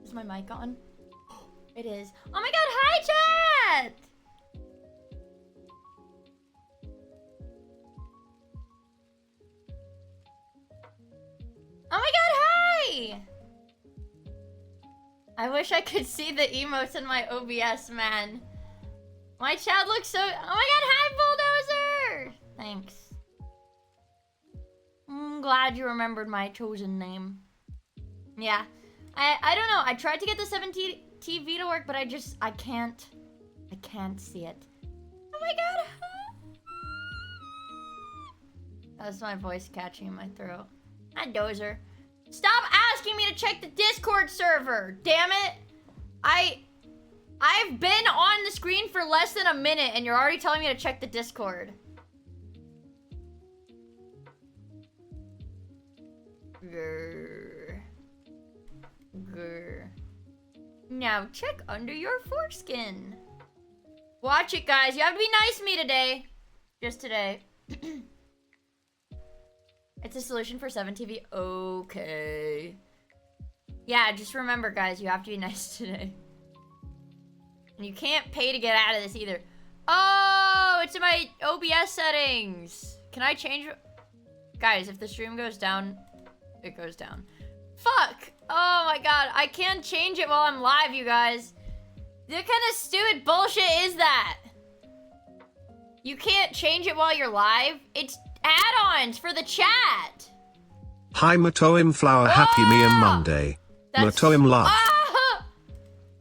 Is my mic on? It is. Oh my god, hi chat! Oh my god, hi! I wish I could see the emotes in my OBS, man. My chat looks so... Oh my god, hi Bulldozer! Thanks. I'm glad you remembered my chosen name. Yeah. I don't know. I tried to get the 7T TV to work, but I can't see it. Oh my god. That's my voice catching in my throat. Hi, Dozer. Stop asking me to check the Discord server. Damn it. I've been on the screen for less than a minute and you're already telling me to check the Discord. Grr. Grr. Now check under your foreskin. Watch it, guys. You have to be nice to me today. Just today. It's a solution for 7TV. Okay. Yeah, just remember, guys, you have to be nice today. And you can't pay to get out of this either. Oh, it's in my OBS settings. Can I change? Guys, if the stream goes down, it goes down. Fuck! Oh my god, I can't change it while I'm live, you guys. What kind of stupid bullshit is that? You can't change it while you're live? It's add-ons for the chat. Hi Matoim Flower, Happy Miia Monday. Matoim love. Ah!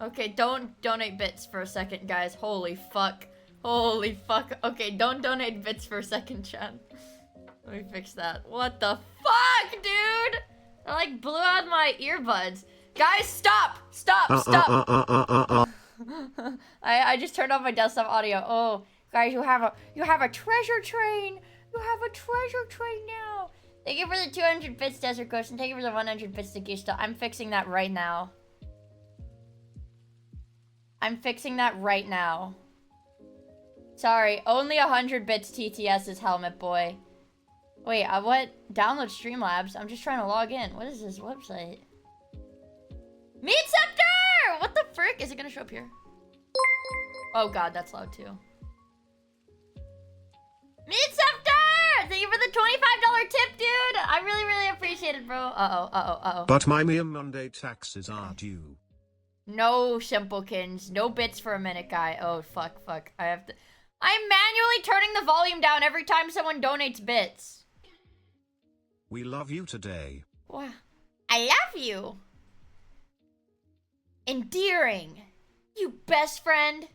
Okay, don't donate bits for a second, guys. Holy fuck. Holy fuck. Okay, don't donate bits for a second, chat. Let me fix that. What the fuck, dude? I like blew out my earbuds. Guys, stop! Stop! Stop! I just turned off my desktop audio. Oh, guys, you have a treasure train. You have a treasure train now. Thank you for the 200 bits, Desert Ghost, and thank you for the 100 bits, Gista. I'm fixing that right now. I'm fixing that right now. Sorry, only 100 bits TTS's Helmet Boy. Wait, what? Download Streamlabs? I'm just trying to log in. What is this website? Meatceptor! What the frick? Is it gonna show up here? Oh god, that's loud too. Meatceptor! Thank you for the $25 tip, dude! I really appreciate it, bro. Uh-oh. But my Miia Monday taxes are due. No, Simpletons. No bits for a minute, guy. Oh, fuck. I'm manually turning the volume down every time someone donates bits. We love you today. Wow. I love you. Endearing. You best friend.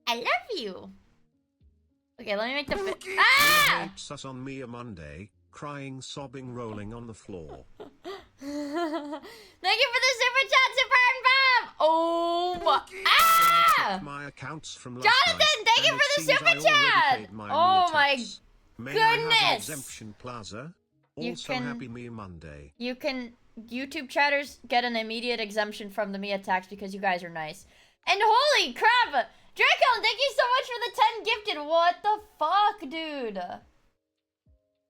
I love you. Okay, let me make the bit. Ah! Hates us on Miia Monday, crying, sobbing, rolling on the floor. Thank you for the super chat, Super and Bob. Oh, ah! My accounts from last Jonathan, night, thank you for the super chat. Oh my goodness. Exemption Plaza. You Also, can- Happy Miia Monday. You can, YouTube chatters get an immediate exemption from the Miia tax because you guys are nice. And holy crap, Draco, thank you so much for the 10 gifted. What the fuck, dude?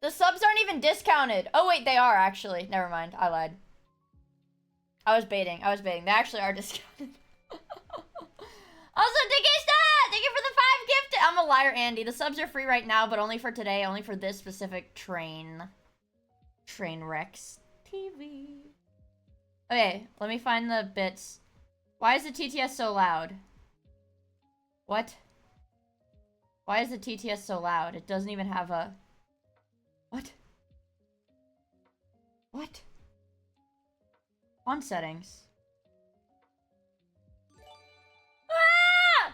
The subs aren't even discounted. Oh wait, they are actually. Never mind, I lied. I was baiting. They actually are discounted. Also, thank you for the 5 gifted. I'm a liar, Andy. The subs are free right now, but only for today, only for this specific train. Trainwrecks TV. Okay, let me find the bits. Why is the TTS so loud? What? Why is the TTS so loud? It doesn't even have a... What? What? Font settings. Ah!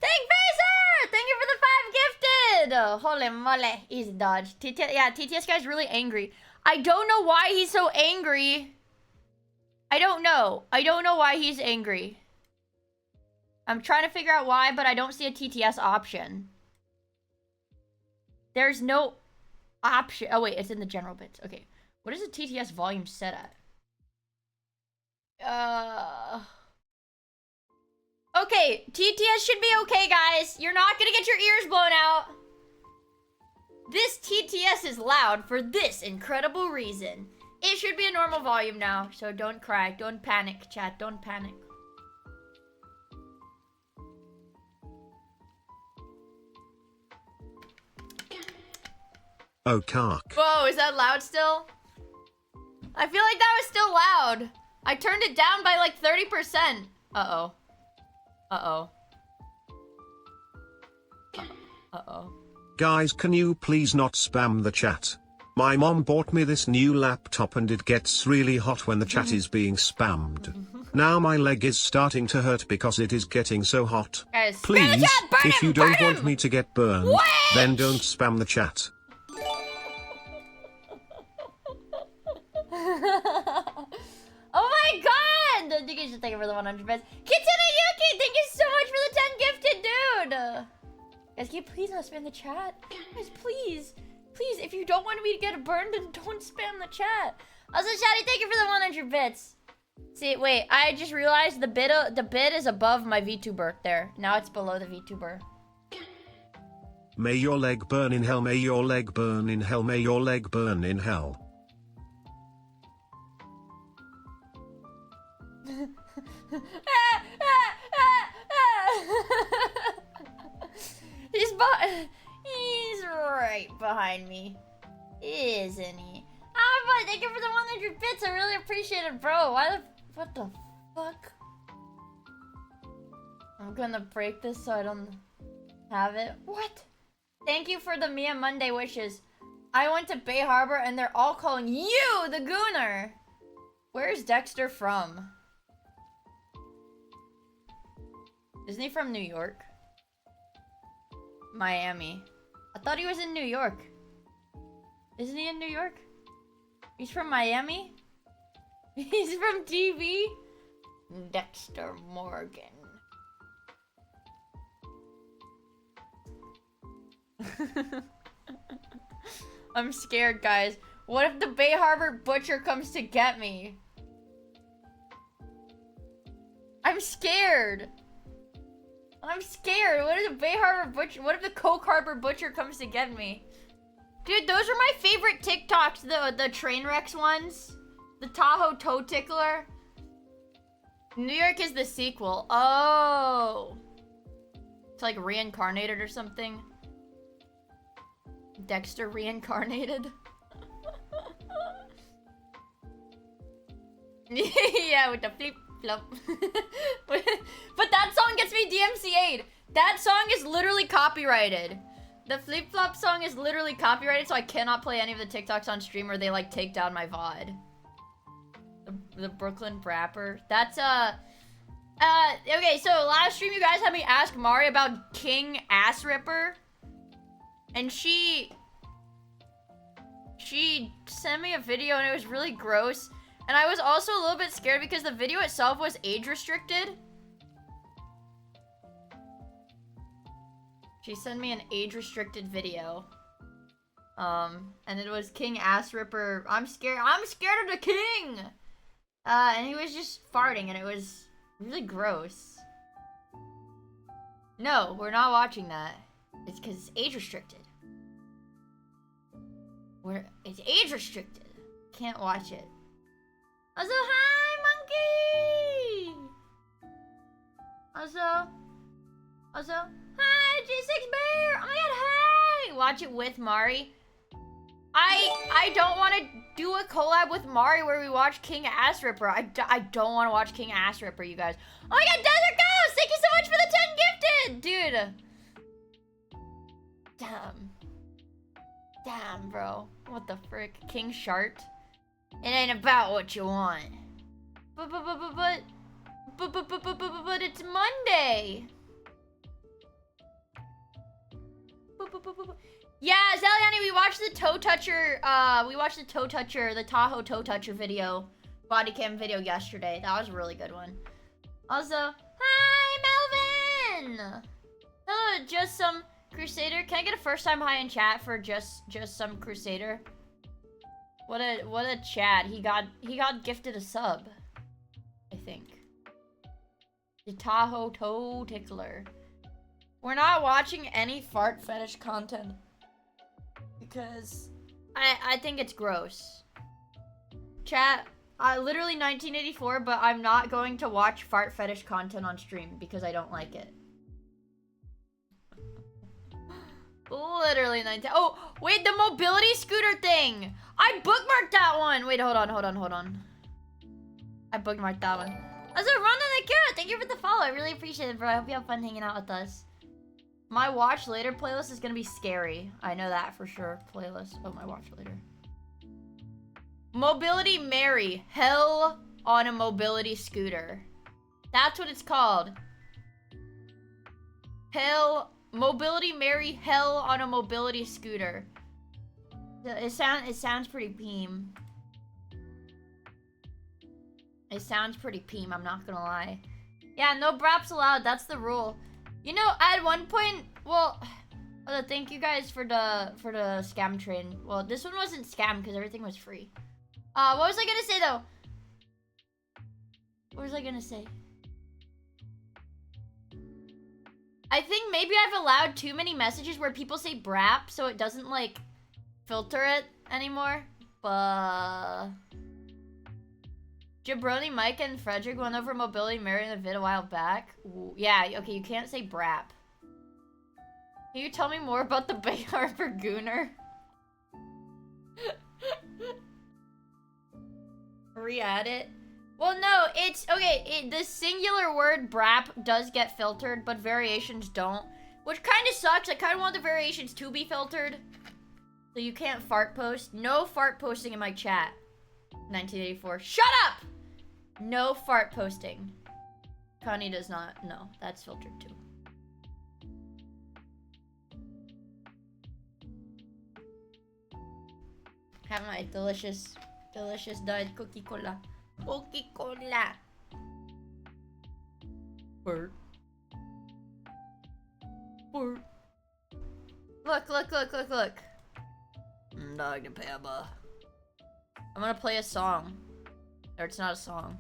Thank Facer! Thank you for the 5 gifted! Oh, holy moly. Easy dodge. TTS guy's really angry. I don't know why he's so angry. I don't know. I don't know why he's angry. I'm trying to figure out why, but I don't see a TTS option. There's no option. Oh, wait. It's in the general bits. Okay. What is the TTS volume set at? Okay. TTS should be okay, guys. You're not gonna get your ears blown out. This TTS is loud for this incredible reason. It should be a normal volume now, so don't cry. Don't panic, chat. Don't panic. Oh, cock. Whoa, is that loud still? I feel like that was still loud. I turned it down by like 30%. Uh-oh. Uh-oh. Uh-oh. Guys, can you please not spam the chat? My mom bought me this new laptop and it gets really hot when the chat is being spammed. Now my leg is starting to hurt because it is getting so hot. Guys, spam Please, the chat! Burn if him! you don't Burn want him! me to get burned, Witch! then don't spam the chat. Oh my god! Thank you should thank you for the 100 bits. Kitsune Yuki, thank you so much for the 10 gifted, dude! Guys, can you please not spam the chat? Guys, please. Please, if you don't want me to get burned, then don't spam the chat. Also, Shadi, thank you for the 100 bits. See, wait, I just realized the bid is above my VTuber there. Now it's below the VTuber. May your leg burn in hell, may your leg burn in hell, may your leg burn in hell. He's right behind me, isn't he? Oh, but thank you for the 100 bits. I really appreciate it, bro. What the fuck? I'm gonna break this so I don't have it. What? Thank you for the Miia Monday wishes. I went to Bay Harbor and they're all calling you the gooner. Where's Dexter from? Isn't he from New York? Miami. I thought he was in New York. Isn't he in New York? He's from Miami? He's from TV? Dexter Morgan. I'm scared, guys. What if the Bay Harbor Butcher comes to get me? I'm scared. I'm scared. What if the Bay Harbor Butcher? What if the Coke Harbor Butcher comes to get me? Dude, those are my favorite TikToks. The train wrecks ones. The Tahoe Toe Tickler. New York is the sequel. Oh. It's like reincarnated or something. Dexter reincarnated. Yeah, with the flip flop. But that song gets me DMCA'd. That song is literally copyrighted. The flip flop song is literally copyrighted, so I cannot play any of the TikToks on stream or they like take down my VOD. The Brooklyn Brapper. That's okay, so last stream you guys had me ask Mari about King Ass Ripper. And she sent me a video and it was really gross. And I was also a little bit scared because the video itself was age restricted. She sent me an age restricted video. And it was King Ass Ripper. I'm scared of the king! And he was just farting and it was really gross. No, we're not watching that. It's because it's age restricted. It's age restricted. Can't watch it. Also, hi, monkey! Also, hi, G6 Bear! Oh my god, hi! Watch it with Mari. I don't want to do a collab with Mari where we watch King Ass Ripper. I don't want to watch King Ass Ripper, you guys. Oh my god, Desert Ghost! Thank you so much for the 10 gifted! Dude. Damn, bro. What the frick? King Shart? It ain't about what you want. But it's Monday. Yeah, Zeliani, we watched the toe toucher, the Tahoe toe toucher video body cam video yesterday. That was a really good one. Also, hi Melvin! Hello, just some Crusader. Can I get a first time hi in chat for just some Crusader? What a chat. He got gifted a sub, I think. The Tahoe Toe Tickler. We're not watching any fart fetish content because I think it's gross. Chat, literally 1984, but I'm not going to watch fart fetish content on stream because I don't like it. Literally 19. Oh, wait, the mobility scooter thing. I bookmarked that one. Wait, hold on. I bookmarked that one. Also, Ronda Nakira, thank you for the follow. I really appreciate it, bro. I hope you have fun hanging out with us. My watch later playlist is gonna be scary. I know that for sure. Playlist. Oh, my watch later. Mobility Mary. Hell on a mobility scooter. That's what it's called. Mobility Mary Hell on a mobility scooter. It sounds pretty peem. It sounds pretty peem, I'm not gonna lie. Yeah, no braps allowed, that's the rule. You know, at one point, well, thank you guys for the scam train. Well, this one wasn't scam because everything was free. What was I gonna say though? What was I gonna say? I think maybe I've allowed too many messages where people say brap, so it doesn't, like, filter it anymore. But Jabroni, Mike, and Frederick went over Mobility Mary in a vid a while back. Ooh, yeah, okay, you can't say brap. Can you tell me more about the Bay Harbor gooner? Re-add it. Well, no, it's, okay, the singular word brap does get filtered, but variations don't. Which kind of sucks. I kind of want the variations to be filtered. So you can't fart post. No fart posting in my chat. 1984. Shut up! No fart posting. Connie does not. No, that's filtered too. Have my delicious Diet Cookie Cola. Cookie Cola. Bert. Bert. Look. Dog and Pabba. I'm gonna play a song. Or it's not a song.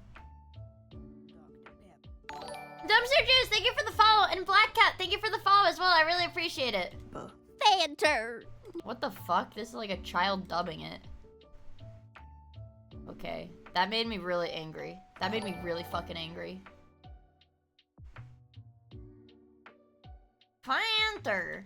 Dumpster Juice, thank you for the follow. And Black Cat, thank you for the follow as well. I really appreciate it. Fanter. What the fuck? This is like a child dubbing it. Okay. That made me really angry. That made me really fucking angry. Panther.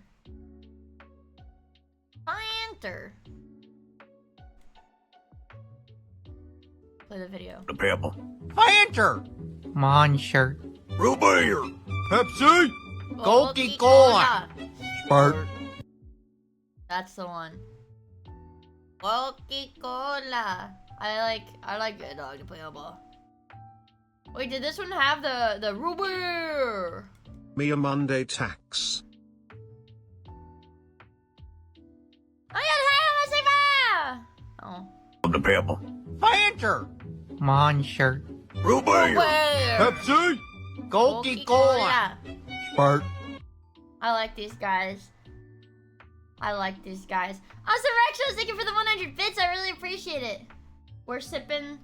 Play the video. The pebble. Panther. Monster. Root beer. Pepsi. Coca-Cola. Spurt. That's the one. Coca-Cola. I like it, dog to play ball. Wait, did this one have the Ruber? Miia Monday tax. Oh. The pebble. Panther. Monster. Root beer. Pepsi. Coca-Cola. Spurt. I like these guys. Also, Rexos, thank you for the 100 bits. I really appreciate it. We're sipping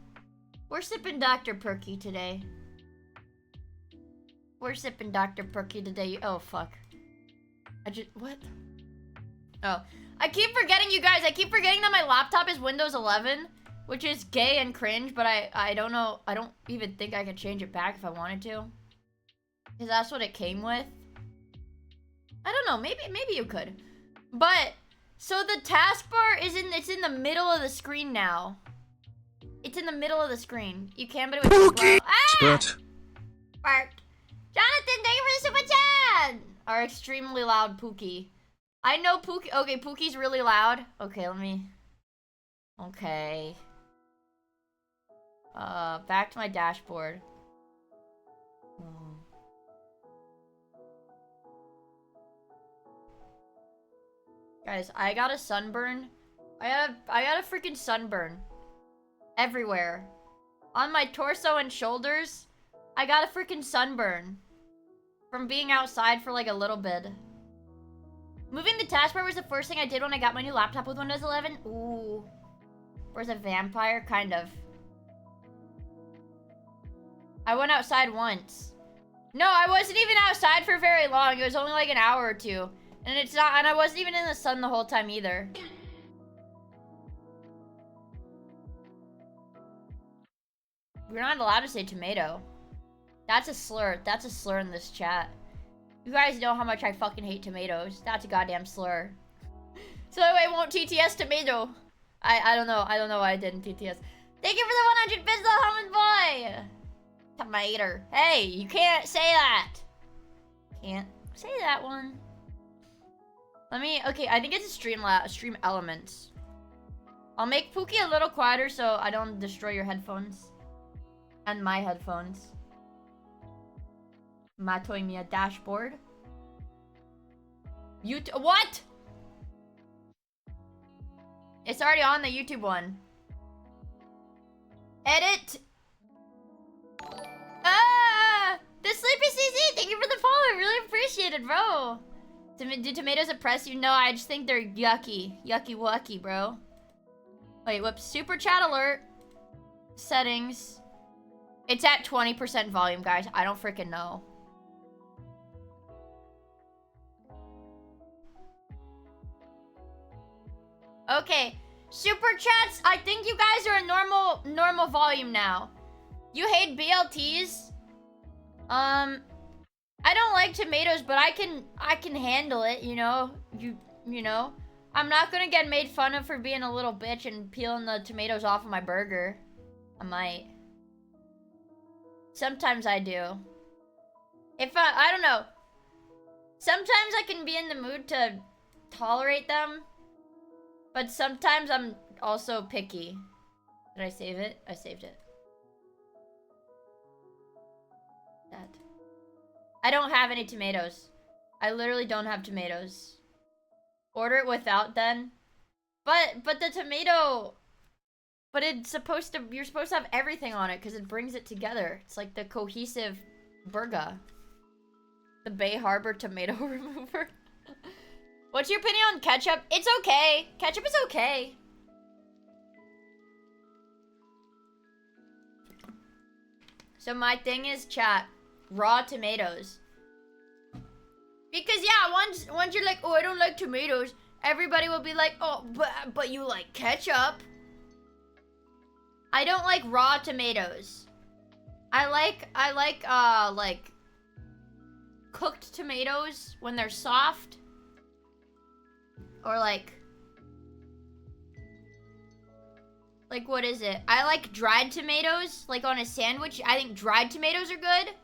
Dr. Perky today. Oh, fuck. What? Oh. I keep forgetting, you guys. I keep forgetting that my laptop is Windows 11, which is gay and cringe, but I don't know. I don't even think I could change it back if I wanted to. Because that's what it came with. I don't know. Maybe you could. But, so the taskbar is it's in the middle of the screen now. It's in the middle of the screen. You can, but it was Spurt. Bark. Jonathan, thank you for the super chat! Our extremely loud Pookie. I know Pookie. Okay, Pookie's really loud. Okay, let me. Okay. Back to my dashboard. Guys, I got a sunburn. I got a freaking sunburn. Everywhere. On my torso and shoulders, I got a freaking sunburn. From being outside for like a little bit. Moving the taskbar was the first thing I did when I got my new laptop with Windows 11. Ooh. Where's a vampire? Kind of. I went outside once. No, I wasn't even outside for very long. It was only like an hour or two. And it's not, and I wasn't even in the sun the whole time either. We're not allowed to say tomato. That's a slur. That's a slur in this chat. You guys know how much I fucking hate tomatoes. That's a goddamn slur. So I won't TTS tomato. I don't know. I don't know why I didn't TTS. Thank you for the 100 bits, the Hammond boy. Tomato. Hey, you can't say that. Can't say that one. Let me. Okay, I think it's a stream elements. I'll make Pookie a little quieter so I don't destroy your headphones and my headphones. Vod of Miia dashboard. What? It's already on the YouTube one. Edit. Ah! The Sleepy CZ, thank you for the follow. I really appreciate it, bro. Do tomatoes oppress you? No, I just think they're yucky. Yucky wucky, bro. Wait, whoops. Super chat alert. Settings. It's at 20% volume, guys. I don't freaking know. Okay, super chats. I think you guys are a normal volume now. You hate BLTs? I don't like tomatoes, but I can handle it. You know, you know. I'm not gonna get made fun of for being a little bitch and peeling the tomatoes off of my burger. I might. Sometimes I do. If I don't know. Sometimes I can be in the mood to tolerate them. But sometimes I'm also picky. Did I save it? I saved it. That. I don't have any tomatoes. I literally don't have tomatoes. Order it without then. But the tomato... But it's supposed to... You're supposed to have everything on it because it brings it together. It's like the cohesive burger. The Bay Harbor tomato remover. What's your opinion on ketchup? It's okay. Ketchup is okay. So my thing is, chat, raw tomatoes. Because yeah, once you're like, oh, I don't like tomatoes, everybody will be like, oh, but you like ketchup. I don't like raw tomatoes. I like cooked tomatoes when they're soft. Or like what is it? I like dried tomatoes, like on a sandwich. I think dried tomatoes are good.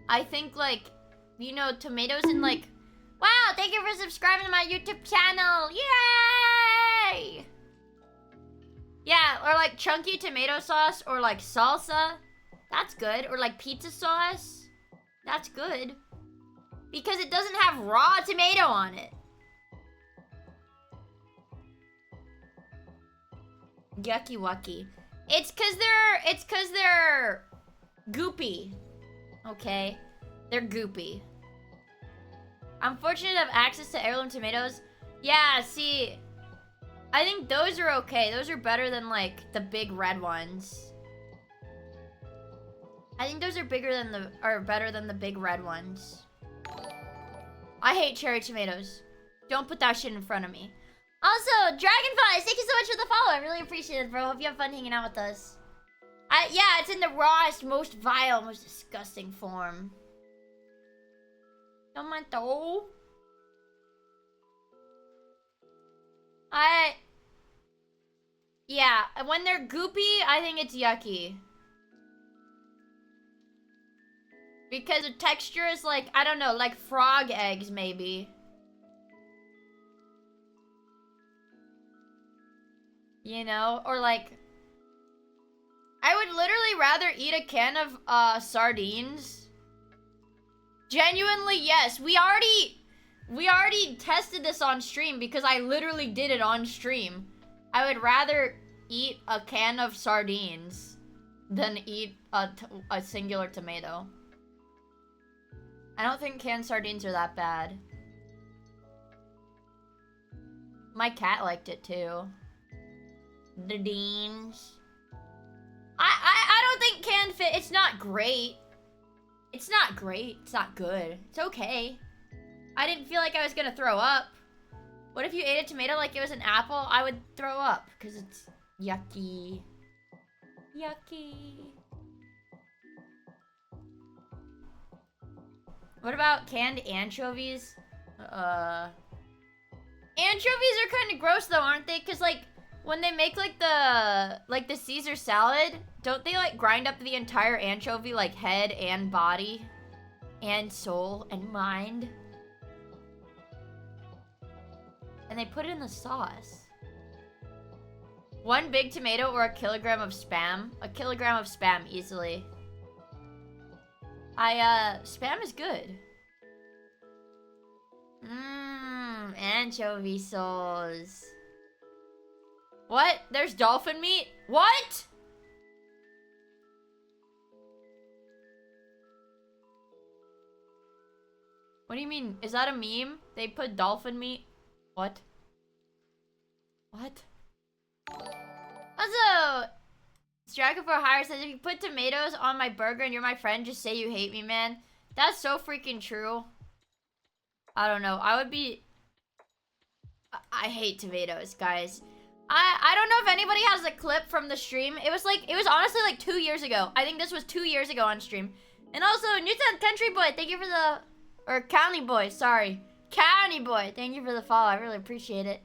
I think like, you know, tomatoes and like, wow, thank you for subscribing to my YouTube channel. Yay! Yeah, or like chunky tomato sauce or like salsa. That's good. Or like pizza sauce. That's good. Because it doesn't have raw tomato on it. Yucky wucky. It's cause they're goopy. Okay? They're goopy. I'm fortunate to have access to heirloom tomatoes. Yeah, see, I think those are okay. Those are better than like the big red ones. I think those are better than the big red ones. I hate cherry tomatoes. Don't put that shit in front of me. Also, Dragonflies, thank you so much for the follow. I really appreciate it, bro. Hope you have fun hanging out with us. Yeah, it's in the rawest, most vile, most disgusting form. Don't mind though. Yeah, when they're goopy, I think it's yucky. Because the texture is like, I don't know, like frog eggs maybe. You know, or like, I would literally rather eat a can of sardines. Genuinely, yes. We already tested this on stream because I literally did it on stream. I would rather eat a can of sardines than eat a singular tomato. I don't think canned sardines are that bad. My cat liked it too. The Deans. I don't think canned fit. It's not great. It's not great. It's not good. It's okay. I didn't feel like I was gonna throw up. What if you ate a tomato like it was an apple? I would throw up because it's yucky. Yucky. What about canned anchovies? Anchovies are kind of gross though, aren't they? Cause like when they make like the Caesar salad, don't they like grind up the entire anchovy, like head and body and soul and mind? And they put it in the sauce. 1 big tomato or a kilogram of Spam? A kilogram of Spam easily. Spam is good. Anchovy sauce. What? There's dolphin meat? What? What do you mean? Is that a meme? They put dolphin meat? What? What? Also, Striker for Hire says, if you put tomatoes on my burger and you're my friend, just say you hate me, man. That's so freaking true. I don't know. I would be... I hate tomatoes, guys. I don't know if anybody has a clip from the stream. It was honestly like 2 years ago. I think this was 2 years ago on stream. And also, Newtown Country Boy, thank you for the... Or County Boy, sorry. County Boy, thank you for the follow. I really appreciate it.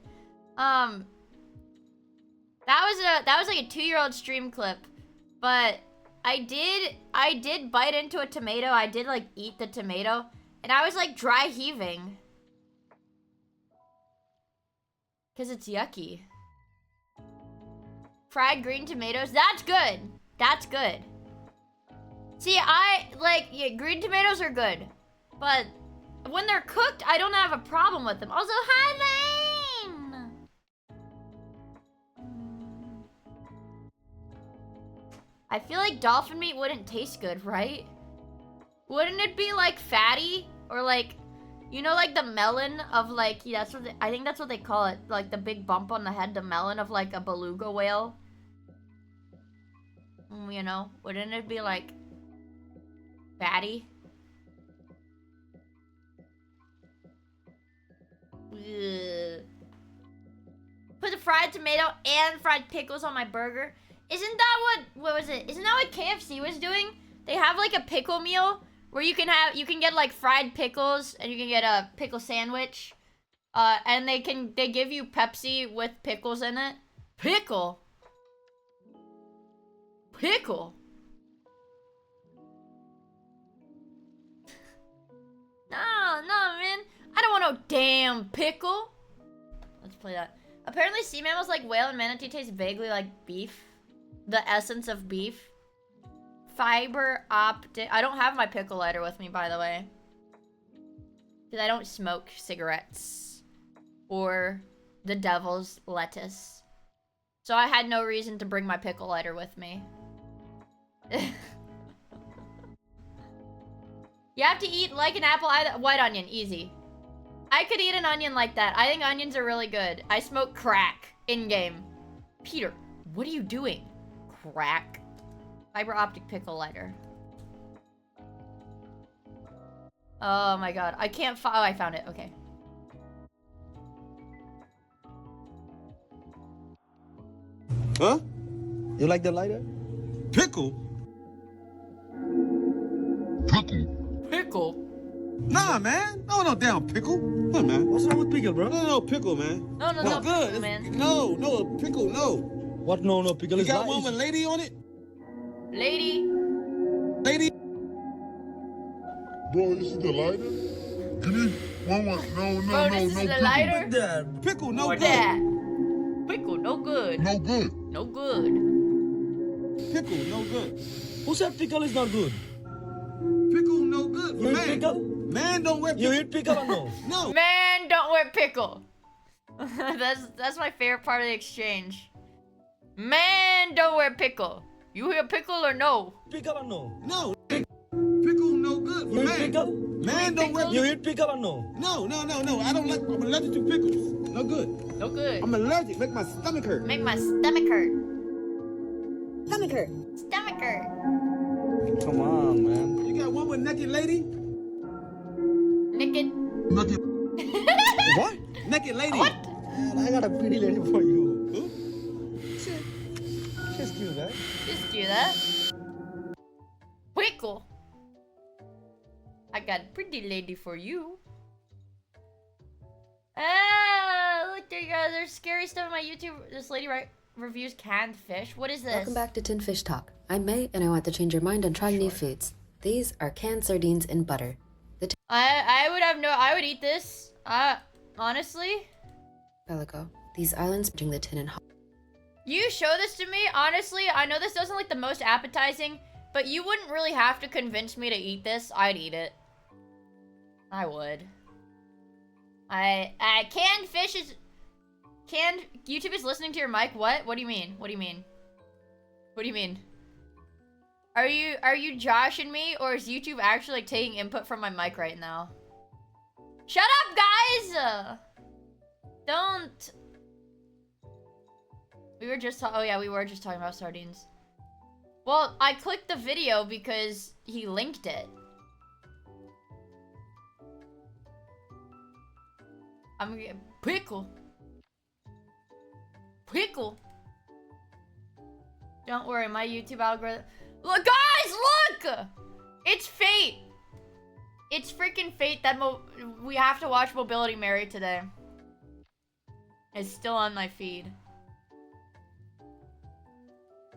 That was like a 2-year-old stream clip. But I did bite into a tomato. I did like eat the tomato. And I was like dry heaving. Cause it's yucky. Fried green tomatoes, that's good. That's good. See, green tomatoes are good. But when they're cooked, I don't have a problem with them. Also, hi, Lane! I feel like dolphin meat wouldn't taste good, right? Wouldn't it be like fatty? Or like, you know, like the melon of like, yeah, I think that's what they call it. Like the big bump on the head, the melon of like a beluga whale. You know, wouldn't it be like fatty? Ugh. Put the fried tomato and fried pickles on my burger. Isn't that what was it? Isn't that what KFC was doing? They have like a pickle meal where you can get like fried pickles and you can get a pickle sandwich. And they give you Pepsi with pickles in it. Pickle. No, man. I don't want no damn pickle. Let's play that. Apparently sea mammals like whale and manatee taste vaguely like beef. The essence of beef. Fiber optic. I don't have my pickle lighter with me, by the way. Because I don't smoke cigarettes. Or the devil's lettuce. So I had no reason to bring my pickle lighter with me. You have to eat like an apple, white onion, easy. I could eat an onion like that. I think onions are really good. I smoke crack in-game. Peter, what are you doing? Crack. Fiber optic pickle lighter. Oh my god. I can't oh, I found it. Okay. Huh? You like the lighter? Pickle? Pickle? Nah, man. No damn pickle. Come on, man. What's wrong with pickle, bro? No pickle, man. No, good. Pickle, man. No, pickle, no. What no pickle? You got one with lady on it? Lady? Bro, this is the lighter? Give me one. Bro, this is the lighter? Pickle, no or good. That? Pickle, no good. No good. No good. Pickle, no good. Who said pickle is not good? Pickle, no good. You eat pickle? Man, don't wear pickle. You eat pickle or no? No. Man, don't wear pickle. That's my favorite part of the exchange. Man, don't wear pickle. You hear pickle or no? Pickle or no? No. Pickle no good for You eat man. pickle? Man don't wear. You eat pickle or no? No. I don't like. I'm allergic to pickles. No good. No good. I'm allergic. Make my stomach hurt. Make my stomach hurt. Stomach hurt. Stomach hurt. Come on, man. You got one with naked lady? Naked. Naked. What? Naked lady. What? Man, I got a pretty lady for you. Who? She's cute, right? Just do that. Pickle. I got a pretty lady for you. Ah, look there you go. There's scary stuff on my YouTube. This lady reviews canned fish. What is this? Welcome back to Tin Fish Talk. I'm May, and I want to change your mind on trying new foods. These are canned sardines in butter. I would eat this. Honestly. Archipelago. These islands bridging the tin and hot. You show this to me, honestly, I know this doesn't look the most appetizing, but you wouldn't really have to convince me to eat this. I'd eat it. I would. Canned fish is... YouTube is listening to your mic? What? What do you mean? What do you mean? What do you mean? Are you joshing me, or is YouTube actually like taking input from my mic right now? Shut up, guys! Don't... We were just oh yeah, we were just talking about sardines. Well, I clicked the video because he linked it. I'm gonna get pickle. Pickle. Don't worry, my YouTube algorithm. Look, guys, look! It's fate. It's freaking fate that we have to watch Mobility Mary today. It's still on my feed.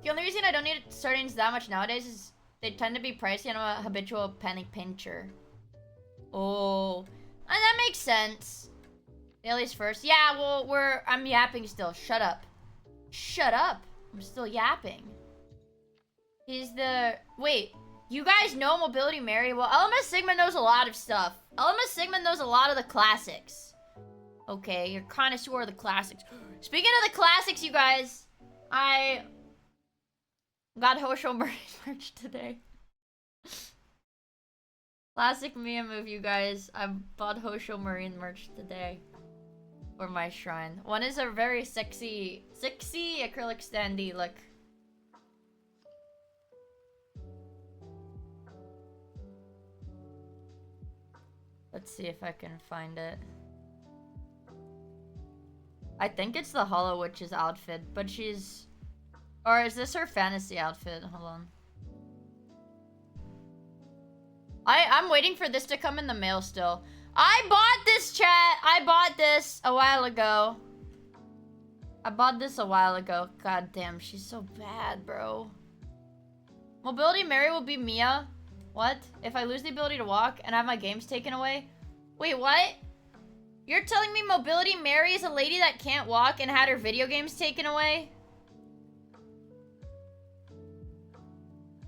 The only reason I don't eat sardines that much nowadays is they tend to be pricey and I'm a habitual penny pincher. Oh, and that makes sense. Dailies first. Yeah, well, I'm yapping still. Shut up. Shut up. I'm still yapping. Wait, you guys know Mobility Mary? Well, LMS Sigma knows a lot of stuff. LMS Sigma knows a lot of the classics. Okay, you're connoisseur of the classics. Speaking of the classics, you guys, I got Hosho Murray's merch today. Classic Miia move, you guys. I bought Hosho Marine merch today for my shrine. One is a very sexy acrylic standee look. Let's see if I can find it. I think it's the Hollow Witch's outfit, but she's... Or is this her fantasy outfit? Hold on. I'm waiting for this to come in the mail still. I bought this, chat! I bought this a while ago. God damn, she's so bad, bro. Mobility Mary will be Miia. What? If I lose the ability to walk and have my games taken away? Wait, what? You're telling me Mobility Mary is a lady that can't walk and had her video games taken away?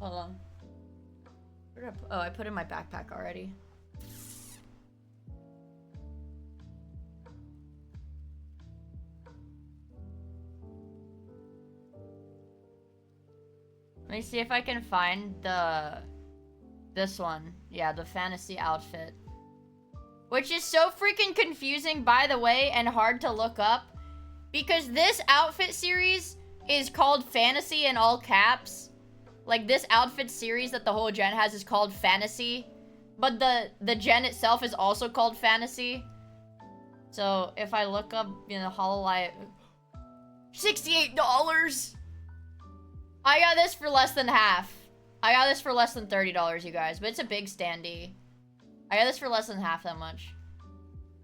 Hold on. Oh, I put it in my backpack already. Let me see if I can find this one. Yeah, the fantasy outfit. Which is so freaking confusing, by the way, and hard to look up. Because this outfit series is called Fantasy in all caps. Like, this outfit series that the whole gen has is called Fantasy. But the gen itself is also called Fantasy. So, if I look up, you know, Hololive... $68! I got this for less than half. I got this for less than $30, you guys. But it's a big standee. I got this for less than half that much.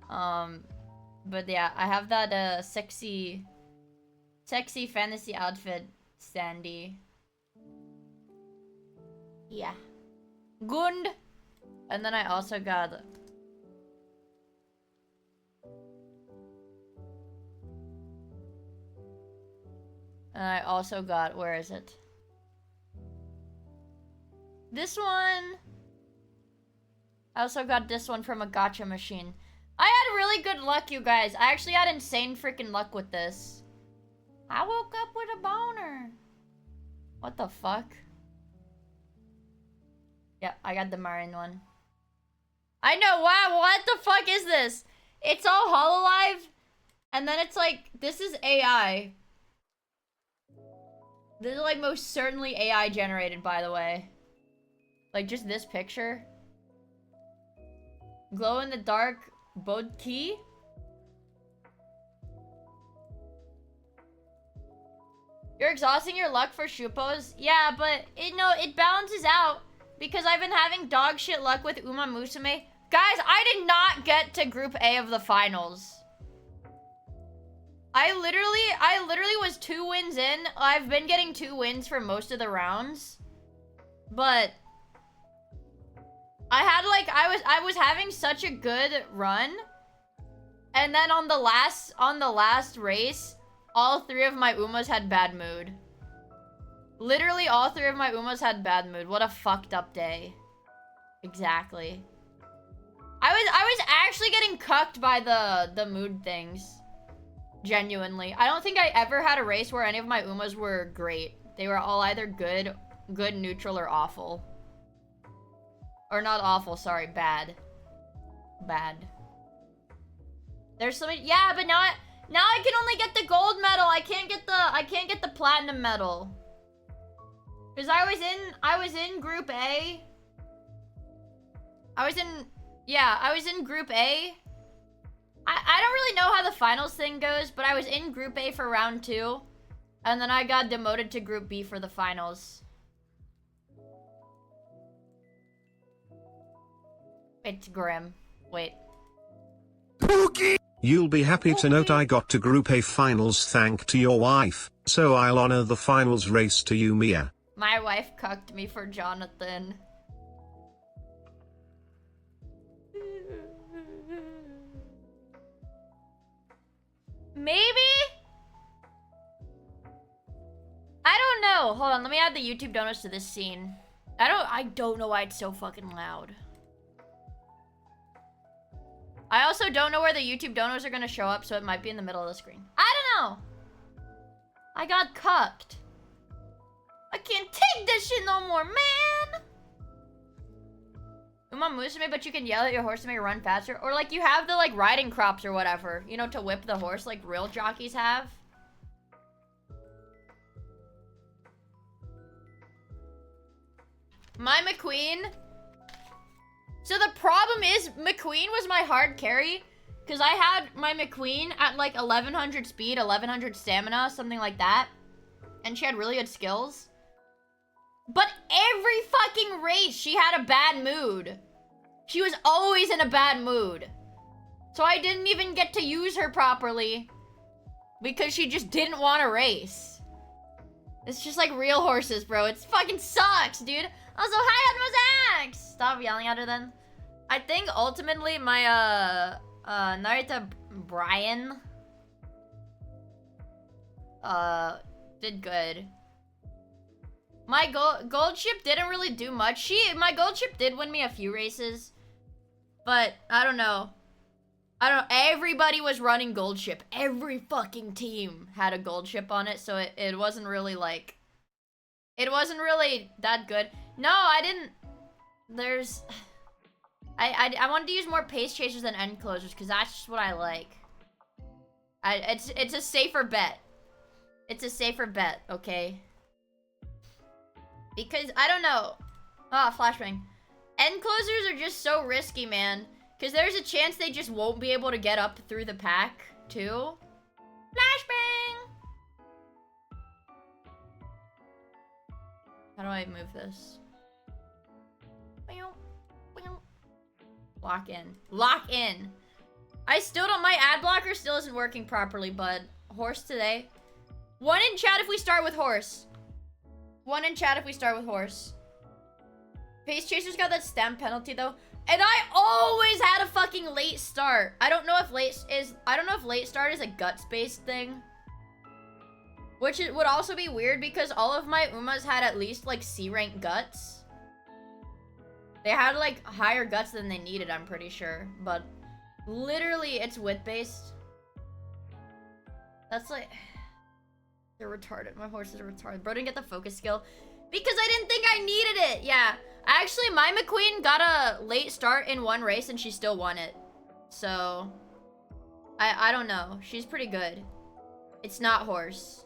But yeah, I have that, sexy fantasy outfit standee. Yeah. Gund! And then I also got... where is it? This one... I also got this one from a gacha machine. I had really good luck, you guys. I actually had insane freaking luck with this. I woke up with a boner. What the fuck? Yep, I got the Marin one. I know, wow, what the fuck is this? It's all Hololive, and then it's like, this is AI. This is like most certainly AI generated, by the way. Like just this picture. Glow in the dark Bodki. You're exhausting your luck for Shupos? Yeah, but it balances out because I've been having dog shit luck with Uma Musume. Guys, I did not get to Group A of the finals. I literally was 2 wins in. I've been getting 2 wins for most of the rounds. But I had like I was having such a good run. And then on the last race, all 3 of my Umas had bad mood. Literally all 3 of my Umas had bad mood. What a fucked up day. Exactly. I was actually getting cucked by the mood things. Genuinely. I don't think I ever had a race where any of my Umas were great. They were all either good, neutral, or awful. Or not awful, sorry, bad. Bad. There's so many, yeah, but now I can only get the gold medal. I can't get the platinum medal. Cause I was in Group A. I was in Group A. I don't really know how the finals thing goes, but I was in Group A for round 2. And then I got demoted to Group B for the finals. It's grim. Wait. You'll be happy to note I got to Group A finals thanks to your wife, so I'll honor the finals race to you, Mia. My wife cucked me for Jonathan. Maybe? I don't know. Hold on, let me add the YouTube donuts to this scene. I don't know why it's so fucking loud. I also don't know where the YouTube donuts are gonna show up, so it might be in the middle of the screen. I don't know. I got cucked. I can't take this shit no more, man. Uma Musume, but you can yell at your horse to make it run faster. Or like you have the like riding crops or whatever, you know, to whip the horse like real jockeys have. My McQueen. So the problem is McQueen was my hard carry because I had my McQueen at like 1100 speed, 1100 stamina, something like that. And she had really good skills. But every fucking race, she had a bad mood. She was always in a bad mood. So I didn't even get to use her properly. Because she just didn't want to race. It's just like real horses, bro. It fucking sucks, dude. Also, hi, Admo's Axe! Stop yelling at her then. I think ultimately my, Narita Brian, did good. My gold ship didn't really do much. My gold ship did win me a few races. But, I don't know. Everybody was running gold ship. Every fucking team had a gold ship on it, so it wasn't really like... It wasn't really that good. No, I didn't... There's... I wanted to use more pace chasers than end closers, because that's just what I like. It's a safer bet. It's a safer bet, okay? Because, I don't know. Ah, flashbang. End closers are just so risky, man. Because there's a chance they just won't be able to get up through the pack, too. Flashbang! How do I move this? Lock in. Lock in! I still don't... My ad blocker still isn't working properly, bud. Horse today. 1 in chat if we start with horse. 1 in chat if we start with horse. Pace Chasers got that stamp penalty though. And I always had a fucking late start. I don't know if late start is a guts based thing. Which would also be weird because all of my Umas had at least like C rank guts. They had like higher guts than they needed, I'm pretty sure. But literally it's width based. That's like... They're retarded. My horses are retarded. Bro didn't get the focus skill because I didn't think I needed it. Yeah. Actually, my McQueen got a late start in one race and she still won it. So, I don't know. She's pretty good. It's not horse.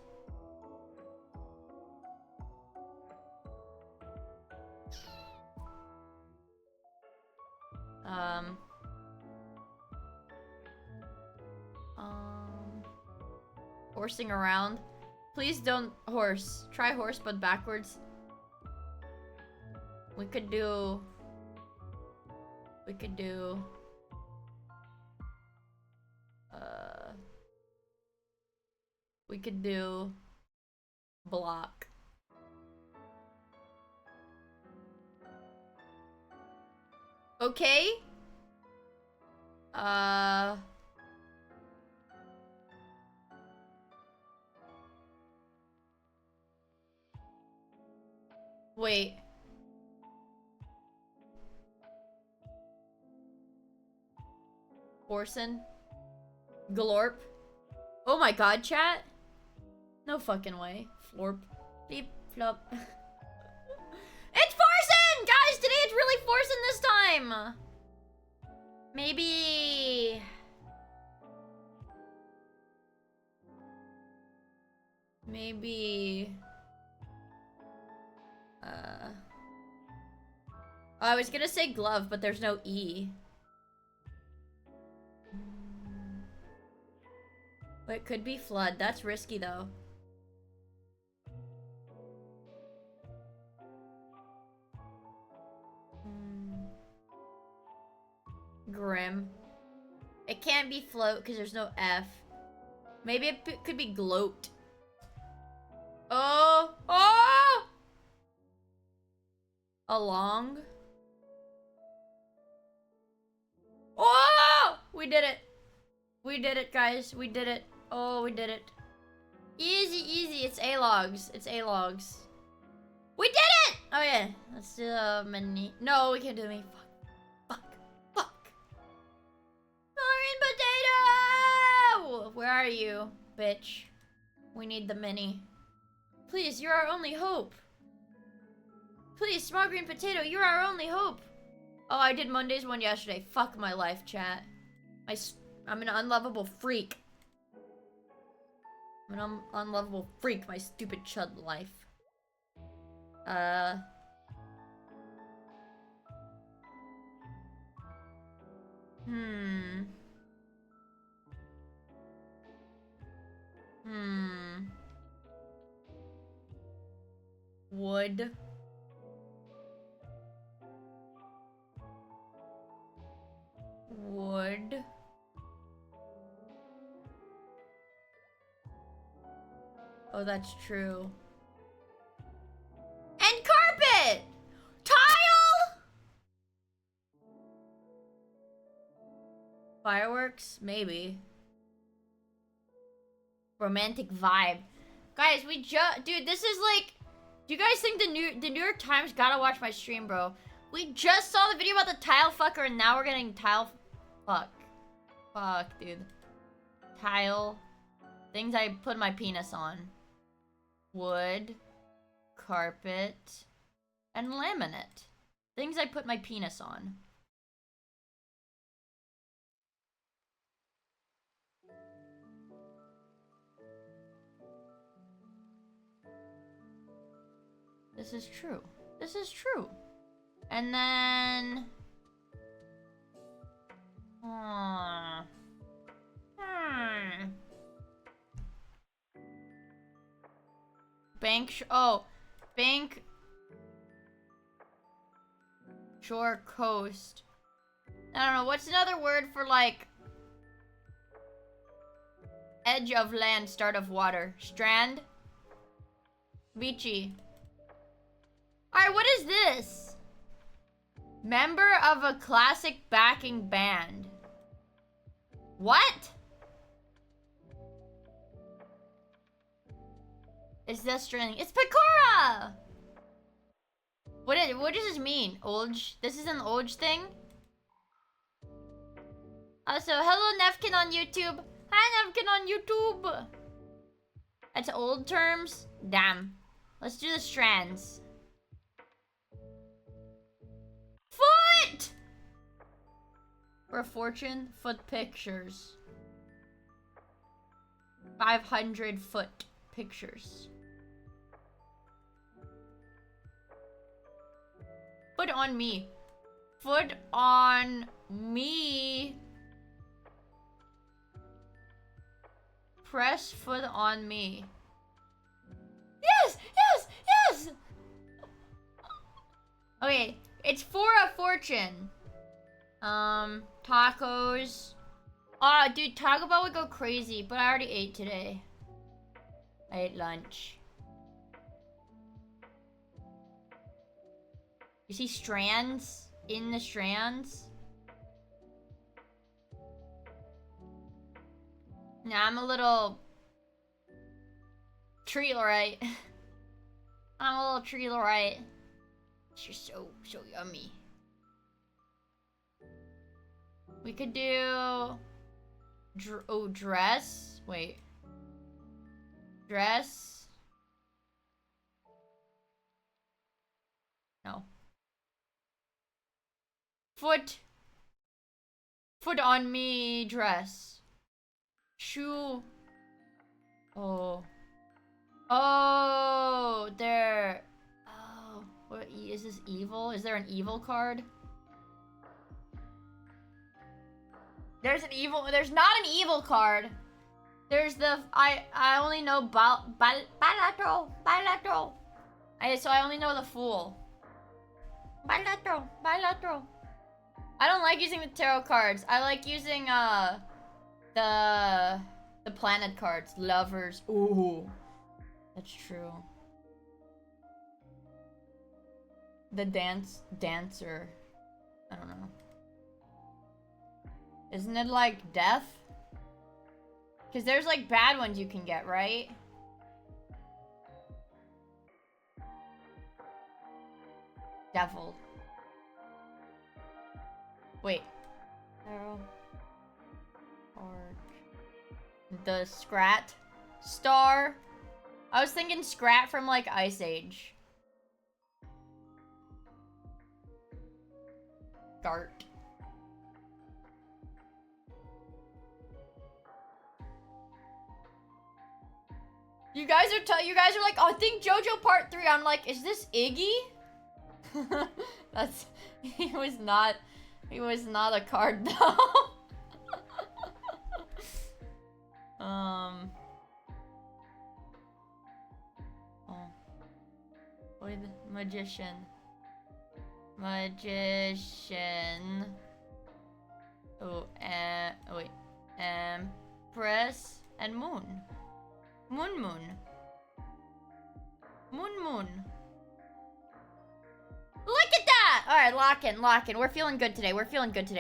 Horsing around. Please don't horse. Try horse, but backwards. We could do... We could do... We could do... Block. Okay. Wait. Orson? Glorp? Oh my god, chat? No fucking way. Florp. Beep, flop. It's Forsen! Guys, today it's really Forsen this time! Maybe... Maybe... I was gonna say glove, but there's no E. But it could be flood. That's risky, though. Grim. It can't be float because there's no F. Maybe it could be gloat. Oh! Oh! Along. Oh! We did it. We did it, guys. We did it. Oh, we did it. Easy, easy. It's A-logs. It's A-logs. We did it! Oh, yeah. Let's do a mini. No, we can't do me. Fuck. Fuck. Fuck. Marine potato! Where are you, bitch? We need the mini. Please, you're our only hope. Please, small green potato, you're our only hope. Oh, I did Monday's one yesterday. Fuck my life, chat. I'm an unlovable freak. I'm an unlovable freak, my stupid chud life. Wood. Wood. Oh, that's true. And carpet! Tile! Fireworks? Maybe. Romantic vibe. Guys, dude, this is like... Do you guys think the New York Times gotta watch my stream, bro? We just saw the video about the tile fucker and now we're getting tile... Fuck. Fuck, dude. Tile. Things I put my penis on. Wood. Carpet. And laminate. Things I put my penis on. This is true. This is true. And then... Bank bank shore coast. I don't know, what's another word for like edge of land, start of water? Strand? Beachy. Alright, what is this? Member of a classic backing band. What? It's Death Stranding. It's Pecora! What does this mean? Olge? This is an Olge thing? Also, hello Nefkin on YouTube. Hi Nefkin on YouTube. That's old terms? Damn. Let's do the strands. Foot! For a fortune, foot pictures. 500 foot pictures. Foot on me. Foot on me. Press foot on me. Yes! Yes! Yes! Okay, it's for a fortune. Tacos. Oh, dude, Taco Bell would go crazy, but I already ate today. I ate lunch. You see strands in the strands? Nah, I'm a little tree right. I'm a little tree right. She's so yummy. We could do dress. Wait. Dress. No. Foot on me dress. Shoe. Oh. Oh, there. Oh, what is this evil? Is there an evil card? There's an evil. There's not an evil card. There's the. I only know bilateral. So I only know the fool. Bilateral. I don't like using the tarot cards. I like using the planet cards. Lovers. Ooh. That's true. The dancer. I don't know. Isn't it like death? Because there's like bad ones you can get, right? Devil. Wait. Arrow. Arch. The Scrat. Star. I was thinking Scrat from like Ice Age. Dart. You guys are like, oh, I think JoJo Part 3. I'm like, is this Iggy? He was not a card though. Oh. Wait, magician. Oh, wait. Empress and moon. Moon. Look at that! Alright, lock in. We're feeling good today.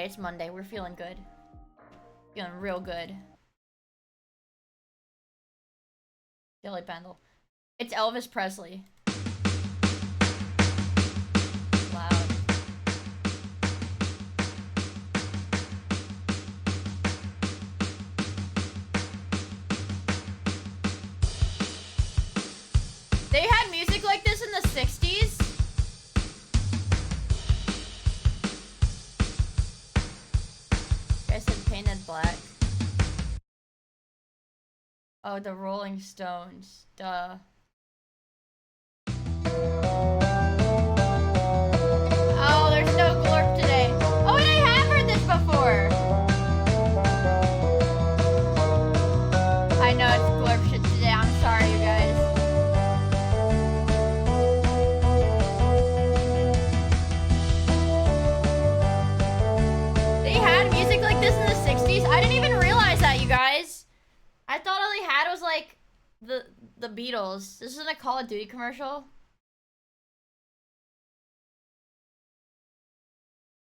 It's Monday. We're feeling good. Feeling real good. Dilly Pendle. It's Elvis Presley. Loud. They had music like this in the 60s. I said painted black. Oh, the Rolling Stones. Duh. Oh, there's no glorp today. Oh, and I have heard this before. I know it's glorp shit today. I'm sorry, you guys. They had music like this in the 60s. I didn't even realize that, you guys. I thought all they had was like the Beatles. This isn't a Call of Duty commercial.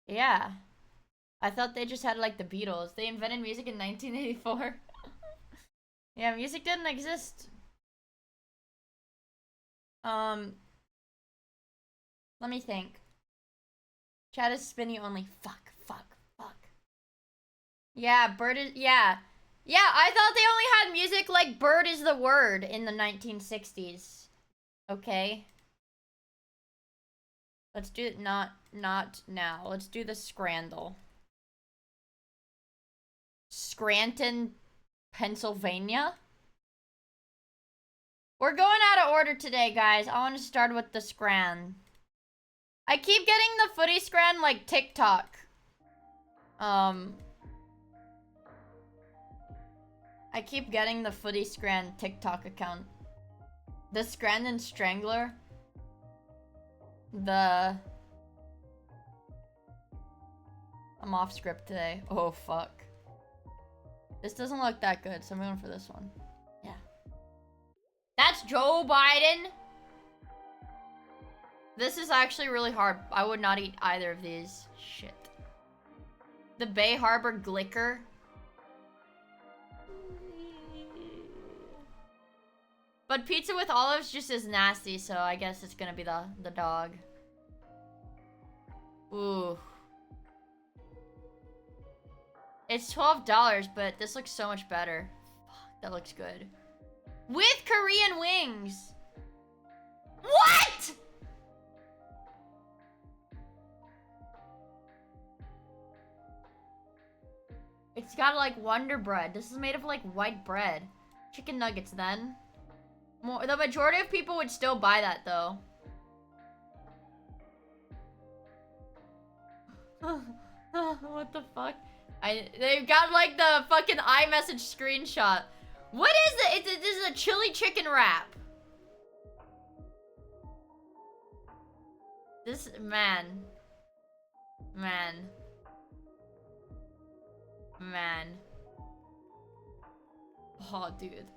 Yeah. I thought they just had like the Beatles. They invented music in 1984. Yeah, music didn't exist. Let me think. Chat is spinny only. Fuck. Yeah, Bird is, yeah. Yeah, I thought they only had music like Bird is the Word in the 1960s. Okay. Let's do it not now. Let's do the Scrandle. Scranton, Pennsylvania? We're going out of order today, guys. I want to start with the Scran. I keep getting the footy Scran like TikTok. I keep getting the footy Scran TikTok account. The Scrandon Strangler. I'm off script today. Oh, fuck. This doesn't look that good, so I'm going for this one. Yeah. That's Joe Biden. This is actually really hard. I would not eat either of these. Shit. The Bay Harbor Glicker. But pizza with olives just is nasty, so I guess it's gonna be the dog. Ooh. It's $12, but this looks so much better. Fuck, that looks good. With Korean wings! What?! It's got like Wonder Bread. This is made of like white bread. Chicken nuggets then. The majority of people would still buy that though. What the fuck? They've got like the fucking iMessage screenshot. What is it? This is a chili chicken wrap. This, man. Oh, dude.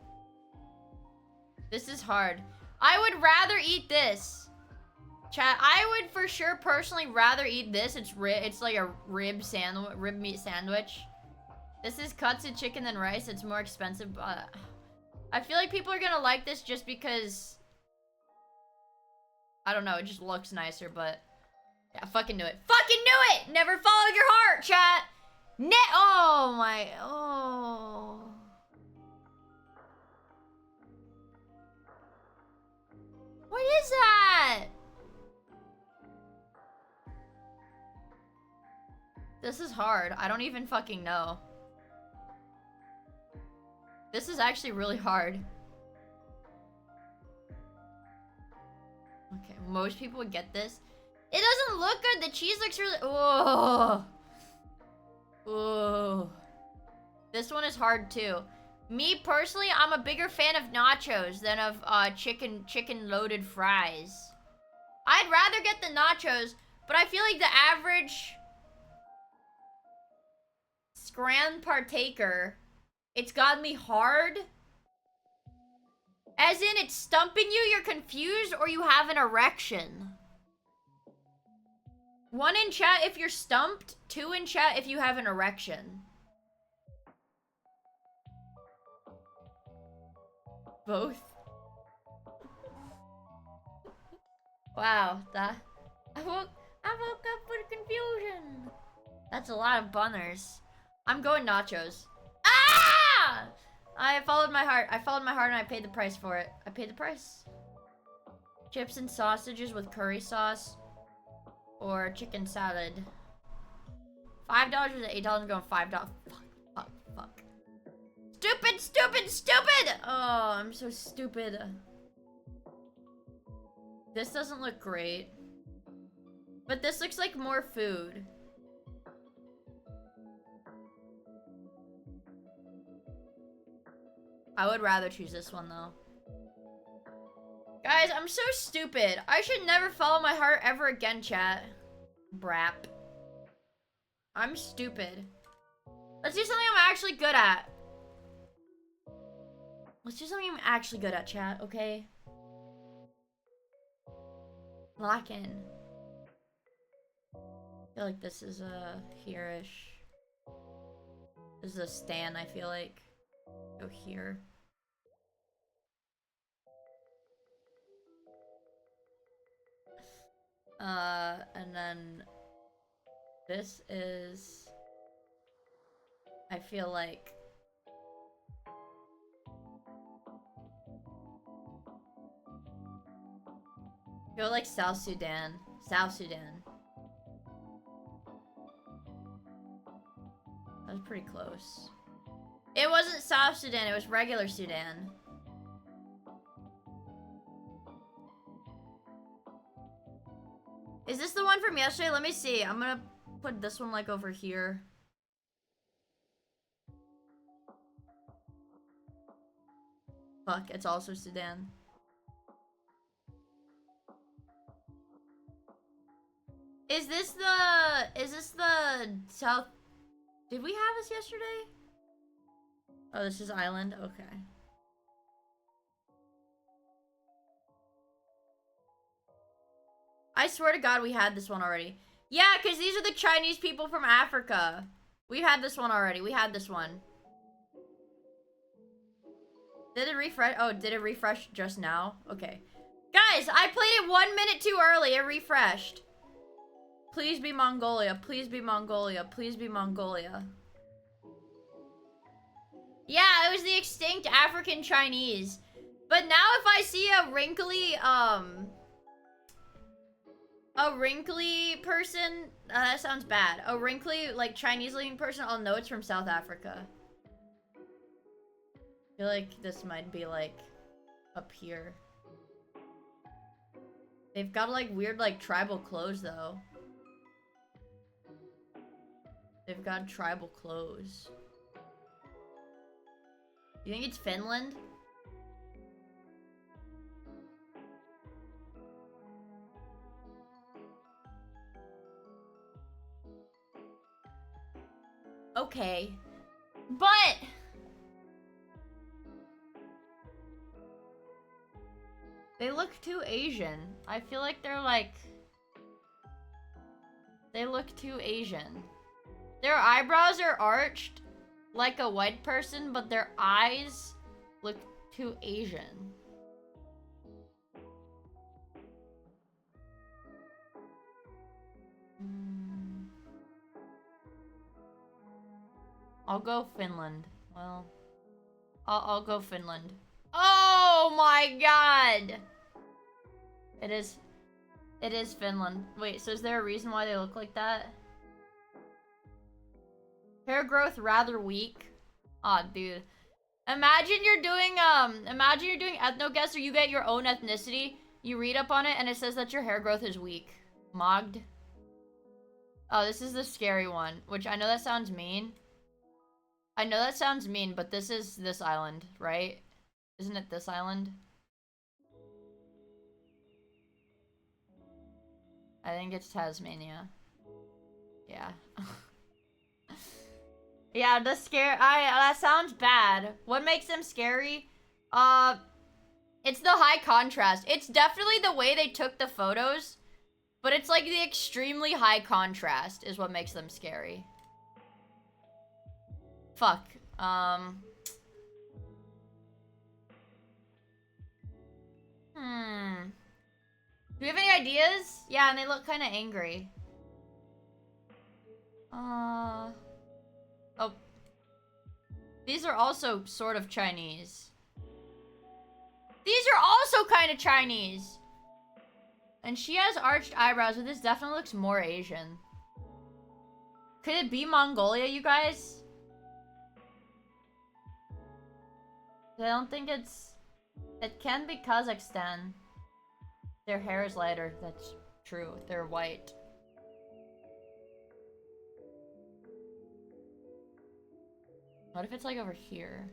This is hard. I would rather eat this. Chat, I would for sure personally rather eat this. It's like a rib meat sandwich. This is katsu chicken than rice. It's more expensive, but I feel like people are gonna like this just because I don't know, it just looks nicer, but yeah, fucking do it. Fucking do it! Never follow your heart, chat! Oh my, oh. What is that? This is hard. I don't even fucking know. This is actually really hard. Okay, most people would get this. It doesn't look good. The cheese looks really... Oh. Oh. This one is hard too. Me personally, I'm a bigger fan of nachos than of chicken loaded fries. I'd rather get the nachos, but I feel like the average Scran partaker, it's got me hard. As in, it's stumping you, you're confused, or you have an erection. 1 in chat if you're stumped, 2 in chat if you have an erection. Both? Wow, I woke up with confusion. That's a lot of bunners. I'm going nachos. Ah! I followed my heart. I followed my heart and I paid the price for it. I paid the price. Chips and sausages with curry sauce. Or chicken salad. $5 or $8? I'm going $5. Fuck. Stupid! Oh, I'm so stupid. This doesn't look great. But this looks like more food. I would rather choose this one though. Guys, I'm so stupid. I should never follow my heart ever again, chat. Brap. I'm stupid. Let's do something I'm actually good at. Let's do something I'm actually good at, chat, okay? Lock in. I feel like this is a here-ish. This is a stan, I feel like. Go here. And then this is, I feel like Go like South Sudan. South Sudan. That was pretty close. It wasn't South Sudan, it was regular Sudan. Is this the one from yesterday? Let me see. I'm gonna put this one like over here. Fuck, it's also Sudan. Is this the South? Did we have this yesterday? Oh, this is Island? Okay. I swear to God we had this one already. Yeah, because these are the Chinese people from Africa. We had this one already. We had this one. Did it refresh? Oh, did it refresh just now? Okay. Guys, I played it 1 minute too early. It refreshed. Please be Mongolia. Please be Mongolia. Please be Mongolia. Yeah, it was the extinct African Chinese. But now if I see a wrinkly person, that sounds bad. A wrinkly, like, Chinese-looking person, I'll know it's from South Africa. I feel like this might be, like, up here. They've got, like, weird, like, tribal clothes, though. They've got tribal clothes. You think it's Finland? Okay. But they look too Asian. I feel like they're like... They look too Asian. Their eyebrows are arched like a white person, but their eyes look too Asian. I'll go Finland. Well, I'll go Finland. Oh my god! It is Finland. Wait, so is there a reason why they look like that? Hair growth rather weak. Aw, dude. Imagine you're doing ethno-guess, or you get your own ethnicity, you read up on it, and it says that your hair growth is weak. Mogged. Oh, this is the scary one, which I know that sounds mean. But this is this island, right? Isn't it this island? I think it's Tasmania. Yeah. Yeah, that sounds bad. What makes them scary? It's the high contrast. It's definitely the way they took the photos, but it's like the extremely high contrast is what makes them scary. Fuck. Do we have any ideas? Yeah, and they look kind of angry. Oh. These are also sort of Chinese. These are also kind of Chinese. And she has arched eyebrows, but this definitely looks more Asian. Could it be Mongolia, you guys? I don't think it's... It can be Kazakhstan. Their hair is lighter. That's true. They're white. What if it's like over here?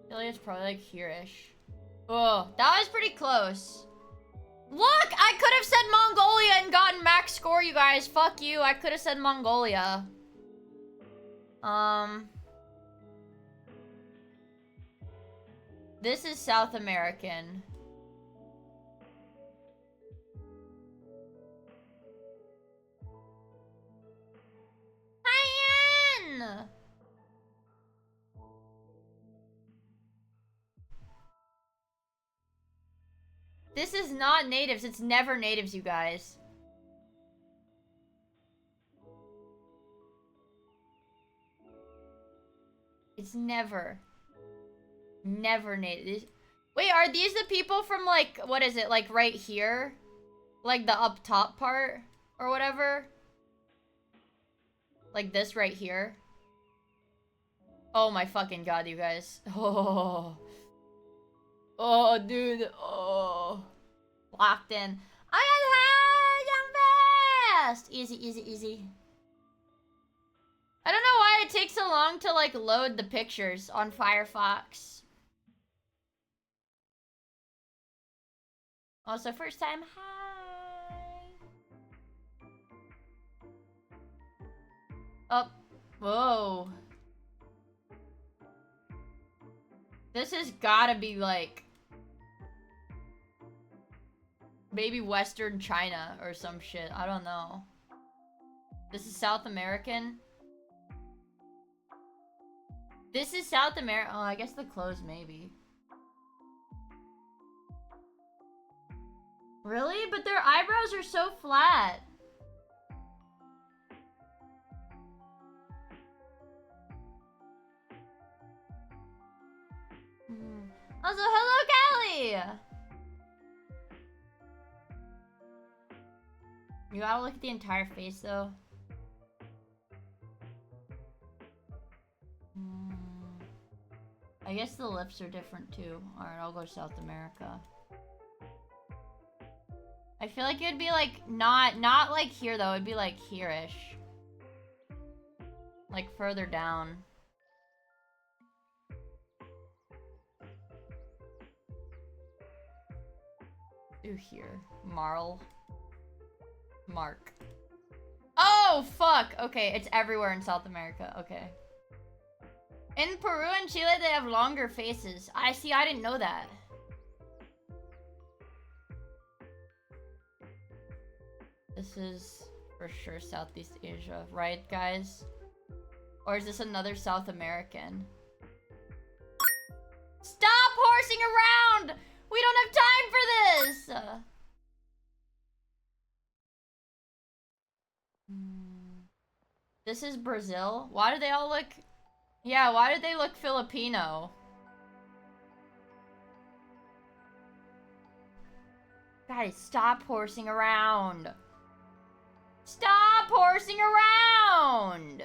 I feel like it's probably like here-ish. Oh, that was pretty close. Look! I could have said Mongolia and gotten max score, you guys. Fuck you. I could have said Mongolia. This is South American. Hi-yan! This is not natives. It's never natives, you guys. It's never native. Wait, are these the people from, like, what is it, like, right here? Like, the up top part? Or whatever? Like this right here? Oh my fucking god, you guys. Oh. Oh, dude. Oh. Locked in. I got high, I'm fast! Easy, easy, easy. I don't know why it takes so long to, like, load the pictures on Firefox. Also, first time, hi! Oh, whoa. This has gotta be, like, maybe Western China or some shit. I don't know. This is South American. This is South America. Oh, I guess the clothes, maybe. Really? But their eyebrows are so flat. Also, hello, Callie! You gotta look at the entire face, though. I guess the lips are different, too. Alright, I'll go South America. I feel like it'd be, like, not like here, though. It'd be, like, here-ish. Like, further down. Do here. Marl. Mark. Oh, fuck! Okay, it's everywhere in South America. Okay. In Peru and Chile, they have longer faces. I didn't know that. This is for sure Southeast Asia, right, guys? Or is this another South American? Stop horsing around! We don't have time for this! This is Brazil? Why do they all look... Yeah, why do they look Filipino? Guys, stop horsing around! Stop horsing around!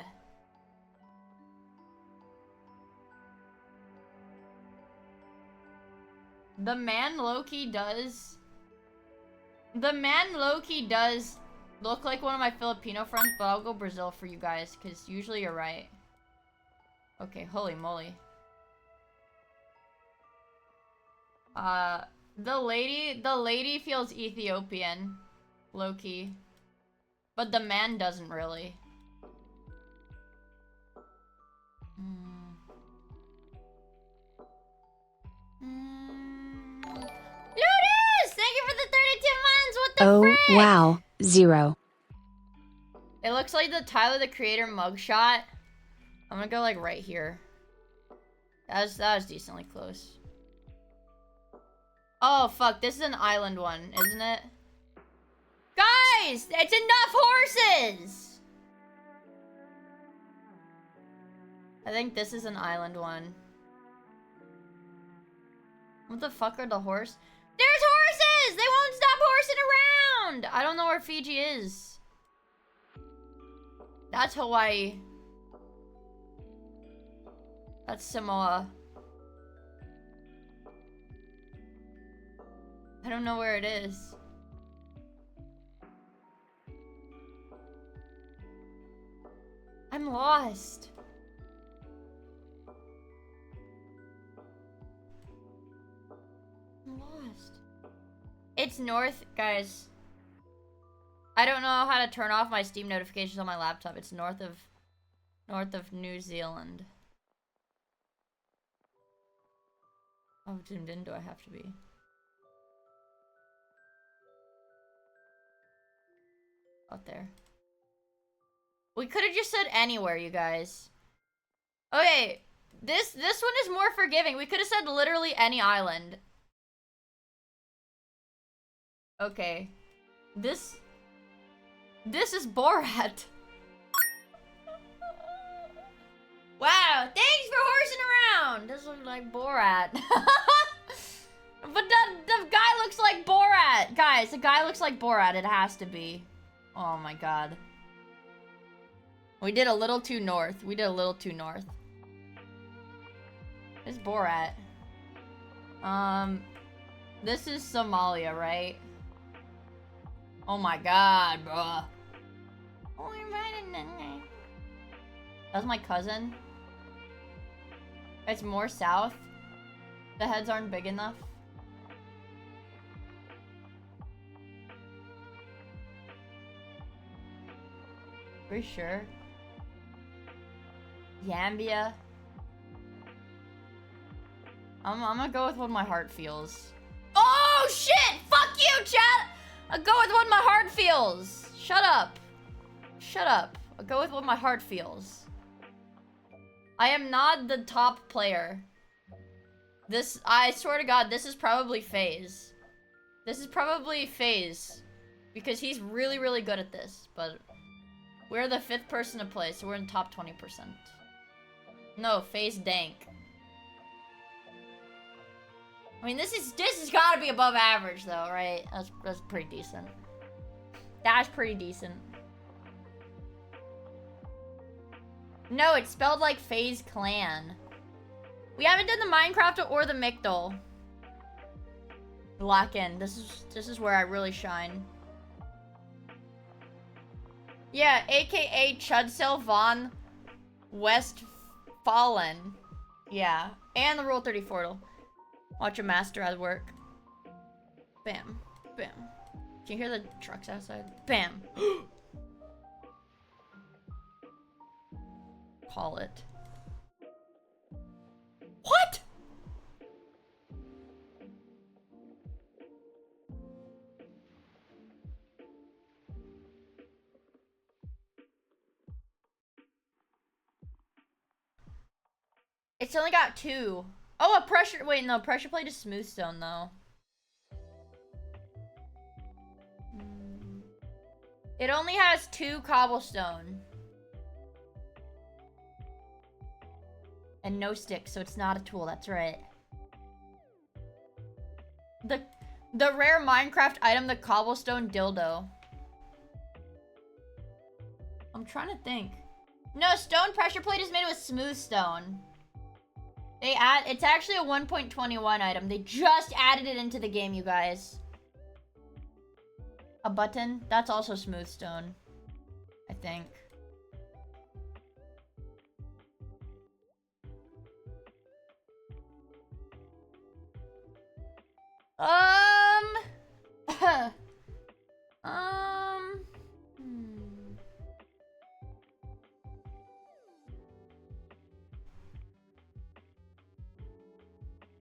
The man Loki does look like one of my Filipino friends, but I'll go Brazil for you guys, because usually you're right. Okay, holy moly. The lady feels Ethiopian, low-key. But the man doesn't really. Ludus! Thank you for the 32 months! What the frick? Oh, wow. 0. It looks like the Tyler, the Creator mugshot. I'm gonna go, like, right here. That was decently close. Oh, fuck. This is an island one, isn't it? Guys! It's enough horses! I think this is an island one. What the fuck are the horse? There's horses! They won't stop horsing around! I don't know where Fiji is. That's Hawaii. That's Samoa. I don't know where it is. I'm lost. I'm lost. It's north, guys. I don't know how to turn off my Steam notifications on my laptop. It's north of New Zealand. How zoomed in do I have to be? Out there. We could have just said anywhere, you guys. Okay, this one is more forgiving. We could have said literally any island. Okay. This is Borat. Wow, thanks for horsing around. This looks like Borat. But the guy looks like Borat. Guys, the guy looks like Borat. It has to be. Oh my god. We did a little too north. We did a little too north. It's Borat. This is Somalia, right? Oh my god, bruh. Oh, you're right in there. That's my cousin. It's more south. The heads aren't big enough. Pretty sure. Zambia. I'm gonna go with what my heart feels. Oh shit! Fuck you, chat! I'll go with what my heart feels. Shut up. Shut up. I'll go with what my heart feels. I am not the top player. This, I swear to God, this is probably FaZe. This is probably FaZe. Because he's really, really good at this. But we're the 5th person to play, so we're in the top 20%. No, FaZe dank. I mean, this has gotta be above average, though, right? That's pretty decent. That's pretty decent. No, it's spelled like FaZe Clan. We haven't done the Minecraft or the Micdol. Lock in. This is where I really shine. Yeah, aka Chudsil Von Westfalen. Yeah, and the Rule 30 Portal. Watch a master at work. Bam. Bam. Can you hear the trucks outside? Bam. Call it. What? It's only got 2. Oh, a pressure. Wait, no, pressure plate is smooth stone though. It only has 2 cobblestone. And no stick, so it's not a tool, that's right. The rare Minecraft item, the cobblestone dildo. I'm trying to think. No, stone pressure plate is made with smooth stone. It's actually a 1.21 item. They just added it into the game, you guys. A button, that's also smooth stone, I think.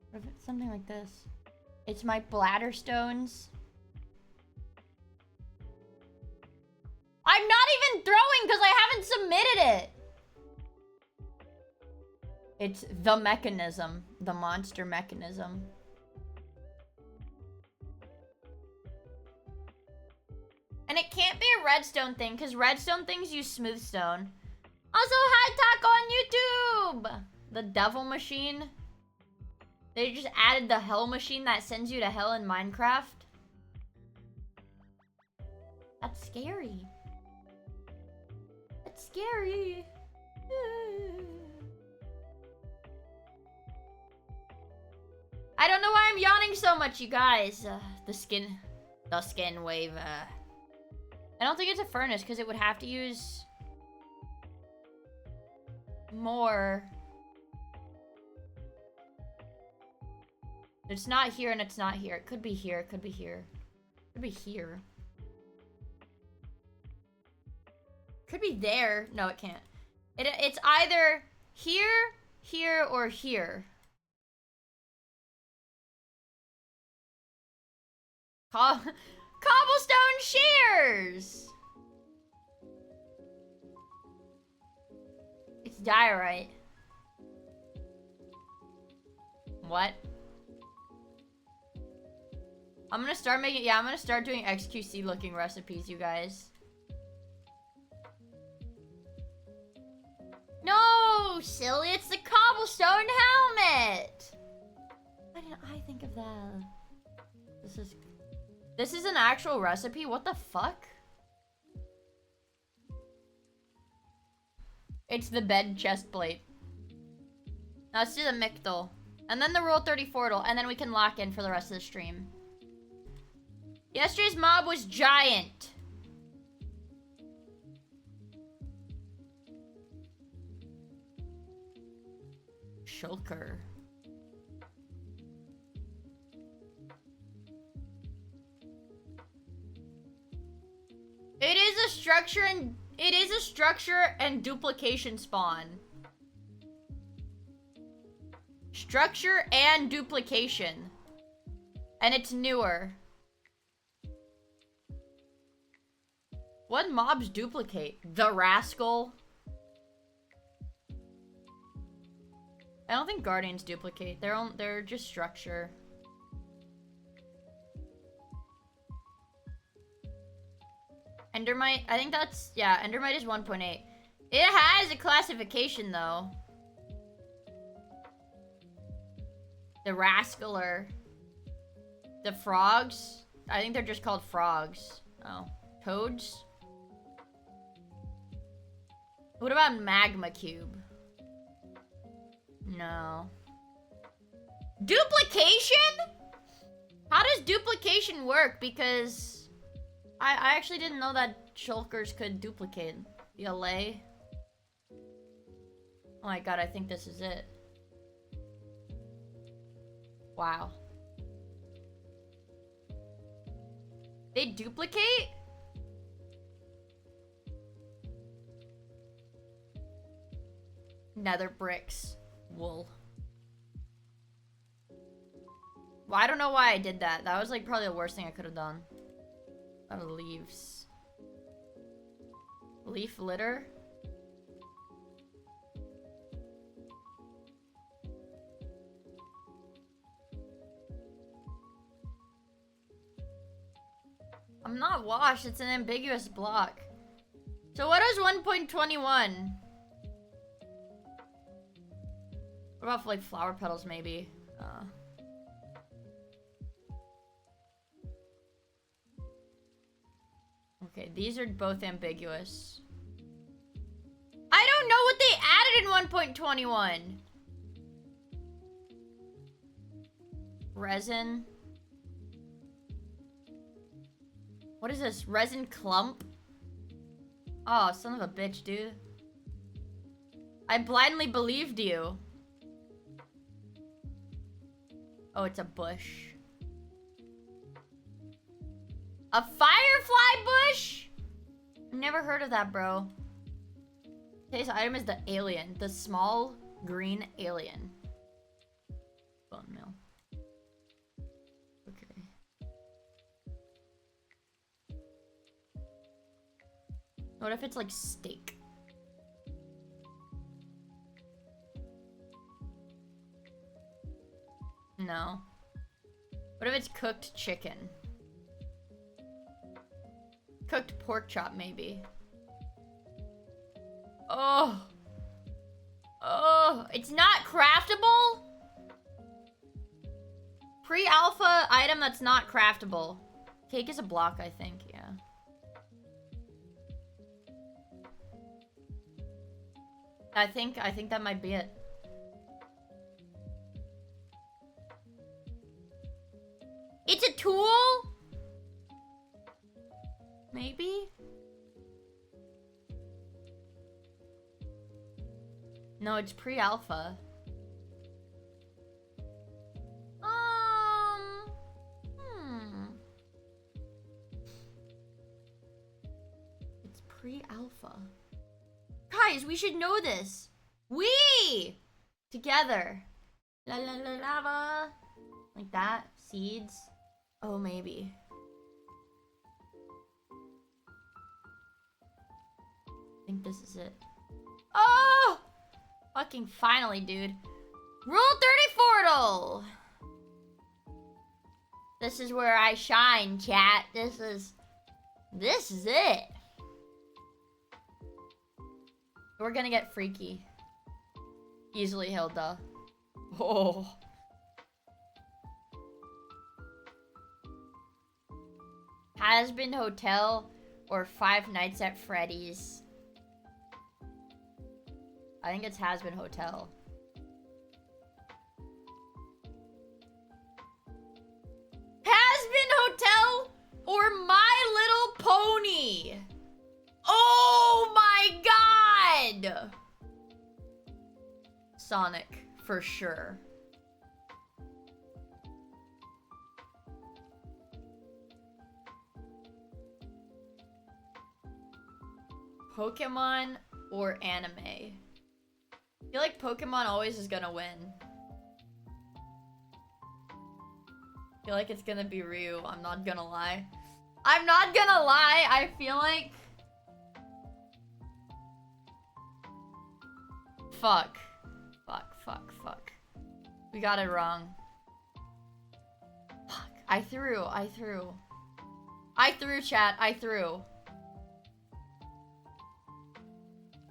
What if it's something like this? It's my bladder stones. I'm not even throwing because I haven't submitted it. It's the mechanism, the monster mechanism. And it can't be a redstone thing, because redstone things use smooth stone. Also, hi Taco on YouTube! The devil machine. They just added the hell machine that sends you to hell in Minecraft. That's scary. That's scary. I don't know why I'm yawning so much, you guys. The skin wave. I don't think it's a furnace because it would have to use more. It's not here and it's not here. It could be here. It could be here. It could be here. Could be there. No, it can't. It's either here, here, or here. Cobblestone shears! It's diorite. What? I'm gonna start making, yeah, I'm gonna start doing XQC looking recipes, you guys. No, silly, it's the cobblestone cobblestone helmet. Why didn't I think of that? This is an actual recipe? What the fuck? It's the bed chest plate. Now let's do the Mictol. And then the Rule 34 and then we can lock in for the rest of the stream. Yesterday's mob was giant. Shulker. It is a structure and duplication spawn. Structure and duplication. And it's newer. What mobs duplicate? The Rascal? I don't think Guardians duplicate. They're just structure. Endermite, I think that's, yeah, Endermite is 1.8. It has a classification though. The Rascaler. The frogs, I think they're just called frogs. Oh, toads? What about Magma Cube? No. Duplication? How does duplication work? Because I actually didn't know that shulkers could duplicate. The LA. Oh my god, I think this is it. Wow. They duplicate? Nether bricks. Wool. Well, I don't know why I did that. That was like probably the worst thing I could have done. Leaves. Leaf litter? I'm not washed, it's an ambiguous block. So what is 1.21? What about like flower petals maybe? Okay, these are both ambiguous. I don't know what they added in 1.21. Resin. What is this? Resin clump? Oh, son of a bitch, dude. I blindly believed you. Oh, it's a bush. A firefly bush? Never heard of that, bro. Today's item is the alien. The small green alien. Bone meal. Okay. What if it's like steak? No. What if it's cooked chicken? Cooked pork chop, maybe. Oh. Oh, it's not craftable? Pre-alpha item that's not craftable. Cake is a block, I think, yeah. I think that might be it. It's a tool? Maybe? No, it's pre-alpha. It's pre-alpha. Guys, we should know this. We! Together. La la la lava. Like that. Seeds. Oh, maybe. I think this is it. Oh! Fucking finally, dude. Rule 34. This is where I shine, chat. This is it. We're gonna get freaky. Easily Hilda. Oh. Has Been Hotel or Five Nights at Freddy's? I think it's Has Been Hotel. Has Been Hotel or My Little Pony? Oh my god! Sonic, for sure. Pokemon or anime? I feel like Pokemon always is gonna win. I feel like it's gonna be Ryu. I'm not gonna lie. I'm not gonna lie. I feel like... Fuck. Fuck. We got it wrong. Fuck. I threw, chat. I threw.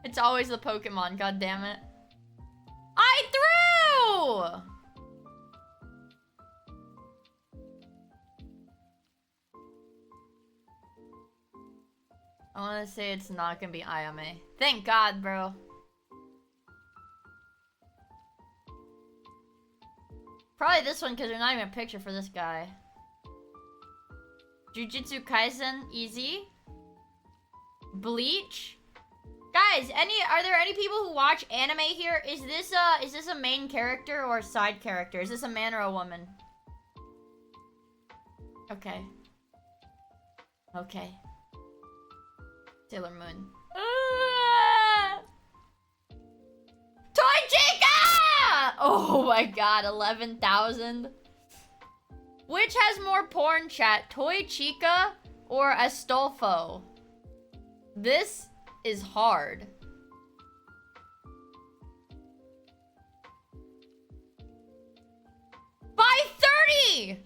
It's always the Pokemon, god damn it. I threw! I wanna say it's not gonna be Ayame. Thank god, bro. Probably this one because there's not even a picture for this guy. Jujutsu Kaisen, easy. Bleach. Guys, are there any people who watch anime here? Is this a main character or a side character? Is this a man or a woman? Okay. Okay. Sailor Moon. Toy Chica! Oh my god, 11,000. Which has more porn, chat? Toy Chica or Astolfo? This is hard. By 30!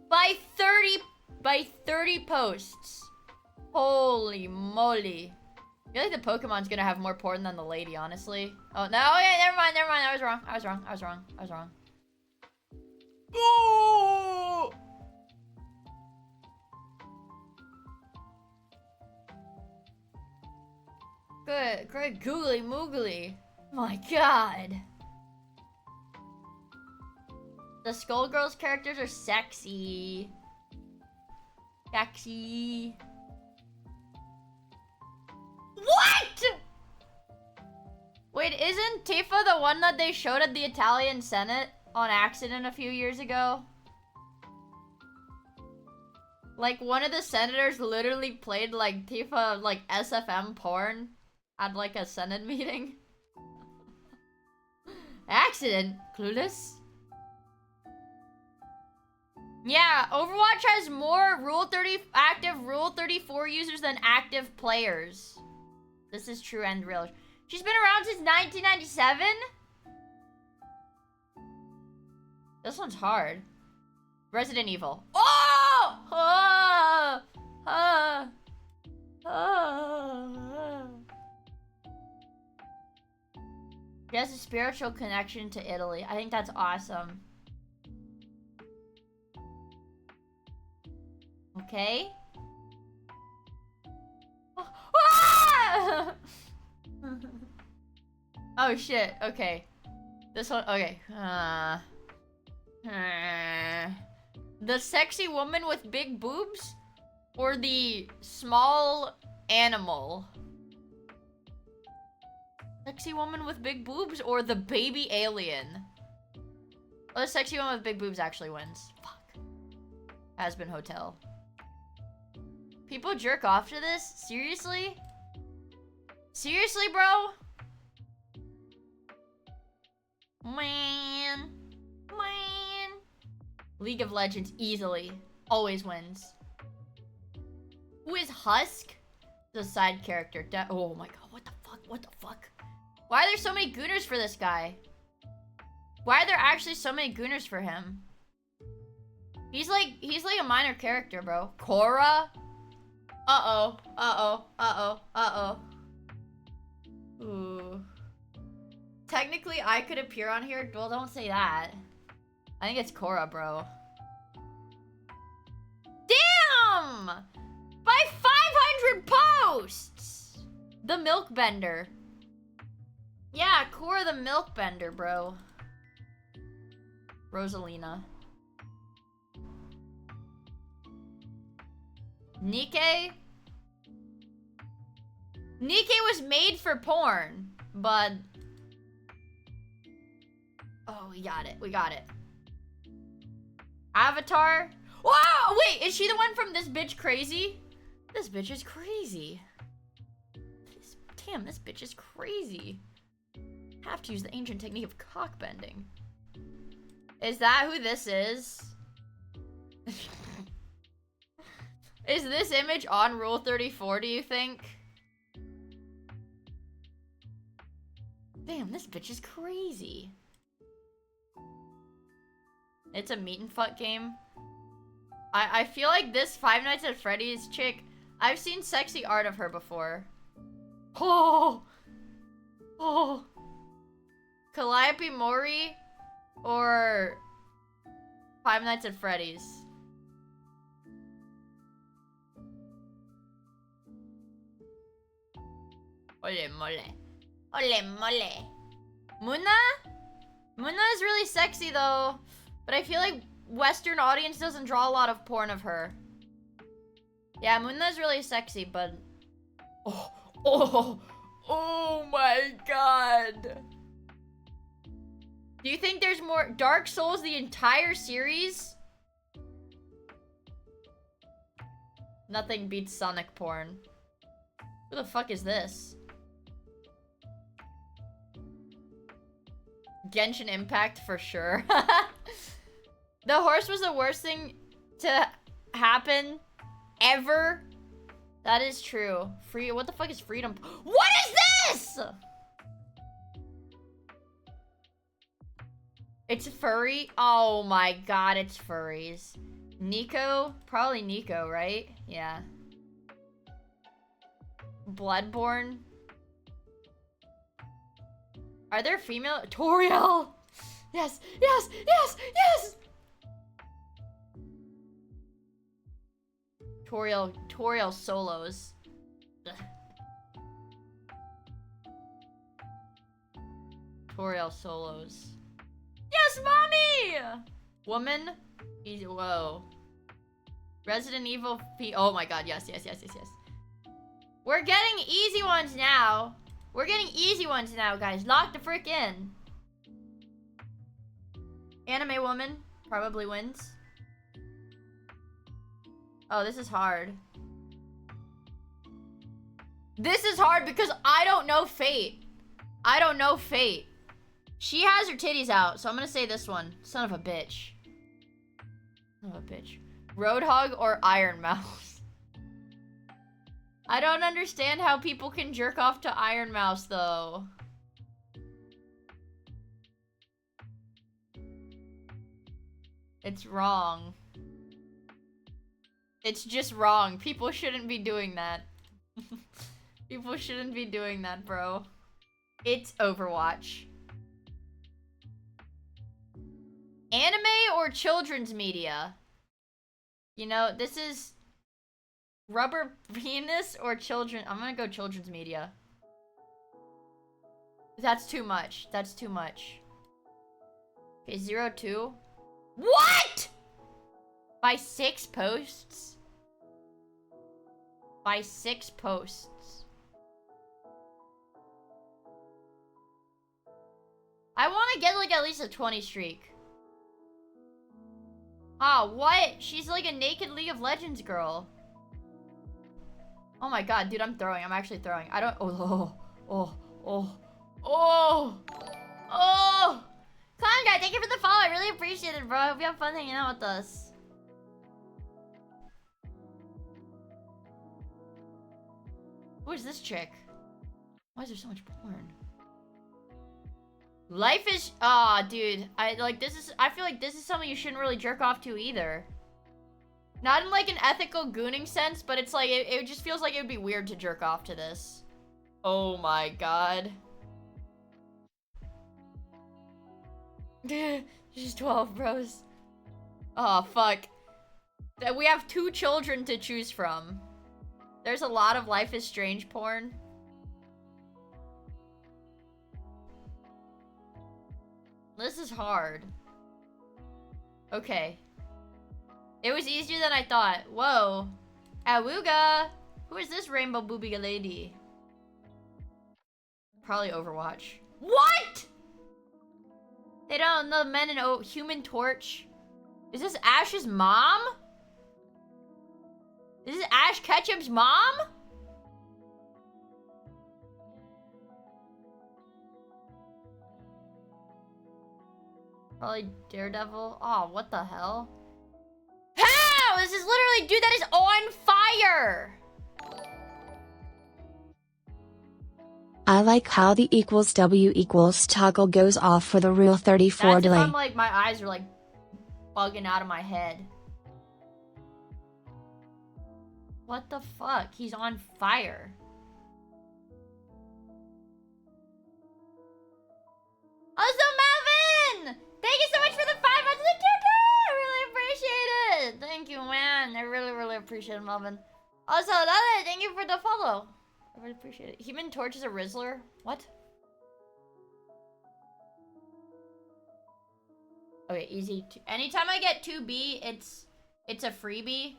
By 30 posts. Holy moly. I feel like the Pokemon's gonna have more porn than the lady, honestly. Oh, no, yeah, never mind. I was wrong. Oh! Good googly moogly. My god. The Skullgirls characters are sexy. Sexy. What?! Wait, isn't Tifa the one that they showed at the Italian Senate on accident a few years ago? Like, one of the senators literally played, like, Tifa, like, SFM porn at, like, a Senate meeting. Accident? Clueless? Yeah, Overwatch has more active Rule 34 users than active players. This is true and real. She's been around since 1997? This one's hard. Resident Evil. Oh! She has a spiritual connection to Italy. I think that's awesome. Okay. Oh shit, okay. This one, okay. The sexy woman with big boobs? Or the small animal? Sexy woman with big boobs or the baby alien? Oh, the sexy woman with big boobs actually wins. Fuck. Has Been Hotel. People jerk off to this? Seriously? Seriously, bro? Man. League of Legends easily. Always wins. Who is Husk? The side character. Oh my god, what the fuck? Why are there so many gooners for this guy? Why are there actually so many gooners for him? He's like a minor character, bro. Korra? Uh-oh. Ooh. Technically, I could appear on here. Well, don't say that. I think it's Cora, bro. Damn! By 500 posts! The milk bender. Yeah, Cora the milk bender, bro. Rosalina. Nikke? Nikke was made for porn, but... Oh, we got it. We got it. Avatar? Wow! Wait, is she the one from This Bitch Crazy? This bitch is crazy. Damn, this bitch is crazy. Have to use the ancient technique of cockbending. Is that who this is? Is this image on Rule 34, do you think? Damn, this bitch is crazy. It's a meet and fuck game. I feel like this Five Nights at Freddy's chick, I've seen sexy art of her before. Oh! Oh! Calliope Mori or Five Nights at Freddy's? Ole mole. Ole mole. Muna? Muna is really sexy though, but I feel like Western audience doesn't draw a lot of porn of her. Yeah, Muna is really sexy, but... Oh, oh, oh my god. Do you think there's more Dark Souls the entire series? Nothing beats Sonic porn. Who the fuck is this? Genshin Impact for sure. The horse was the worst thing to happen ever. That is true. What the fuck is freedom? What is this? It's furry? Oh my god, it's furries. Nico? Probably Nico, right? Yeah. Bloodborne? Are there female? Toriel! Yes, yes, yes, yes! Toriel solos. Ugh. Toriel solos. Yes, mommy! Woman? Easy. Whoa. Resident Evil oh my god, yes, yes, yes, yes, yes. We're getting easy ones now. We're getting easy ones now, guys. Lock the frick in. Anime woman probably wins. Oh, this is hard. This is hard because I don't know Fate. I don't know Fate. She has her titties out, so I'm gonna say this one. Son of a bitch. Son of a bitch. Roadhog or Iron Mouse? I don't understand how people can jerk off to Iron Mouse, though. It's wrong. It's just wrong. People shouldn't be doing that. People shouldn't be doing that, bro. It's Overwatch. Anime or children's media? You know, this is rubber penis or children. I'm gonna go children's media. That's too much. That's too much. Okay, 02. What? By 6 posts? By 6 posts. I want to get like at least a 20 streak. Ah, what? She's like a naked League of Legends girl. Oh my god, dude, I'm throwing. I'm actually throwing. I don't... Oh, oh, oh, oh, oh. Come on, guys. Thank you for the follow. I really appreciate it, bro. I hope you have fun hanging out with us. Who is this chick? Why is there so much porn? Life is... Aw, dude. I feel like this is something you shouldn't really jerk off to either. Not in like an ethical gooning sense, but it's like, it just feels like it would be weird to jerk off to this. Oh my god. She's 12, bros. Oh, fuck. We have 2 children to choose from. There's a lot of Life is Strange porn. This is hard. Okay. It was easier than I thought. Whoa. Awooga! Who is this rainbow booby lady? Probably Overwatch. What?! They don't know the men in Human Torch. Is this Ash's mom? Is this Ash Ketchum's mom? Probably Daredevil. Oh, what the hell? How? This is literally dude that is on fire. I like how the equals W equals toggle goes off for the Rule 34 That's delay. if I'm like, my eyes are like bugging out of my head. What the fuck? He's on fire. Also, Melvin! Thank you so much for the 5 months of the I really appreciate it. Thank you, man. I really, really appreciate it, Melvin. Also, Lala, thank you for the follow. I really appreciate it. Human Torch is a Rizzler? What? Okay, easy. Anytime I get 2B, it's a freebie.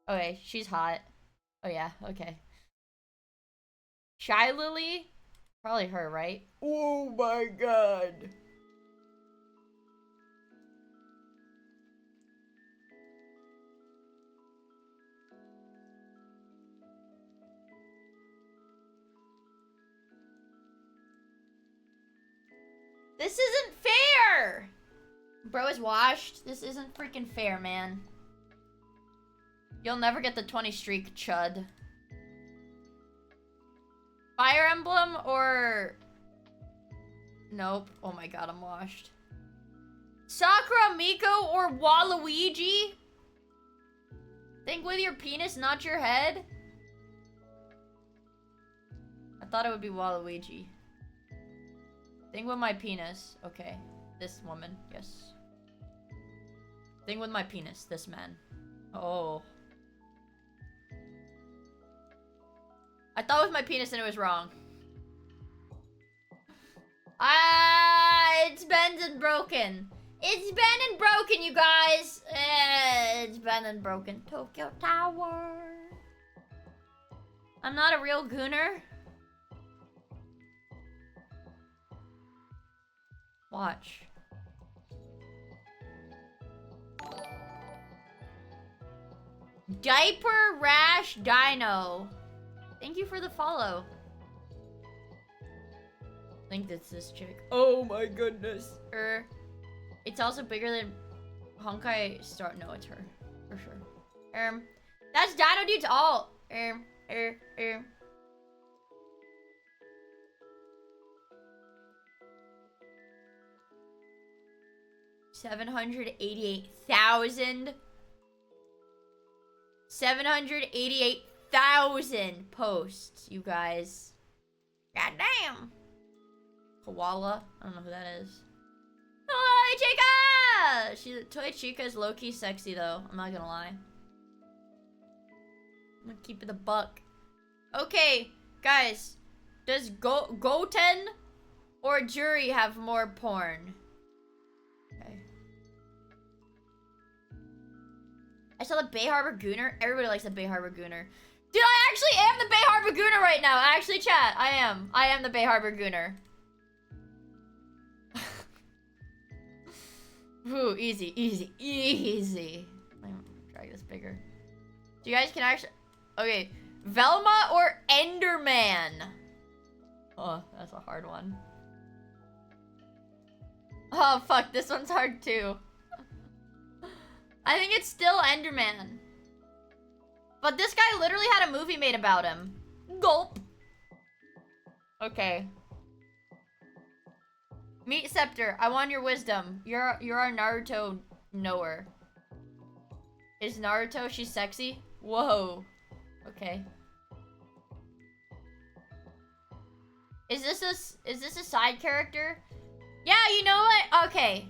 Okay, she's hot. Oh yeah, okay. Shy Lily? Probably her, right? Oh my god. This isn't fair! Bro is washed. This isn't freaking fair, man. You'll never get the 20 streak, chud. Fire Emblem or... Nope. Oh my god, I'm washed. Sakura, Miko, or Waluigi? Think with your penis, not your head? I thought it would be Waluigi. Think with my penis. Okay. This woman. Yes. Think with my penis. This man. Oh. I thought with my penis and it was wrong. It's bent and broken. It's bent and broken, you guys. It's bent and broken. Tokyo Tower. I'm not a real gooner. Watch. Diaper Rash Dino. Thank you for the follow. I think that's this chick. Oh my goodness. It's also bigger than Honkai Star. No, it's her. For sure. That's Dino Dude's alt. 788,000. 788,000 posts, you guys. God damn. Koala. I don't know who that is. Toy Chica! Toy Chica is low-key sexy, though. I'm not gonna lie. I'm gonna keep it a buck. Okay, guys. Does Goten or Jury have more porn? Okay. I saw the Bay Harbor Gooner. Everybody likes the Bay Harbor Gooner. Dude, I actually am the Bay Harbor Gooner right now. Actually, chat. I am. I am the Bay Harbor Gooner. Ooh, easy, easy, easy. Let me drag this bigger. So you guys can actually... Okay. Velma or Enderman? Oh, that's a hard one. Oh, fuck. This one's hard, too. I think it's still Enderman. But this guy literally had a movie made about him. Gulp. Okay. Meet Scepter. I want your wisdom. You're our Naruto knower. Is Naruto? She's sexy? Whoa. Okay. Is this a side character? Yeah, you know what? Okay.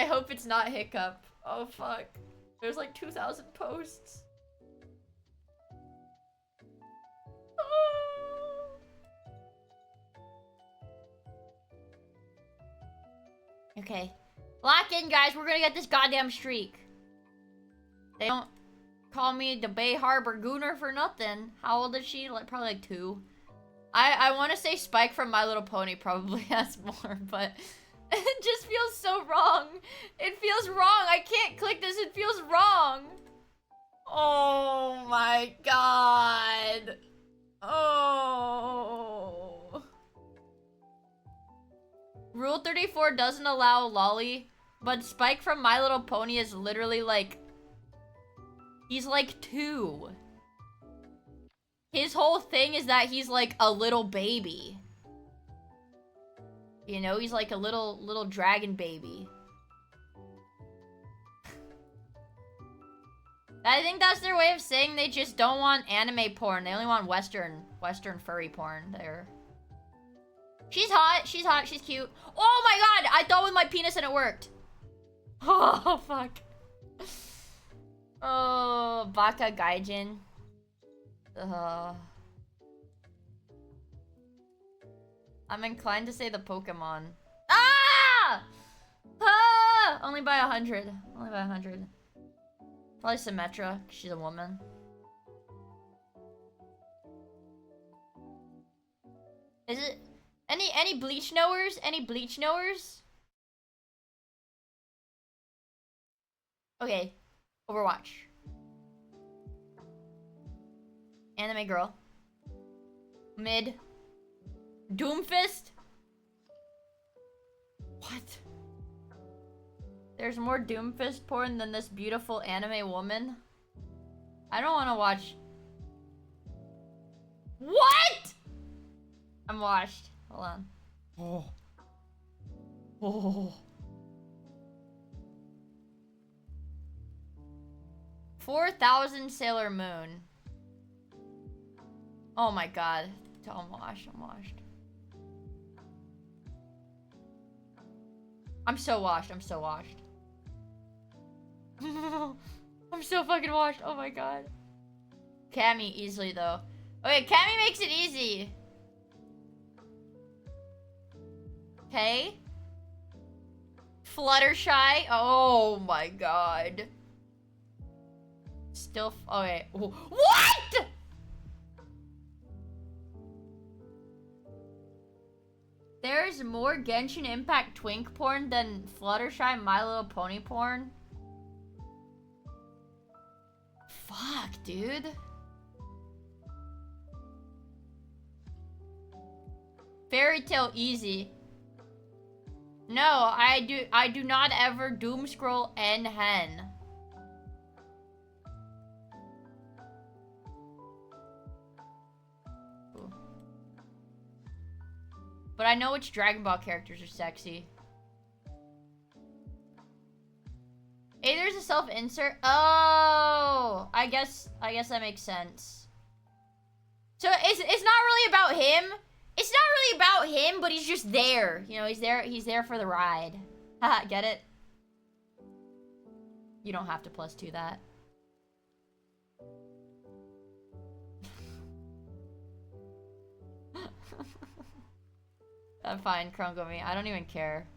I hope it's not Hiccup. Oh fuck. There's like 2,000 posts. Okay. Lock in, guys. We're gonna get this goddamn streak. They don't call me the Bay Harbor Gooner for nothing. How old is she? Like, probably like 2. I want to say Spike from My Little Pony probably has more, but it just feels so wrong. It feels wrong. I can't click this. It feels wrong. Oh my god. Oh. Rule 34 doesn't allow lolly, but Spike from My Little Pony is literally like... He's like 2. His whole thing is that he's like a little baby. You know, he's like a little dragon baby. I think that's their way of saying they just don't want anime porn. They only want Western furry porn there. She's hot, she's cute. Oh my god, I thought with my penis and it worked. Oh, fuck. Oh, Baka Gaijin. I'm inclined to say the Pokemon. Ah! Ah! Only by 100. Only by 100. Probably Symmetra, 'cause she's a woman. Is it any Bleach knowers? Any Bleach knowers? Okay, Overwatch. Anime girl. Mid. Doomfist? What? There's more Doomfist porn than this beautiful anime woman? I don't want to watch. What? I'm washed. Hold on. Oh. Oh. 4,000 Sailor Moon. Oh my god. I'm washed. I'm washed. I'm so washed. I'm so washed. I'm so fucking washed. Oh my god. Cammy easily though. Okay, Cammy makes it easy. Okay. Fluttershy. Oh my god. Still. Okay. What? There's more Genshin Impact twink porn than Fluttershy My Little Pony porn? Fuck, dude. Fairy Tail easy. No, I do not ever doom scroll N hen. But I know which Dragon Ball characters are sexy. Hey, there's a self-insert. Oh, I guess that makes sense. So it's not really about him. It's not really about him, but he's just there. You know, he's there for the ride. Haha, get it? You don't have to +2 that. I'm fine, Krungumi. I don't even care.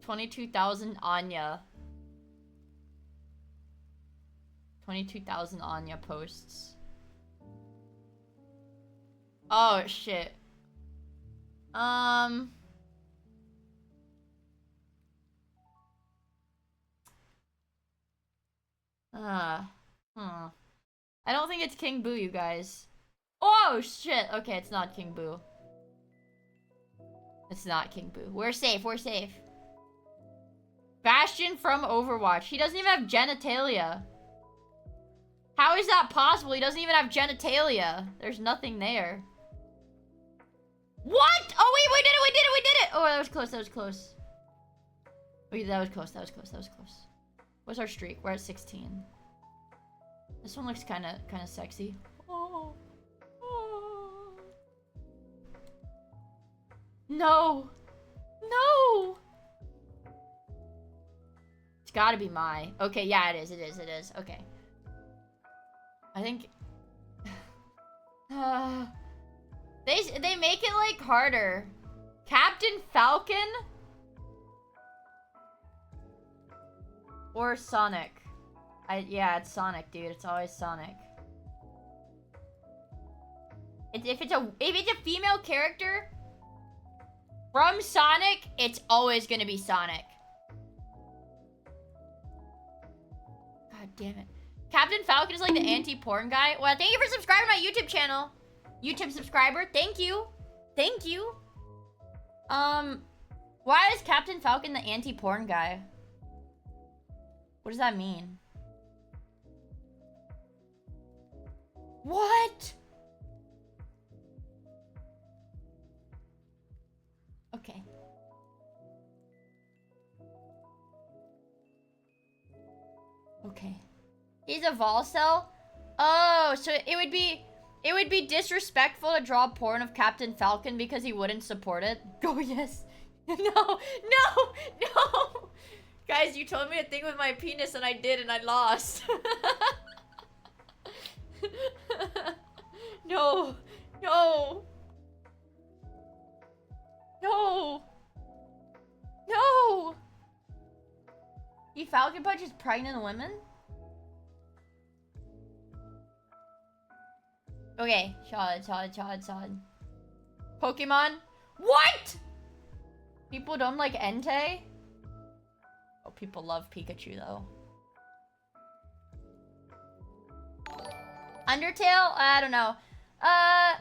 22,000 Anya. 22,000 Anya posts. Oh, shit. I don't think it's King Boo, you guys. Oh, shit. Okay, it's not King Boo. It's not King Boo. We're safe. We're safe. Bastion from Overwatch. He doesn't even have genitalia. How is that possible? He doesn't even have genitalia. There's nothing there. What? Oh, wait, we did it, we did it, we did it! Oh, that was close, that was close. Wait, that was close, that was close, that was close. What's our streak? We're at 16. This one looks kind of sexy. Oh. Oh. No. No. gotta be my. Okay, yeah, it is. It is. Okay. I think... they make it, like, harder. Captain Falcon? Or Sonic? Yeah, it's Sonic, dude. It's always Sonic. If it's a female character from Sonic, it's always gonna be Sonic. God damn it. Captain Falcon is like the anti-porn guy. Well, thank you for subscribing to my YouTube channel. YouTube subscriber, thank you. Thank you. Why is Captain Falcon the anti-porn guy? What does that mean? What? Okay. Okay. He's a Volcel? Oh, so it would be disrespectful to draw porn of Captain Falcon because he wouldn't support it? Oh, yes. No. Guys, you told me a thing with my penis and I did and I lost. No. You Falcon punches pregnant women? Okay, solid. Pokemon? What? People don't like Entei? Oh, people love Pikachu though. Undertale? I don't know. Hi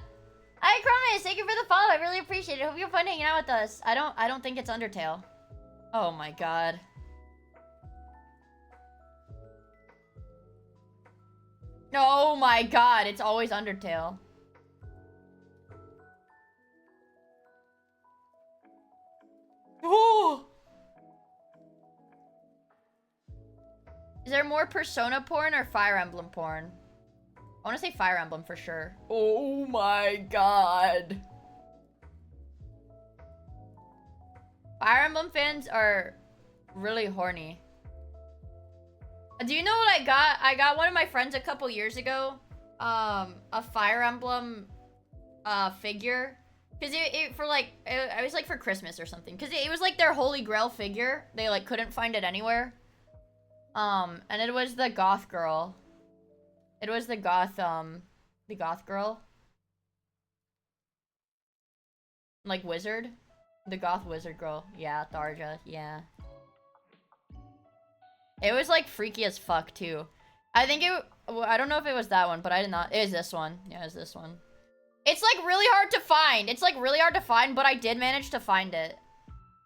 Chromis, thank you for the follow. I really appreciate it. Hope you're fun hanging out with us. I don't think it's Undertale. Oh my god. Oh my god, it's always Undertale. Oh! Is there more Persona porn or Fire Emblem porn? I want to say Fire Emblem for sure. Oh my god. Fire Emblem fans are really horny. Do you know what I got? I got one of my friends a couple years ago. A Fire Emblem figure. Because it was like for Christmas or something. Because it was like their holy grail figure. They like couldn't find it anywhere. And it was the goth girl. It was the goth girl. Like wizard. The goth wizard girl. Yeah, Tharja, yeah. It was like freaky as fuck too. I think I don't know if it was that one, but I did not. It was this one. Yeah, it was this one. It's like really hard to find. It's like really hard to find, but I did manage to find it.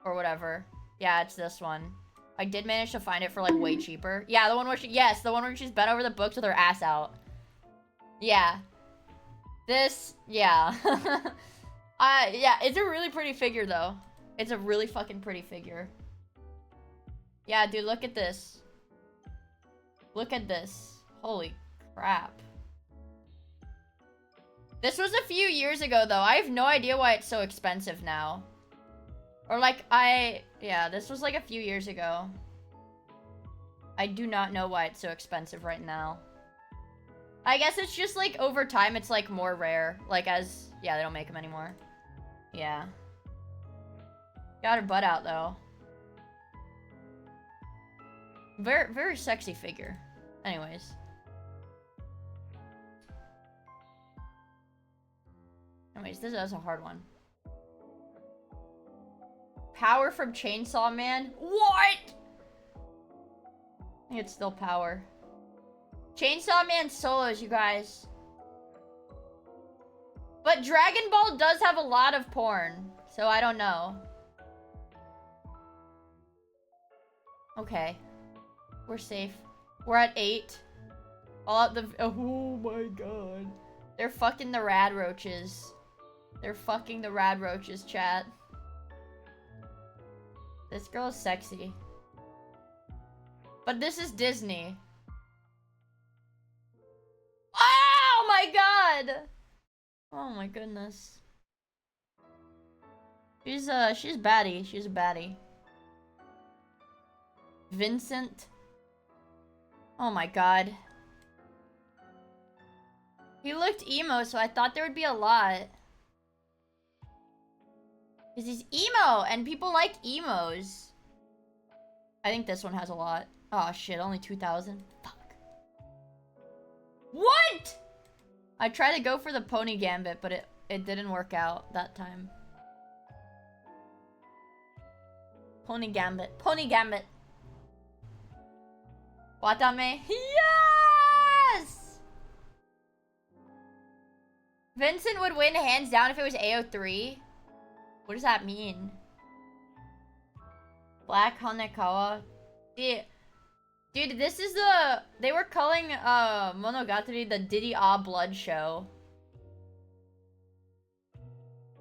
Or whatever. Yeah, it's this one. I did manage to find it for like way cheaper. Yeah, the one where the one where she's bent over the books with her ass out. Yeah. This, yeah. Yeah, it's a really pretty figure though. It's a really fucking pretty figure. Yeah, dude, look at this. Look at this. Holy crap. This was a few years ago though. I have no idea why it's so expensive now. Or like, yeah, this was like a few years ago. I do not know why it's so expensive right now. I guess it's just like over time it's like more rare. Like as, yeah, they don't make them anymore. Yeah. Got her butt out though. Very, very sexy figure. Anyways. This is a hard one. Power from Chainsaw Man? What? I think it's still Power. Chainsaw Man solos, you guys. But Dragon Ball does have a lot of porn, so I don't know. Okay. We're safe. We're at 8. All at the... Oh my god. They're fucking the rad roaches. They're fucking the rad roaches, chat. This girl's sexy. But this is Disney. Oh my god! Oh my goodness. She's baddie. She's a baddie. Vincent. Oh my god. He looked emo, so I thought there would be a lot. Because he's emo, and people like emos. I think this one has a lot. Oh shit, only 2,000? Fuck. What?! I tried to go for the pony gambit, but it didn't work out that time. Pony gambit. Pony gambit. Watame. Yes! Vincent would win hands down if it was AO3. What does that mean? Black Hanekawa. Dude, this is the... They were calling Monogatari the Diddy Ah Blood Show.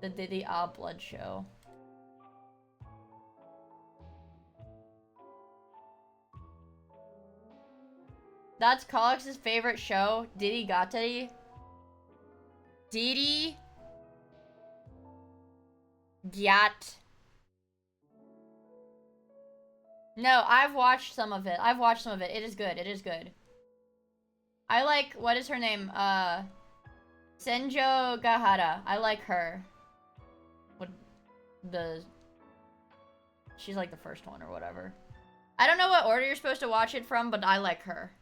The Diddy Ah Blood Show. That's Colix's favorite show, Diddy Gatari. Diddy Gyat. No, I've watched some of it. I've watched some of it. It is good. It is good. I like, what is her name? Senjo Gahara. I like her. What she's like the first one or whatever. I don't know what order you're supposed to watch it from, but I like her.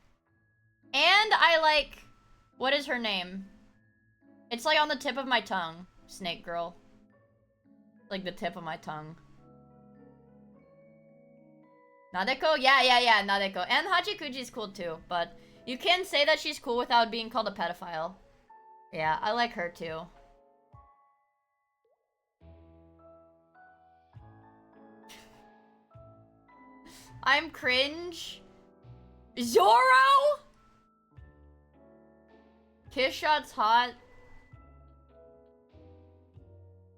And I like, what is her name? It's like on the tip of my tongue. Snake Girl. Like the tip of my tongue. Nadeko? Yeah, Nadeko. And Hachikuji is cool too, but you can say that she's cool without being called a pedophile. Yeah, I like her too. I'm cringe. Zoro? Kiss shot's hot.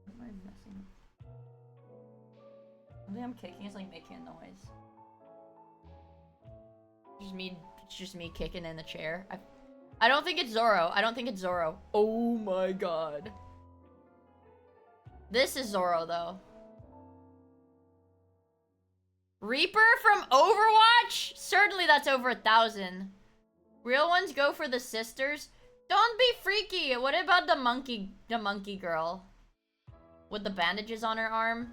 What am I missing? I think I'm kicking. It's like making a noise. It's just me kicking in the chair. I don't think it's Zoro. I don't think it's Zoro. Oh my god. This is Zoro though. Reaper from Overwatch? Certainly that's over 1,000. Real ones go for the sisters. Don't be freaky. What about the monkey girl? With the bandages on her arm?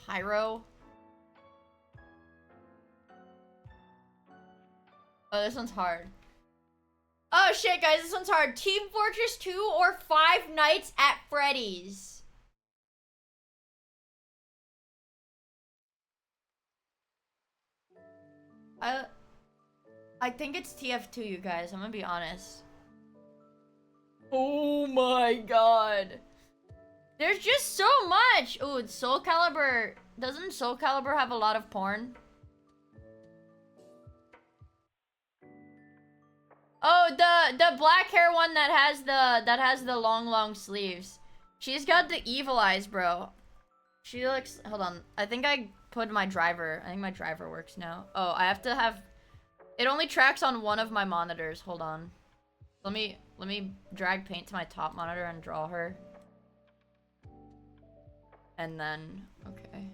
Pyro? Oh, this one's hard. Oh shit, guys, this one's hard. Team Fortress 2 or Five Nights at Freddy's? I think it's TF2, you guys. I'm gonna be honest. Oh my god. There's just so much. Oh, it's Soul Calibur. Doesn't Soul Calibur have a lot of porn? Oh, the black hair one that has the long sleeves. She's got the evil eyes, bro. She looks. Hold on. I think I put my driver. I think my driver works now. Oh, I have to have. It only tracks on one of my monitors. Hold on. Let me drag paint to my top monitor and draw her. And then, okay.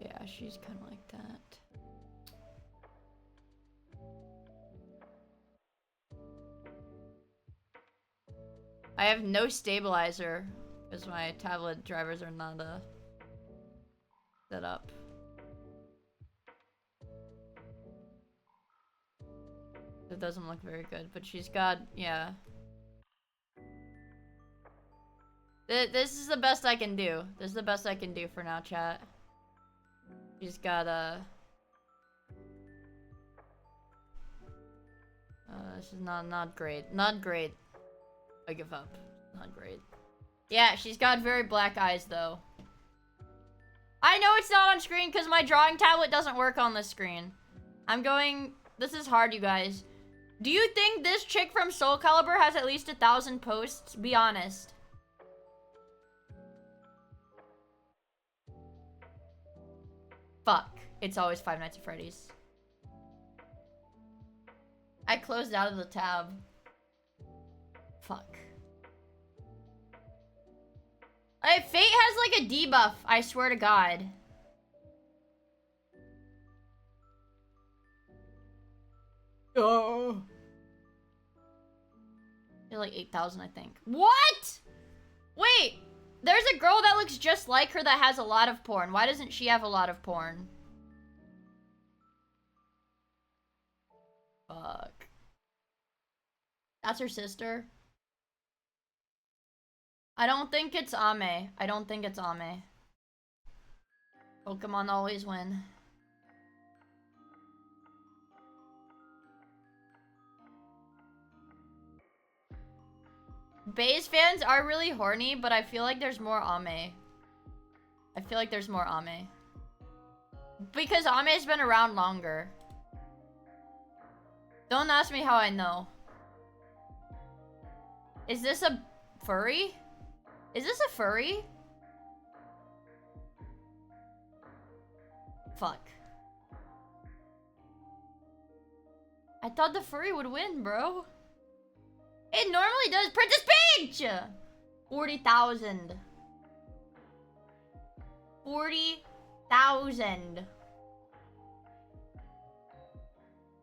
Yeah, she's kind of like that. I have no stabilizer because my tablet drivers are not set up. It doesn't look very good, but she's got, yeah. This is the best I can do. This is the best I can do for now, chat. She's got this is not great. Not great. I give up. Not great. Yeah, she's got very black eyes, though. I know it's not on screen because my drawing tablet doesn't work on this screen. This is hard, you guys. Do you think this chick from Soul Calibur has at least 1,000 posts? Be honest. Fuck. It's always Five Nights at Freddy's. I closed out of the tab. Fuck. Fate has like a debuff, I swear to God. Oh. They're like 8,000, I think. What? Wait, there's a girl that looks just like her that has a lot of porn. Why doesn't she have a lot of porn? Fuck. That's her sister? I don't think it's Ame. I don't think it's Ame. Pokemon always win. Baze fans are really horny, but I feel like there's more Ame. I feel like there's more Ame. Because Ame's been around longer. Don't ask me how I know. Is this a furry? Is this a furry? Fuck. I thought the furry would win, bro. It normally does. Princess Peach! 40,000. 40,000.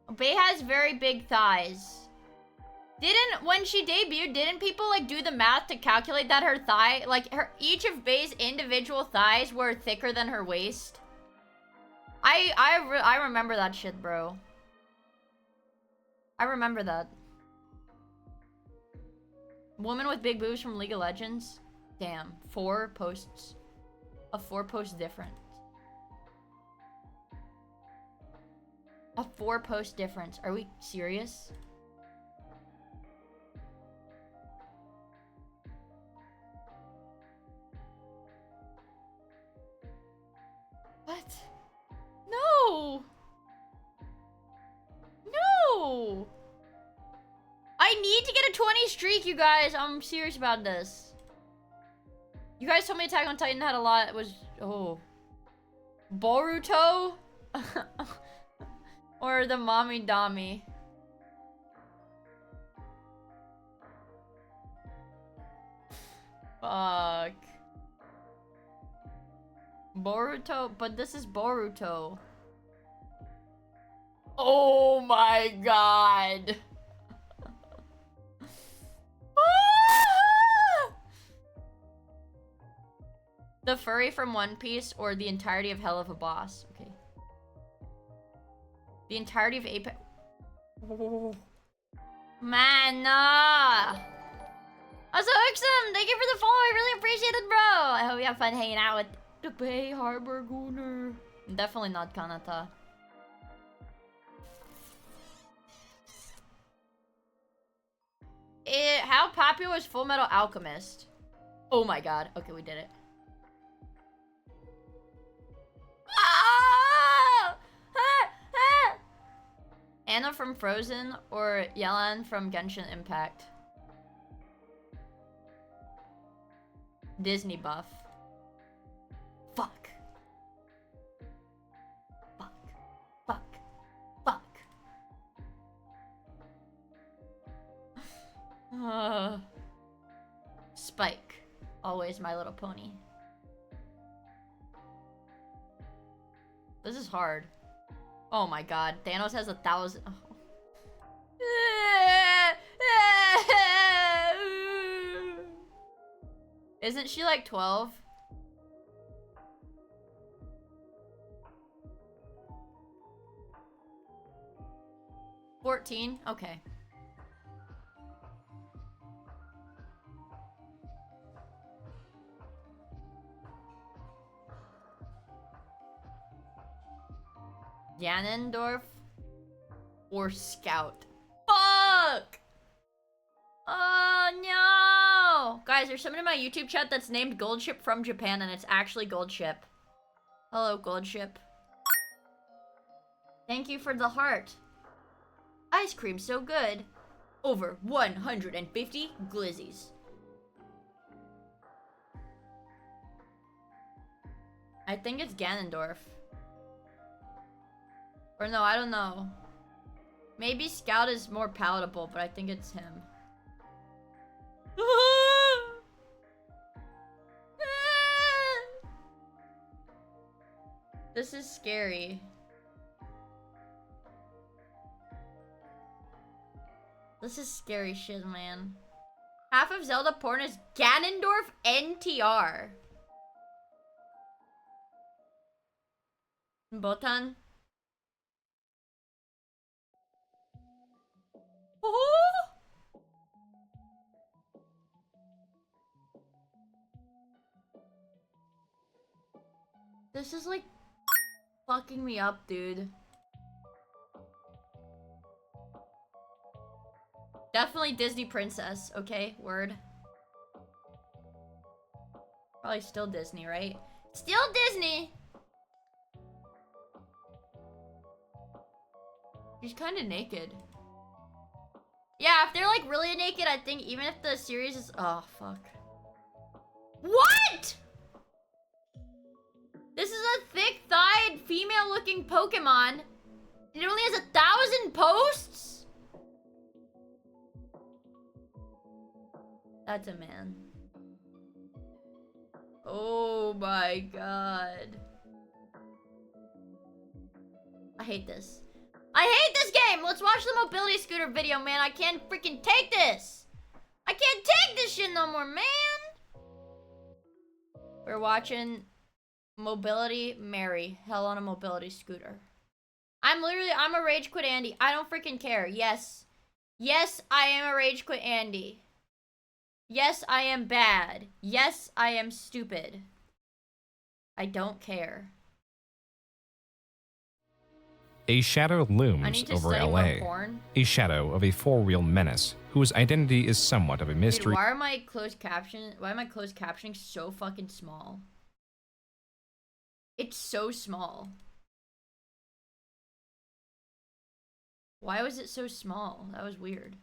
Bae has very big thighs. When she debuted, didn't people like do the math to calculate that her thigh, like each of Bae's individual thighs were thicker than her waist? I remember that shit, bro. I remember that. Woman with big boobs from League of Legends? Damn, 4 posts. A 4-post difference. A 4-post difference. Are we serious? What? No! No! I need to get a 20 streak, you guys. I'm serious about this. You guys told me Attack on Titan had a lot. It was... Oh. Boruto? Or the Mommy Dami? Fuck. Boruto? But this is Boruto. Oh my god. The furry from One Piece or the entirety of Hell of a Boss? Okay. The entirety of Apex. Oh. Man, Also, Uxum, thank you for the follow. I really appreciate it, bro. I hope you have fun hanging out with the Bay Harbor Gooner. Definitely not Kanata. How popular was Full Metal Alchemist? Oh my god. Okay, we did it. Ah! Ah! Ah! Anna from Frozen or Yelan from Genshin Impact? Disney buff. Fuck. Fuck. Fuck. Fuck. Spike. Always My Little Pony. This is hard. Oh my god. Thanos has 1,000. Oh. Isn't she like 12? $14? Okay. Ganondorf or Scout? Fuck! Oh no! Guys, there's someone in my YouTube chat that's named Goldship from Japan and it's actually Goldship. Hello, Goldship. Thank you for the heart. Ice cream so good. Over 150 glizzies. I think it's Ganondorf. Or no, I don't know. Maybe Scout is more palatable, but I think it's him. This is scary. This is scary shit, man. Half of Zelda porn is Ganondorf NTR. Botan. Oh! This is like fucking me up, dude. Definitely Disney princess, okay? Word. Probably still Disney, right? Still Disney! She's kind of naked. Yeah, if they're like really naked, I think even if the series is... Oh, fuck. What?! This is a thick-thighed, female-looking Pokemon. It only has 1,000 posts? That's a man. Oh my god. I hate this. I hate this game! Let's watch the mobility scooter video, man. I can't freaking take this! I can't take this shit no more, man! We're watching Mobility Mary. Hell on a mobility scooter. I'm a rage quit Andy. I don't freaking care. Yes. Yes, I am a rage quit Andy. Yes, I am bad. Yes, I am stupid. I don't care. A shadow looms over LA. A shadow of a four-wheeled menace whose identity is somewhat of a mystery. Dude, why are my closed captioning so fucking small? It's so small. Why was it so small? That was weird.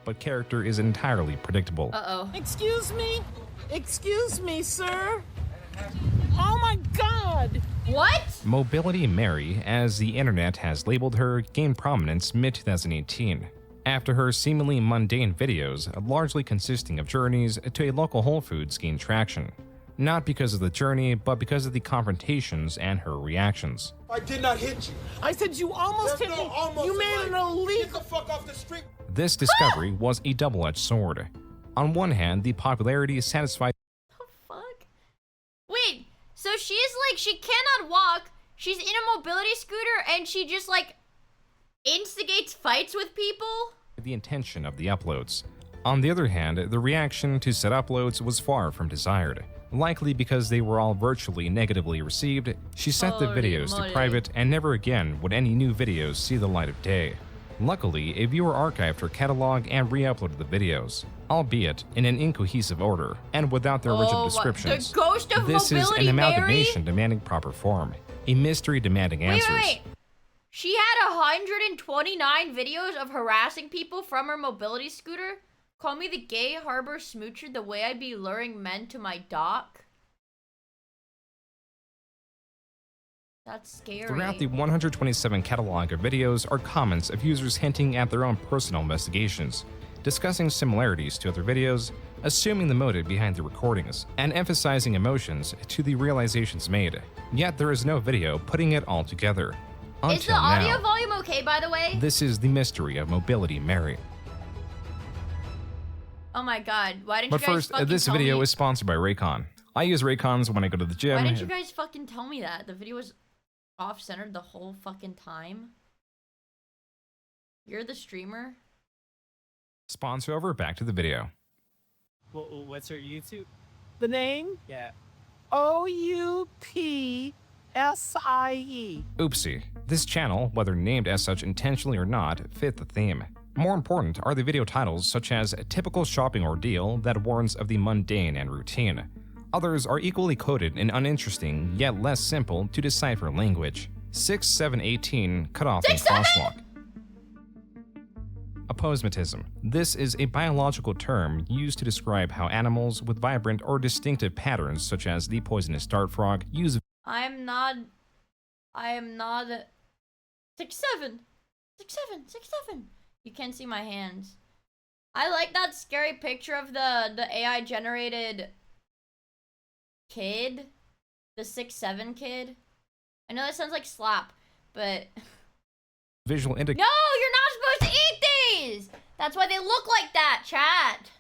But character is entirely predictable. Uh-oh. Excuse me? Excuse me, sir? Oh my god! What? Mobility Mary, as the internet has labeled her, gained prominence mid-2018 after her seemingly mundane videos, largely consisting of journeys to a local Whole Foods, gained traction. Not because of the journey, but because of the confrontations and her reactions. I did not hit you. I said you almost hit me. Almost. You made an illegal. Get the fuck off the street. This discovery was a double-edged sword. On one hand, the popularity satisfied. The fuck? Wait, so she's like, she cannot walk, she's in a mobility scooter, and she just like instigates fights with people? The intention of the uploads. On the other hand, the reaction to said uploads was far from desired. Likely because they were all virtually negatively received, she set the videos to private and never again would any new videos see the light of day. Luckily, a viewer archived her catalog and re-uploaded the videos, albeit in an incohesive order and without their original descriptions. The ghost of This is Mobility an amalgamation Mary? demanding proper form, a mystery demanding answers. Wait. She had 129 videos of harassing people from her mobility scooter? Call me the gay harbor smoocher the way I'd be luring men to my dock? That's scary. Throughout the 127 catalog of videos are comments of users hinting at their own personal investigations, discussing similarities to other videos, assuming the motive behind the recordings, and emphasizing emotions to the realizations made. Yet there is no video putting it all together. Is the audio volume okay, by the way? This is the mystery of Mobility Mary. Oh my god, why didn't But you guys first, fucking this tell video me? is sponsored by Raycon. I use Raycons when I go to the gym. Why didn't you guys fucking tell me that? The video was off-centered the whole fucking time. You're the streamer? Sponsor over, back to the video. What's her YouTube? The name? Yeah. OUPSIE. Oopsie. This channel, whether named as such intentionally or not, fit the theme. More important are the video titles such as a typical shopping ordeal that warns of the mundane and routine. Others are equally coded in uninteresting yet less simple to decipher language. 6, 7, 18, cut off in crosswalk. Aposematism. This is a biological term used to describe how animals with vibrant or distinctive patterns such as the poisonous dart frog use. I am not 6'7". 6'7". You can't see my hands. I like that scary picture of the AI generated kid. The 6'7" kid. I know that sounds like slop, but... Visual indicator. No, you're not supposed to eat these! That's why they look like that, chat.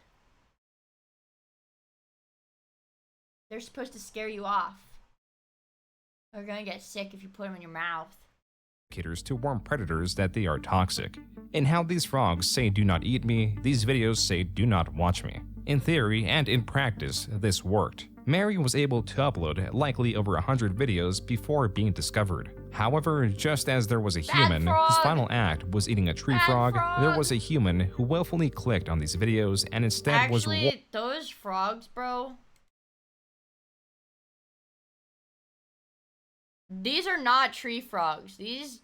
They're supposed to scare you off. You're gonna get sick if you put them in your mouth. To warn predators that they are toxic. In How These Frogs Say Do Not Eat Me, these videos say do not watch me. In theory and in practice, this worked. Mary was able to upload likely over 100 videos before being discovered. However, just as there was a human whose final act was eating a tree frog, there was a human who willfully clicked on these videos and instead was Actually, those frogs, bro. These are not tree frogs. These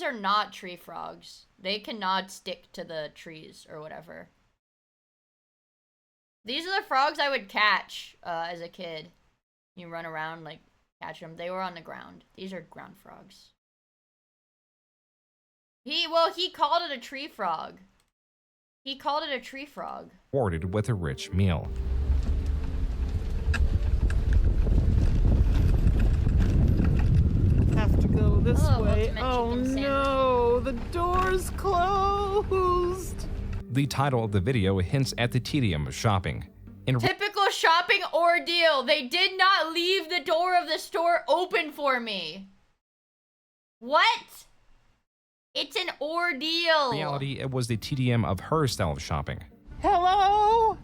are not tree frogs. They cannot stick to the trees or whatever. These are the frogs I would catch as a kid. You run around, like, catch them. They were on the ground. These are ground frogs. He called it a tree frog. He called it a tree frog. Rewarded with a rich meal. Have to go this Oh, way. ultimate Oh chicken no, the door's closed. The title of the video hints at the tedium of shopping. In Typical shopping ordeal. They did not leave the door of the store open for me. What? It's an ordeal. reality, it was the tedium of her style of shopping. Hello?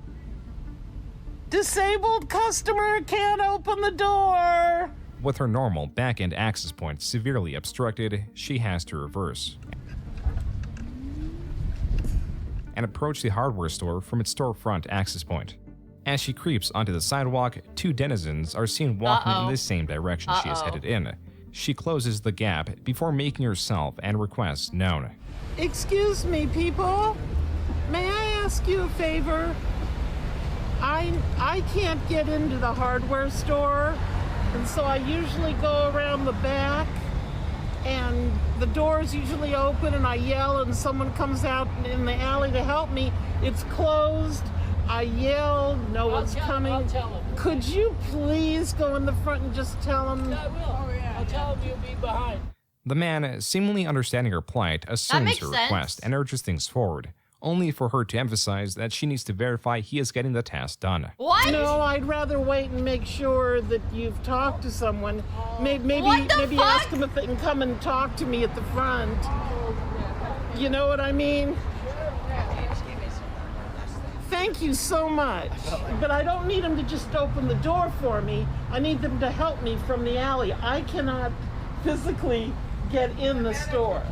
Disabled customer can't open the door. With her normal back-end access point severely obstructed, she has to reverse and approach the hardware store from its storefront access point. As she creeps onto the sidewalk, two denizens are seen walking in the same direction she is headed in. She closes the gap before making herself and requests known. Excuse me, people. May I ask you a favor? I can't get into the hardware store, and so I usually go around the back, and the door's usually open, and I yell, and someone comes out in the alley to help me. It's closed. I yell, no one's coming. I'll tell him. Could you please go in the front and just tell him? I will. I'll tell him you'll be behind. The man, seemingly understanding her plight, assumes makes her sense. request and urges things forward, only for her to emphasize that she needs to verify he is getting the task done. What? No, I'd rather wait and make sure that you've talked to someone. Maybe What the fuck? ask them if they can come and talk to me at the front. You know what I mean? Thank you so much. But I don't need them to just open the door for me. I need them to help me from the alley. I cannot physically get in the store.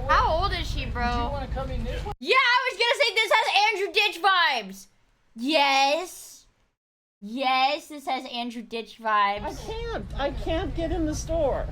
How old is she, bro? Do you want to come in this way? Yeah, I was gonna say this has Andrew Ditch vibes. Yes. Yes, this has Andrew Ditch vibes. I can't get in the store.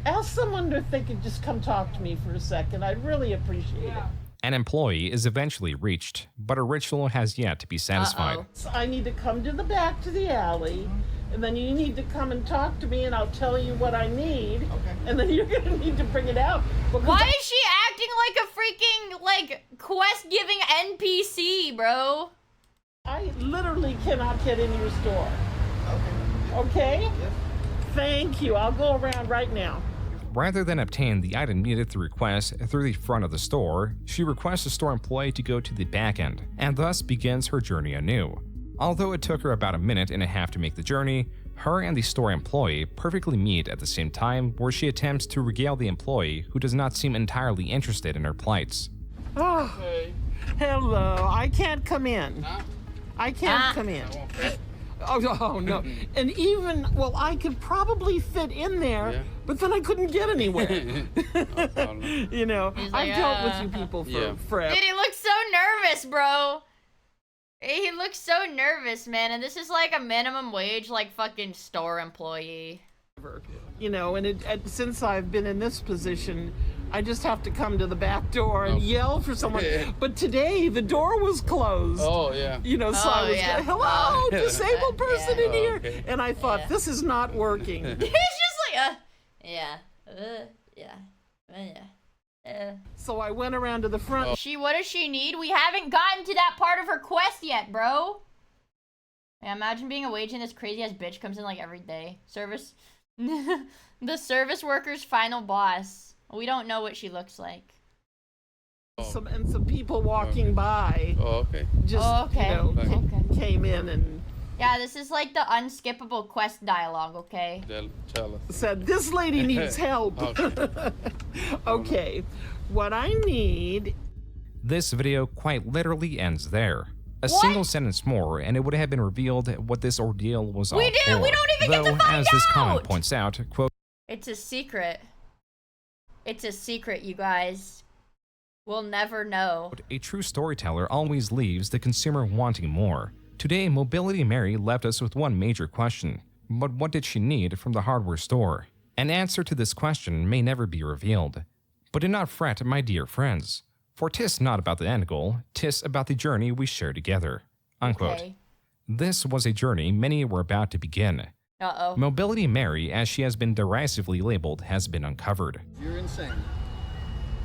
Ask someone if they could just come talk to me for a second. I'd really appreciate it. An employee is eventually reached, but a ritual has yet to be satisfied. So I need to come to the back to the alley, and then you need to come and talk to me, and I'll tell you what I need, and then you're gonna need to bring it out. Why is she acting like a freaking, like, quest-giving NPC, bro? I literally cannot get in your store. Okay? Thank you. I'll go around right now. Rather than obtain the item needed through request through the front of the store, she requests the store employee to go to the back end, and thus begins her journey anew. Although it took her about a minute and a half to make the journey, her and the store employee perfectly meet at the same time, where she attempts to regale the employee who does not seem entirely interested in her plights. Oh, hello. I can't come in. I can't come in. Oh, no. And even, well, I could probably fit in there, but then I couldn't get anywhere. You know, like, I've dealt with you people for forever. Dude, he looks so nervous, bro. He looks so nervous, man. And this is like a minimum wage, like, fucking store employee. You know, and since I've been in this position, I just have to come to the back door and yell for someone. But today, the door was closed. Oh, yeah. You know, so I was, hello, disabled person in here. Okay. And I thought, this is not working. He's just like, So I went around to the front. What does she need? We haven't gotten to that part of her quest yet, bro. Yeah, imagine being a wage and this crazy ass bitch comes in like every day. Service. The service worker's final boss. We don't know what she looks like. Some people walking by. Oh, okay. Just, okay. you know, Okay. came in and Yeah, this is like the unskippable quest dialogue, okay? said, this lady needs help. Okay. Okay, what I need... This video quite literally ends there. A What? single sentence more, and it would have been revealed what this ordeal was all We for. don't even get to Though, find as this comment out! points out, quote, It's a secret. It's a secret, you guys. We'll never know. a true storyteller always leaves the consumer wanting more. Today, Mobility Mary left us with one major question. But what did she need from the hardware store? An answer to this question may never be revealed. But do not fret, my dear friends. For 'tis not about the end goal, 'tis about the journey we share together. Unquote. Okay. This was a journey many were about to begin. Uh-oh. Mobility Mary, as she has been derisively labeled, has been uncovered. You're insane.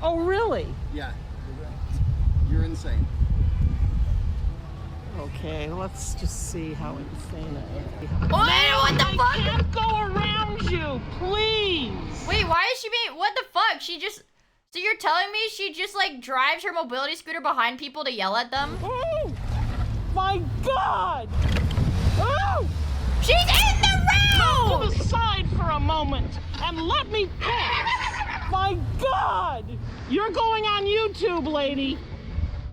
Oh, really? Yeah, you're insane. Okay, let's just see how insane I am. What the fuck? I can't go around you, please! Wait, why is she being... What the fuck? She just... So you're telling me she just, like, drives her mobility scooter behind people to yell at them? Oh! My God! Oh! She's in the room! Move to the side for a moment and let me pass! My God! You're going on YouTube, lady!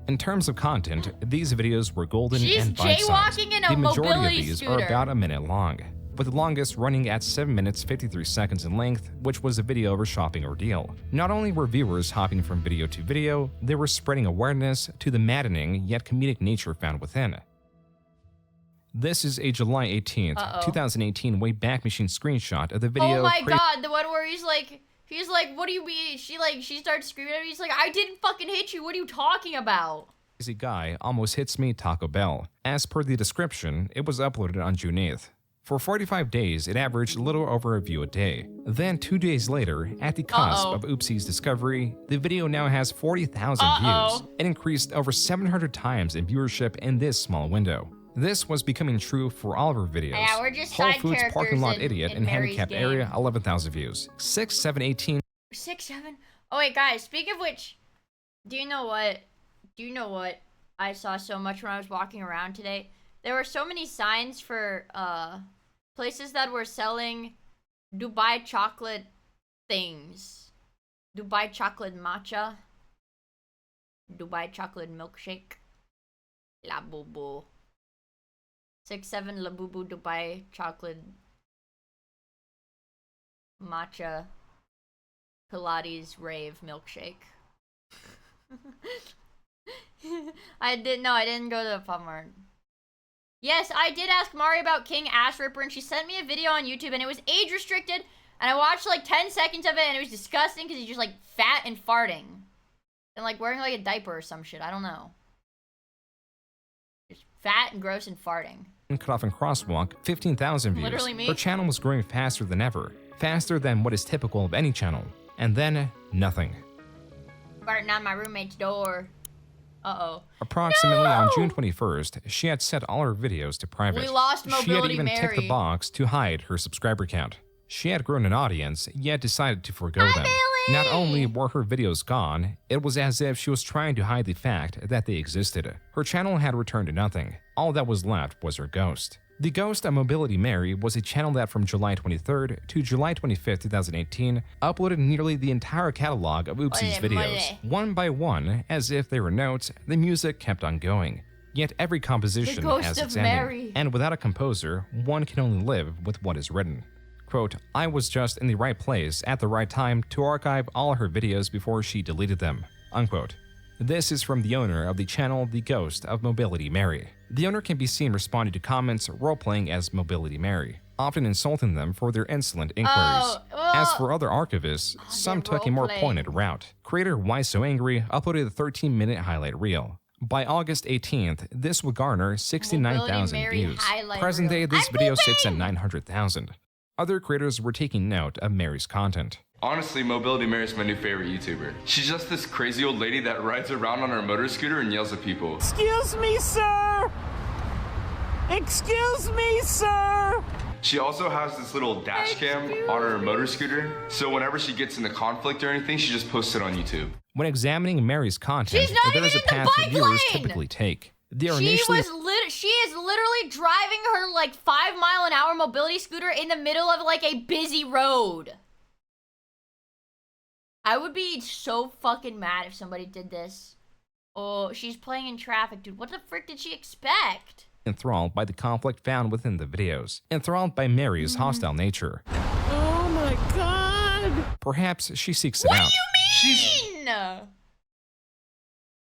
In terms of content, these videos were golden She's and bite-sized. jaywalking in a The majority of mobility these scooter. are about a minute long, with the longest running at 7 minutes 53 seconds in length, which was a video of a shopping ordeal. Not only were viewers hopping from video to video, they were spreading awareness to the maddening yet comedic nature found within. This is a July 18th, 2018 Wayback Machine screenshot of the video. Oh my God, the one where he's like, what do you mean? She starts screaming at me. He's like, I didn't fucking hit you. What are you talking about? Crazy guy almost hits me Taco Bell. As per the description, it was uploaded on June 8th. For 45 days, it averaged a little over a view a day. Then 2 days later, at the cusp of Oopsie's discovery, the video now has 40,000 views. It increased over 700 times in viewership in this small window. This was becoming true for all of her videos. Yeah, we're just Whole side Foods characters Parking Lot in Idiot and Mary's Handicapped game. Area, 11,000 views. 6, 7, 18. 6, 7? Oh wait, guys, speaking of which, do you know what I saw so much when I was walking around today? There were so many signs for, places that were selling Dubai chocolate things. Dubai chocolate matcha. Dubai chocolate milkshake. La Bubu. 6, 7 La Bubu Dubai chocolate matcha Pilates rave milkshake. I didn't go to the Pub Mart. Yes, I did ask Mari about King Ass Ripper, and she sent me a video on YouTube, and it was age restricted, and I watched like 10 seconds of it, and it was disgusting because he's just like fat and farting. And like wearing like a diaper or some shit, I don't know. Just fat and gross and farting. Cut off and crosswalk, 15,000 views. Literally me. Her channel was growing faster than ever. Faster than what is typical of any channel. And then, nothing. Farting on my roommate's door. Uh-oh. Approximately on June 21st, she had set all her videos to private. We lost She had Mobility even ticked Mary. the box to hide her subscriber count. She had grown an audience, yet decided to forgo them. Not only were her videos gone, it was as if she was trying to hide the fact that they existed. Her channel had returned to nothing. All that was left was her ghost. The Ghost of Mobility Mary was a channel that from July 23rd to July 25th, 2018, uploaded nearly the entire catalog of Oopsie's videos. One by one, as if they were notes, the music kept on going. Yet every composition has its ending, and without a composer, one can only live with what is written. Quote, I was just in the right place at the right time to archive all her videos before she deleted them. Unquote. This is from the owner of the channel The Ghost of Mobility Mary. The owner can be seen responding to comments role-playing as Mobility Mary, often insulting them for their insolent inquiries. As for other archivists, some took a more pointed route. Creator Why So Angry uploaded a 13-minute highlight reel. By August 18th, this would garner 69,000 views. Present day, this video sits at 900,000. Other creators were taking note of Mary's content. Honestly, Mobility Mary is my new favorite YouTuber. She's just this crazy old lady that rides around on her motor scooter and yells at people. Excuse me, sir! Excuse me, sir. She also has this little dash cam on her motor scooter, so whenever she gets into conflict or anything, she just posts it on YouTube. When examining Mary's content, She's not there is a even in the path bike viewers lane! typically take. They are She initially is literally driving her like 5-mile-an-hour mobility scooter in the middle of like a busy road. I would be so fucking mad if somebody did this. Oh, she's playing in traffic, dude. What the frick did she expect? enthralled by the conflict found within the videos, enthralled by Mary's hostile nature. Oh my god! Perhaps she seeks it What out. do you mean?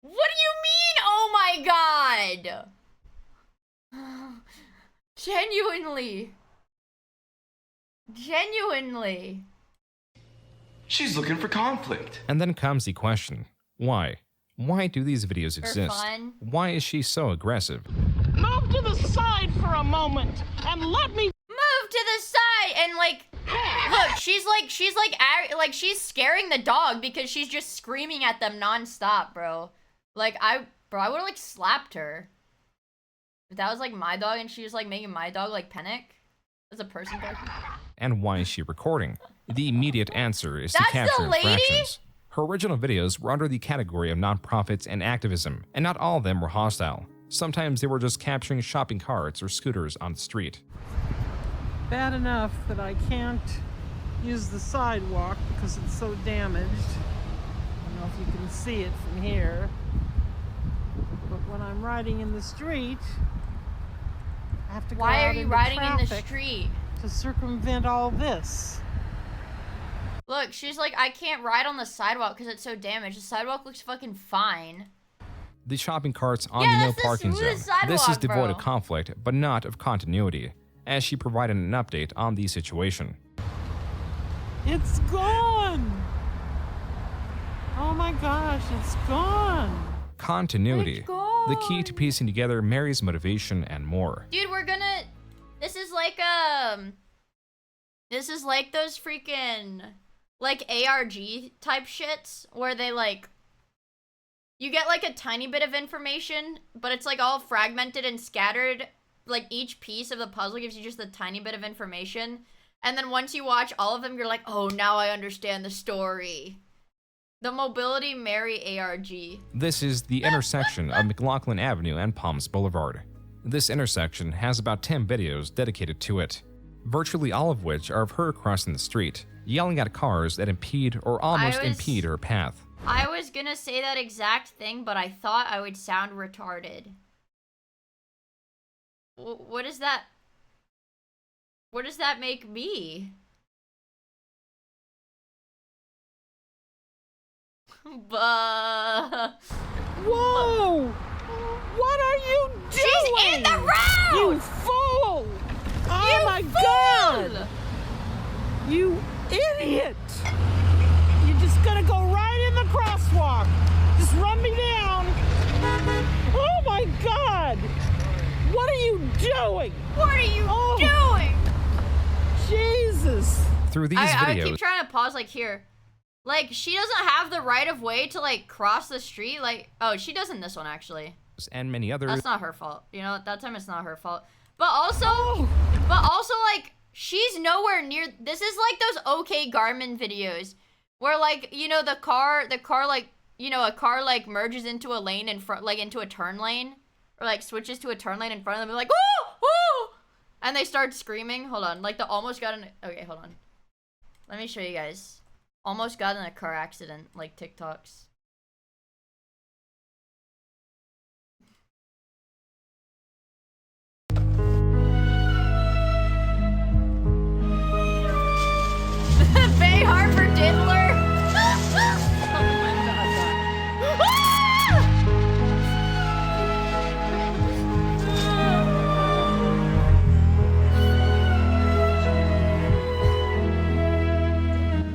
What do you mean, oh my god? Genuinely. Genuinely. She's looking for conflict. And then comes the question, why? Why do these videos exist? fun. Why is she so aggressive? Move to the side for a moment and let me Move to the side and like look, she's scaring the dog because she's just screaming at them nonstop, bro. Like I would have like slapped her. If that was like my dog and she was like making my dog like panic as a person dog. And why is she recording? The immediate answer is to That's capture the lady? infractions. Her original videos were under the category of nonprofits and activism, and not all of them were hostile. Sometimes they were just capturing shopping carts or scooters on the street. bad enough that I can't use the sidewalk because it's so damaged. I don't know if you can see it from here. But when I'm riding in the street, I have to go Why out are you into riding in the traffic street? to circumvent all this. Look, she's like, I can't ride on the sidewalk because it's so damaged. The sidewalk looks fucking fine. The shopping carts on Yeah, the no that's the parking zone. smoothest This is sidewalk, devoid of bro. conflict, but not of continuity, as she provided an update on the situation. It's gone! Oh my gosh, it's gone! Continuity. It's gone. The key to piecing together Mary's motivation and more. Dude, we're gonna... This is like those freaking... Like, ARG type shits, where they, like... You get, like, a tiny bit of information, but it's, like, all fragmented and scattered. Like, each piece of the puzzle gives you just a tiny bit of information. And then once you watch all of them, you're like, oh, now I understand the story. The Mobility Mary ARG. This is the intersection of McLaughlin Avenue and Palms Boulevard. This intersection has about 10 videos dedicated to it, virtually all of which are of her crossing the street, yelling at cars that impede or almost impede her path. I was gonna say that exact thing, but I thought I would sound retarded. What is that? What does that make me? Whoa! What are you doing? She's in the road! You fool! Oh You my fool! god! You idiot! You're just gonna go right in the crosswalk. Just run me down. Oh my god! What are you doing? What are you doing? Jesus! Through these I videos, keep trying to pause like here. Like, she doesn't have the right of way to, like, cross the street. Like, oh, she does in this one, actually. and many others, That's not her fault. You know, that time it's not her fault. But also, like, she's nowhere near. This is like those OK Garmin videos where, like, you know, the car, like, you know, a car, like, merges into a lane in front, like, into a turn lane. Or, like, switches to a turn lane in front of them. They're like, woo! Woo! And they start screaming. Hold on. Like, the almost got in. Okay, hold on. Let me show you guys. Almost got in a car accident, like TikToks. Bay Harbor Diddler. Oh my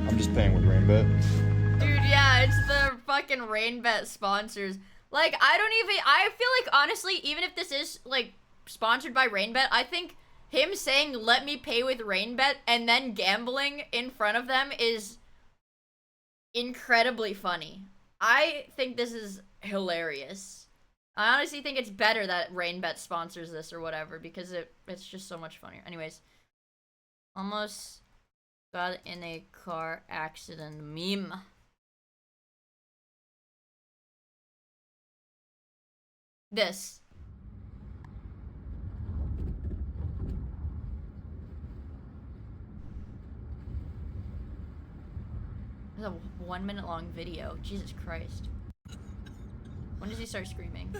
I'm just paying with Rainbet. Dude, yeah, it's the fucking Rainbet sponsors. Like, I feel like, honestly, even if this is, like, sponsored by Rainbet, I think him saying, let me pay with Rainbet, and then gambling in front of them is incredibly funny. I think this is hilarious. I honestly think it's better that RainBet sponsors this or whatever because it's just so much funnier. Anyways, almost got in a car accident meme. This. It's a 1 minute long video. Jesus Christ. When does he start screaming?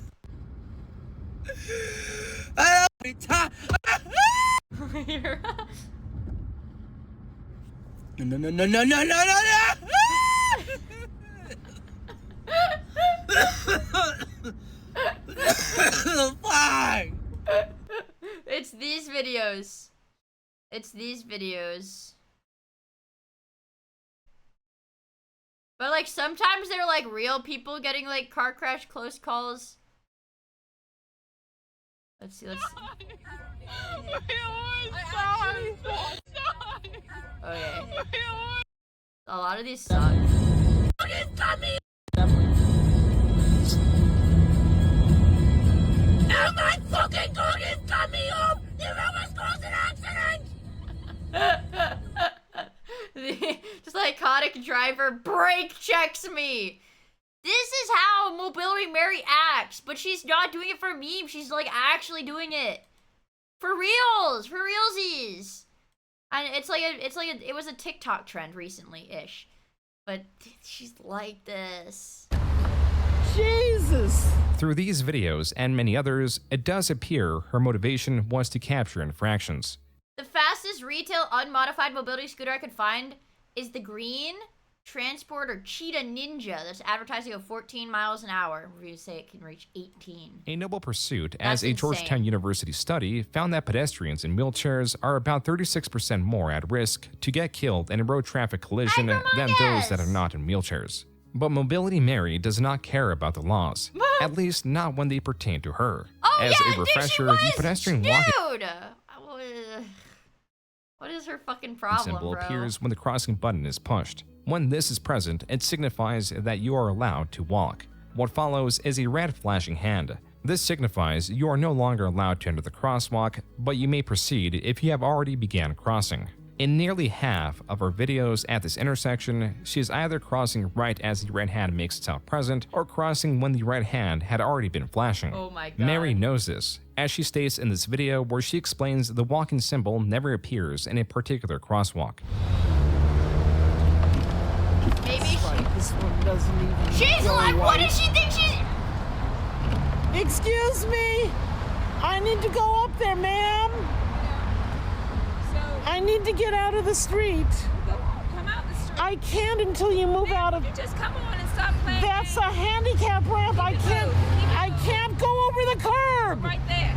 Fine. It's these videos. It's these videos. But like sometimes they're like real people getting like car crash close calls. Let's see, let's see. Okay. A lot of these suck. Now my fucking dog is coming home! You almost caused an accident! The psychotic driver brake checks me! This is how Mobility Mary acts, but she's not doing it for memes, she's like actually doing it. For reals! For realsies! And it was a TikTok trend recently-ish. But she's like this. Jesus! Through these videos and many others, it does appear her motivation was to capture infractions. The fastest retail unmodified mobility scooter I could find is the green Transporter Cheetah Ninja that's advertising of 14 miles an hour. Reviews say it can reach 18. A noble pursuit, That's as a Georgetown insane. University study found that pedestrians in wheelchairs are about 36% more at risk to get killed in a road traffic collision than those that are not in wheelchairs. But Mobility Mary does not care about the laws, at least not when they pertain to her. Oh, As yeah, a refresher, the pedestrian Dude! walking What is her fucking problem, symbol bro? appears when the crossing button is pushed. When this is present, it signifies that you are allowed to walk. What follows is a red flashing hand. This signifies you are no longer allowed to enter the crosswalk, but you may proceed if you have already began crossing. In nearly half of her videos at this intersection, she is either crossing right as the red hand makes itself present, or crossing when the red hand had already been flashing. Oh my god. Mary knows this, as she states in this video where she explains the walking symbol never appears in a particular crosswalk. Maybe This one doesn't even. she's go like, what right. does she think she's... Excuse me. I need to go up there, ma'am. I need to get out of the street. Come out the street. I can't until you move out of. You just come on and stop playing. That's a handicap ramp. I can't go over the curb. Right there.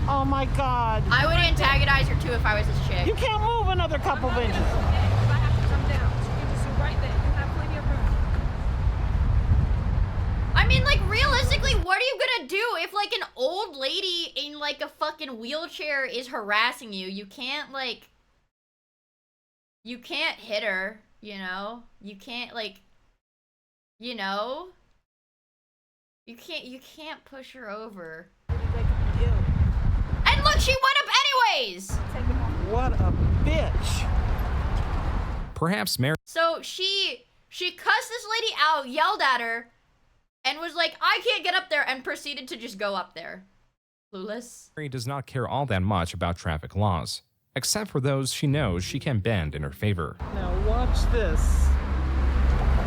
Oh my God. I would antagonize her too if I was this chick. You can't move another couple of inches. I have to come down. You can just sit right there. You have plenty of room. I mean, like, realistically, what are you gonna do if, like, an old lady in, like, a fucking wheelchair is harassing you? You can't, like... You can't hit her, you know? You can't, like... You know? You can't push her over. And look, she went up anyways! What a bitch. Perhaps Mary So, she cussed this lady out, yelled at her, and was like, I can't get up there, and proceeded to just go up there. Clueless. does not care all that much about traffic laws, except for those she knows she can bend in her favor. Now watch this.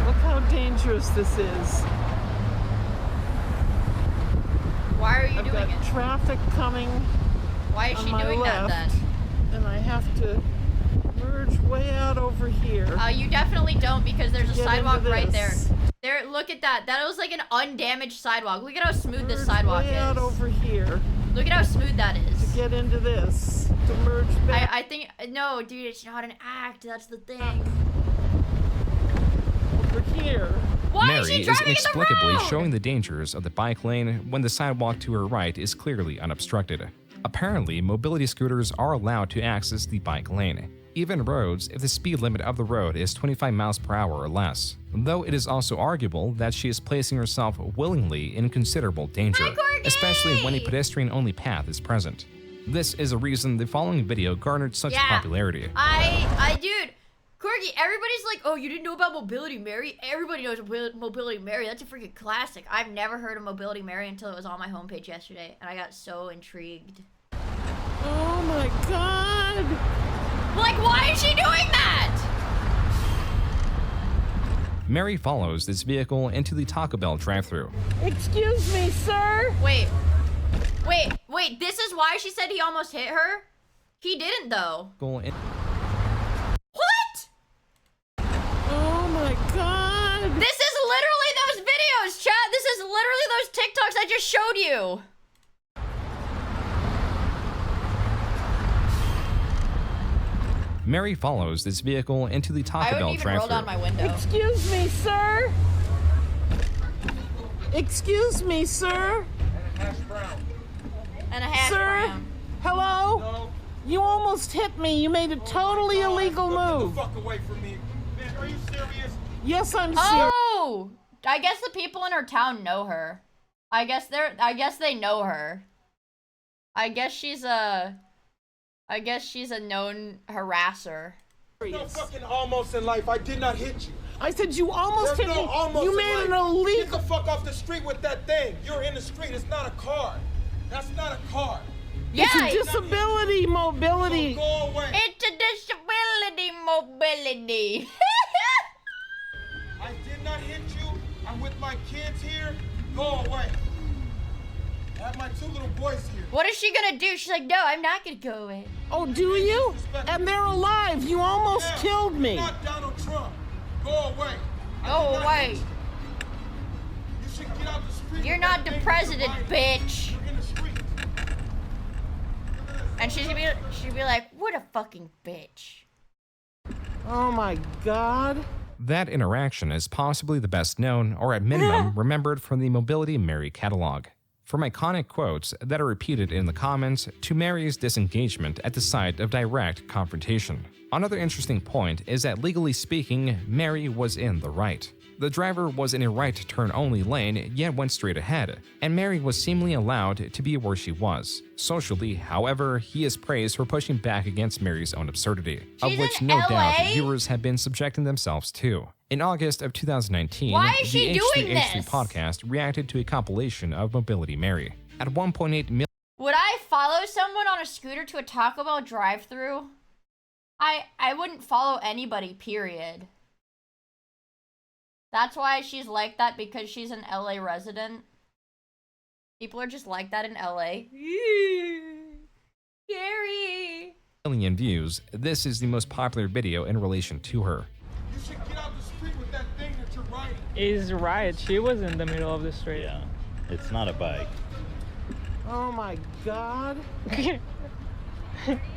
Look how dangerous this is. Why are you I've doing got it? traffic coming. Why is on she my doing left, that then? And I have to merge way out over here. You definitely don't because there's a Get sidewalk into right there. this. There, look at that. That was like an undamaged sidewalk. Look at how smooth this Merge sidewalk way out is. over here Look at how smooth that to is. get into this. To merge back. I think, no, dude, it's not an act. That's the thing. over here. Why is Mary she is driving in the inexplicably road? showing the dangers of the bike lane when the sidewalk to her right is clearly unobstructed. Apparently, mobility scooters are allowed to access the bike lane, even roads if the speed limit of the road is 25 miles per hour or less, though it is also arguable that she is placing herself willingly in considerable danger. Hi, Corgi! especially when a pedestrian-only path is present. This is a reason the following video garnered such popularity. Dude, Corgi, everybody's like, oh, you didn't know about Mobility Mary? Everybody knows Mobility Mary. That's a freaking classic. I've never heard of Mobility Mary until it was on my homepage yesterday, and I got so intrigued. Oh my god! Like, why is she doing that? Mary follows this vehicle into the Taco Bell drive-thru. Excuse me, sir? Wait, this is why she said he almost hit her? He didn't, though. What? Oh my god! This is literally those videos, chat! This is literally those TikToks I just showed you! Mary follows this vehicle into the Taco Bell drive-thru. Roll down my window. Excuse me, sir? Excuse me, sir? And a hash brown. Hello? No. You almost hit me. You made a totally illegal move. Get the fuck away from me. Man, are you serious? Yes, I'm serious. Oh! I guess the people in her town know her. I guess they know her. I guess she's a known harasser. No fucking almost in life. I did not hit you. I said you almost There's hit no me. almost You in made an life. illegal. Get the fuck off the street with that thing. You're in the street. It's not a car. That's not a car. Yeah, it's a disability mobility. So go away. It's a disability mobility. I did not hit you. I'm with my kids here. Go away. I have my 2 little boys here. What is she gonna do? She's like, no, I'm not gonna go away. Oh, do you? And they're alive. You almost killed me. You're not Donald Trump. Go away. Go away. You should get out the street. You're not the president, bitch. You're in the street. And she'd be like, what a fucking bitch. Oh my god. That interaction is possibly the best known, or at minimum, remembered from the Mobility Mary catalog. From iconic quotes that are repeated in the comments to Mary's disengagement at the sight of direct confrontation. Another interesting point is that legally speaking, Mary was in the right. The driver was in a right turn only lane, yet went straight ahead, and Mary was seemingly allowed to be where she was. Socially, however, he is praised for pushing back against Mary's own absurdity, of which no doubt viewers have been subjecting themselves to. In August of 2019, the H3H3 podcast reacted to a compilation of Mobility Mary. At 1.8 million. Would I follow someone on a scooter to a Taco Bell drive-thru? I wouldn't follow anybody, period. That's why she's like that, because she's an LA resident. People are just like that in LA. Scary. Million views, this is the most popular video in relation to her. You should get out the street with that thing that you're riding. Is right. She was in the middle of the street. Yeah, it's not a bike. Oh my god.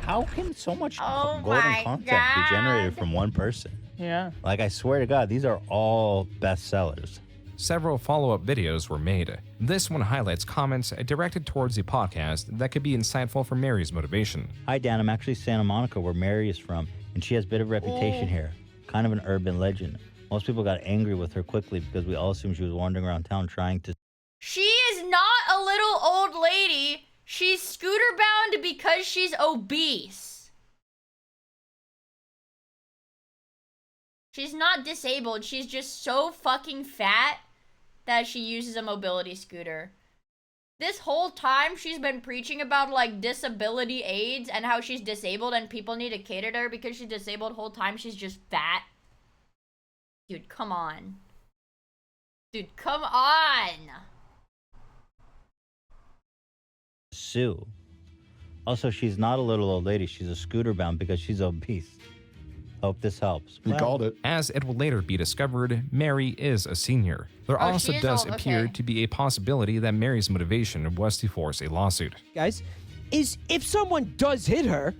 How can so much golden content be generated from one person? Yeah. Like, I swear to God, these are all bestsellers. Several follow-up videos were made. This one highlights comments directed towards the podcast that could be insightful for Mary's motivation. Hi, Dan. I'm actually Santa Monica, where Mary is from, and she has a bit of reputation here. Kind of an urban legend. Most people got angry with her quickly because we all assumed she was wandering around town trying to... She is not a little old lady. She's scooter-bound because she's obese. She's not disabled. She's just so fucking fat that she uses a mobility scooter. This whole time, she's been preaching about, like, disability aids and how she's disabled and people need to cater to her because she's disabled. The whole time, she's just fat. Dude, come on. Dude, come on. Sue. Also, she's not a little old lady. She's a scooter bound because she's obese. Hope this helps. You called it. As it will later be discovered, Mary is a senior. There also does appear to be a possibility that Mary's motivation was to force a lawsuit. Guys, is if someone does hit her,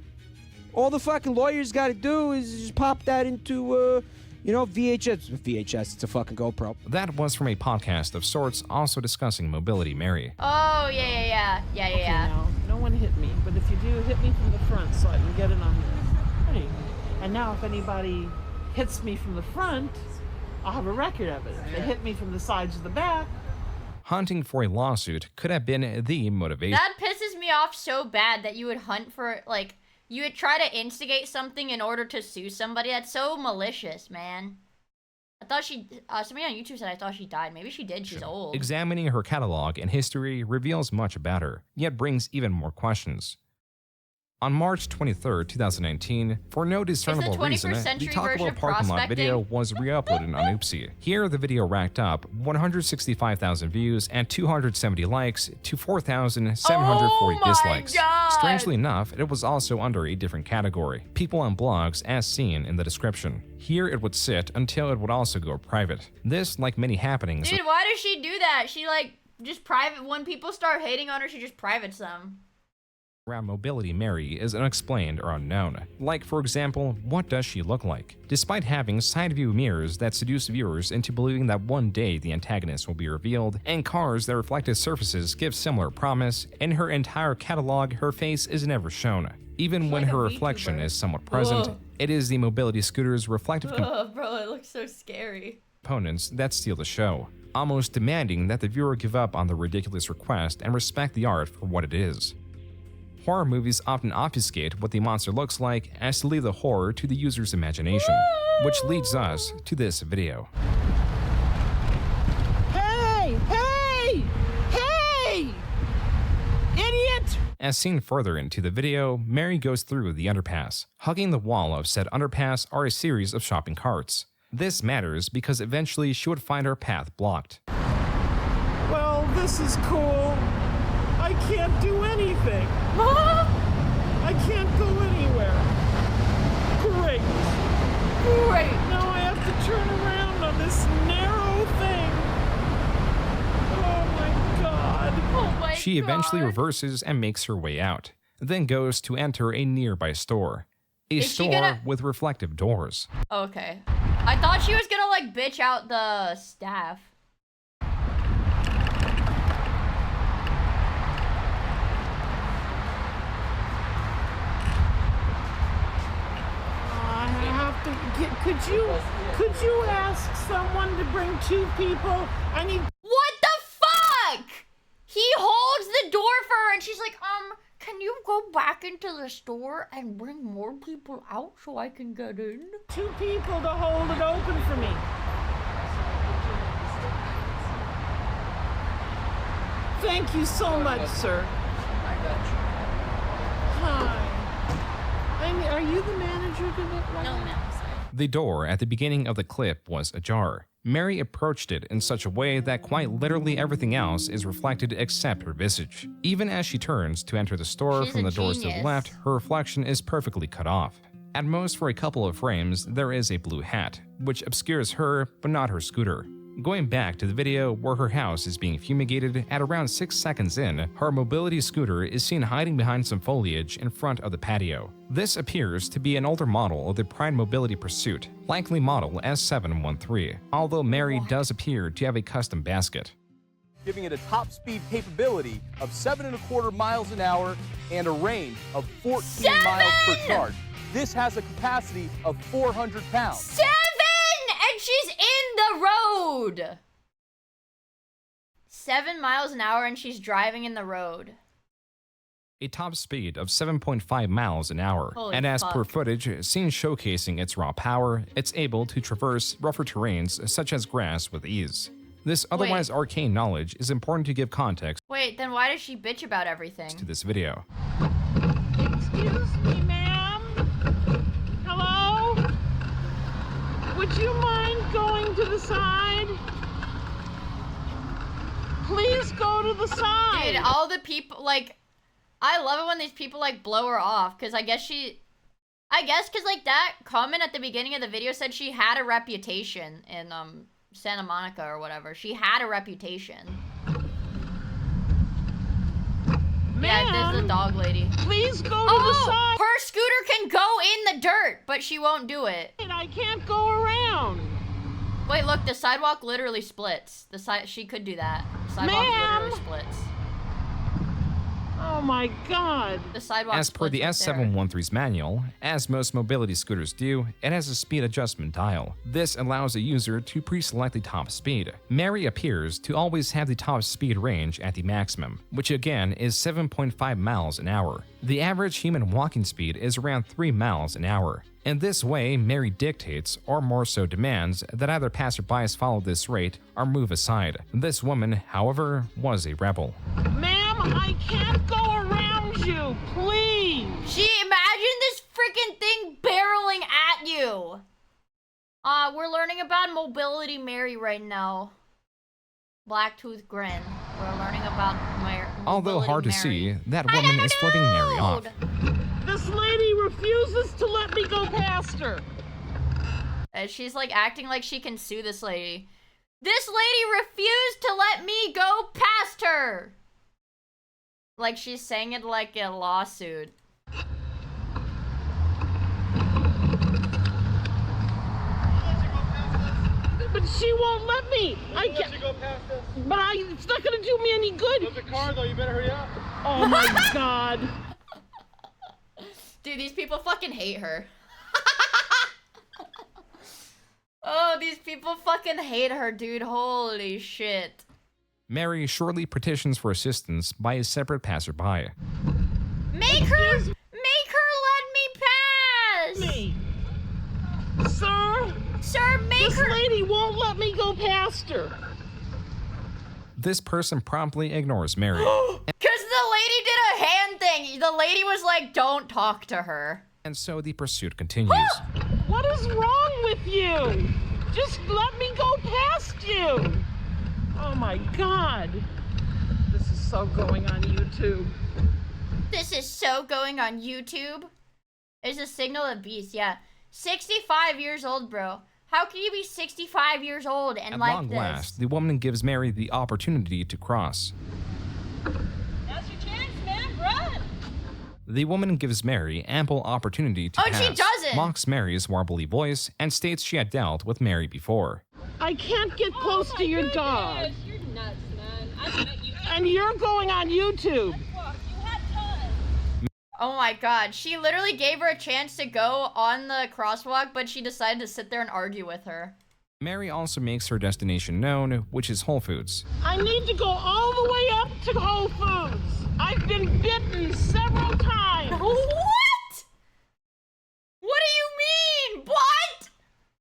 all the fucking lawyers got to do is just pop that into, VHS. It's a fucking GoPro. That was from a podcast of sorts, also discussing Mobility Mary. Oh, yeah. Now, no one hit me, but if you do, hit me from the front so I can get it on here. Hey. And now if anybody hits me from the front, I'll have a record of it. If they hit me from the sides of the back, hunting for a lawsuit could have been the motivation. That pisses me off so bad that you would hunt for, like, you would try to instigate something in order to sue somebody. That's so malicious, man. I thought she, somebody on YouTube said I thought she died. Maybe she did, she's old. Examining her catalog and history reveals much about her, yet brings even more questions. On March 23, 2019, for no discernible reason, the Taco Bell parking lot video was re-uploaded on Oopsie. Here, the video racked up 165,000 views and 270 likes to 4,740 dislikes. God. Strangely enough, it was also under a different category, people on blogs as seen in the description. Here it would sit until it would also go private. This, like many happenings... Dude, why does she do that? She, like, just private... When people start hating on her, she just privates them. Around Mobility Mary is unexplained or unknown. Like, for example, what does she look like? Despite having side view mirrors that seduce viewers into believing that one day the antagonist will be revealed, and cars that reflective surfaces give similar promise, in her entire catalog, her face is never shown. Even when her reflection is somewhat present, it is the Mobility Scooter's reflective bro, it looks so scary. Components that steal the show, almost demanding that the viewer give up on the ridiculous request and respect the art for what it is. Horror movies often obfuscate what the monster looks like as to leave the horror to the user's imagination, which leads us to this video. Hey! Hey! Hey! Idiot! As seen further into the video, Mary goes through the underpass. Hugging the wall of said underpass are a series of shopping carts. This matters because eventually she would find her path blocked. Well, this is cool. I can't do anything. I can't go anywhere. Great. Great. Now I have to turn around on this narrow thing. Oh my god. Oh my She eventually reverses and makes her way out, then goes to enter a nearby store. A store with reflective doors. Okay. I thought she was gonna, like, bitch out the staff. Could you ask someone to bring 2 people? I need... What the fuck? He holds the door for her and she's like, can you go back into the store and bring more people out so I can get in? 2 people to hold it open for me. Thank you so much, sir. I got you. Hi. Are you the manager to that? No, no. The door at the beginning of the clip was ajar. Mary approached it in such a way that quite literally everything else is reflected except her visage. Even as she turns to enter the store from the doors to the left, her reflection is perfectly cut off. At most for a couple of frames, there is a blue hat, which obscures her but not her scooter. Going back to the video where her house is being fumigated, at around 6 seconds in, her mobility scooter is seen hiding behind some foliage in front of the patio. This appears to be an older model of the Pride Mobility Pursuit, likely model S713, although Mary does appear to have a custom basket. Giving it a top speed capability of 7.25 miles an hour and a range of 14 miles per charge. This has a capacity of 400 pounds. 7! And she's in the road! 7 miles an hour and she's driving in the road. A top speed of 7.5 miles an hour, Holy and as fuck. per footage seen showcasing its raw power, it's able to traverse rougher terrains such as grass with ease. This otherwise arcane knowledge is important to give context Wait, then why does she bitch about everything? to this video. Excuse me, ma'am. Hello? Would you mind going to the side? Please go to the side. Dude, all the people, like, I love it when these people, like, blow her off, because I guess, like, that comment at the beginning of the video said she had a reputation in, Santa Monica or whatever. She had a reputation. Yeah, this is the dog lady. Please go to the side. Her scooter can go in the dirt, but she won't do it. I can't go around. Wait, look, the sidewalk literally splits. She could do that. The sidewalk literally splits. Oh my God. The sidewalk. As per the S713's manual, as most mobility scooters do, it has a speed adjustment dial. This allows a user to pre-select the top speed. Mary appears to always have the top speed range at the maximum, which again is 7.5 miles an hour. The average human walking speed is around 3 miles an hour. In this way, Mary dictates, or more so demands, that either passerbys follow this rate or move aside. This woman, however, was a rebel. Ma'am, I can't go around you, please. Imagine this freaking thing barreling at you. We're learning about Mobility Mary right now. Blacktooth Grin. We're learning about Although hard to Mary. see, that woman is flipping Mary off. This lady refuses to let me go past her. And she's like acting like she can sue this lady. This lady refused to let me go past her. Like she's saying it like a lawsuit. But she won't let me. I can't. But it's not gonna do me any good. There's a car though. You better hurry up. Oh my God. Dude, these people fucking hate her. Oh, these people fucking hate her, dude. Holy shit. Mary shortly petitions for assistance by a separate passerby. Make her let me pass. Me. Sir? Sir, make her. This lady won't let me go past her. This person promptly ignores Mary. Because the lady did a hand thing. The lady was like, don't talk to her. And so the pursuit continues. What is wrong with you? Just let me go past you. Oh my God. This is so going on YouTube. This is so going on YouTube. There's a signal of beast, yeah. 65 years old, bro. How can you be 65 years old and like At this? long last, the woman gives Mary the opportunity to cross. Now's your chance, man. Run. The woman gives Mary ample opportunity to pass, she doesn't! mocks Mary's warbly voice, and states she had dealt with Mary before. I can't get close to your dog. You're nuts, man. I met you. And you're going on YouTube. Oh my God, she literally gave her a chance to go on the crosswalk, but she decided to sit there and argue with her. Mary also makes her destination known, which is Whole Foods. I need to go all the way up to Whole Foods. I've been bitten several times. What? What do you mean? What?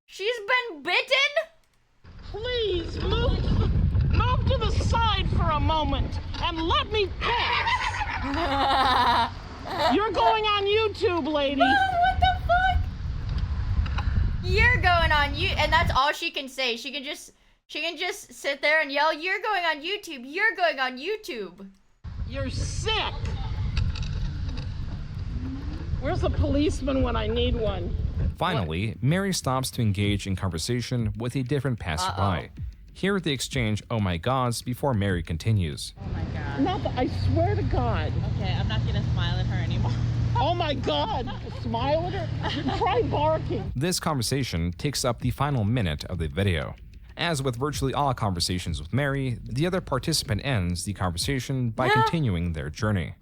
She's been bitten? Please move to the side for a moment and let me pass. You're going on YouTube, lady. What the fuck? You're going on you, and that's all she can say. She can just sit there and yell, "You're going on YouTube. You're going on YouTube." You're sick. Where's a policeman when I need one? Finally, Mary stops to engage in conversation with a different passerby. Hear the exchange "oh my gods" before Mary continues. Oh my God. Not that, I swear to God. Okay, I'm not gonna smile at her anymore. Oh my God. Smile at her? Try barking. This conversation takes up the final minute of the video. As with virtually all conversations with Mary, the other participant ends the conversation by continuing their journey.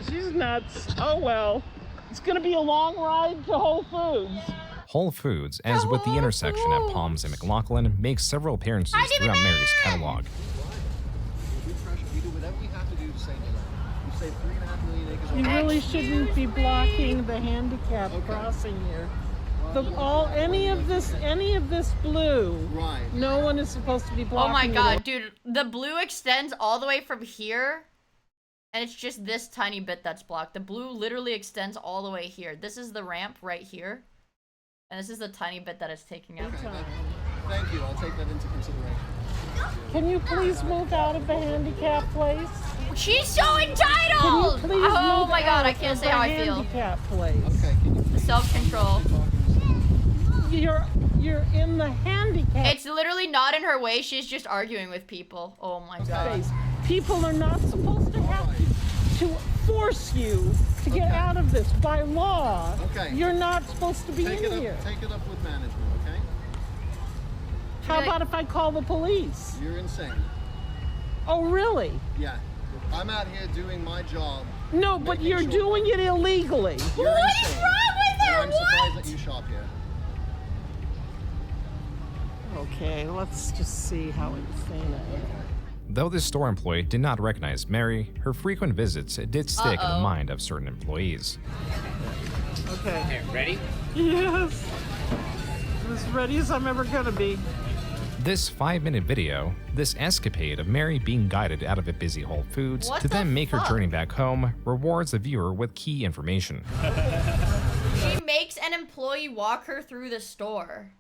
She's nuts. Oh well. It's gonna be a long ride to Whole Foods. Whole Foods, as with the intersection at Palms and McLaughlin, makes several appearances throughout Mary's catalog. We do whatever we have to do to save the land. We saved 3.5 million acres. You really shouldn't be blocking the handicap crossing here. Any of this blue. Right. No one is supposed to be blocking. Oh my it. God, dude, the blue extends all the way from here, and it's just this tiny bit that's blocked. The blue literally extends all the way here. This is the ramp right here, and this is the tiny bit that it's taking out. Okay, thank you. I'll take that into consideration. Can you please move out of the handicap place? She's so entitled! Can you please Oh move my God, out I can't of say the how I feel. handicap place. Okay, can you Self-control. You're in the handicap It's literally not in her way. She's just arguing with people. Oh my God. space. People are not supposed to have to force you to get out of this by law. Okay. You're not supposed to be take in it up, here. Take it up with management, okay? How about if I call the police? You're insane. Oh, really? Yeah. I'm out here doing my job. No, but you're doing it illegally. What is wrong with her? I'm surprised that you shop here. Okay, let's just see how insane I am. Though this store employee did not recognize Mary, her frequent visits did stick in the mind of certain employees. Okay. Ready? Yes. As ready as I'm ever gonna be. This 5-minute video, this escapade of Mary being guided out of a busy Whole Foods What to the then make her fuck? journey back home, rewards the viewer with key information. She makes an employee walk her through the store.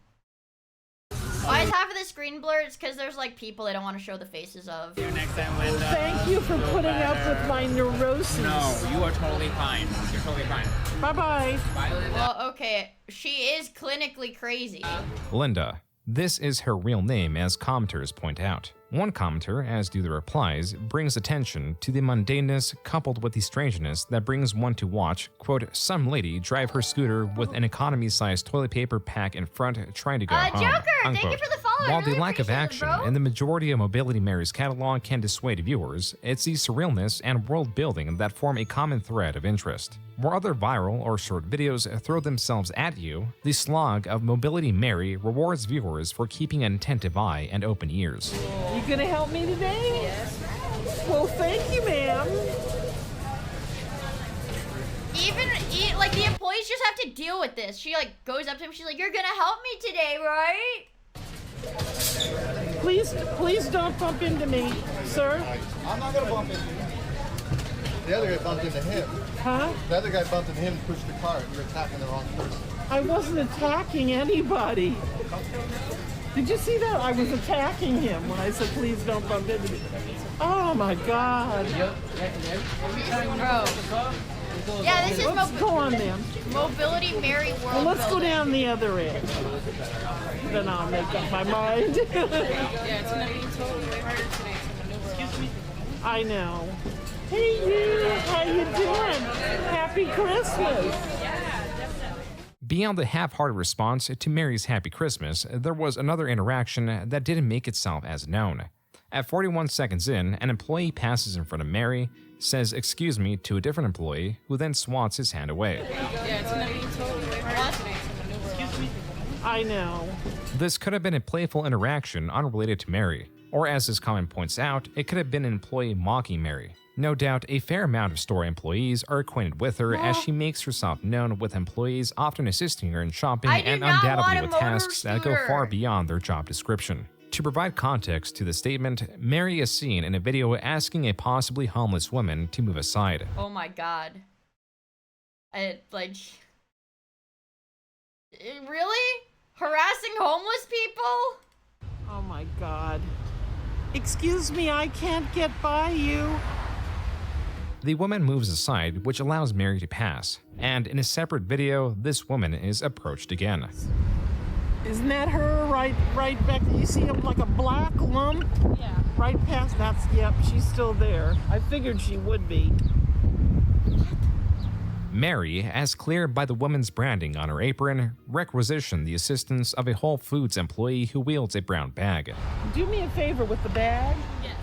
Why is half of the screen blurred? It's because there's like people they don't want to show the faces of. Next time, Linda. Thank you for putting up with my neurosis. No, you are totally fine. You're totally fine. Bye-bye. Bye, Linda. Well, okay, she is clinically crazy. Linda. This is her real name, as commenters point out. One commenter, as do the replies, brings attention to the mundaneness coupled with the strangeness that brings one to watch, quote, some lady drive her scooter with an economy-sized toilet paper pack in front trying to go home, Joker, unquote. thank you for the follow. While I really the lack of appreciate it, action bro. in the majority of Mobility Mary's catalog can dissuade viewers, it's the surrealness and world building that form a common thread of interest. Where other viral or short videos throw themselves at you, the slog of Mobility Mary rewards viewers for keeping an attentive eye and open ears. You gonna help me today? Yes. Well, thank you, ma'am. Like the employees just have to deal with this. She like goes up to him. She's like, "You're gonna help me today, right?" Please don't bump into me, sir. I'm not gonna bump into you. The other guy bumped into him. Huh? The other guy bumped into him and pushed the car. You're attacking the wrong person. I wasn't attacking anybody. Did you see that? I was attacking him when I said, please don't bump into me. Oh my God. Bro. Yeah, this is Let's go on then. Mobility Mary World. Well, let's go Building. down the other end. Then I'll make up my mind. Yeah, it's gonna be totally way harder today. Excuse me. I know. Hey you, how you doing? Happy Christmas. Beyond the half-hearted response to Mary's Happy Christmas, there was another interaction that didn't make itself as known. At 41 seconds in, an employee passes in front of Mary, says excuse me to a different employee, who then swats his hand away. Yeah, it's gonna be totally way harder today. Excuse me. I know. This could have been a playful interaction unrelated to Mary, or as this comment points out, it could have been an employee mocking Mary. No doubt, a fair amount of store employees are acquainted with her as she makes herself known with employees often assisting her in shopping and undoubtedly with tasks that go far beyond their job description. To provide context to the statement, Mary is seen in a video asking a possibly homeless woman to move aside. Oh my God. Really? Harassing homeless people? Oh my God. Excuse me, I can't get by you. The woman moves aside, which allows Mary to pass, and in a separate video, this woman is approached again. Isn't that her right back? You see like a black lump? Yeah. Right past, yep, she's still there. I figured she would be. Mary, as clear by the woman's branding on her apron, requisitioned the assistance of a Whole Foods employee who wields a brown bag. Do me a favor with the bag. Yeah.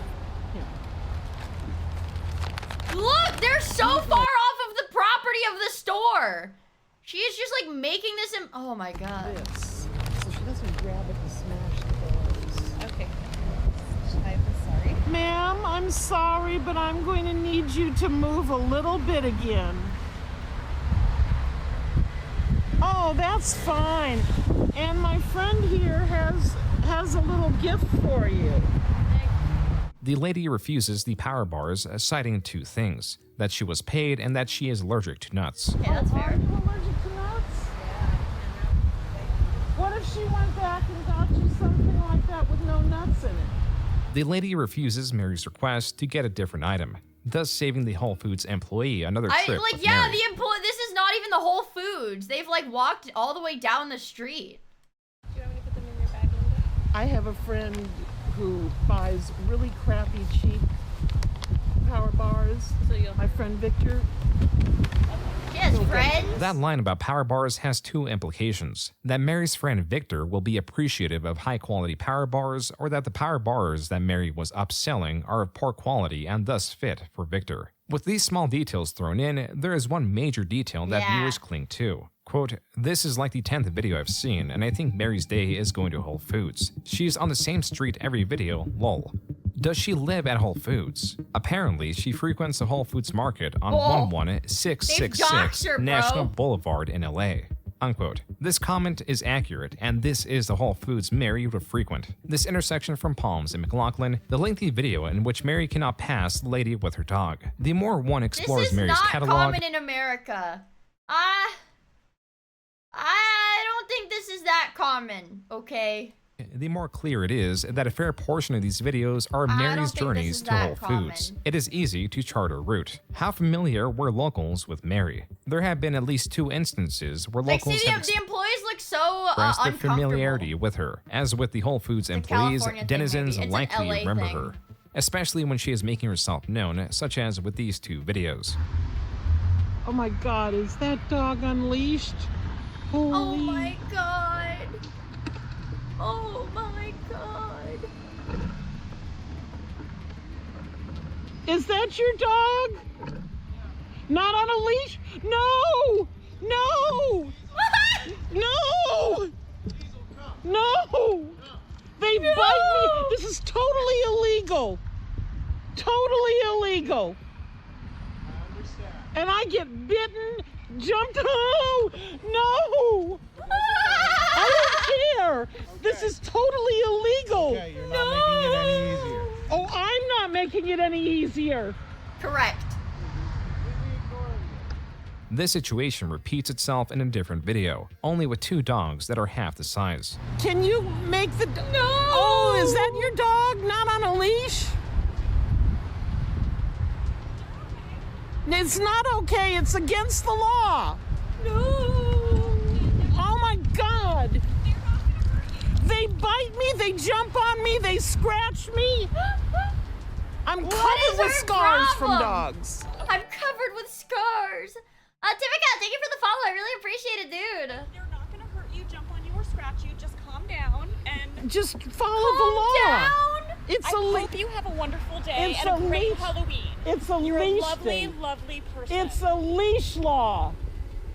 Look, they're so far off of the property of the store. She is just like making this oh my God. This. So she doesn't grab it and smash the doors. Okay. I'm sorry. Ma'am, I'm sorry, but I'm going to need you to move a little bit again. Oh, that's fine. And my friend here has a little gift for you. The lady refuses the power bars, citing two things: that she was paid and that she is allergic to nuts. Yeah, that's fair. Are you allergic to nuts? What if she went back and got you something like that with no nuts in it? The lady refuses Mary's request to get a different item, thus saving the Whole Foods employee another trip with Mary. The employee, this is not even the Whole Foods. They've like walked all the way down the street. Do you want me to put them in your bag, Linda? I have a friend who buys really crappy, cheap power bars. My friend Victor. She has friends? That line about power bars has two implications. That Mary's friend Victor will be appreciative of high-quality power bars, or that the power bars that Mary was upselling are of poor quality and thus fit for Victor. With these small details thrown in, there is one major detail that viewers cling to. Quote, "This is like the 10th video I've seen, and I think Mary's day is going to Whole Foods. She's on the same street every video, lol. Does she live at Whole Foods? Apparently, she frequents the Whole Foods market on 11666 National Boulevard in LA." Unquote. This comment is accurate, and this is the Whole Foods Mary would frequent. This intersection from Palms and McLaughlin, the lengthy video in which Mary cannot pass the lady with her dog. The more one explores Mary's catalog... This is not common in America. I don't think this is that common, okay? The more clear it is that a fair portion of these videos are Mary's journeys to Whole Foods. It is easy to chart her route. How familiar were locals with Mary? There have been at least 2 instances where locals have the employees look so expressed their familiarity with her. As with the Whole Foods employees, denizens likely remember her, especially when she is making herself known, such as with these 2 videos. Oh my God, is that dog unleashed? Holy... Oh my God. Oh my God. Is that your dog? Not on a leash? No! No! No! No! They bite me! This is totally illegal! Totally illegal! And I get bitten, jumped. Oh! No! I don't care! This is totally illegal! Okay, you're not making it any easier. Oh, I'm not making it any easier! Correct. This situation repeats itself in a different video, only with 2 dogs that are half the size. Can you make the... No! Oh, is that your dog? Not on a leash? It's not okay. It's against the law. No! Oh my God! They bite me, they jump on me, they scratch me. I'm covered with scars from dogs. I'm covered with scars. Tivika, thank you for the follow. I really appreciate it, dude. They're not gonna hurt you, jump on you, or scratch you. Just calm down and just follow the law. Down. I hope you have a wonderful day and a great Halloween. It's a You're leash a lovely, thing. lovely person. It's a leash law.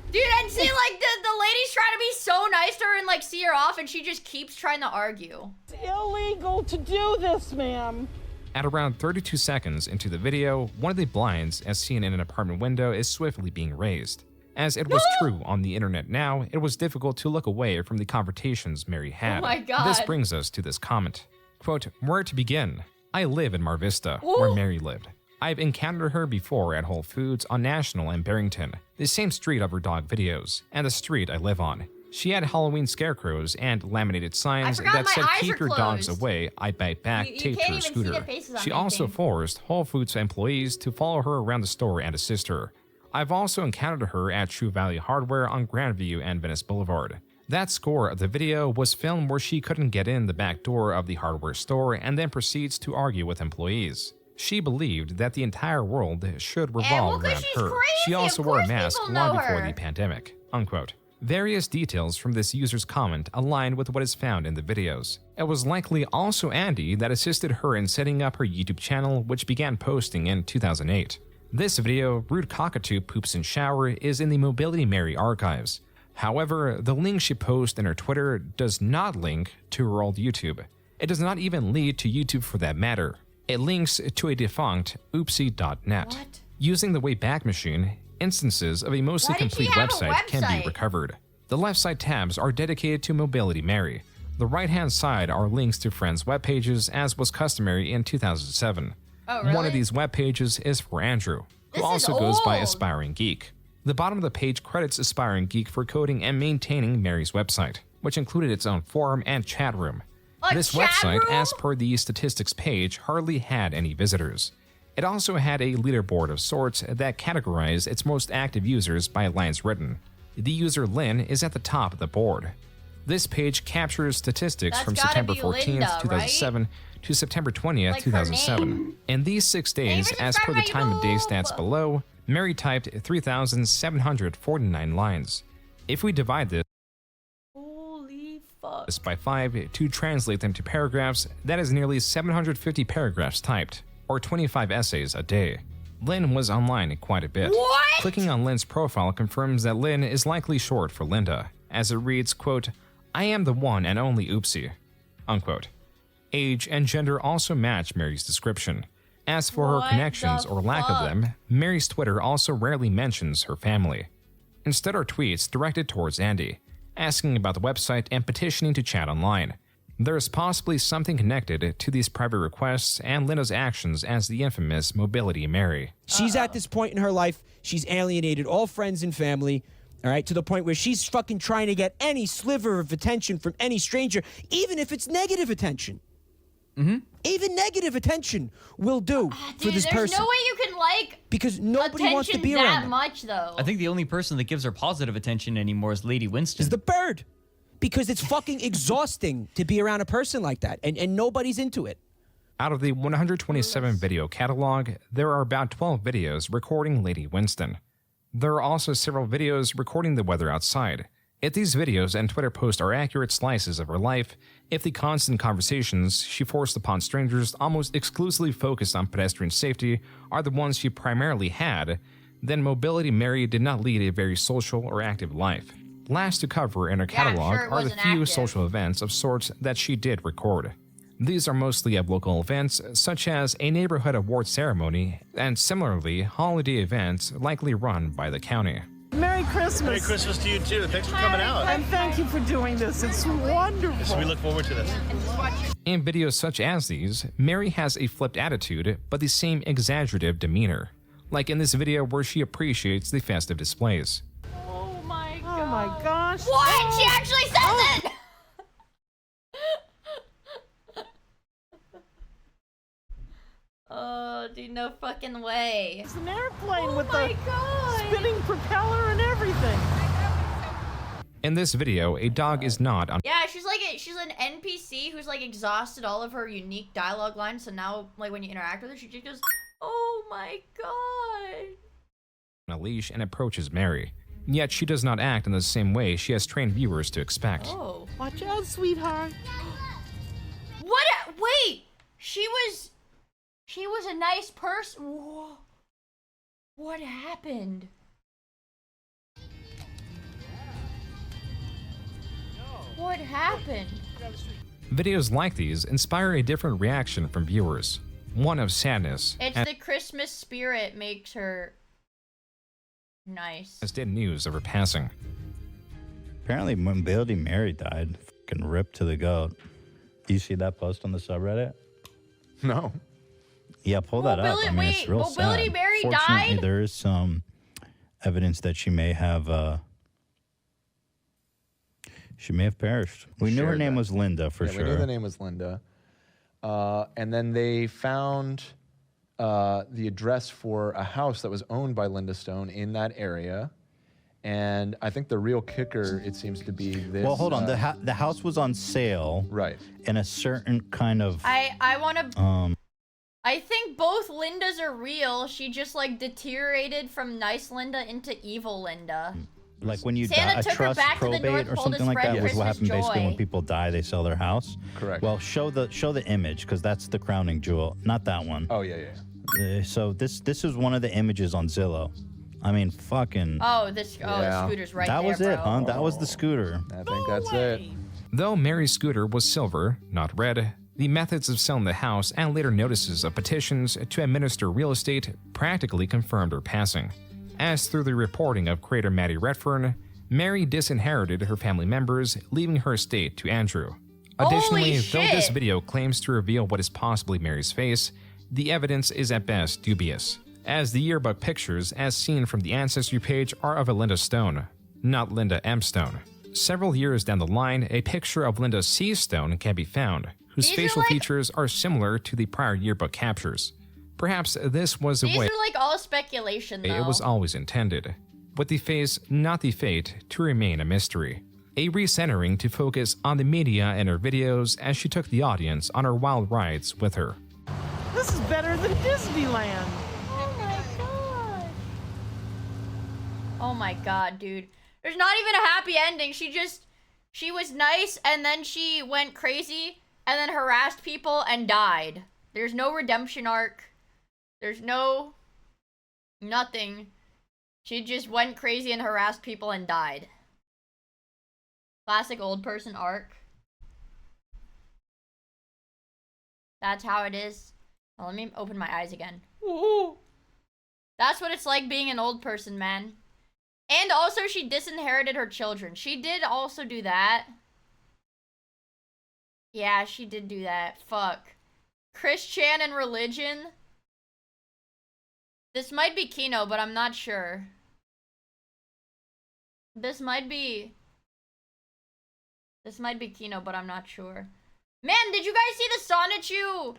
Dude, and see, like, the lady's trying to be so nice to her and, like, see her off, and she just keeps trying to argue. It's illegal to do this, ma'am. At around 32 seconds into the video, one of the blinds, as seen in an apartment window, is swiftly being raised. As it was true on the internet now, it was difficult to look away from the confrontations Mary had. Oh my God. This brings us to this comment. Quote, "Where to begin? I live in Mar Vista, where Mary lived. I've encountered her before at Whole Foods on National and Barrington, the same street of her dog videos, and the street I live on. She had Halloween scarecrows and laminated signs that said, 'Keep your dogs away, I bite back,' taped to her scooter. She also forced Whole Foods employees to follow her around the store and assist her. I've also encountered her at True Valley Hardware on Grandview and Venice Boulevard. That score of the video was filmed where she couldn't get in the back door of the hardware store and then proceeds to argue with employees. She believed that the entire world should revolve around her. She also wore a mask long before the pandemic." Unquote. Various details from this user's comment align with what is found in the videos. It was likely also Andy that assisted her in setting up her YouTube channel, which began posting in 2008. This video, Rude Cockatoo Poops in Shower, is in the Mobility Mary archives. However, the link she posts in her Twitter does not link to her old YouTube. It does not even lead to YouTube for that matter. It links to a defunct oopsie.net. Using the Wayback Machine, instances of a mostly complete website can be recovered. The left side tabs are dedicated to Mobility Mary. The right-hand side are links to friends' web pages, as was customary in 2007. Oh, really? One of these web pages is for Andrew, who also goes by Aspiring Geek. The bottom of the page credits Aspiring Geek for coding and maintaining Mary's website, which included its own forum and chat room. This website, as per the statistics page, hardly had any visitors. It also had a leaderboard of sorts that categorized its most active users by lines written. The user Lynn is at the top of the board. This page captures statistics That's from gotta September be 14th, Linda, 2007 to September 20th, Like her 2007. In these 6 days, as per the time of day stats below, Mary typed 3,749 lines. If we divide this Holy fuck. by 5 to translate them to paragraphs, that is nearly 750 paragraphs typed, or 25 essays a day. Lynn was online quite a bit. What? Clicking on Lynn's profile confirms that Lynn is likely short for Linda, as it reads, quote, "I am the one and only oopsie," unquote. Age and gender also match Mary's description. As for her What connections the or lack of fuck? them, Mary's Twitter also rarely mentions her family. Instead are tweets directed towards Andy, asking about the website and petitioning to chat online. There is possibly something connected to these private requests and Linda's actions as the infamous Mobility Mary. She's at this point in her life, she's alienated all friends and family, all right, to the point where she's fucking trying to get any sliver of attention from any stranger, even if it's negative attention. Even negative attention will do for Dude, this there's person. no way you can like because nobody wants to attention be around that them. much though. I think the only person that gives her positive attention anymore is Lady Winston. Is the bird. Because it's fucking exhausting to be around a person like that, and nobody's into it. Out of the 127 video catalog, there are about 12 videos recording Lady Winston. There are also several videos recording the weather outside. If these videos and Twitter posts are accurate slices of her life, if the constant conversations she forced upon strangers almost exclusively focused on pedestrian safety are the ones she primarily had, then Mobility Mary did not lead a very social or active life. Last to cover in her catalog sure it are the wasn't few active. social events of sorts that she did record. These are mostly of local events, such as a neighborhood award ceremony, and similarly, holiday events likely run by the county. Merry Christmas. Merry Christmas to you too. Thanks for coming out. And thank you for doing this. It's wonderful. So we look forward to this. In videos such as these, Mary has a flipped attitude, but the same exaggerative demeanor, like in this video where she appreciates the festive displays. Oh my god. Oh my gosh. What? She actually says it! Oh, dude, no fucking way. It's an airplane with my a god. spinning propeller and everything. In this video, a dog is not on Yeah, she's an NPC who's like exhausted all of her unique dialogue lines, so now like when you interact with her, she just goes, "Oh my god." a leash and approaches Mary. Yet she does not act in the same way she has trained viewers to expect. Oh. Watch out, sweetheart. What? Wait! She was a nice person. Whoa. What happened? What happened? Videos like these inspire a different reaction from viewers. One of sadness, It's the Christmas spirit makes her nice. as did news of her passing. Apparently, Mobility Mary died. Fucking ripped to the goat. You see that post on the subreddit? No. Yeah, pull that up. I mean, it's real Mobility sad. Mary Fortunately, died? there is some evidence that she may have perished. We knew her Shared name that. was Linda for Yeah, sure. we knew the name was Linda. And then they found the address for a house that was owned by Linda Stone in that area. And I think the real kicker, it seems to be this. Well, hold on. The house was on sale. Right. In a certain kind of. I want to. I think both Hmm. Lindas are real. She just like deteriorated from nice Linda into evil Linda. Like when you Santa die, a took her trust, back to the probate, North or Pole to something like spread that was what Christmas happened basically when joy. people die, they sell their house. Correct. Well, show the image because that's the crowning jewel, not that one. Oh yeah, yeah. So this is one of the images on Zillow. I mean, fucking. Oh, the scooter's right that there, was it, bro. huh? That was the scooter. I think that's it. Though Mary's scooter was silver, not red, the methods of selling the house and later notices of petitions to administer real estate practically confirmed her passing. As through the reporting of creator Maddie Redfern, Mary disinherited her family members, leaving her estate to Andrew. Additionally, Holy though this shit. video claims to reveal what is possibly Mary's face, the evidence is at best dubious, as the yearbook pictures as seen from the Ancestry page are of a Linda Stone, not Linda M. Stone. Several years down the line, a picture of Linda C. Stone can be found, whose These are facial like- features are similar to the prior yearbook captures. Perhaps this was a These way are like all speculation, though. it was always intended, with the face, not the fate, to remain a mystery. a recentering to focus on the media in her videos as she took the audience on her wild rides with her. This is better than Disneyland. Oh my god. Oh my god, dude. There's not even a happy ending. She was nice and then she went crazy and then harassed people and died. There's no redemption arc. There's no nothing. She just went crazy and harassed people and died. Classic old person arc. That's how it is. Oh, let me open my eyes again. Ooh. That's what it's like being an old person, man. And also, she disinherited her children. She did also do that. Yeah, she did do that. Fuck. Christian and religion. This might be Kino, but I'm not sure. This might be Kino, but I'm not sure. Man, did you guys see the Sonichu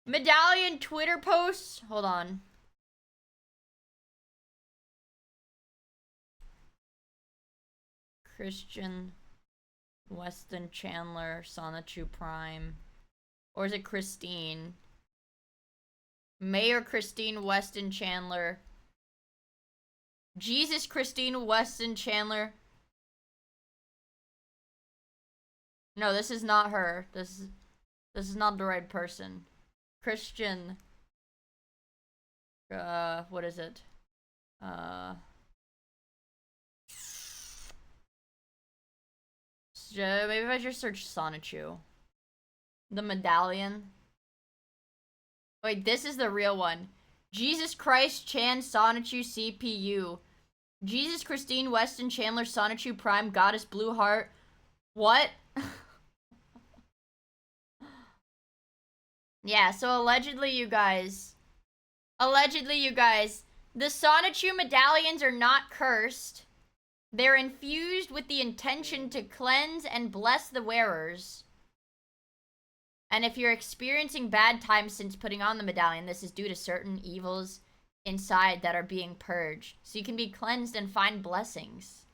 medallion Twitter posts? Hold on. Christian, Weston Chandler, Sonichu Prime. Or is it Christine? Mayor Christine Weston Chandler. Jesus Christine Weston Chandler. No, this is not her. This is not the right person. Christian. What is it? Maybe if I just search Sonichu. The medallion. Wait, this is the real one. Jesus Christ Chan Sonichu CPU. Jesus Christine Weston Chandler Sonichu Prime Goddess Blue Heart. What? Yeah, so allegedly you guys, the Sonichu medallions are not cursed. They're infused with the intention to cleanse and bless the wearers. And if you're experiencing bad times since putting on the medallion, this is due to certain evils inside that are being purged. So you can be cleansed and find blessings.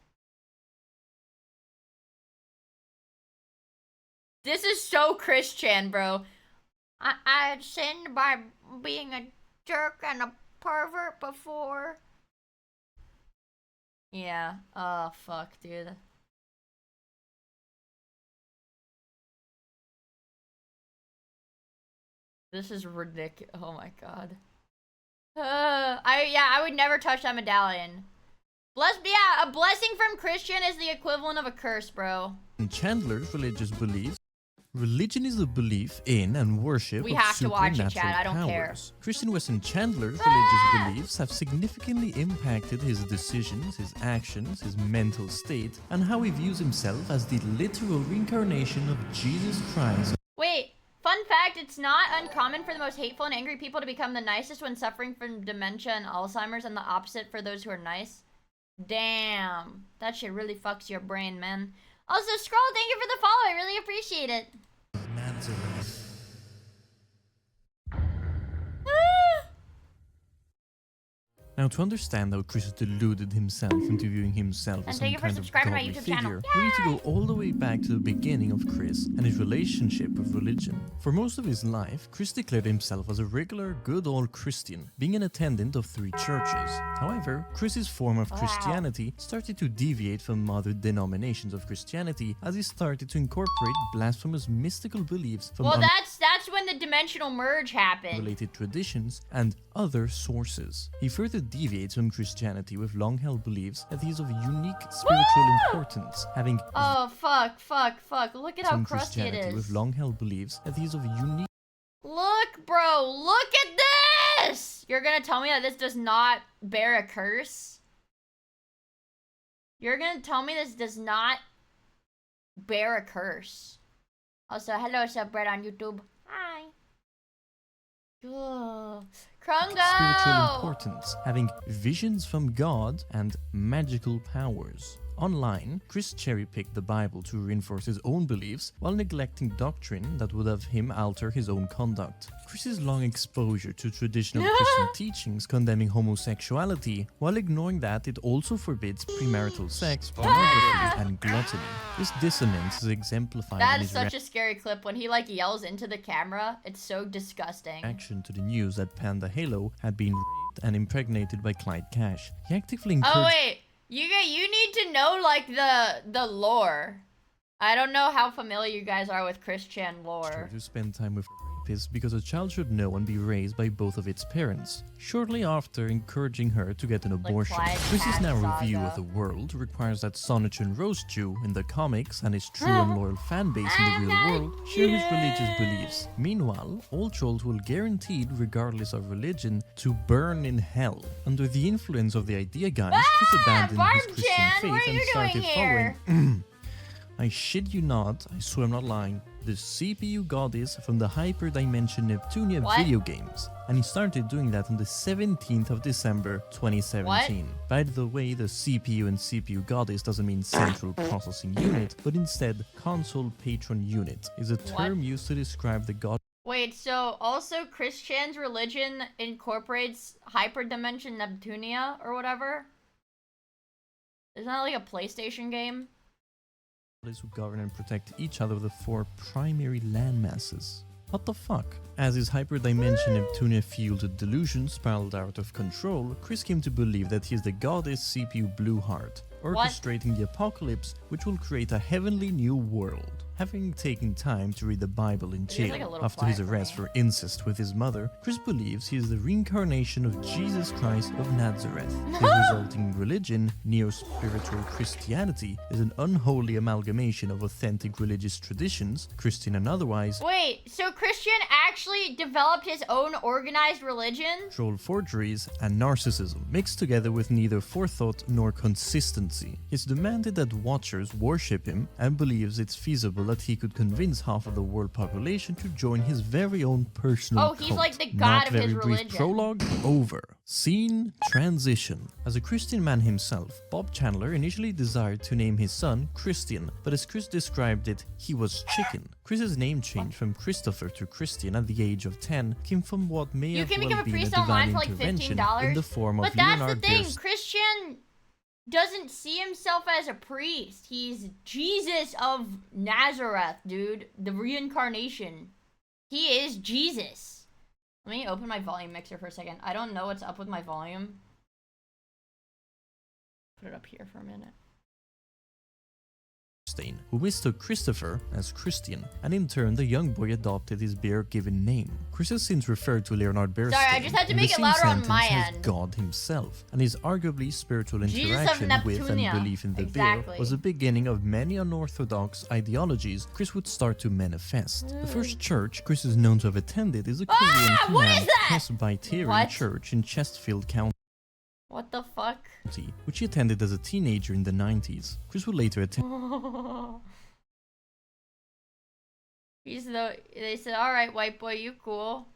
This is so Christian, bro. I had sinned by being a jerk and a pervert before. Yeah. Oh, fuck, dude. This is ridiculous. Oh my god. I would never touch that medallion. Yeah, a blessing from Christian is the equivalent of a curse, bro. In Chandler's religious beliefs, religion is a belief in and worship We of have to watch it, supernatural Chad. I don't care. powers. Christian Weston Chandler's religious beliefs have significantly impacted his decisions, his actions, his mental state, and how he views himself as the literal reincarnation of Jesus Christ. Wait, fun fact, it's not uncommon for the most hateful and angry people to become the nicest when suffering from dementia and Alzheimer's, and the opposite for those who are nice. Damn, that shit really fucks your brain, man. Also, Scroll, thank you for the follow. I really appreciate it. Now, to understand how Chris deluded himself into viewing himself as some kind of godly figure, we need to go all the way back to the beginning of Chris and his relationship with religion. For most of his life, Chris declared himself as a regular, good old Christian, being an attendant of 3 churches. However, Chris's form of Christianity started to deviate from other denominations of Christianity as he started to incorporate blasphemous mystical beliefs from Well, that's when the dimensional merge happened. unrelated traditions and other sources. He further deviates from Christianity with long-held beliefs that he is of unique spiritual importance, having Oh, fuck. Look at how from crusty it Christianity is. with long-held beliefs that he is of unique Look, bro, look at this! You're gonna tell me that this does not bear a curse? You're gonna tell me this does not bear a curse? Also, hello, Subbread on YouTube. Hi. Ugh. spiritual Krungo! importance, having visions from God and magical powers. Online, Chris cherry-picked the Bible to reinforce his own beliefs while neglecting doctrine that would have him alter his own conduct. Chris's long exposure to traditional Christian teachings condemning homosexuality, while ignoring that it also forbids premarital sex, pornography, and gluttony. This dissonance is exemplified in That his is such a scary clip when he like yells into the camera. It's so disgusting. reaction to the news that Panda Halo had been raped and impregnated by Clyde Cash. He actively encouraged... Oh wait, you need to know like the lore. I don't know how familiar you guys are with Christian lore. to spend time with rapists because a child should know and be raised by both of its parents. Shortly after encouraging her to get an abortion. Chris's narrow view of the world requires that Sonic Rose Jew in the comics and his true and loyal fan base in the real world share his religious beliefs. Meanwhile, all trolls will guaranteed, regardless of religion, to burn in hell. Under the influence of the idea guys, Chris abandoned his Christian faith and started following I shit you not, I swear I'm not lying, the CPU goddess from the Hyperdimension Neptunia video games. And he started doing that on the 17th of December 2017. By the way, the CPU and CPU goddess doesn't mean central processing unit, but instead console patron unit is a term used to describe the god. Wait, so also Christian's religion incorporates Hyperdimension Neptunia or whatever? Isn't that like a PlayStation game? Who govern and protect each other with the four primary landmasses. What the fuck? As his hyperdimension Neptunia fueled delusion spiraled out of control, Chris came to believe that he is the goddess CPU Blueheart, orchestrating the apocalypse which will create a heavenly new world. Having taken time to read the Bible in jail after his arrest for incest with his mother, Chris believes he is the reincarnation of Jesus Christ of Nazareth. His resulting religion, neo-spiritual Christianity, is an unholy amalgamation of authentic religious traditions, Christian and otherwise. Wait, so Christian actually developed his own organized religion? Troll forgeries and narcissism, mixed together with neither forethought nor consistency. He's demanded that watchers worship him and believes it's feasible that he could convince half of the world population to join his very own personal he's cult. like the god of his brief religion. Prologue over. Scene transition. As a Christian man himself, Bob Chandler initially desired to name his son Christian, but as Chris described it, he was chicken. Chris's name change from Christopher to Christian at the age of 10 came from what may have well been a divine intervention in the form of but that's Leonard the thing, Bear's Christian doesn't see himself as a priest. He's Jesus of Nazareth, dude. The reincarnation. He is Jesus. Let me open my volume mixer for a second. I don't know what's up with my volume. Put it up here for a minute. who mistook Christopher as Christian, and in turn the young boy adopted his bear-given name. Chris has since referred to Leonard Bernstein Sorry, I just had to make it louder on my as end. God himself, and his arguably spiritual Jesus interaction of with and Neptunia. belief in the Exactly. bear was the beginning of many unorthodox ideologies Chris would start to manifest. The first church Chris is known to have attended is a Korean what is renowned that? Presbyterian What? church in Chesterfield County, What the fuck? which he attended as a teenager in the 90s. Chris would later attend They said, alright, white boy, you cool.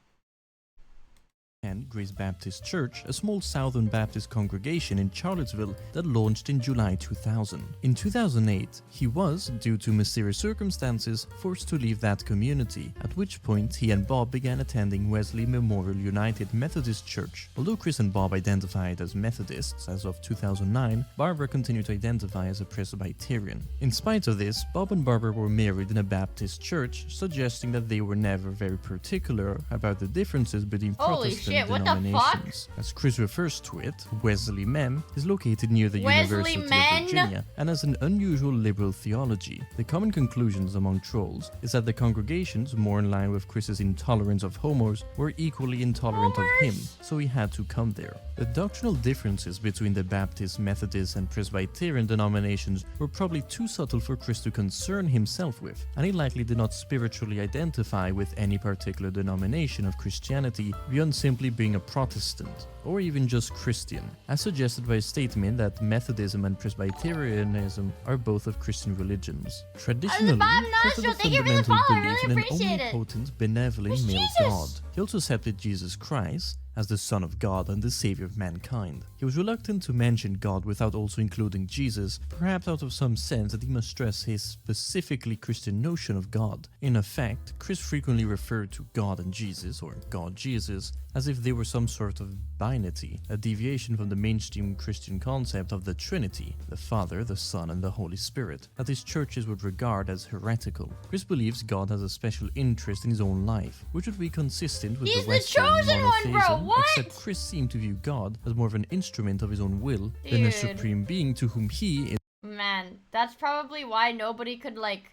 and Grace Baptist Church, a small Southern Baptist congregation in Charlottesville that launched in July 2000. In 2008, he was, due to mysterious circumstances, forced to leave that community, at which point he and Bob began attending Wesley Memorial United Methodist Church. Although Chris and Bob identified as Methodists as of 2009, Barbara continued to identify as a Presbyterian. In spite of this, Bob and Barbara were married in a Baptist church, suggesting that they were never very particular about the differences between Holy Protestant shit, what the fuck? denominations. As Chris refers to it, Wesley Mem is located near the Wesley University of Men? Virginia and has an unusual liberal theology. The common conclusions among trolls is that the congregations, more in line with Chris's intolerance of homos, were equally intolerant of him, so he had to come there. The doctrinal differences between the Baptist, Methodist, and Presbyterian denominations were probably too subtle for Chris to concern himself with, and he likely did not spiritually identify with any particular denomination of Christianity beyond simply being a Protestant, or even just Christian, as suggested by a statement that Methodism and Presbyterianism are both of Christian religions. Traditionally, Chris had a Thank you for the fundamental follow, I belief really in an appreciate it. omnipotent, benevolent It's male Jesus. God. He also accepted Jesus Christ as the Son of God and the Savior of mankind. He was reluctant to mention God without also including Jesus, perhaps out of some sense that he must stress his specifically Christian notion of God. In effect, Chris frequently referred to God and Jesus, or God-Jesus, as if they were some sort of binity, a deviation from the mainstream Christian concept of the Trinity, the Father, the Son, and the Holy Spirit, that his churches would regard as heretical. Chris believes God has a special interest in his own life, which would be consistent with the Western monotheism, except Chris seemed to view God as more of an instrument of his own will than a supreme being to whom he is. Man, that's probably why nobody could like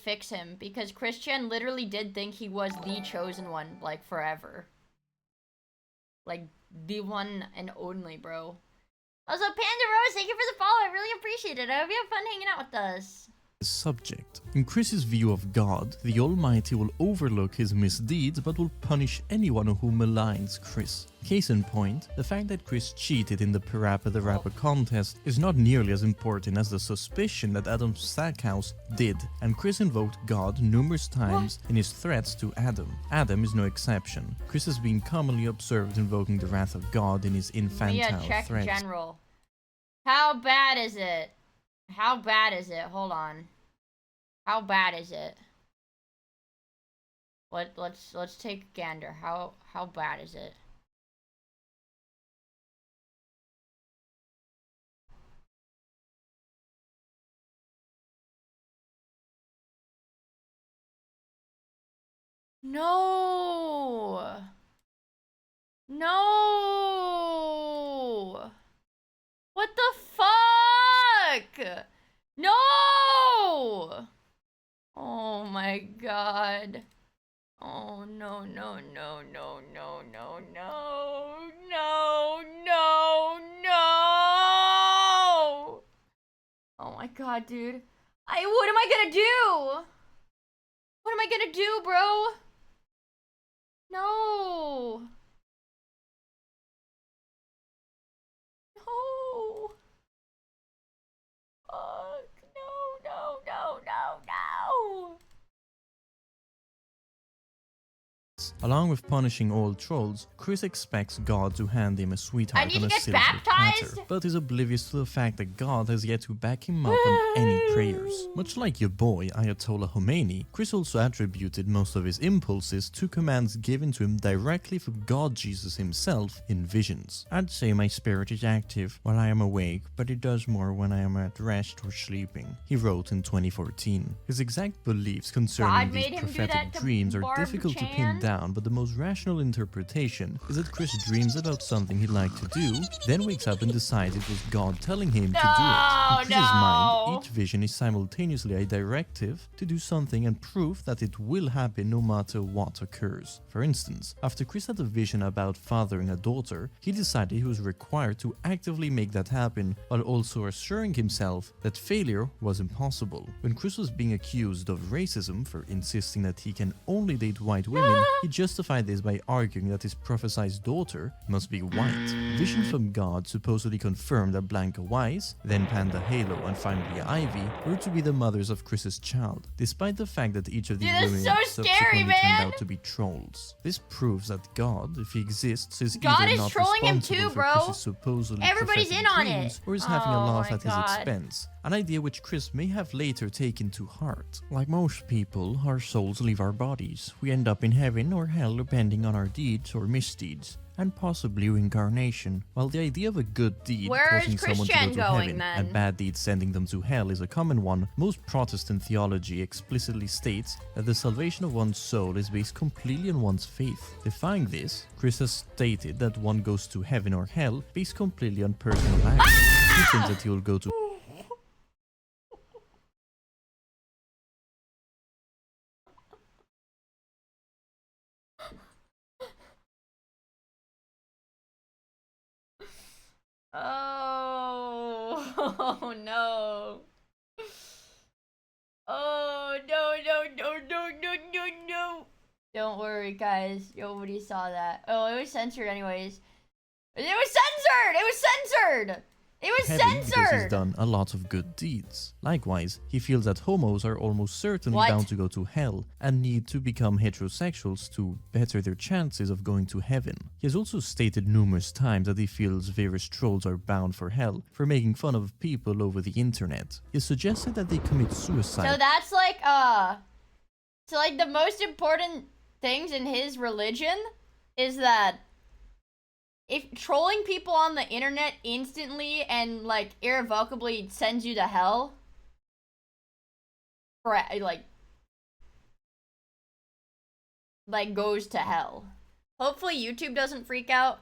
fix him, because Christian literally did think he was the chosen one, like, forever. Like, the one and only, bro. Also, Panda Rose, thank you for the follow. I really appreciate it. I hope you have fun hanging out with us. Subject. In Chris's view of God, the Almighty will overlook his misdeeds but will punish anyone who maligns Chris. Case in point, the fact that Chris cheated in the Parappa the Rapper contest is not nearly as important as the suspicion that Adam Stackhouse did, and Chris invoked God numerous times in his threats to Adam. Adam is no exception. Chris has been commonly observed invoking the wrath of God in his infantile check threats. General. How bad is it? How bad is it? Hold on. How bad is it? Let's take a gander. How bad is it? No. No. What the fuck? No. Oh my god. Oh no no no no no no no no no no. Oh my god, dude. What am I gonna do? What am I gonna do, bro? No. No. Fuck. No, no, no, no, no. Along with punishing all trolls, Chris expects God to hand him a sweetheart on a silver platter, but is oblivious to the fact that God has yet to back him up on any prayers. Much like your boy Ayatollah Khomeini, Chris also attributed most of his impulses to commands given to him directly from God Jesus himself in visions. I'd say my spirit is active while I am awake, but it does more when I am at rest or sleeping, he wrote in 2014. His exact beliefs concerning these prophetic dreams are difficult to pin down, but the most rational interpretation is that Chris dreams about something he'd like to do, then wakes up and decides it was God telling him to do it. In Chris's mind, each vision is simultaneously a directive to do something and proof that it will happen no matter what occurs. For instance, after Chris had a vision about fathering a daughter, he decided he was required to actively make that happen, while also assuring himself that failure was impossible. When Chris was being accused of racism for insisting that he can only date white women, he justified this by arguing that his prophesied daughter must be white. Visions from God supposedly confirmed that Blanca Wise, then Panda Halo, and finally Ivy were to be the mothers of Chris's child, despite the fact that each of these women subsequently turned out to be trolls. This proves that God, if he exists, is either not responsible for Chris's supposedly prophetic dreams, or is having a laugh at his expense, an idea which Chris may have later taken to heart. Like most people, our souls leave our bodies. We end up in heaven or hell depending on our deeds or misdeeds, and possibly reincarnation. While the idea of a good deed causing someone to go to heaven and bad deeds sending them to hell is a common one, most Protestant theology explicitly states that the salvation of one's soul is based completely on one's faith. Defying this, Chris has stated that one goes to heaven or hell based completely on personal action. He thinks that he will go to Oh no. Oh no no no no no no no. Don't worry guys, nobody saw that. Oh, it was censored anyways. It was censored! It was censored! It was heavy because he's censored! done a lot of good deeds. Likewise, he feels that homos are almost certainly What? bound to go to hell and need to become heterosexuals to better their chances of going to heaven. He has also stated numerous times that he feels various trolls are bound for hell for making fun of people over the internet. He has suggested that they commit suicide. So that's like, so like the most important things in his religion is that if trolling people on the internet instantly and like irrevocably sends you to hell, for like goes to hell. Hopefully YouTube doesn't freak out.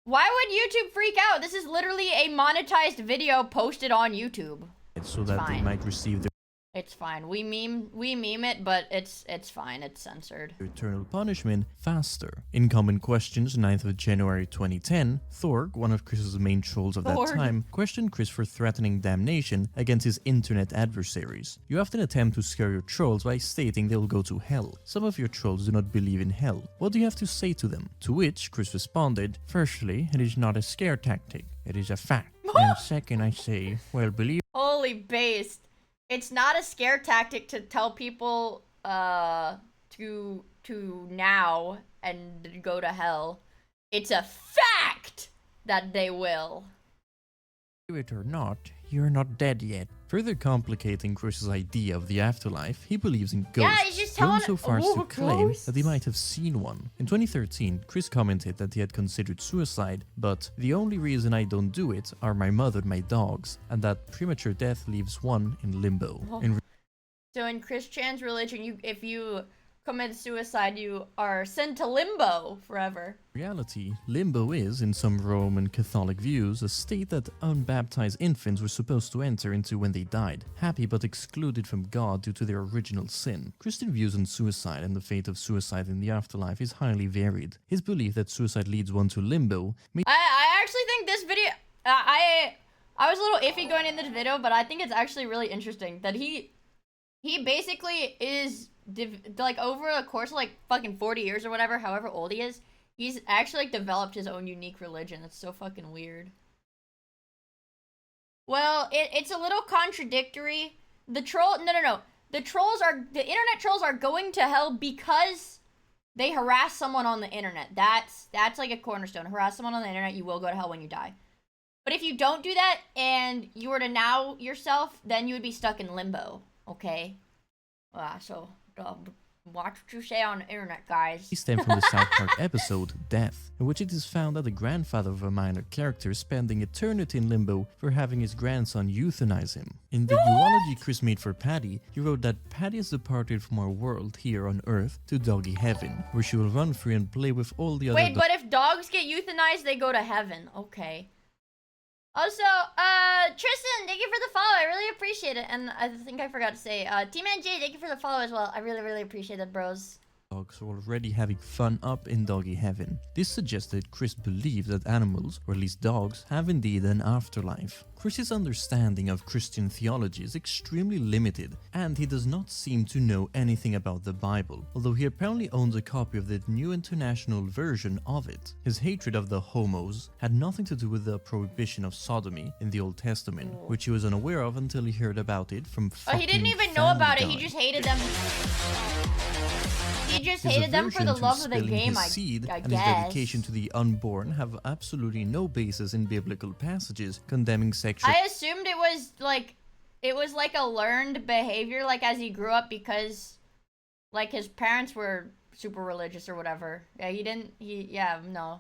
Why would YouTube freak out? This is literally a monetized video posted on YouTube. So that they might receive their It's fine. We meme it, but it's fine. It's censored. eternal punishment faster. In Common Questions, 9th of January 2010, Thorg, one of Chris's main trolls of that Thorg. time, questioned Chris for threatening damnation against his internet adversaries. You often attempt to scare your trolls by stating they will go to hell. Some of your trolls do not believe in hell. What do you have to say to them? To which Chris responded, firstly, it is not a scare tactic. It is a fact. And second, I say, well, believe. Holy based. It's not a scare tactic to tell people to now and go to hell. It's a fact that they will. It or not, you're not dead yet. Further complicating Chris's idea of the afterlife, he believes in ghosts, Yeah, he's just going telling- so far as to Ooh, claim ghosts? that he might have seen one. In 2013, Chris commented that he had considered suicide, but the only reason I don't do it are my mother and my dogs, and that premature death leaves one in limbo. So in Christian's religion, if you commit suicide, you are sent to limbo forever. reality, limbo is, in some Roman Catholic views, a state that unbaptized infants were supposed to enter into when they died, happy but excluded from God due to their original sin. Christian views on suicide and the fate of suicide in the afterlife is highly varied. His belief that suicide leads one to limbo may I actually think this video, I was a little iffy going in this video, but I think it's actually really interesting that he basically is, like, over the course of, like, fucking 40 years or whatever, however old he is, he's actually, like, developed his own unique religion. That's so fucking weird. Well, it's a little contradictory. The internet trolls are going to hell because they harass someone on the internet. That's like a cornerstone. Harass someone on the internet, you will go to hell when you die. But if you don't do that and you were to now yourself, then you would be stuck in limbo. Okay? So watch what you say on the internet, guys. stem from the South Park episode Death, in which it is found that the grandfather of a minor character is spending eternity in limbo for having his grandson euthanize him. In the eulogy Chris made for Patty, he wrote that Patty has departed from our world here on Earth to doggy heaven, where she will run free and play with all the other Wait, but if dogs get euthanized, they go to heaven. Okay. Also, Tristan, thank you for the follow. I really appreciate it. And I think I forgot to say, T-Man J, thank you for the follow as well. I really, really appreciate it, bros. dogs are already having fun up in doggy heaven. This suggested Chris believed that animals, or at least dogs, have indeed an afterlife. Chris's understanding of Christian theology is extremely limited, and he does not seem to know anything about the Bible, although he apparently owns a copy of the New International Version of it. His hatred of the homos had nothing to do with the prohibition of sodomy in the Old Testament, which he was unaware of until he heard about it from he didn't even know about it, he just hated them. He just hated them for the love of the game, I seed guess. And his dedication to the unborn have absolutely no basis in biblical passages condemning sexual. I assumed it was like a learned behavior, like as he grew up, because like his parents were super religious or whatever. Yeah, no.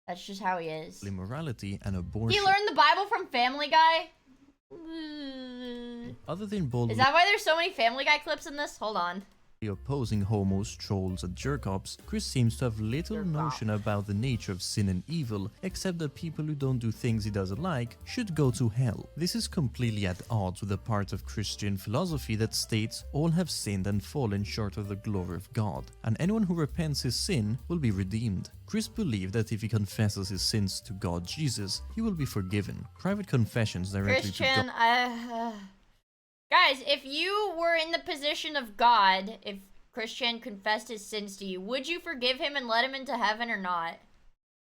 That's just how he is. Immorality and abortion. He learned the Bible from Family Guy? Other than boldly Is that why there's so many Family Guy clips in this? Hold on. opposing homos, trolls, and jerk-offs, Chris seems to have little notion about the nature of sin and evil, except that people who don't do things he doesn't like should go to hell. This is completely at odds with the part of Christian philosophy that states all have sinned and fallen short of the glory of God, and anyone who repents his sin will be redeemed. Chris believed that if he confesses his sins to God Jesus, he will be forgiven. Private confessions directly Christian, to God. Guys, if you were in the position of God, if Christian confessed his sins to you, would you forgive him and let him into heaven or not?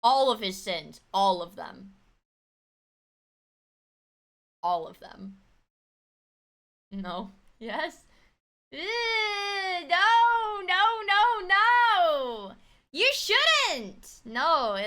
All of his sins. All of them. All of them. No. Yes. No, no, no, no. You shouldn't. No.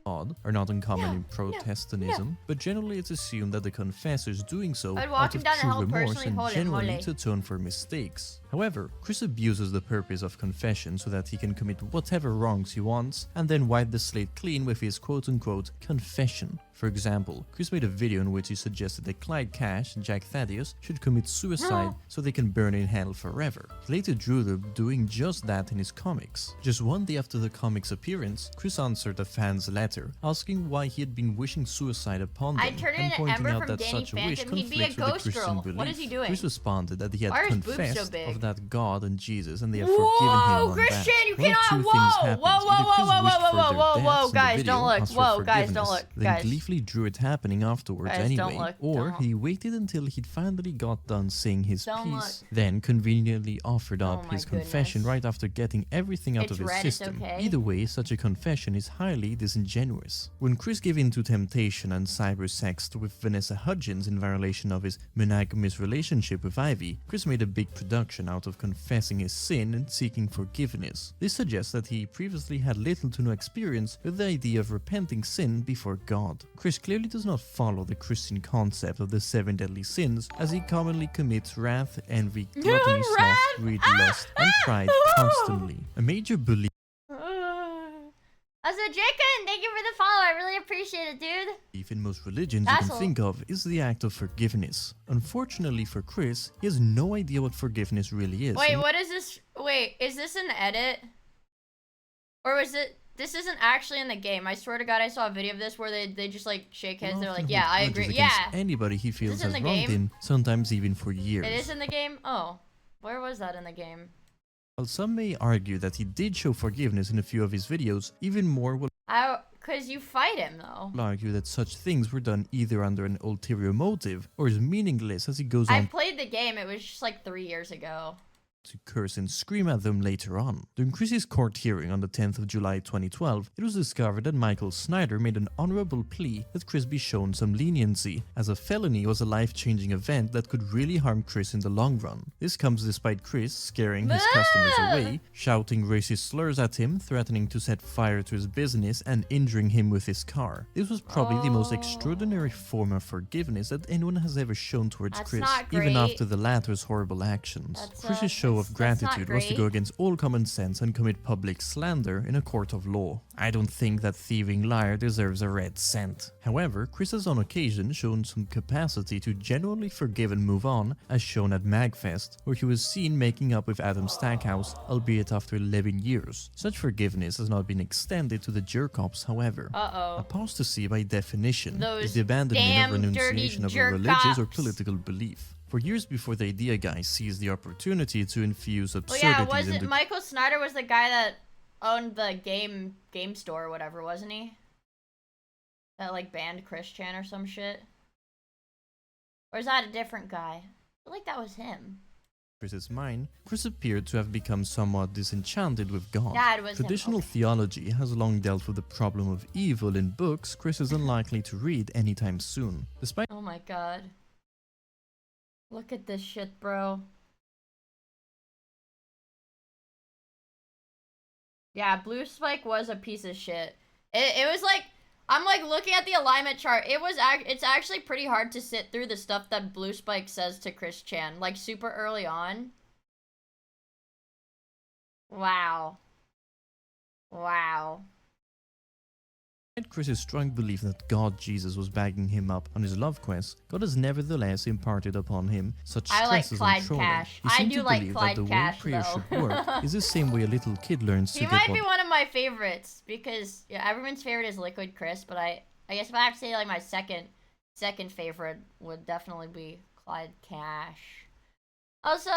God are not uncommon in Protestantism, but generally it's assumed that the confessor is doing so I'd walk out him of down the true hill remorse personally, and holy genuinely moly. to atone for mistakes. However, Chris abuses the purpose of confession so that he can commit whatever wrongs he wants and then wipe the slate clean with his quote-unquote confession. For example, Chris made a video in which he suggested that Clyde Cash and Jack Thaddeus should commit suicide so they can burn in hell forever. He later drew them doing just that in his comics. Just one day after the comic's appearance, Chris answered a fan's letter asking why he had been wishing suicide upon them I'd turn and into pointing Ember out from that Danny such a wish Phantom. He'd be a conflicts with the ghost Christian girl. belief. What is he doing? Chris responded that he had Why are his boobs so confessed big? of that God and Jesus and they have Whoa, forgiven him on Christian, that. you One of cannot- two things whoa, happened. whoa, whoa, Either Chris whoa, wished whoa, for whoa, their whoa, deaths whoa, in the guys, video, don't look. asked for Whoa, guys, don't forgiveness, look, then guys. gleefully drew it happening afterwards Guys, don't anyway, look, or don't. he waited until he'd finally got done saying his Don't piece, look. then conveniently offered up Oh my his confession goodness. right after getting everything out It's of his red, it's system. okay. Either way, such a confession is highly disingenuous. When Chris gave in to temptation and cybersexed with Vanessa Hudgens in violation of his monogamous relationship with Ivy, Chris made a big production out of confessing his sin and seeking forgiveness. This suggests that he previously had little to no experience with the idea of repenting sin before God. Chris clearly does not follow the Christian concept of the 7 deadly sins, as he commonly commits wrath, envy, gluttony, sloth, greed, lust, and pride constantly. A major belief Also, Jacob, thank you for the follow. I really appreciate it, dude. in most religions That's you can all. think of is the act of forgiveness. Unfortunately for Chris, he has no idea what forgiveness really is. Wait, and what is this? Wait, is this an edit? Or was it? This isn't actually in the game. I swear to God, I saw a video of this where they just like shake hands. They're often like, yeah, hold I grudges agree. against Yeah. anybody he Is feels this in has the wronged game? him, sometimes even for years. It is in the game? Oh. Where was that in the game? While some may argue that he did show forgiveness in a few of his videos, even more will Cause you fight him though. argue that such things were done either under an ulterior motive or is meaningless as he goes I on played the game. It was just like 3 years ago. to curse and scream at them later on. During Chris's court hearing on the 10th of July 2012, it was discovered that Michael Snyder made an honorable plea that Chris be shown some leniency, as a felony was a life-changing event that could really harm Chris in the long run. This comes despite Chris scaring his customers away, shouting racist slurs at him, threatening to set fire to his business, and injuring him with his car. This was probably the most extraordinary form of forgiveness that anyone has ever shown towards That's Chris, not even great. after the latter's horrible actions. That's, Chris's show of that's not gratitude was to great. go against all common sense and commit public slander in a court of law. I don't think that thieving liar deserves a red cent. However, Chris has on occasion shown some capacity to genuinely forgive and move on, as shown at MagFest, where he was seen making up with Adam Stackhouse, albeit after 11 years. Such forgiveness has not been extended to the jerk-ops, however. Uh-oh. Apostasy, by definition, Those is the abandonment damn or dirty renunciation of a religious or jerk-ops. political belief. For years before the idea guy seized the opportunity to infuse Well, absurdities yeah, was it into Michael Snyder was the guy that owned the game store or whatever, wasn't he? That like banned Chris Chan or some shit? Or is that a different guy? I feel like that was him. Chris's mind, Chris appeared to have become somewhat disenchanted with God. Yeah, it was him, Traditional okay. theology has long dealt with the problem of evil in books Chris is unlikely to read anytime soon. Despite Oh my god. Look at this shit, bro. Yeah, Blue Spike was a piece of shit. It was like, I'm like looking at the alignment chart. It's actually pretty hard to sit through the stuff that Blue Spike says to Chris Chan, like super early on. Wow. Wow. Chris's strong belief that God Jesus was backing him up on his love quest, God has nevertheless imparted upon him such I like stresses Clyde on trolling. Cash. He I seemed do to like believe Clyde that the Cash, way prayer though. should work is the same way a little kid learns He to get might what be one of my favorites because yeah, everyone's favorite is Liquid Chris, but I guess if I have to say like my second favorite would definitely be Clyde Cash. Also,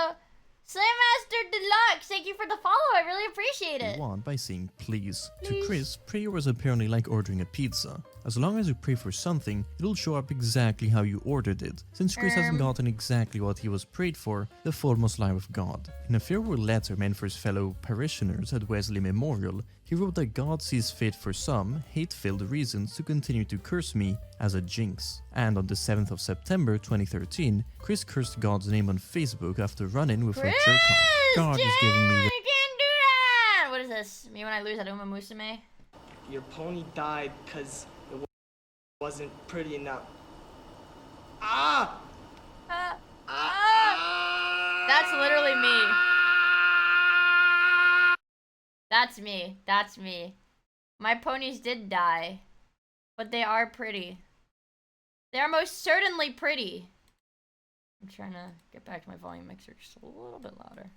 Slam Master Deluxe, thank you for the follow. I really appreciate it. want by saying please. To Chris, prayer was apparently like ordering a pizza. As long as you pray for something, it'll show up exactly how you ordered it. Since Chris hasn't gotten exactly what he was prayed for, the fault must lie with God. In a farewell letter meant for his fellow parishioners at Wesley Memorial, He wrote that God sees fit for some hate-filled reasons to continue to curse me as a jinx. And on the 7th of September 2013, Chris cursed God's name on Facebook after running with a jerk-off. God is giving me the... I can't do that! What is this? Me when I lose at Uma Musume? Your pony died because it wasn't pretty enough. Ah! That's literally me. That's me. That's me. My ponies did die. But they are pretty. They are most certainly pretty. I'm trying to get back to my volume mixer just a little bit louder.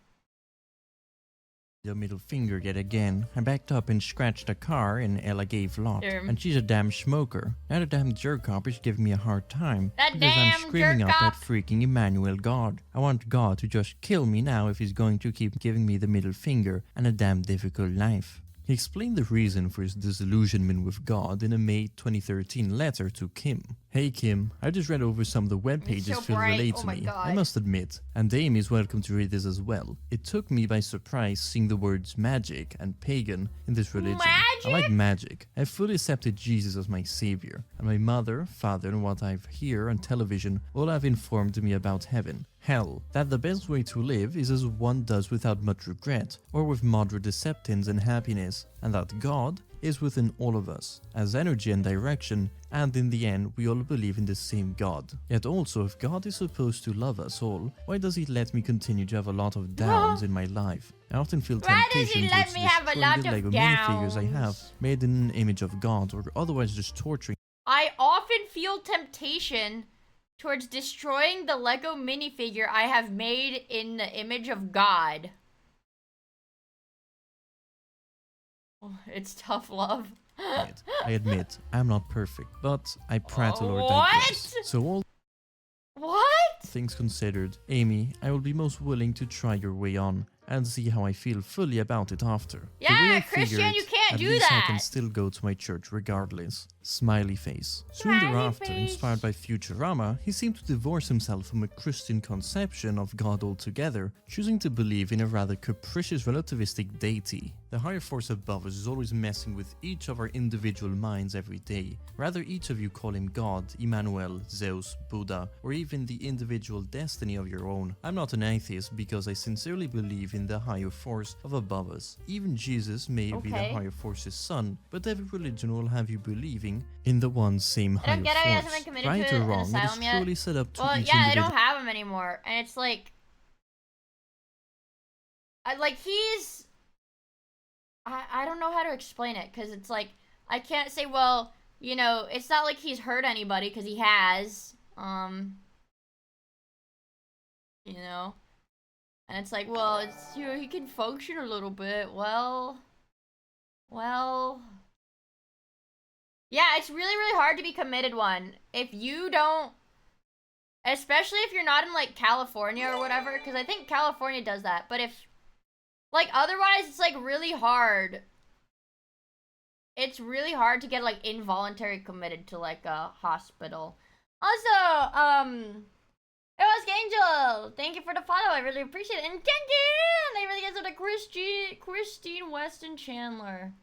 The middle finger yet again. I backed up and scratched a car and Ella gave lot. And she's a damn smoker. Now the damn jerk-off is giving me a hard time. Because I'm screaming up at freaking Emmanuel God. I want God to just kill me now if he's going to keep giving me the middle finger and a damn difficult life. He explained the reason for his disillusionment with God in a May 2013 letter to Kim. Hey Kim, I just read over some of the web pages feel relate to me. I must admit, and Amy is welcome to read this as well. It took me by surprise seeing the words magic and pagan in this religion. I like magic. I fully accepted Jesus as my savior, and my mother, father, and what I hear on television all have informed me about heaven. Hell, that the best way to live is as one does without much regret, or with moderate acceptance and happiness, and that God is within all of us, as energy and direction, and in the end we all believe in the same God. Yet also, if God is supposed to love us all, why does he let me continue to have a lot of downs in my life? I often feel temptation towards destroying the Lego minifigures I have, made in an image of God, or otherwise just torturing. I often feel temptation towards destroying the Lego minifigure I have made in the image of God. Oh, it's tough love. I admit, I'm not perfect, but I prattle or digress. So all things considered, Amy, I will be most willing to try your way on and see how I feel fully about it after. Yeah, Christian, you can't do that. I can still go to my church regardless. Smiley face. Soon thereafter, inspired by Futurama, he seemed to divorce himself from a Christian conception of God altogether, choosing to believe in a rather capricious relativistic deity. The higher force above us is always messing with each of our individual minds every day. Rather, each of you call him God, Emmanuel, Zeus, Buddha, or even the individual destiny of your own. I'm not an atheist because I sincerely believe in the higher force of above us. Even Jesus may be the higher force's son, but every religion will have you believing in the one same higher force. Right or wrong, it is truly set up to each individual. They don't have him anymore, and it's like, I don't know how to explain it, because it's like, I can't say, well, you know, it's not like he's hurt anybody, because he has, you know, and it's like, well, it's, you know, he can function a little bit, well, yeah, it's really, really hard to be committed one. If you don't, especially if you're not in, like, California or whatever, because I think California does that, but if, like, otherwise, it's, like, really hard. It's really hard to get, like, involuntary committed to, like, a hospital. Also, it was Angel. Thank you for the follow. I really appreciate it. And Ken, they really get to Christine Weston Chandler.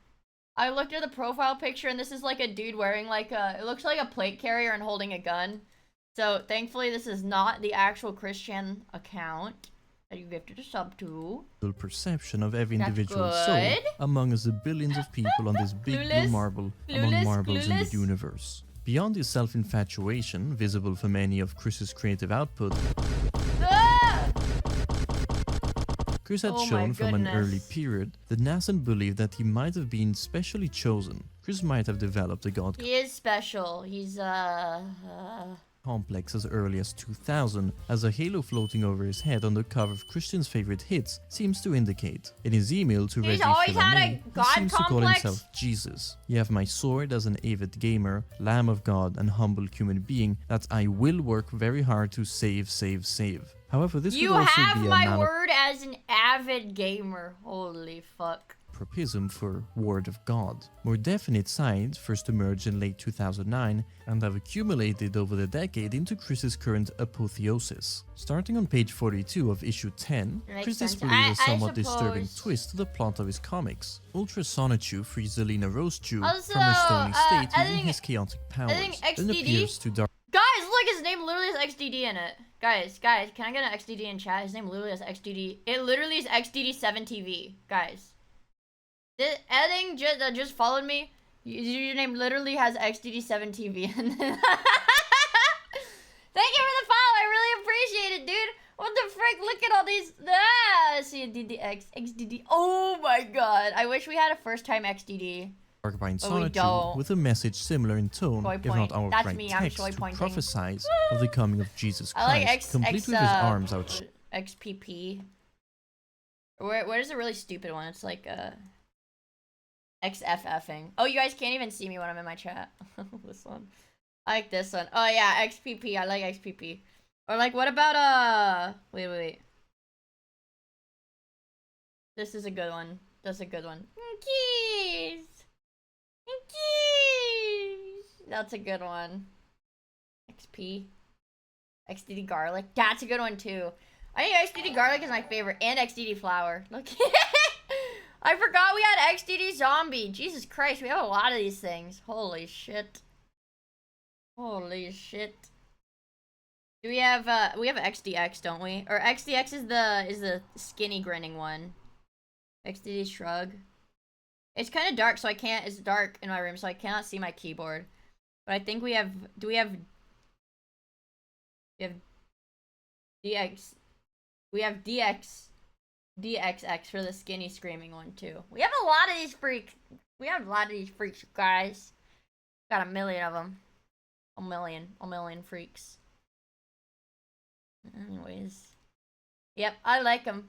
I looked at the profile picture, and this is, like, a dude wearing, like, it looks like a plate carrier and holding a gun. So, thankfully, this is not the actual Christian account that you gifted a sub to. Perception of every individual soul among us, the billions of people on this big blue marble among marbles in the universe. Beyond his self-infatuation, visible for many of Chris's creative output, Chris had shown from an early period that Nassan believed that he might have been specially chosen. Chris might have developed a god He is special. He's, complex as early as 2000, as a halo floating over his head on the cover of Christian's favorite hits seems to indicate. In his email to Reggie Fils-Aimé, he seems to call himself Jesus. You have my sword as an avid gamer, lamb of God, and humble human being that I will work very hard to save. However, this would also be a You have my word as an avid gamer. Holy fuck. tropism for Word of God. More definite signs first emerged in late 2009 and have accumulated over the decade into Chris's current apotheosis. Starting on page 42 of issue 10, Chris displays a somewhat disturbing twist to the plot of his comics. Ultra Sonichu frees Zelina Rosechu from her stony state using his chaotic powers, then appears to dark. Guys, look, his name literally has XDD in it. Guys, can I get an XDD in chat? His name literally has XDD. It literally is XDD7TV. Guys. This Edding just followed me. Your name literally has XDD7TV. Thank you for the follow. I really appreciate it, dude. What the frick? Look at all these. See, DDX, XDD. Oh my god. I wish we had a first time XDD. Darkbind Sonichu with a message similar in tone, if not outright text, to prophesize of the coming of Jesus Christ, I like complete with his arms out. XPP. Where's the really stupid one? It's like XFFing. Oh, you guys can't even see me when I'm in my chat. This one. I like this one. Oh yeah, XPP. I like XPP. Or like, what about wait. This is a good one. That's a good one. Keys. That's a good one. XP. XDD garlic. That's a good one too. I think XDD garlic is my favorite. And XDD flower. Look. I forgot we had XDD zombie. Jesus Christ, we have a lot of these things. Holy shit. Holy shit. Do we have XDX, don't we? Or XDX is the skinny grinning one. XDD shrug. It's kind of dark, so I can't. It's dark in my room, so I cannot see my keyboard. But I think we have. Do we have? We have DX. We have DXX for the skinny screaming one too. We have a lot of these freaks. We have a lot of these freaks, guys. Got a million of them. A million freaks. Anyways. Yep, I like them.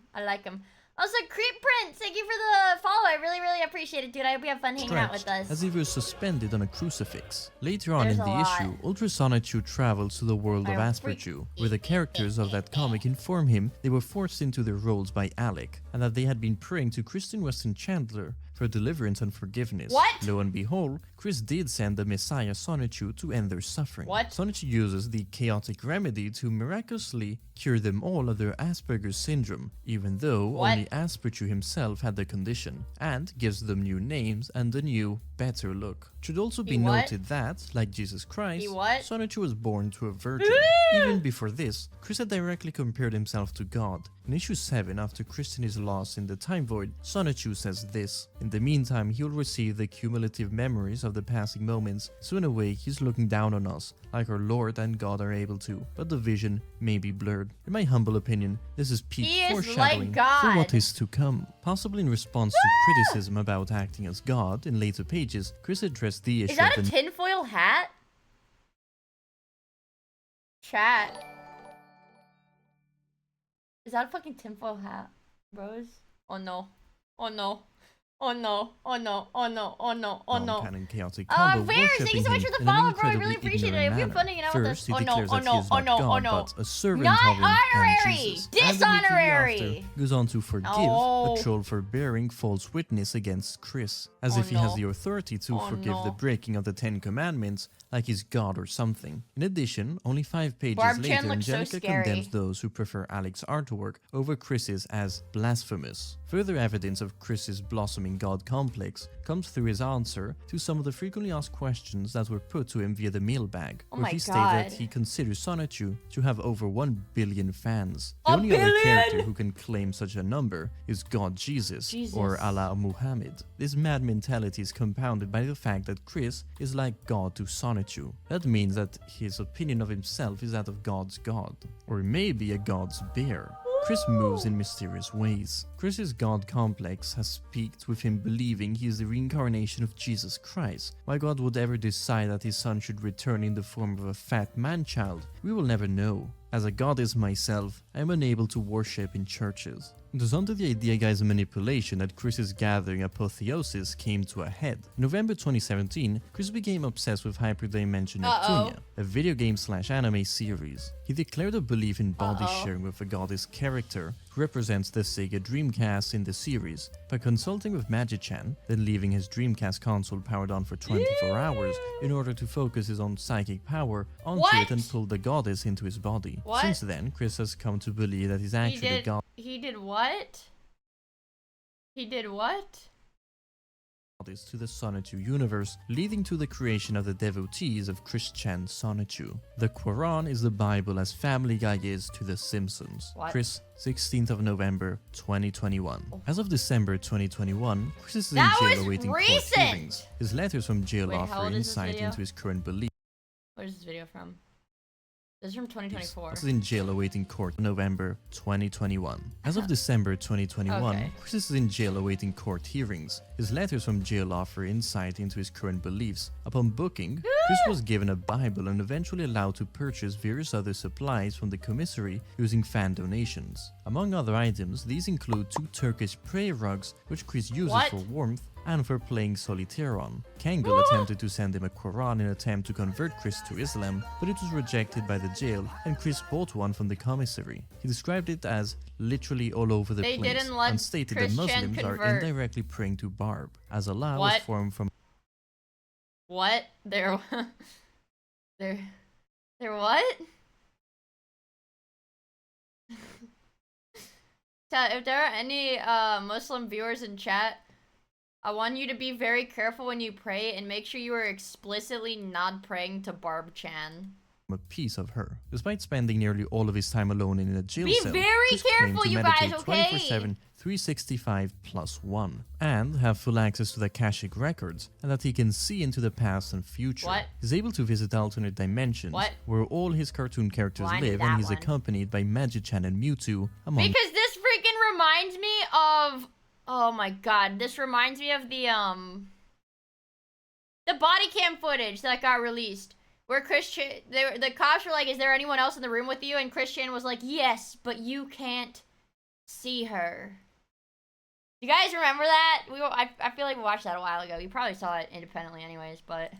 Also, Creep Prince, thank you for the follow. I really, really appreciate it, dude. I hope you have fun hanging out with us. As if he was suspended on a crucifix. Later on in the issue, Ultra Sonichu travels to the world of Asperchu, where the characters of that comic inform him they were forced into their roles by Alec, and that they had been praying to Kristen Weston Chandler for deliverance and forgiveness. What? Lo and behold, Chris did send the Messiah Sonichu to end their suffering. What? Sonichu uses the chaotic remedy to miraculously cure them all of their Asperger's syndrome, even though only Asperchu himself had the condition, and gives them new names and a new, better look. It should also be noted that, like Jesus Christ, Sonichu was born to a virgin. Even before this, Chris had directly compared himself to God. In issue 7, after Kristen is lost in the Time Void, Sonichu says this. In the meantime, he'll receive the cumulative memories of the passing moments, so in a way, he's looking down on us, like our Lord and God are able to, but the vision may be blurred. In my humble opinion, this is peak foreshadowing for what is to come. Possibly in response to criticism about acting as God in later pages, Chris addressed the issue. Is that a tinfoil hat? Chat. Is that a fucking tinfoil hat, bros? Oh no. Oh no. Oh no, oh no, oh no, oh no, oh no. Chaotic Bears, thank you so much for the follow, bro. I really appreciate it. If you're fun hanging out with us. Oh no, oh no, oh no, oh no. But a servant not of him honorary! Dishonorary! Goes on to forgive a troll for bearing false witness against Chris, as if he has the authority to forgive the breaking of the 10 Commandments, like he's God or something. In addition, only 5 pages later, Angelica condemns those who prefer Alec's artwork over Chris's as blasphemous. Further evidence of Chris's blossoming God complex comes through his answer to some of the frequently asked questions that were put to him via the mailbag, where he stated that he considers Sonichu to have over 1 billion fans. The only other character who can claim such a number is God Jesus, or Allah Muhammad. This mad mentality is compounded by the fact that Chris is like God to Sonichu. That means that his opinion of himself is that of God's God, or maybe a God's bear. Chris moves in mysterious ways. Chris's God complex has peaked with him believing he is the reincarnation of Jesus Christ. Why God would ever decide that his son should return in the form of a fat man-child, we will never know. As a goddess myself, I am unable to worship in churches. It was under the idea guy's manipulation that Chris's gathering apotheosis came to a head. In November 2017, Chris became obsessed with Hyperdimension Neptunia, a video game/anime series. He declared a belief in body sharing with a goddess character who represents the Sega Dreamcast in the series. By consulting with Magi-chan, then leaving his Dreamcast console powered on for 24 hours in order to focus his own psychic power onto it and pull the goddess into his body. Since then, Chris has come to believe that he's actually god. He did what? He did what? To the Sonichu universe, leading to the creation of the devotees of Christian Sonichu. The Quran is the Bible as Family Guy is to The Simpsons. Chris, 16th of November, 2021. As of December 2021, Chris is in jail awaiting court hearings. His letters from jail offer insight into his current belief. Where is this video from? This is from 2024. Chris is in jail awaiting court November 2021. As of December 2021, Chris is in jail awaiting court hearings. His letters from jail offer insight into his current beliefs. Upon booking, Chris was given a Bible and eventually allowed to purchase various other supplies from the commissary using fan donations. Among other items, these include 2 Turkish prayer rugs, which Chris uses for warmth, and for playing solitaire on. Kangol attempted to send him a Quran in an attempt to convert Chris to Islam, but it was rejected by the jail, and Chris bought one from the commissary. He described it as literally all over the place, and stated that Muslims are indirectly praying to Barb, as Allah was formed from... What? They're what? If there are any Muslim viewers in chat, I want you to be very careful when you pray and make sure you are explicitly not praying to Barb Chan. A piece of her. Despite spending nearly all of his time alone in a jail cell, be very careful, you guys, okay? 24/7, 365+1, and have full access to the Akashic records, and that he can see into the past and future. He's able to visit alternate dimensions, where all his cartoon characters live, and he's accompanied by Magi-chan and Mewtwo, among... Because this freaking reminds me of... Oh my god, this reminds me of the body cam footage that got released. Where the cops were like, is there anyone else in the room with you? And Christian was like, yes, but you can't see her. You guys remember that? I feel like we watched that a while ago. You probably saw it independently anyways, but...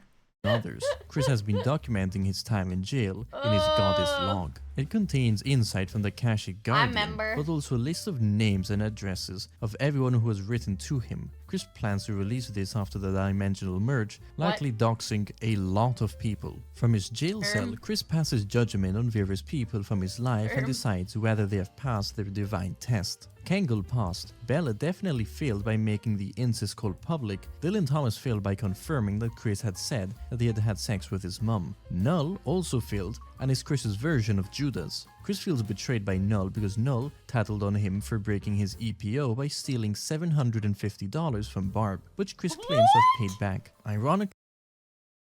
Others. Chris has been documenting his time in jail in his goddess log. It contains insight from the Akashic Guardian, but also a list of names and addresses of everyone who has written to him. Chris plans to release this after the dimensional merge, likely doxing a lot of people. From his jail cell, Chris passes judgment on various people from his life and decides whether they have passed their divine test. Kangol passed, Bella definitely failed by making the incest call public, Dylan Thomas failed by confirming that Chris had said that he had had sex with his mum. Null also failed and is Chris's version of Judas. Chris feels betrayed by Null because Null tattled on him for breaking his EPO by stealing $750 from Barb, which Chris claims to have paid back. Ironically,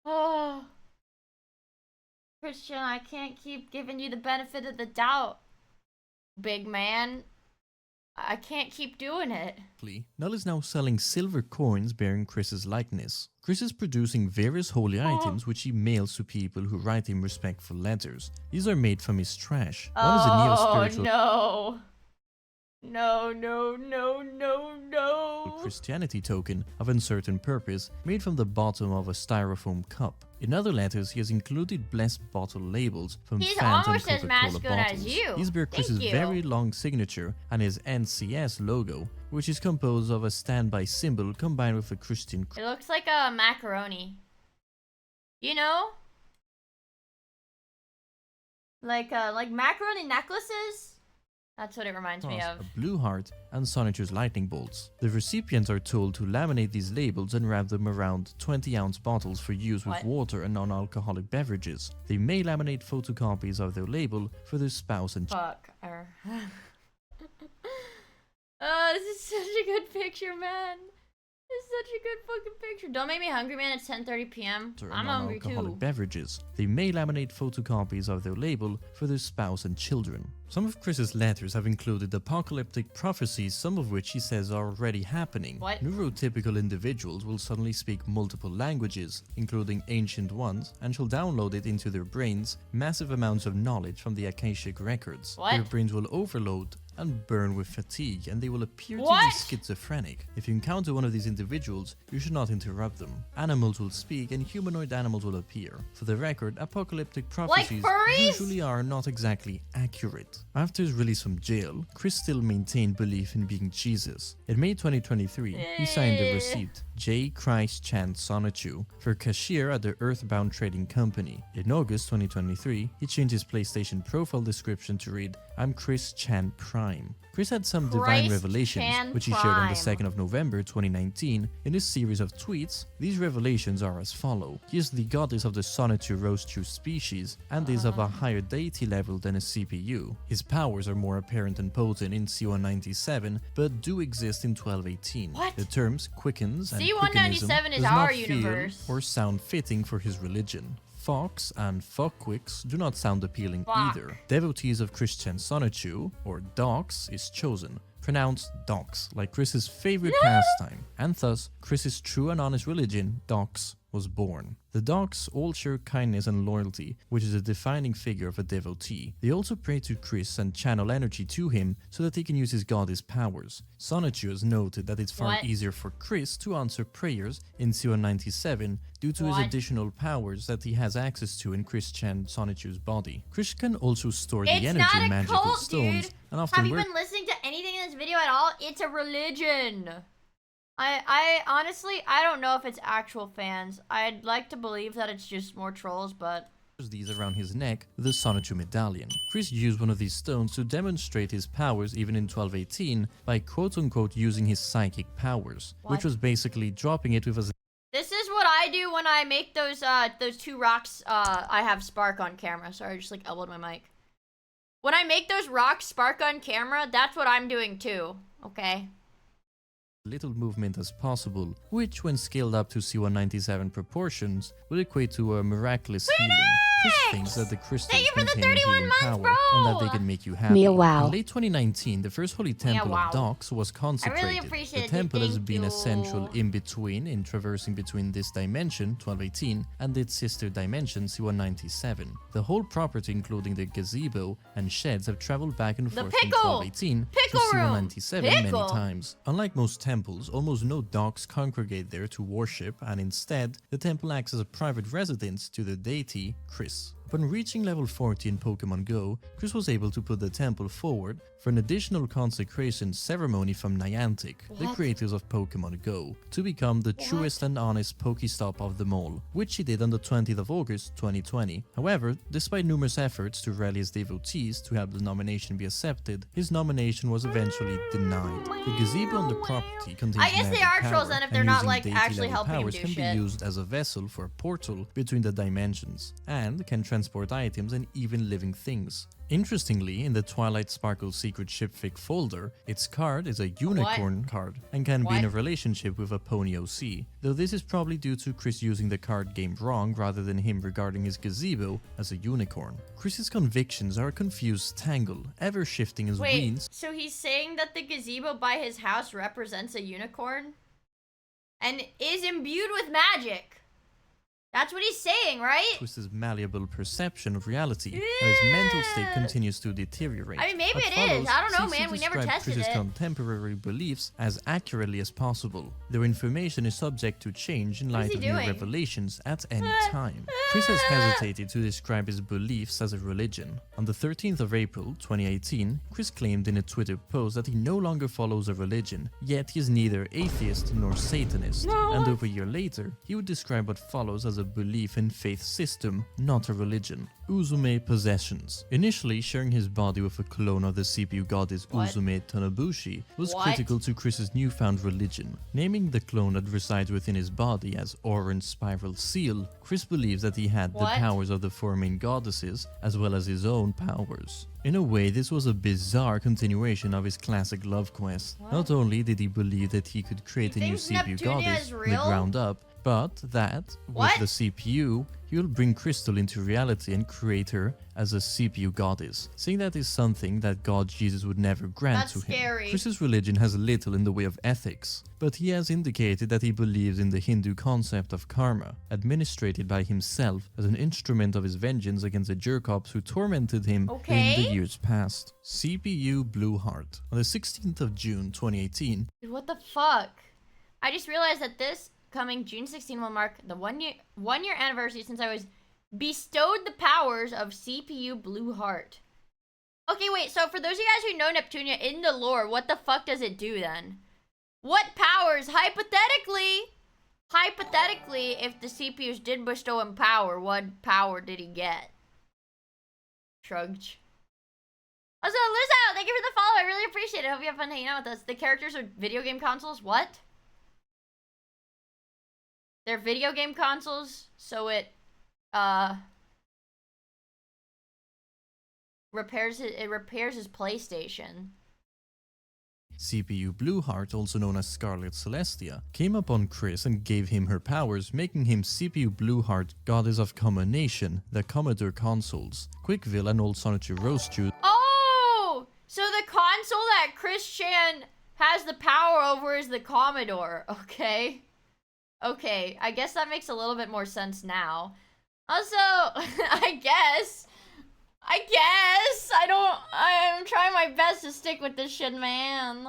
oh, Christian, I can't keep giving you the benefit of the doubt, big man. I can't keep doing it. Null is now selling silver coins bearing Chris's likeness. Chris is producing various holy items which he mails to people who write him respectful letters. These are made from his trash. One is a neo-spiritual... no. Christianity token of uncertain purpose made from the bottom of a styrofoam cup. In other letters, he has included blessed bottle labels from Fanta and Coca-Cola bottles. These bear Chris's very long signature and his NCS logo, which is composed of a standby symbol combined with a Christian. It looks like a macaroni. You know? Like macaroni necklaces? That's what it reminds me of. A blue heart and Sonichu's lightning bolts. The recipients are told to laminate these labels and wrap them around 20-ounce bottles for use with water and non-alcoholic beverages. They may laminate photocopies of their label for their spouse and fuck. Oh, this is such a good picture, man. This is such a good fucking picture. Don't make me hungry, man. It's 10:30 p.m. I'm hungry too. Beverages. They may laminate photocopies of their label for their spouse and children. Some of Chris's letters have included apocalyptic prophecies, some of which he says are already happening. Neurotypical individuals will suddenly speak multiple languages, including ancient ones, and shall download it into their brains massive amounts of knowledge from the Akashic records. Their brains will overload and burn with fatigue, and they will appear to be What? schizophrenic. If you encounter one of these individuals, you should not interrupt them. Animals will speak and humanoid animals will appear. For the record, apocalyptic prophecies usually are not exactly accurate. After his release from jail, Chris still maintained belief in being Jesus. In May 2023, he signed and received J. Christ Chan Sonichu for cashier at the Earthbound Trading Company. In August 2023, he changed his PlayStation profile description to read, "I'm Chris Chan Prime." Chris had some divine revelations, which he shared on the 2nd of November 2019 in a series of tweets. These revelations are as follow. He is the goddess of the Sonichu Roastu species and is of a higher deity level than a CPU. His powers are more apparent and potent in C197, but do exist in 1218. The terms quickens and quickenism C197 is does our not universe. feel or sound fitting for his religion. Fox and Foquix do not sound appealing either. Devotees of Christian Sonichu, or Dox, is chosen, pronounced Dox, like Chris's favorite pastime, and thus Chris's true and honest religion, Dox, was born. The Dox all share kindness and loyalty, which is a defining figure of a devotee. They also pray to Chris and channel energy to him so that he can use his goddess powers. Sonichu has noted that it's far easier for Chris to answer prayers in C197 due to his additional powers that he has access to in Chris Chan Sonichu's body. Chris can also store the energy in magical cult, stones dude. and often Have you been listening to anything in this video at all? It's a religion. I honestly, I don't know if it's actual fans. I'd like to believe that it's just more trolls, but... these around his neck, the Sonichu medallion. Chris used one of these stones to demonstrate his powers even in 1218 by quote-unquote using his psychic powers, which was basically dropping it with a... This is what I do when I make those two rocks. I have spark on camera. Sorry, I just like elbowed my mic. When I make those rocks spark on camera, that's what I'm doing too, okay? Little movement as possible, which when scaled up to C197 proportions will equate to a miraculous healing. Chris thinks that the crystals contain healing power and that they can make you happy. Miia, wow. In late 2019, the first holy temple of Dox was consecrated. The temple has been a central in-between in traversing between this dimension, 1218, and its sister dimension, C197. The whole property, including the gazebo and sheds, have traveled back and forth from 1218 to C197 many times. Unlike most temples, almost no Dox congregate there to worship, and instead, the temple acts as a private residence to the deity Chris. Upon reaching level 40 in Pokemon Go, Chris was able to put the temple forward for an additional consecration ceremony from Niantic, the creators of Pokemon Go, to become the truest and honest Pokestop of them all, which he did on the 20th of August 2020. However, despite numerous efforts to rally his devotees to help the nomination be accepted, his nomination was eventually denied. The gazebo on the property contains I guess they are trolls then if they're not like actually helping him do can shit. be used as a vessel for a portal between the dimensions, and can transport items and even living things. Interestingly, in the Twilight Sparkle Secret Shipfic folder, its card is a unicorn card and can be in a relationship with a Pony OC, though this is probably due to Chris using the card game wrong rather than him regarding his gazebo as a unicorn. Chris's convictions are a confused tangle, ever shifting as weens. So he's saying that the gazebo by his house represents a unicorn? And is imbued with magic? That's what he's saying, right? Chris's malleable perception of reality, and his mental state continues to deteriorate. I mean, maybe What it follows is. I don't know, seeks to man. We never describe tested Chris's it. contemporary beliefs as accurately as possible. Their information is subject to change in light of new revelations at any time. Chris has hesitated to describe his beliefs as a religion. On the 13th of April, 2018, Chris claimed in a Twitter post that he no longer follows a religion, yet he is neither atheist nor Satanist. And over a year later, he would describe what follows as a belief and faith system, not a religion. Uzume possessions. Initially, sharing his body with a clone of the CPU goddess Uzume Tanabushi was critical to Chris's newfound religion. Naming the clone that resides within his body as Orange Spiral Seal, Chris believes that he had the powers of the four main goddesses as well as his own powers. In a way, this was a bizarre continuation of his classic love quest. Not only did he believe that he could create a new CPU goddess from the ground up, but that, with the CPU, he will bring Crystal into reality and create her as a CPU goddess, saying that is something that God Jesus would never grant to him. Scary. Chris's religion has little in the way of ethics, but he has indicated that he believes in the Hindu concept of karma, administrated by himself as an instrument of his vengeance against the jerk-offs who tormented him in the years past. CPU Blue Heart. On the 16th of June 2018. Dude, what the fuck? I just realized that this coming June 16 will mark the one year anniversary since I was bestowed the powers of CPU Blue Heart. Okay, wait, so for those of you guys who know Neptunia in the lore, what the fuck does it do then? What powers, hypothetically, if the CPUs did bestow him power, what power did he get? Shrugged. Also, Lizzo, thank you for the follow. I really appreciate it. Hope you have fun hanging out with us. The characters are video game consoles? What? They're video game consoles, so it repairs his PlayStation. CPU Blue Heart, also known as Scarlet Celestia, came upon Chris and gave him her powers, making him CPU Blue Heart, Goddess of Combination, the Commodore consoles, Quickville and Old Sonichu Roast Juice. Oh! So the console that Chris Chan has the power over is the Commodore. Okay. Okay, I guess that makes a little bit more sense now. Also, I'm trying my best to stick with this shit, man.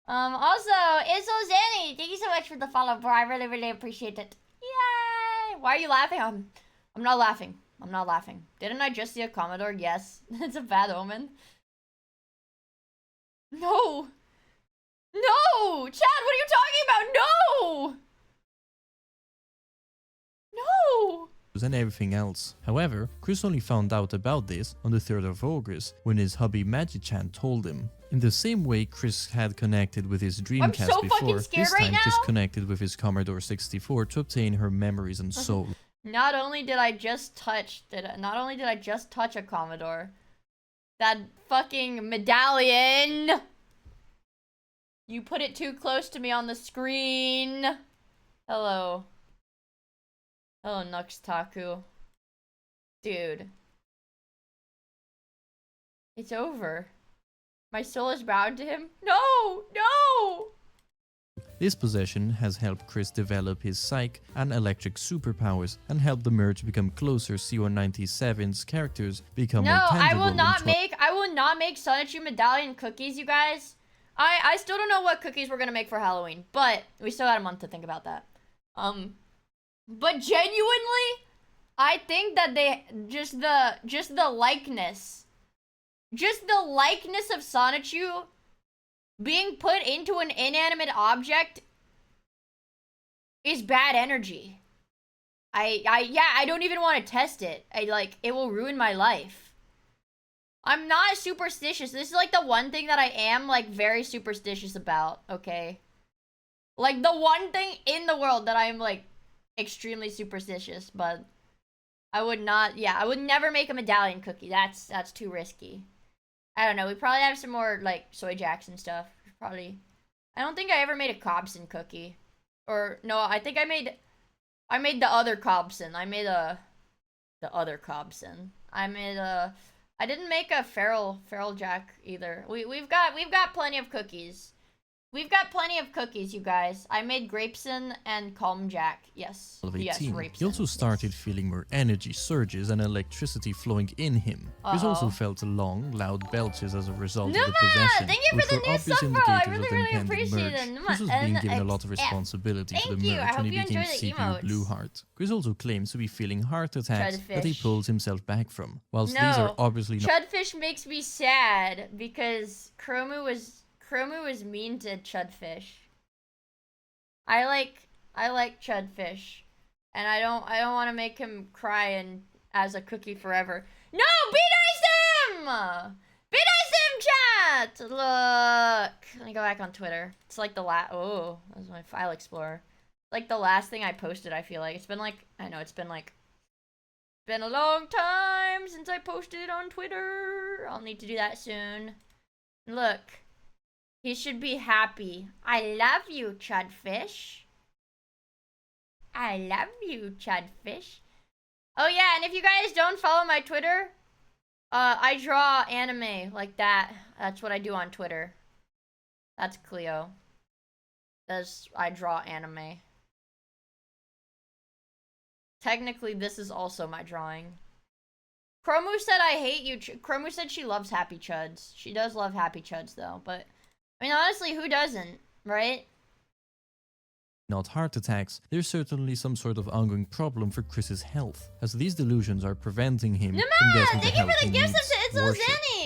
Also, Zenny, thank you so much for the follow, bro. I really, really appreciate it. Yay! Why are you laughing? I'm not laughing. I'm not laughing. Didn't I just see a Commodore? Yes. It's a bad omen. No! No! Chad, what are you talking about? No! No! And everything else. However, Chris only found out about this on the 3rd of August when his hubby Magichan told him. In the same way Chris had connected with his Dreamcast before, this time Chris connected with his Commodore 64 to obtain her memories and soul. Not only did I just touch a Commodore, that fucking medallion. You put it too close to me on the screen. Hello. Hello, Nux Taku. Dude. It's over. My soul is bound to him. No! No! This possession has helped Chris develop his psych and electric superpowers and helped the merge become closer. C197's characters become more tangible. I will not make Sonichu medallion cookies, you guys. I still don't know what cookies we're gonna make for Halloween, but we still got a month to think about that. But genuinely, I think that they just the likeness of Sonichu being put into an inanimate object is bad energy. I don't even want to test it. It will ruin my life. I'm not superstitious. This is like the one thing that I am very superstitious about, okay? Like the one thing in the world that I'm extremely superstitious, but I would never make a medallion cookie. That's too risky. I don't know. We probably have some more soy jacks and stuff. Probably. I don't think I ever made a Cobson cookie. Or no, I think I made the other Cobson. I didn't make a feral jack either. We've got plenty of cookies. We've got plenty of cookies, you guys. I made Grapeson and Calm Jack. Yes. Yes, Grapeson. He also started feeling more energy surges and electricity flowing in him. He also felt long, loud belches as a result of the possession, thank you for the new sub, bro. I really appreciate it. Chris was being given a lot of responsibility for the merge when he became CPU Blue Heart. Chris also claims to be feeling heart attacks that he pulls himself back from. Whilst these are obviously not... Chudfish makes me sad because Chromu was mean to Chudfish. I like Chudfish, and I don't want to make him cry as a cookie forever. No, be nice to him. Be nice to him, chat. Look, let me go back on Twitter. It's like the last. Oh, that was my file explorer. Like the last thing I posted. I feel like it's been been a long time since I posted it on Twitter. I'll need to do that soon. Look. He should be happy. I love you, Chudfish. I love you, Chudfish. Oh yeah, and if you guys don't follow my Twitter, I draw anime like that. That's what I do on Twitter. That's Cleo. I draw anime. Technically, this is also my drawing. Chromu said I hate you. Chromu said she loves Happy Chuds. She does love Happy Chuds though, but I mean honestly, who doesn't, right? Not heart attacks, there's certainly some sort of ongoing problem for Chris's health, as these delusions are preventing him from getting the help he needs.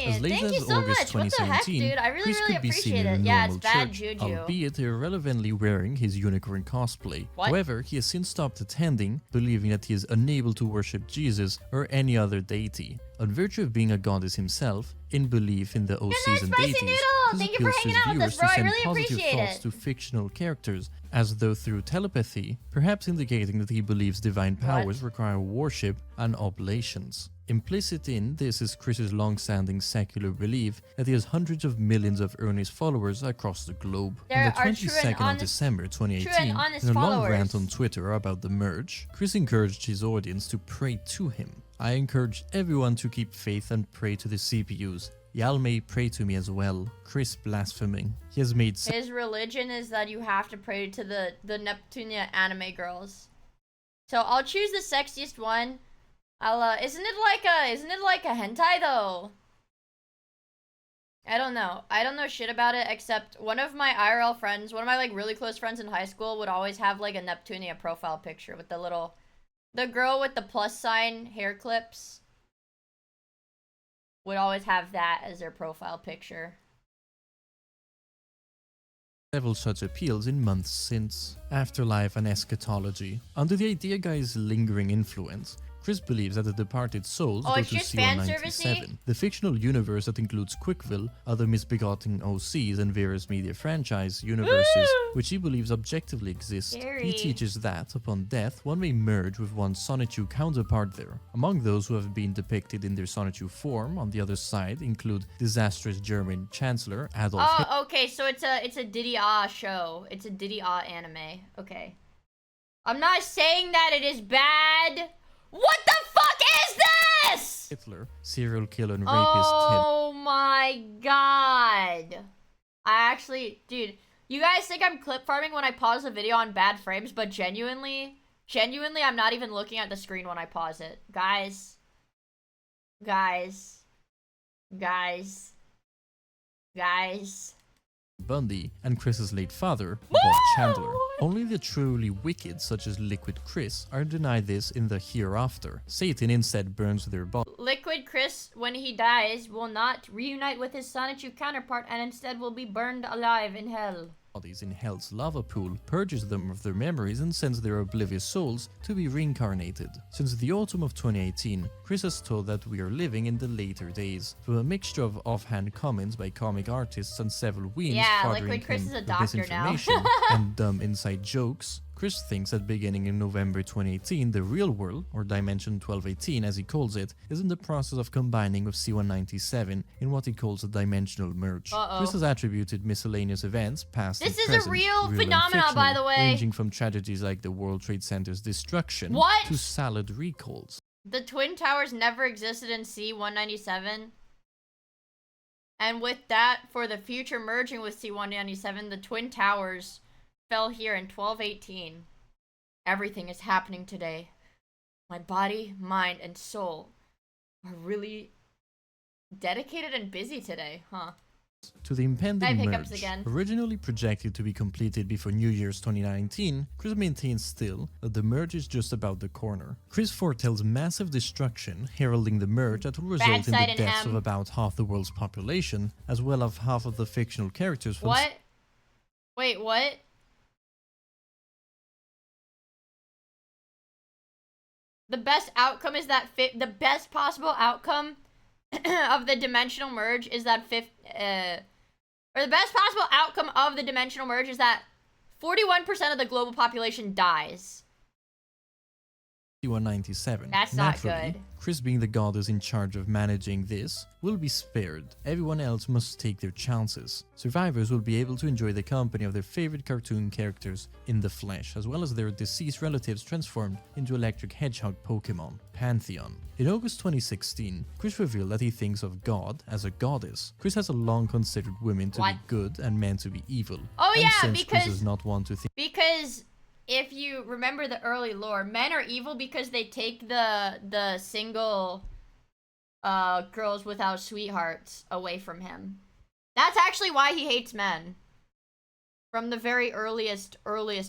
As late Thank you as so August much. What the heck, 2017, dude? I really, Chris really could be seen appreciate in a it. Yeah, it's normal bad church, juju. albeit irrelevantly wearing his unicorn cosplay. What? However, he has since stopped attending, believing that he is unable to worship Jesus or any other deity. On virtue of being a goddess himself, in belief in the OCs and deities, this Thank you for appeals to hanging his out with viewers us, bro. to I send really positive appreciate thoughts it. to fictional characters, as though through telepathy, perhaps indicating that he believes divine powers require worship and oblations. Implicit in this is Chris's long-standing secular belief that he has hundreds of millions of earnest followers across the globe. There On the are true and 22nd of honest- December true and 2018, honest in a long followers. rant on Twitter about the merge, Chris encouraged his audience to pray to him. I encourage everyone to keep faith and pray to the CPUs. Y'all may pray to me as well. Chris blaspheming. He has made His religion is that you have to pray to the Neptunia anime girls. So I'll choose the sexiest one. Isn't it like a hentai though? I don't know. I don't know shit about it except one of my IRL friends, one of my like really close friends in high school would always have like a Neptunia profile picture with the girl with the plus sign hair clips would always have that as their profile picture. several such appeals in months since. Afterlife and eschatology. Under the idea guy's lingering influence, Chris believes that the departed souls go it's to just fan C197, servicey? the fictional universe that includes Quickville, other misbegotten OCs, and various media franchise universes, which he believes objectively exist. Scary. He teaches that, upon death, one may merge with one's Sonichu counterpart there. Among those who have been depicted in their Sonichu form, on the other side, include disastrous German Chancellor Adolf Hitler. Oh, okay, so it's a Diddy Ah show. It's a Diddy Ah anime. Okay. I'm not saying that it is bad. What the fuck is this? Hitler, serial killer and rapist Oh my god. Dude, you guys think I'm clip farming when I pause the video on bad frames, but genuinely, I'm not even looking at the screen when I pause it. Guys. Bundy, and Chris's late father, Bob Chandler. Only the truly wicked, such as Liquid Chris, are denied this in the hereafter. Satan instead burns their Liquid Chris, when he dies, will not reunite with his Sonichu counterpart and instead will be burned alive in hell. bodies in hell's lava pool, purges them of their memories, and sends their oblivious souls to be reincarnated. Since the autumn of 2018, Chris has told that we are living in the later days, from a mixture of offhand comments by comic artists and several weens fathering Liquid Chris him is a with doctor now. misinformation and dumb inside jokes. Chris thinks that beginning in November 2018, the real world, or Dimension 1218 as he calls it, is in the process of combining with C197 in what he calls a dimensional merge. Chris has attributed miscellaneous events, past This and is present, a real and phenomenon, by fictional, the way. ranging from tragedies like the World Trade Center's destruction to salad recalls. The Twin Towers never existed in C-197. And with that, for the future merging with C-197, the Twin Towers fell here in 1218. Everything is happening today. My body, mind, and soul are really dedicated and busy today, huh? To the impending I have hiccups merge, again. originally projected to be completed before New Year's 2019, Chris maintains still that the merge is just about the corner. Chris foretells massive destruction, heralding the merge that will result in the deaths of about half the world's population, as well as half of the fictional characters from What? Wait, what? The best outcome is that the best possible outcome of the dimensional merge is that or the best possible outcome of the dimensional merge is that 41% of the global population dies. 197. That's not Naturally, good. Chris, being the goddess in charge of managing this, will be spared. Everyone else must take their chances. Survivors will be able to enjoy the company of their favorite cartoon characters in the flesh, as well as their deceased relatives transformed into electric hedgehog Pokemon, Pantheon. In August 2016, Chris revealed that he thinks of God as a goddess. Chris has a long considered women to be good and men to be evil. Oh and yeah, since because Chris does not want to think because if you remember the early lore, men are evil because they take the single girls without sweethearts away from him. That's actually why he hates men. From the very earliest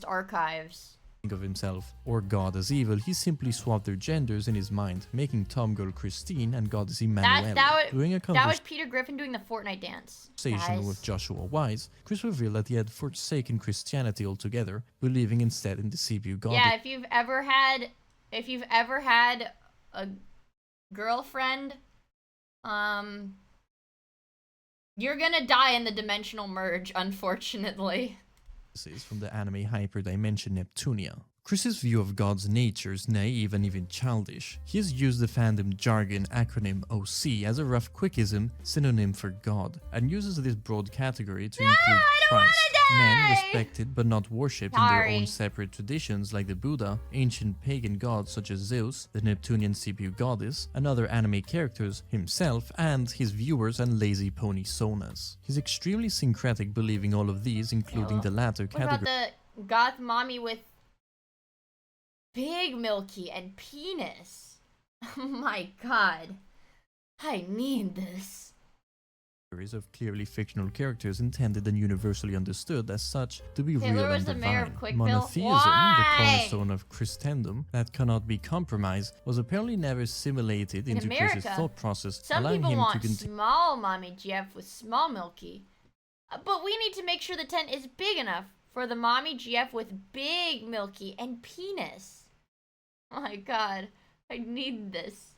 archives. of himself or God as evil, he simply swapped their genders in his mind, making Tom Girl Christine and Goddess Emmanuel. During a That was Peter Griffin doing the Fortnite dance. conversation with Joshua Wise, Chris revealed that he had forsaken Christianity altogether, believing instead in the CPU goddess. Yeah, if you've ever had a girlfriend, you're gonna die in the dimensional merge, unfortunately. Is from the anime hyperdimension Neptunia. Chris's view of God's nature is naive and even childish. He has used the fandom jargon acronym OC as a rough quickism synonym for God, and uses this broad category to include Christ. Men respected but not worshipped in their own separate traditions like the Buddha, ancient pagan gods such as Zeus, the Neptunian CPU goddess, and other anime characters, himself, and his viewers and lazy pony Sonas. He's extremely syncretic, believing all of these, including the latter What category. about the goth mommy with big milky and penis? Oh my god. I need this. Of clearly fictional characters intended and universally understood as such to be Taylor real was and the mayor of divine. Quickville? Monotheism, Why? the cornerstone of Christendom that cannot be compromised, was apparently never assimilated In into America, Chris's thought process, some allowing people him want to continue small mommy GF with small milky. But we need to make sure the tent is big enough for the mommy GF with big milky and penis. Oh my god, I need this.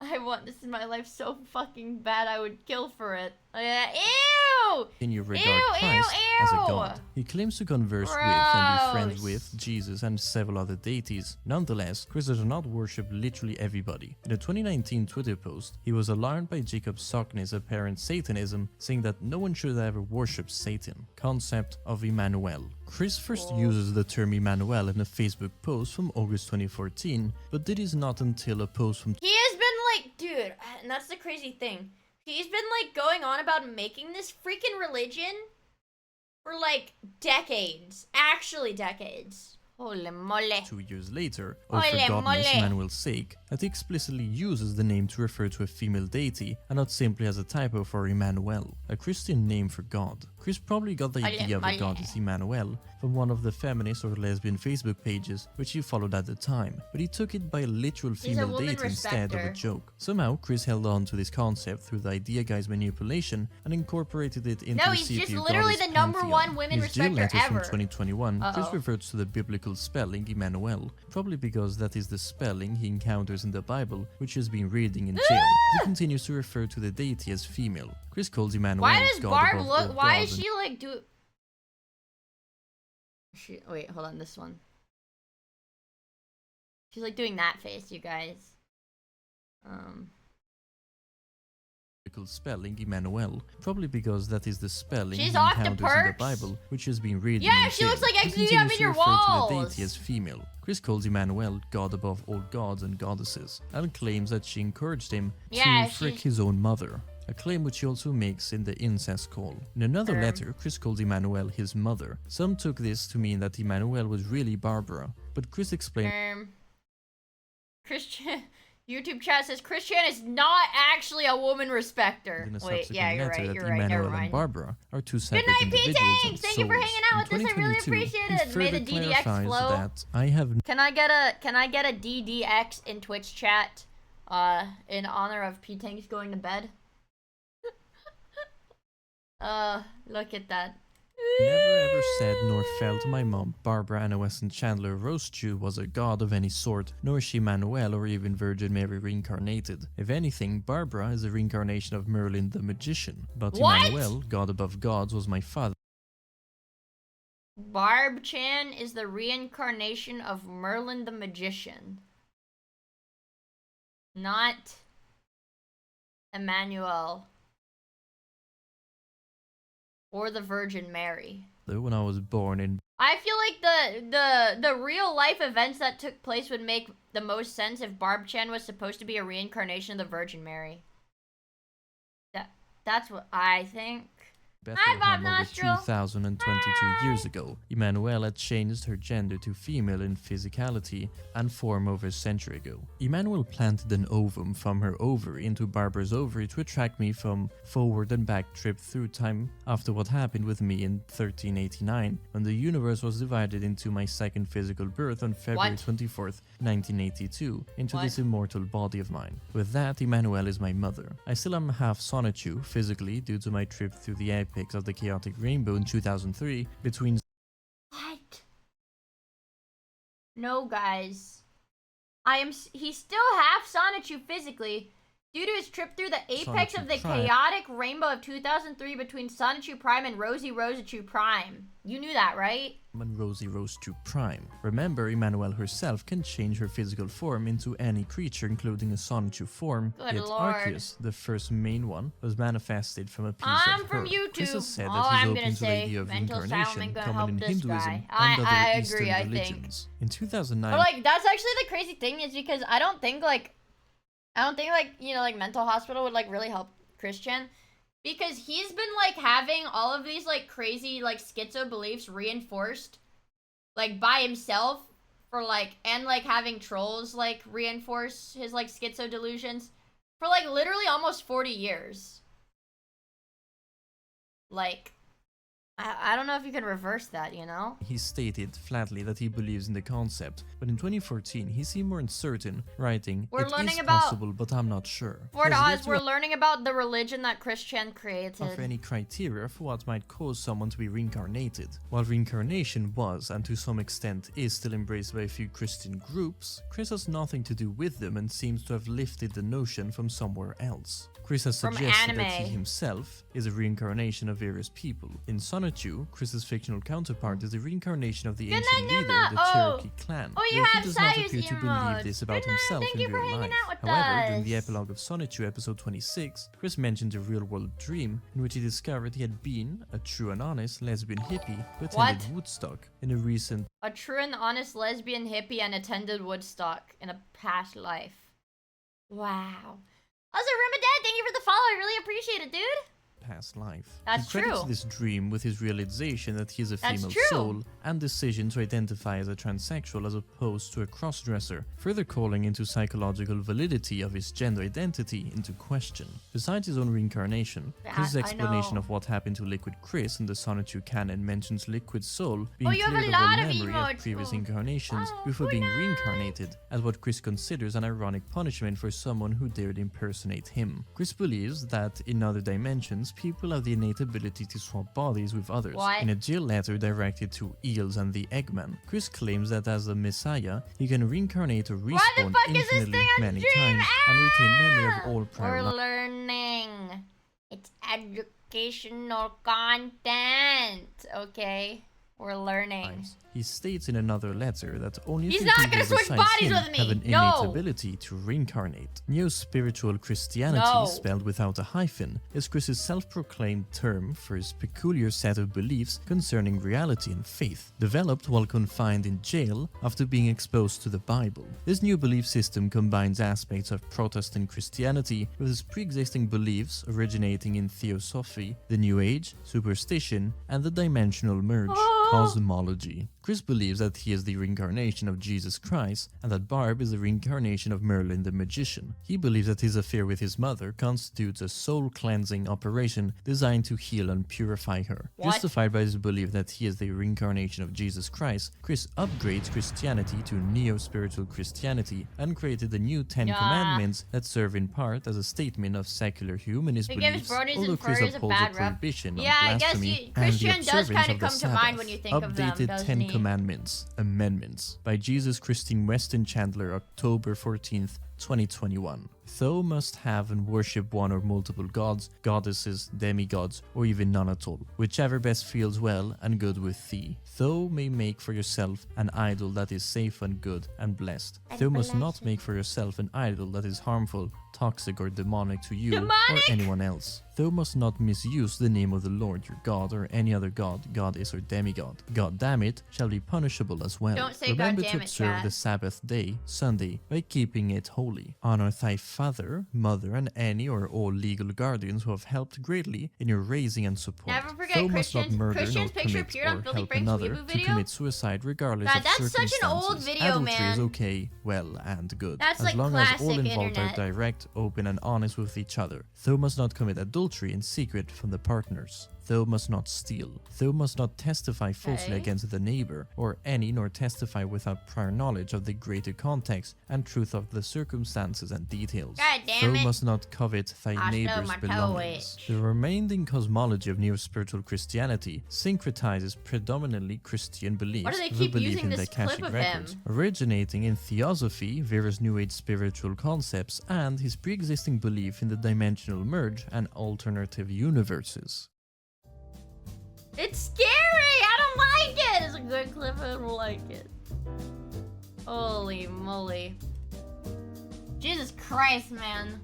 I want this in my life so fucking bad I would kill for it. Ew! continue regard Ew, Christ ew, as a ew. god. He claims to converse with and be friends Gross. with Jesus and several other deities. Nonetheless, Chris does not worship literally everybody. In a 2019 Twitter post, he was alarmed by Jacob Sockney's apparent Satanism, saying that no one should ever worship Satan. Concept of Emmanuel. Chris first uses the term Emmanuel in a Facebook post from August 2014, but it is not until a post from He has been like, dude, and that's the crazy thing. He's been like going on about making this freaking religion for like decades. Actually decades. Holy moly. 2 years later, or for Holy godness moly. Emmanuel's sake, that he explicitly uses the name to refer to a female deity and not simply as a typo for Emmanuel, a Christian name for God. Chris probably got the Holy idea of the moly. goddess Emmanuel from one of the feminist or lesbian Facebook pages which he followed at the time, but he took it by a literal He's a female woman deity instead of a respecter. joke. Somehow, Chris held on to this concept through the idea guy's manipulation and incorporated it into No, the he's CPU just literally goddess the number pantheon. one women His jail respecter letters from ever. 2021, Chris Uh-oh. reverts to the biblical spelling Emmanuel, probably because that is the spelling he encounters in the Bible, which he's been reading in jail. He continues to refer to the deity as female. Chris calls Emmanuel Why does God Barb above look? all Why gods is and she like do? Wait, hold on. This one. She's like doing that face, you guys. biblical spelling Emmanuel, probably because that is the spelling She's he off to encounters in the perks. Bible, which has been reading Yeah, in she jail. looks like He actually continues up in to your refer to the walls. deity as female. Chris calls Emmanuel God above all gods and goddesses, and claims that she encouraged him Yeah, to frick she's- his own mother. A claim which he also makes in the incest call. In another letter, Chris called Emmanuel his mother. Some took this to mean that Emmanuel was really Barbara, but Chris explained Christian YouTube chat says Christian is not actually a woman respecter. in a Wait, subsequent yeah, you're letter right. that You're right. Never Emmanuel and mind. Barbara are two Good separate night, individuals P-Tanks! and Thank you for souls. hanging out with In us. I really 2022, appreciate he it. May the further DDX clarifies flow. that I have Can I get a DDX in Twitch chat in honor of P-Tanks going to bed? Look at that. never ever said nor felt my mom, Barbara Anna Weston Chandler Rose Jew, was a god of any sort, nor is she Manuel or even Virgin Mary reincarnated. If anything, Barbara is a reincarnation of Merlin the Magician. But What? Emmanuel, god above gods, was my father. Barb Chan is the reincarnation of Merlin the Magician. Not Emmanuel. Or the Virgin Mary. When I was born in... I feel like the real life events that took place would make the most sense if Barb Chan was supposed to be a reincarnation of the Virgin Mary. That's what I think. Bethlehem over 2,022 years ago. Emanuela changed her gender to female in physicality and form over a century ago. Emmanuel planted an ovum from her ovary into Barbara's ovary to attract me from forward and back trip through time after what happened with me in 1389 when the universe was divided into my second physical birth on February 24th, 1982 into this immortal body of mine. With that, Emmanuel is my mother. I still am half Sonichu physically due to my trip through the apex of the chaotic rainbow in 2003 between... What? No, guys. He's still half Sonichu physically due to his trip through the apex Sonichu of the Prime. chaotic rainbow of 2003 between Sonichu Prime and Rosie Rosachu Prime. You knew that, right? and Rosie rose to prime. Remember, Emmanuel herself can change her physical form into any creature, including a Sonichu form. Good Yet lord. Arceus, the first main one, was manifested from a piece I'm of from her. YouTube. Chris has said All that he's I'm open gonna to the say, idea of mental reincarnation, settlement gonna common help in this Hinduism guy. and other I Eastern agree, I think. religions. In 2009, But like that's actually the crazy thing is because I don't think like you know like mental hospital would like really help Christian because he's been like having all of these like crazy like schizo beliefs reinforced like by himself for like and like having trolls like reinforce his like schizo delusions for like literally almost 40 years. Like I don't know if you can reverse that, you know? he stated flatly that he believes in the concept, but in 2014 he seemed more uncertain, writing, We're "It learning is about- possible, but I'm not sure." Fort He has yet Oz, to we're learning about the religion that Christian created. offer any criteria for what might cause someone to be reincarnated. While reincarnation was, and to some extent is, still embraced by a few Christian groups, Chris has nothing to do with them and seems to have lifted the notion from somewhere else. Chris has From suggested that he anime. himself is a reincarnation of various people. In Sonichu, Chris's fictional counterpart is the reincarnation of the Good ancient night, leader Numa. of the Oh. Cherokee clan. Oh, you though he have does not Sayus appear to believe emotes. this about Good night, himself thank in you for real hanging life. out with However, during us. the epilogue of Sonichu episode 26, Chris mentioned a real-world dream in which he discovered he had been a true and honest lesbian hippie who attended What? Woodstock in a recent A true and honest lesbian hippie and attended Woodstock in a past life. Wow. Also, Ramadan, thank you for the follow. I really appreciate it, dude. past life. That's he credits true. this dream with his realization that he is a That's female true. soul and decision to identify as a transsexual as opposed to a crossdresser, further calling into psychological validity of his gender identity into question. Besides his own reincarnation, Chris's I explanation know. of what happened to Liquid Chris in the Sonichu canon mentions Liquid Soul being Oh, you have a cleared of all lot of memory of emotes. previous Oh. incarnations before being reincarnated as what Chris considers an ironic punishment for someone who dared impersonate him. Chris believes that in other dimensions, people have the innate ability to swap bodies with others. What? In a jail letter directed to Eels and the Eggman, Chris claims that as a messiah, he can reincarnate or Why the respawn fuck is this infinitely thing on many stream? times and retain memory of all prior We're lives. learning. It's educational content. Okay? We're learning. He states in another letter that only a He's few not people gonna switch besides bodies him with me. have an innate No. ability to reincarnate. Neo-spiritual Christianity, No. spelled without a hyphen, is Chris's self-proclaimed term for his peculiar set of beliefs concerning reality and faith, developed while confined in jail after being exposed to the Bible. This new belief system combines aspects of Protestant Christianity with his pre-existing beliefs originating in Theosophy, the New Age, superstition, and the dimensional merge, cosmology. Chris believes that he is the reincarnation of Jesus Christ and that Barb is the reincarnation of Merlin the magician. He believes that his affair with his mother constitutes a soul-cleansing operation designed to heal and purify her. What? Justified by his belief that he is the reincarnation of Jesus Christ, Chris upgrades Christianity to neo-spiritual Christianity and created the new 10 Yeah. Commandments that serve in part as a statement of secular humanist It gives beliefs, bronies although and Chris furries a upholds bad a rep. prohibition Yeah, on I guess blasphemy you- and Christian the does observance kinda of the come to mind Sabbath. when you think of them, Updated doesn't 10 he? Commandments, Amendments by Jesus Christine Weston Chandler, October 14th, 2021. Thou must have and worship one or multiple gods, goddesses, demigods, or even none at all, whichever best feels well and good with thee. Thou may make for yourself an idol that is safe and good and blessed. Thou must not make for yourself an idol that is harmful, toxic, or demonic to you or anyone else. Thou must not misuse the name of the Lord your God or any other god, goddess, or demigod. God damn it shall be punishable as well. Don't say Remember God to damn it, observe chat. the Sabbath day, Sunday, by keeping it holy. Honor thy father, mother, and any or all legal guardians who have helped greatly in your raising and support. Never forget Thou must not Christian's murder, Christian's nor picture commit appeared on or Filthy help Frank's another reboot to video. commit suicide regardless God, of that's such an circumstances. old video, Adultery is man. okay, well, and good, That's as like long as all classic involved internet. are direct, open, and honest with each other. Thou must not commit adultery in secret from the partners. Thou must not steal. Thou must not testify falsely Okay. against the neighbor or any, nor testify without prior knowledge of the greater context and truth of the circumstances and details. God damn Thou it. must not covet thy I stole neighbor's my toe belongings. The remaining cosmology of neo-spiritual Christianity syncretizes predominantly Christian beliefs, Why do they the keep belief using in this the Akashic clip of records, him? originating in theosophy, various New Age spiritual concepts, and his pre-existing belief in the dimensional merge and alternative universes. It's scary! I don't like it! It's a good clip, I don't like it. Holy moly. Jesus Christ, man.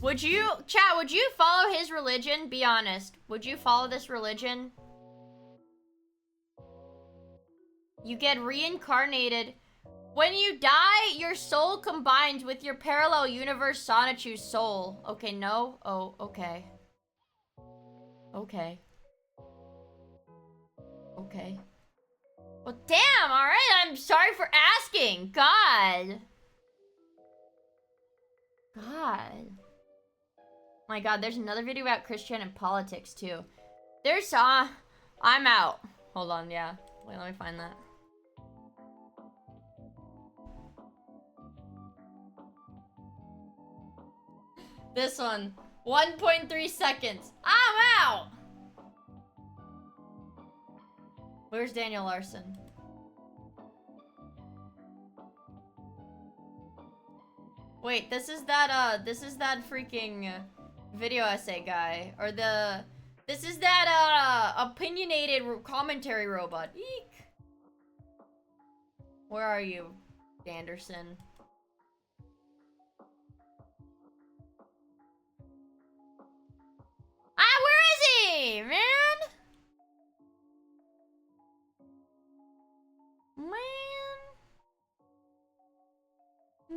Would you, chat, would you follow his religion? Be honest. Would you follow this religion? You get reincarnated. When you die, your soul combines with your parallel universe Sonichu's soul. Okay, no? Oh, okay. Okay. Okay. Well, damn, alright, I'm sorry for asking. God. My God, there's another video about Christian and politics, too. There's, I'm out. Hold on, yeah. Wait, let me find that. This one. 1.3 seconds. I'm out! Where's Daniel Larson? Wait, this is that freaking video essay guy. Or this is that, opinionated commentary robot. Eek! Where are you, Anderson? Where is he, man?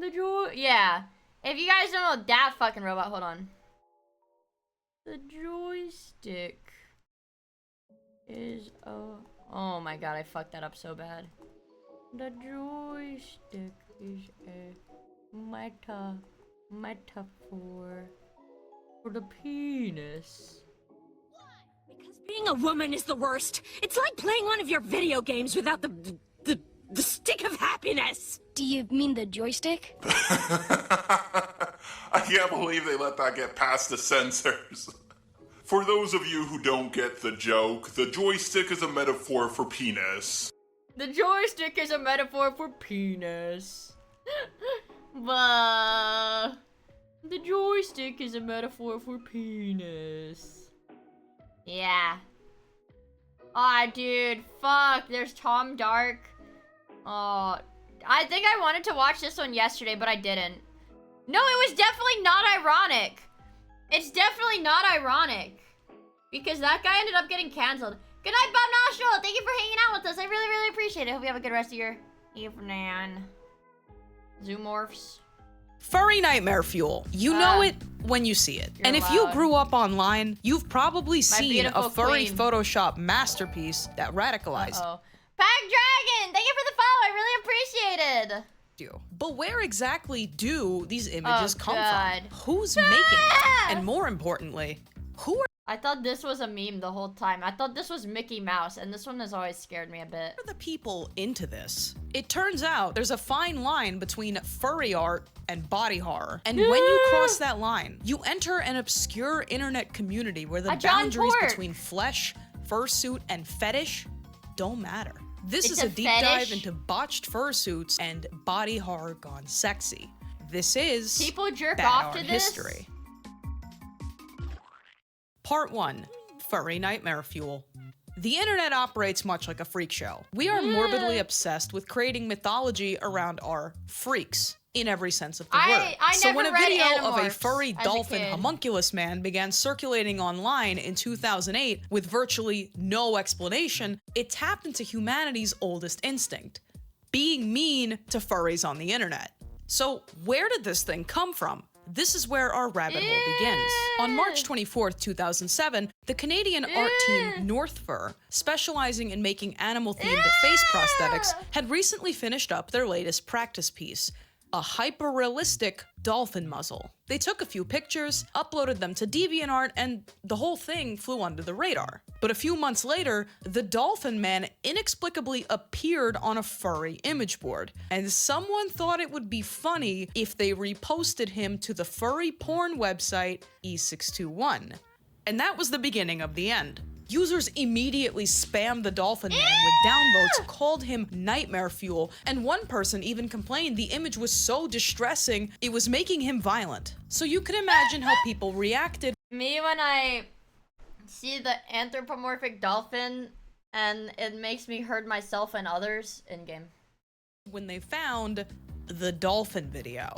The joy, yeah. If you guys don't know that fucking robot, hold on. The joystick is oh my God, I fucked that up so bad. The joystick is a metaphor for the penis. Because being a woman is the worst. It's like playing one of your video games without the stick of happiness. Do you mean the joystick? I can't believe they let that get past the censors. For those of you who don't get the joke, the joystick is a metaphor for penis. The joystick is a metaphor for penis. But the joystick is a metaphor for penis. Yeah. Aw, dude, fuck. There's Tom Dark. Oh, I think I wanted to watch this one yesterday, but I didn't. No, it was definitely not ironic. It's definitely not ironic. Because that guy ended up getting canceled. Good night, Bob Nostril. Thank you for hanging out with us. I really, really appreciate it. Hope you have a good rest of your evening. Zoomorphs. Furry nightmare fuel. You know it when you see it. And if you grew up online, you've probably seen a furry queen. Photoshop masterpiece that radicalized Pack Dragon, thank you for the follow. I really appreciate it. you. But where exactly do these images come God. from? Who's making them? And more importantly, who are I thought this was a meme the whole time. I thought this was Mickey Mouse, and this one has always scared me a bit. the people into this? It turns out there's a fine line between furry art and body horror. And when you cross that line, you enter an obscure internet community where the boundaries between flesh, fursuit, and fetish don't matter. This is a deep dive into botched fursuits and body horror gone sexy. This is people jerk Bad off Art to this. History. Part 1. Furry Nightmare Fuel. The internet operates much like a freak show. We are morbidly obsessed with creating mythology around our freaks, in every sense of the word. So never when a read video of a Animorphs furry as a dolphin kid. homunculus man began circulating online in 2008 with virtually no explanation, it tapped into humanity's oldest instinct: being mean to furries on the internet. So where did this thing come from? This is where our rabbit hole begins. On March 24th, 2007, the Canadian art team North Fur, specializing in making animal-themed face prosthetics, had recently finished up their latest practice piece, a hyper-realistic dolphin muzzle. They took a few pictures, uploaded them to DeviantArt, and the whole thing flew under the radar. But a few months later, the dolphin man inexplicably appeared on a furry image board, and someone thought it would be funny if they reposted him to the furry porn website E621. And that was the beginning of the end. Users immediately spammed the dolphin man with downvotes, called him nightmare fuel, and one person even complained the image was so distressing it was making him violent. So you can imagine how people reacted. Me when I see the anthropomorphic dolphin and it makes me hurt myself and others in game. When they found the dolphin video.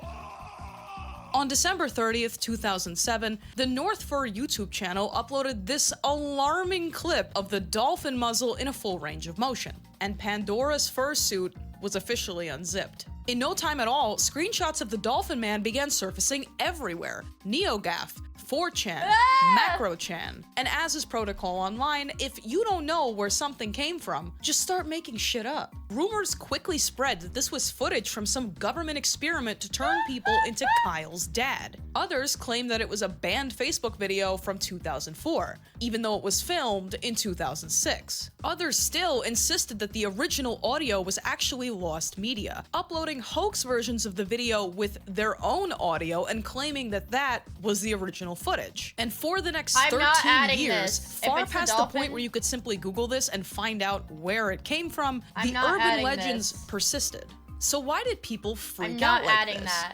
On December 30th, 2007, the North Fur YouTube channel uploaded this alarming clip of the dolphin muzzle in a full range of motion, and Pandora's fursuit was officially unzipped. In no time at all, screenshots of the dolphin man began surfacing everywhere. NeoGAF, 4chan, MacroChan, and as is protocol online, if you don't know where something came from, just start making shit up. Rumors quickly spread that this was footage from some government experiment to turn people into Kyle's dad. Others claim that it was a banned Facebook video from 2004, even though it was filmed in 2006. Others still insisted that the original audio was actually lost media, uploading hoax versions of the video with their own audio and claiming that that was the original footage. And for the next 13 years, far past the point where you could simply Google this and find out where it came from, the urban legends persisted. So why did people freak out like this?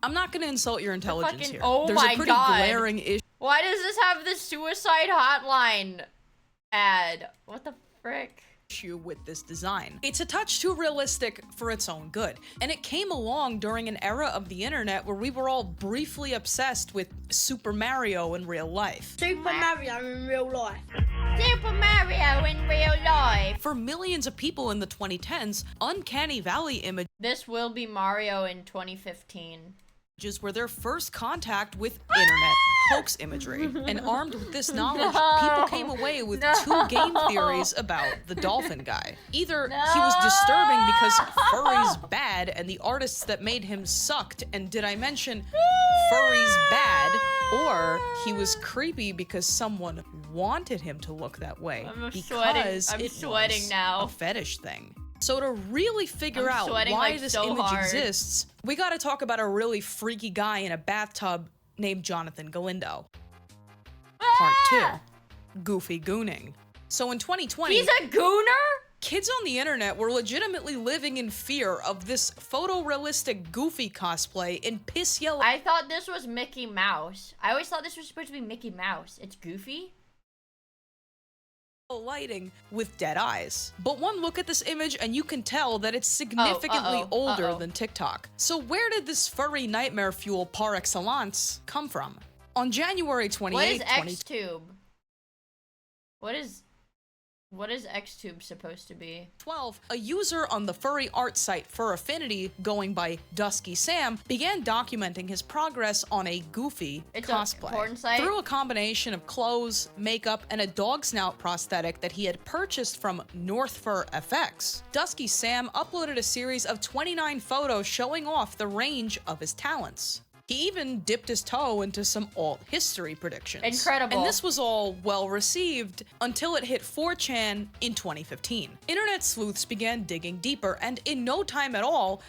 I'm not gonna insult your intelligence here. Oh There's my a pretty God. glaring issue. Why does this have the suicide hotline ad? What the frick? With this design. It's a touch too realistic for its own good, and it came along during an era of the internet where we were all briefly obsessed with Super Mario in real life. Super Mario in real life. Super Mario in real life. For millions of people in the 2010s, Uncanny Valley images This will be Mario in 2015. Were their first contact with internet hoax imagery. And armed with this knowledge, people came away with two game theories about the dolphin guy. Either he was disturbing because furry's bad and the artists that made him sucked, and did I mention furry's bad, or he was creepy because someone wanted him to look that way because I'm it sweating was now. a fetish thing. So to really figure out why this image exists, we gotta talk about a really freaky guy in a bathtub named Jonathan Galindo. Part 2. Goofy gooning. So in 2020... He's a gooner? Kids on the internet were legitimately living in fear of this photorealistic Goofy cosplay in piss yellow... I thought this was Mickey Mouse. I always thought this was supposed to be Mickey Mouse. It's Goofy? lighting with dead eyes. But one look at this image and you can tell that it's significantly older than TikTok. So where did this furry nightmare fuel par excellence come from? On January 28th, what is Xtube? What is Xtube supposed to be? 12, a user on the furry art site Fur Affinity, going by Dusky Sam, began documenting his progress on a Goofy cosplay. A porn site? Through a combination of clothes, makeup, and a dog snout prosthetic that he had purchased from North Fur FX, Dusky Sam uploaded a series of 29 photos showing off the range of his talents. He even dipped his toe into some alt history predictions. Incredible. And this was all well received until it hit 4chan in 2015. Internet sleuths began digging deeper, and in no time at all,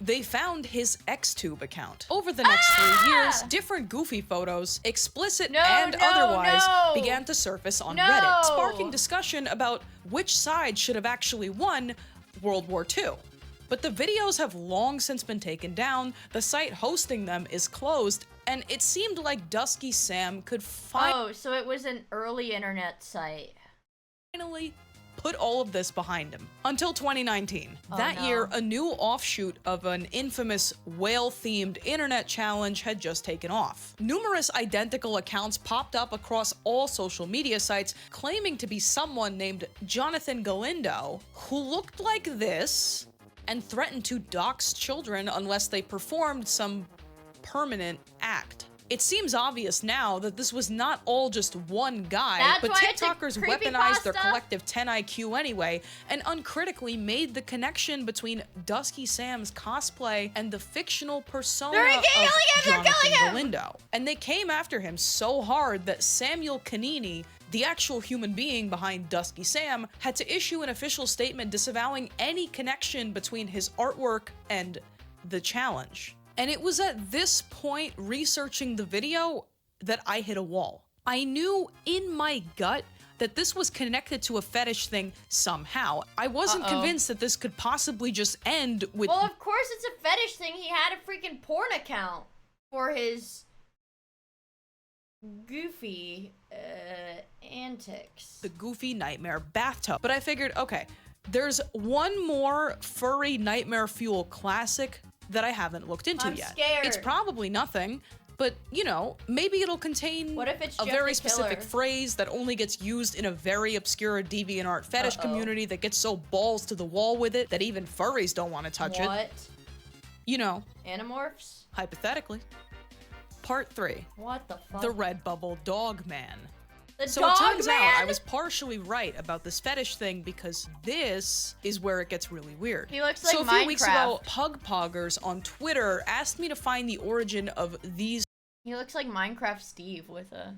they found his Xtube account. Over the next 3 years, different Goofy photos, explicit and otherwise, began to surface on Reddit, sparking discussion about which side should have actually won World War II. But the videos have long since been taken down, the site hosting them is closed, and it seemed like Dusky Sam could Oh, so it was an early internet site. Finally put all of this behind him. Until 2019. That year, a new offshoot of an infamous whale-themed internet challenge had just taken off. Numerous identical accounts popped up across all social media sites claiming to be someone named Jonathan Galindo, who looked like this and threatened to dox children unless they performed some permanent act. It seems obvious now that this was not all just one guy, but TikTokers weaponized their collective 10 IQ anyway, and uncritically made the connection between Dusky Sam's cosplay and the fictional persona of Jonathan Galindo. And they came after him so hard that Samuel Canini, the actual human being behind Dusky Sam, had to issue an official statement disavowing any connection between his artwork and the challenge. And it was at this point, researching the video, that I hit a wall. I knew in my gut that this was connected to a fetish thing somehow. I wasn't convinced that this could possibly just end with— Well, of course it's a fetish thing. He had a freaking porn account for his goofy antics. The goofy nightmare bathtub. But I figured, okay, there's one more furry nightmare fuel classic that I haven't looked into yet. Scared. It's probably nothing, but you know, maybe it'll contain what if it's a just very a specific killer? Phrase that only gets used in a very obscure DeviantArt fetish community that gets so balls to the wall with it that even furries don't want to touch it. What? You know. Animorphs? Hypothetically. Part 3. What the fuck? The Redbubble Dog Man. So dog it turns man? out I was partially right about this fetish thing because this is where it gets really weird. He looks like So a few weeks ago, Minecraft. Pug Poggers on Twitter asked me to find the origin of these He looks like Minecraft Steve with a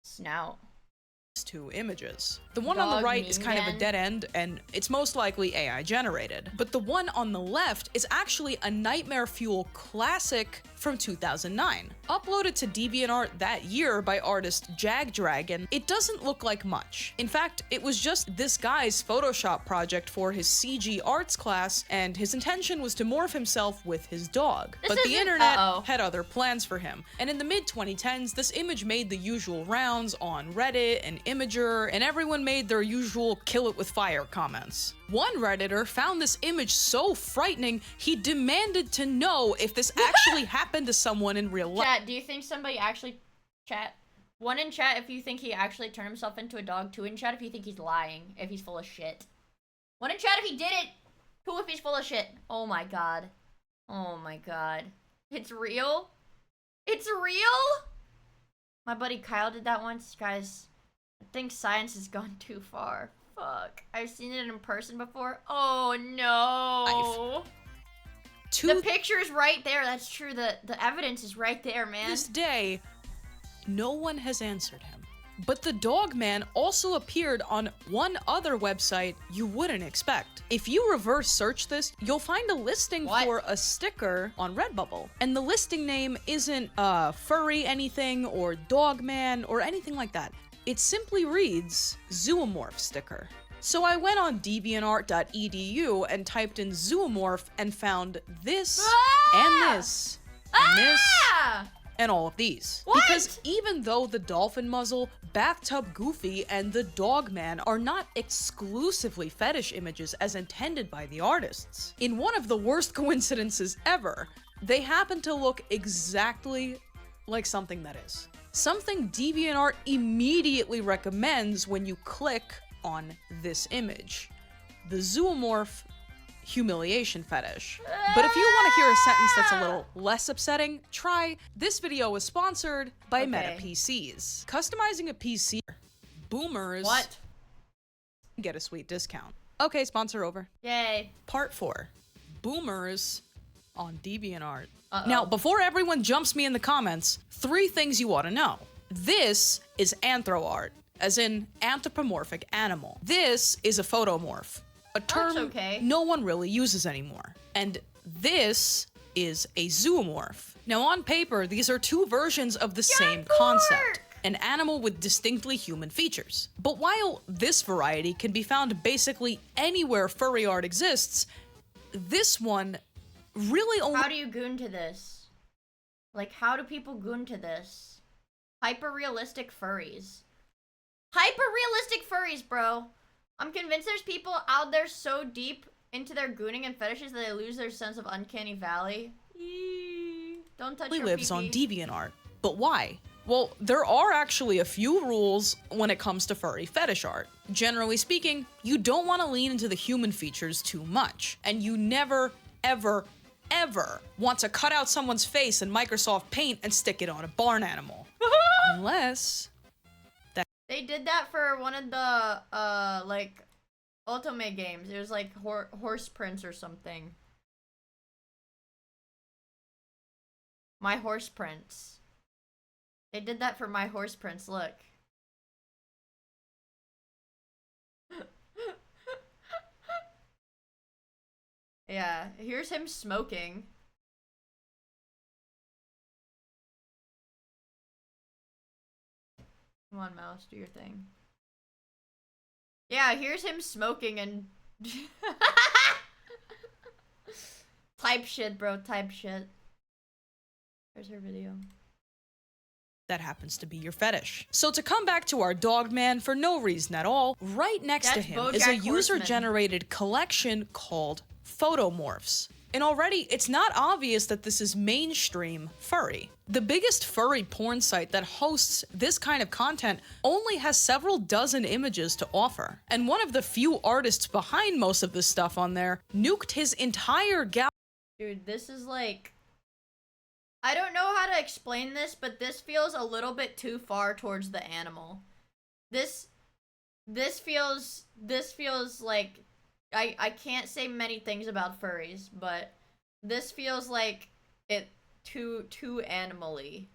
snout. two images. The one on the right is kind of a dead end, and it's most likely AI generated. But the one on the left is actually a Nightmare Fuel classic from 2009. Uploaded to DeviantArt that year by artist Jagdragon, it doesn't look like much. In fact, it was just this guy's Photoshop project for his CG arts class, and his intention was to morph himself with his dog. But the internet had other plans for him. And in the mid-2010s, this image made the usual rounds on Reddit and Imager, and everyone made their usual kill it with fire comments. One Redditor found this image so frightening, he demanded to know if this actually happened to someone in real life. Chat, do you think somebody actually... Chat. 1 in chat if you think he actually turned himself into a dog. 2 in chat if you think he's lying, if he's full of shit. 1 in chat if he did it. 2 if he's full of shit. Oh my god. Oh my god. It's real? It's real? My buddy Kyle did that once, guys. I think science has gone too far. Fuck. I've seen it in person before. Oh no. The picture is right there. That's true. The evidence is right there, man. This day, no one has answered him. But the dog man also appeared on one other website you wouldn't expect. If you reverse search this, you'll find a listing for a sticker on Redbubble. And the listing name isn't furry anything or dog man or anything like that. It simply reads zoomorph sticker. So I went on deviantart.edu and typed in zoomorph and found this and this and this and all of these. Because even though the dolphin muzzle, bathtub goofy, and the dog man are not exclusively fetish images as intended by the artists, in one of the worst coincidences ever, they happen to look exactly like something that is. Something DeviantArt immediately recommends when you click on this image. The zoomorph humiliation fetish. But if you want to hear a sentence that's a little less upsetting, try this video was sponsored by Meta PCs. Customizing a PC, boomers get a sweet discount. Okay, sponsor over. Yay. Part 4. Boomers on DeviantArt. Now, before everyone jumps me in the comments, 3 things you ought to know. This is anthroart, as in anthropomorphic animal. This is a photomorph, a term no one really uses anymore. And this is a zoomorph. Now, on paper, these are 2 versions of the same concept. An animal with distinctly human features. But while this variety can be found basically anywhere furry art exists, this one really only... How do you goon to this? Like, how do people goon to this? Hyper-realistic furries. Hyper-realistic furries, bro. I'm convinced there's people out there so deep into their gooning and fetishes that they lose their sense of uncanny valley. Don't touch your lives on pee-pee. DeviantArt. But why? Well, there are actually a few rules when it comes to furry fetish art. Generally speaking, you don't want to lean into the human features too much. And you never, ever, ever want to cut out someone's face in Microsoft Paint and stick it on a barn animal. Unless... They did that for one of the, like, Ultimate games. It was like Horse Prince or something. My Horse Prince. They did that for My Horse Prince, look. Yeah, here's him smoking. Come on, mouse, do your thing. Yeah, here's him smoking and... Type shit, bro, type shit. There's her video. That happens to be your fetish. So to come back to our dog man for no reason at all, right next to him is a user-generated collection called Photomorphs. And already, it's not obvious that this is mainstream furry. The biggest furry porn site that hosts this kind of content only has several dozen images to offer. And one of the few artists behind most of this stuff on there nuked his entire gallery. Dude, this is like... I don't know how to explain this, but this feels a little bit too far towards the animal. This feels like... I can't say many things about furries, but this feels like it too animal-y.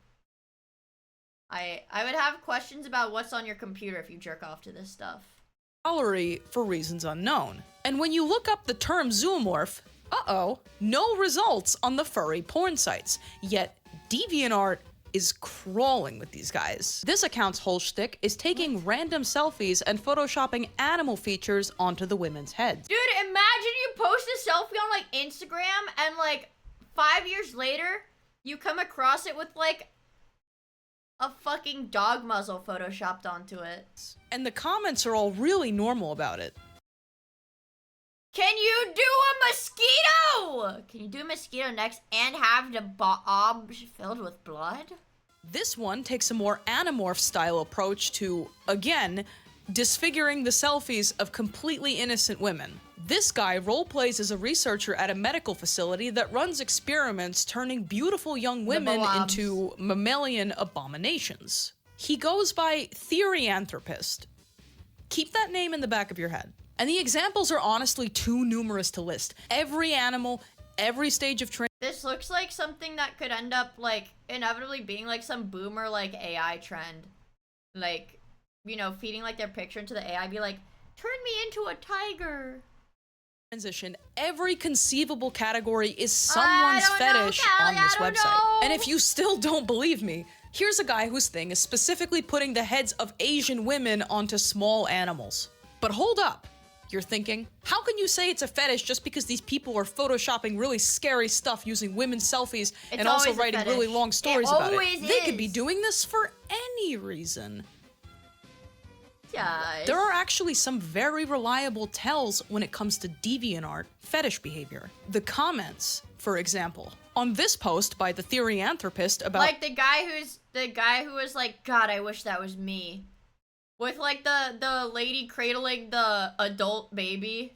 I would have questions about what's on your computer if you jerk off to this stuff. Gallery for reasons unknown. And when you look up the term zoomorph, no results on the furry porn sites. Yet DeviantArt is crawling with these guys. This account's whole shtick is taking random selfies and photoshopping animal features onto the women's heads. Dude, imagine you post a selfie on like Instagram and like 5 years later, you come across it with like a fucking dog muzzle photoshopped onto it. And the comments are all really normal about it. Can you do a mosquito? Can you do a mosquito next and have the bob filled with blood? This one takes a more Animorph style approach to, again, disfiguring the selfies of completely innocent women. This guy roleplays as a researcher at a medical facility that runs experiments turning beautiful young women into mammalian abominations. He goes by Theoryanthropist. Keep that name in the back of your head. And the examples are honestly too numerous to list. Every animal, every stage of training. This looks like something that could end up like inevitably being like some boomer like AI trend. Like, you know, feeding like their picture into the AI, be like, turn me into a tiger. Transition. Every conceivable category is someone's fetish on this website. And if you still don't believe me, here's a guy whose thing is specifically putting the heads of Asian women onto small animals. But hold up. You're thinking, how can you say it's a fetish just because these people are photoshopping really scary stuff using women's selfies and also writing really long stories about it? They could be doing this for any reason. Guys. There are actually some very reliable tells when it comes to DeviantArt fetish behavior. The comments, for example, on this post by the Theoryanthropist about— like the guy who was like, God, I wish that was me. With, like, the lady cradling the adult baby.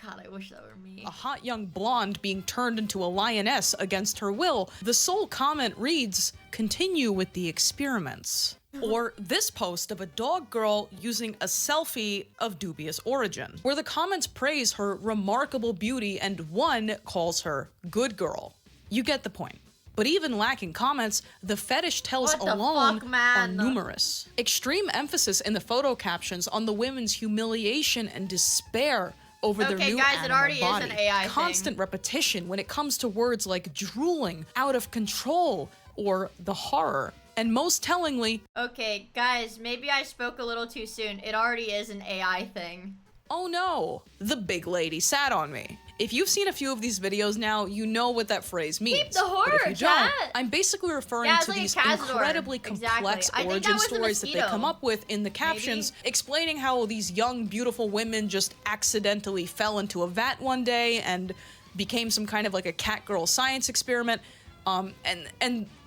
God, I wish that were me. A hot young blonde being turned into a lioness against her will. The sole comment reads, continue with the experiments. Or this post of a dog girl using a selfie of dubious origin, where the comments praise her remarkable beauty and one calls her good girl. You get the point. But even lacking comments, the fetish tells alone are numerous. Extreme emphasis in the photo captions on the women's humiliation and despair over their new animal body. Is an AI Constant repetition when it comes to words like drooling, out of control, or the horror. And most tellingly— okay, guys, maybe I spoke a little too soon. It already is an AI thing. Oh no, the big lady sat on me. If you've seen a few of these videos now, you know what that phrase means. Keep the horror, but if you don't, chat. I'm basically referring Yeah, it's to like a these Cazador. incredibly complex origin stories that they come up with in the captions, explaining how these young, beautiful women just accidentally fell into a vat one day and became some kind of like a cat girl science experiment. And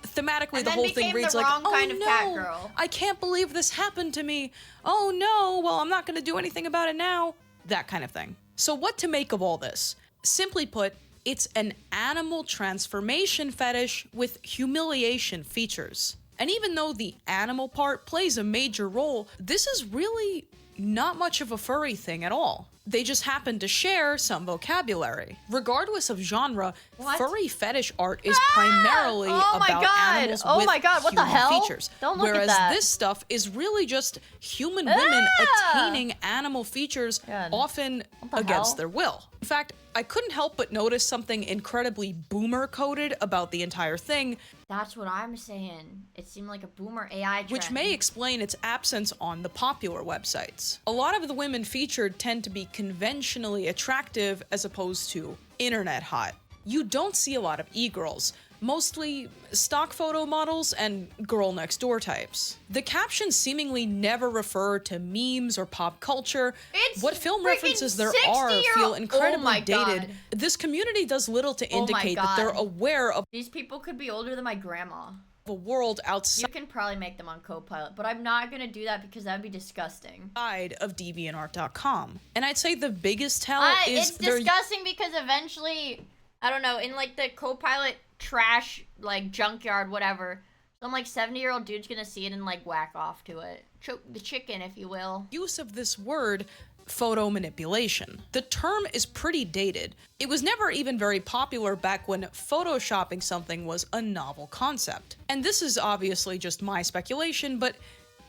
thematically, the whole thing reads like, oh no, cat girl. I can't believe this happened to me. Oh no, well, I'm not going to do anything about it now. That kind of thing. So what to make of all this? Simply put, it's an animal transformation fetish with humiliation features. And even though the animal part plays a major role, this is really not much of a furry thing at all. They just happen to share some vocabulary. Regardless of genre, furry fetish art is primarily about animals with human features. Don't look whereas at that. this stuff is really just human women attaining animal features, often against their will. In fact, I couldn't help but notice something incredibly boomer-coded about the entire thing. That's what I'm saying. It seemed like a boomer AI trend. Which may explain its absence on the popular websites. A lot of the women featured tend to be conventionally attractive as opposed to internet hot. You don't see a lot of e-girls, mostly stock photo models and girl next door types. The captions seemingly never refer to memes or pop culture. What film references there are feel incredibly dated. This community does little to indicate that they're aware of these people could be older than my grandma. A world outside. You can probably make them on Copilot, but I'm not gonna do that because that'd be disgusting. Of DeviantArt.com. And I'd say the biggest tell is it's disgusting because eventually, I don't know, in like the Copilot trash, like junkyard, whatever, some like 70-year-old dude's gonna see it and like whack off to it. Choke the chicken, if you will. Use of this word, photo manipulation. The term is pretty dated. It was never even very popular back when photoshopping something was a novel concept. And this is obviously just my speculation, but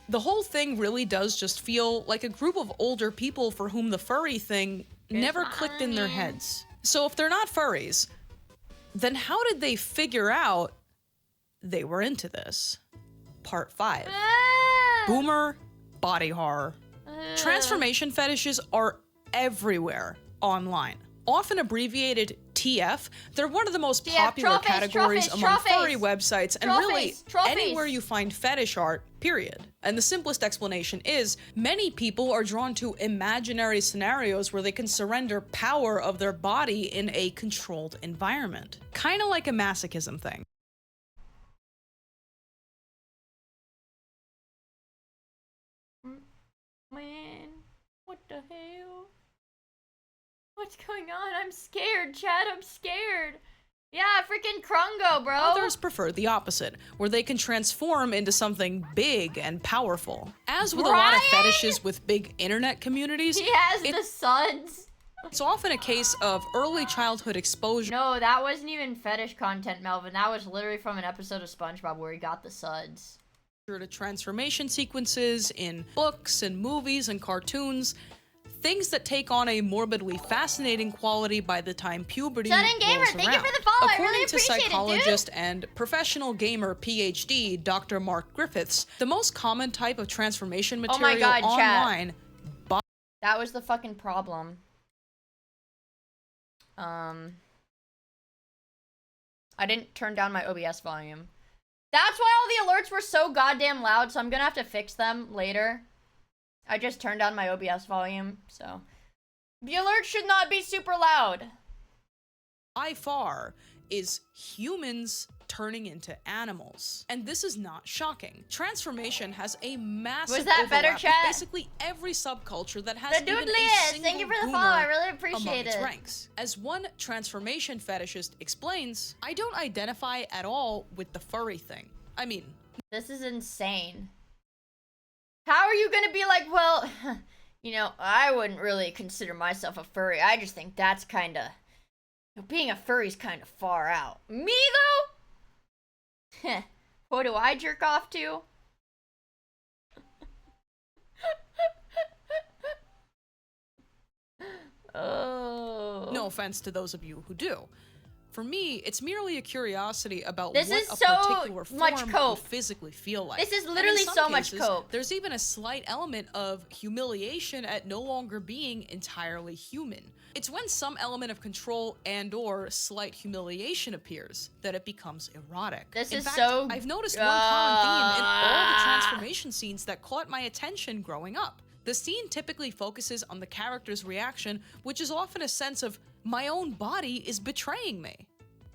the whole thing really does just feel like a group of older people for whom the furry thing never clicked in their heads. So if they're not furries, then how did they figure out they were into this? Part 5. Boomer body horror. Transformation fetishes are everywhere online. Often abbreviated TF, they're one of the most popular categories among furry websites and really anywhere you find fetish art, period. And the simplest explanation is, many people are drawn to imaginary scenarios where they can surrender power of their body in a controlled environment. Kinda like a masochism thing. Man, what the hell? What's going on? I'm scared, Chad. I'm scared. Yeah, freaking Krungo, bro. Others prefer the opposite, where they can transform into something big and powerful. As with a lot of fetishes with big internet communities, he has the suds. It's often a case of early childhood exposure. No, that wasn't even fetish content, Melvin. That was literally from an episode of SpongeBob where he got the suds. To transformation sequences in books and movies and cartoons, things that take on a morbidly fascinating quality by the time puberty rolls around. Thank you for the follow. According I really to appreciate it, psychologist and professional gamer PhD Dr. Mark Griffiths, the most common type of transformation material online. That was the fucking problem. I didn't turn down my OBS volume. That's why all the alerts were so goddamn loud, so I'm gonna have to fix them later. I just turned down my OBS volume, so. The alert should not be super loud. By far is humans turning into animals. And this is not shocking. Transformation has a massive overlap with basically every subculture that has even a single Thank you for the follow. I really among appreciate its it. ranks. As one transformation fetishist explains, I don't identify at all with the furry thing. I mean, this is insane. How are you gonna be like, well, you know, I wouldn't really consider myself a furry. I just think that's kinda, being a furry's kinda far out. Me though? What do I jerk off to? No offense to those of you who do. For me, it's merely a curiosity about This what is a so particular much form cope. would physically feel like. This is And in literally some so much cases, cope. There's even a slight element of humiliation at no longer being entirely human. It's when some element of control and/or slight humiliation appears that it becomes erotic. This in is fact, so- I've noticed one common theme in all the transformation scenes that caught my attention growing up. The scene typically focuses on the character's reaction, which is often a sense of, my own body is betraying me.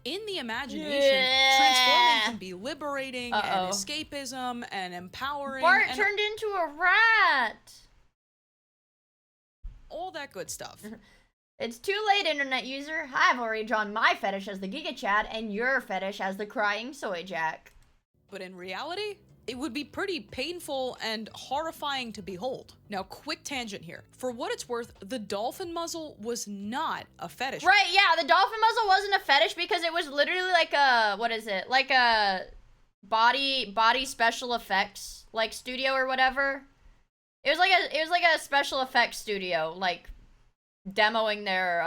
In the imagination, transforming can be liberating and escapism and empowering. Bart and turned into a rat. all that good stuff. It's too late, internet user. I've already drawn my fetish as the Giga Chad and your fetish as the crying soy jack. But in reality, it would be pretty painful and horrifying to behold. Now, quick tangent here. For what it's worth, the dolphin muzzle was not a fetish. Right, yeah, the dolphin muzzle wasn't a fetish because it was literally like a, what is it? Like a body special effects like studio or whatever. It was like a special effects studio, like demoing their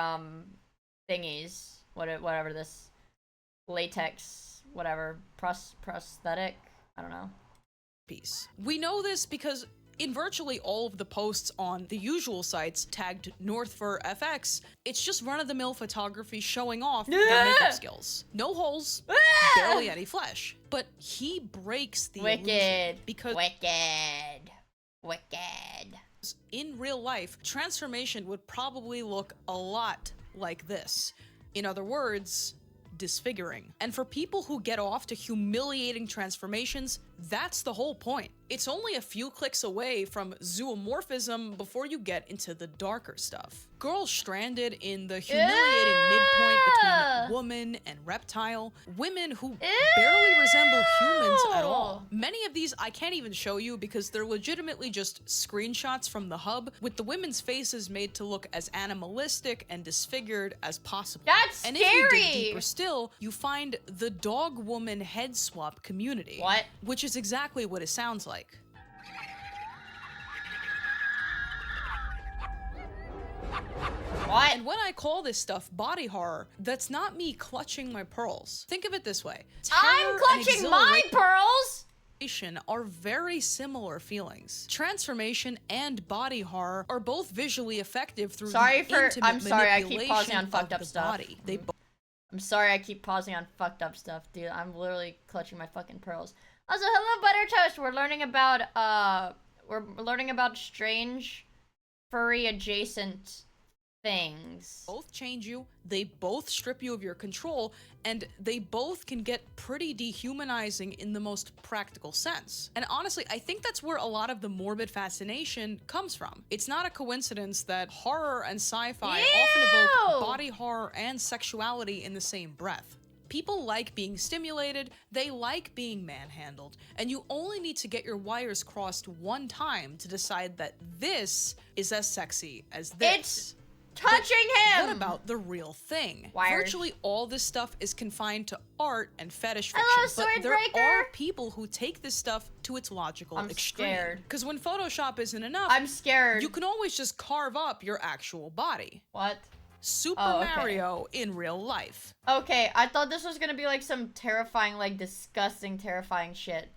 thingies, whatever this latex, whatever prosthetic. I don't know. Piece. We know this because in virtually all of the posts on the usual sites tagged NorthFurFX, it's just run-of-the-mill photography showing off their makeup skills. No holes, barely any flesh. But he breaks the illusion because wicked. In real life, transformation would probably look a lot like this. In other words, disfiguring. And for people who get off to humiliating transformations, that's the whole point. It's only a few clicks away from zoomorphism before you get into the darker stuff. Girls stranded in the humiliating midpoint between woman and reptile, women who barely resemble humans at all. Many of these I can't even show you because they're legitimately just screenshots from the hub with the women's faces made to look as animalistic and disfigured as possible. That's and scary! if you dig deeper still, you find the dog woman head swap community. What? Which is exactly what it sounds like. What? And when I call this stuff body horror, that's not me clutching my pearls. Think of it this way. I'm clutching my pearls! Are very similar feelings. Transformation and body horror are both visually effective through I'm sorry, I keep pausing on of fucked up the stuff. body. I'm sorry, I keep pausing on fucked up stuff, dude. I'm literally clutching my fucking pearls. Also, hello, Butter Toast. We're learning about strange, furry adjacent things. Both change you, they both strip you of your control, and they both can get pretty dehumanizing in the most practical sense. And honestly, I think that's where a lot of the morbid fascination comes from. It's not a coincidence that horror and sci-fi often evoke body horror and sexuality in the same breath. People like being stimulated, they like being manhandled, and you only need to get your wires crossed one time to decide that this is as sexy as this. It's touching him! What about the real thing? Wires. Virtually all this stuff is confined to art and fetish fiction, Hello, but there Swordbreaker! are people who take this stuff to its logical extreme. Scared. Because when Photoshop isn't enough, I'm scared. You can always just carve up your actual body. What? Super okay. Mario in real life. Okay, I thought this was gonna be like some terrifying, like disgusting, terrifying shit.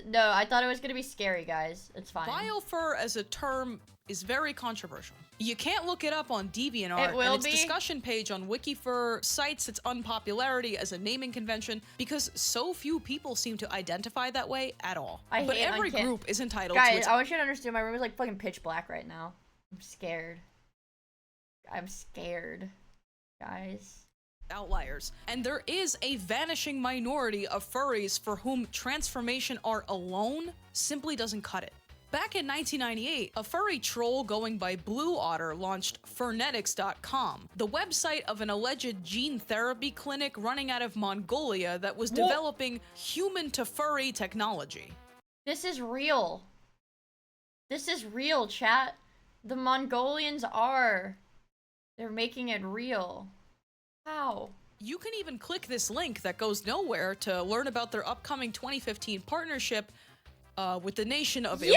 No, I thought it was gonna be scary, guys. It's fine. Biofur as a term is very controversial. You can't look it up on DeviantArt, It will and its be. discussion page on Wikifur cites its unpopularity as a naming convention because so few people seem to identify that way at all. But every group is entitled to Guys, its I want you to understand my room is like fucking pitch black right now. I'm scared. I'm scared, guys. outliers, and there is a vanishing minority of furries for whom transformation art alone simply doesn't cut it. Back in 1998, a furry troll going by Blue Otter launched Furnetics.com, the website of an alleged gene therapy clinic running out of Mongolia that was developing human-to-furry technology. This is real. This is real, chat. The Mongolians are. They're making it real. How? You can even click this link that goes nowhere to learn about their upcoming 2015 partnership, with the nation of Iran.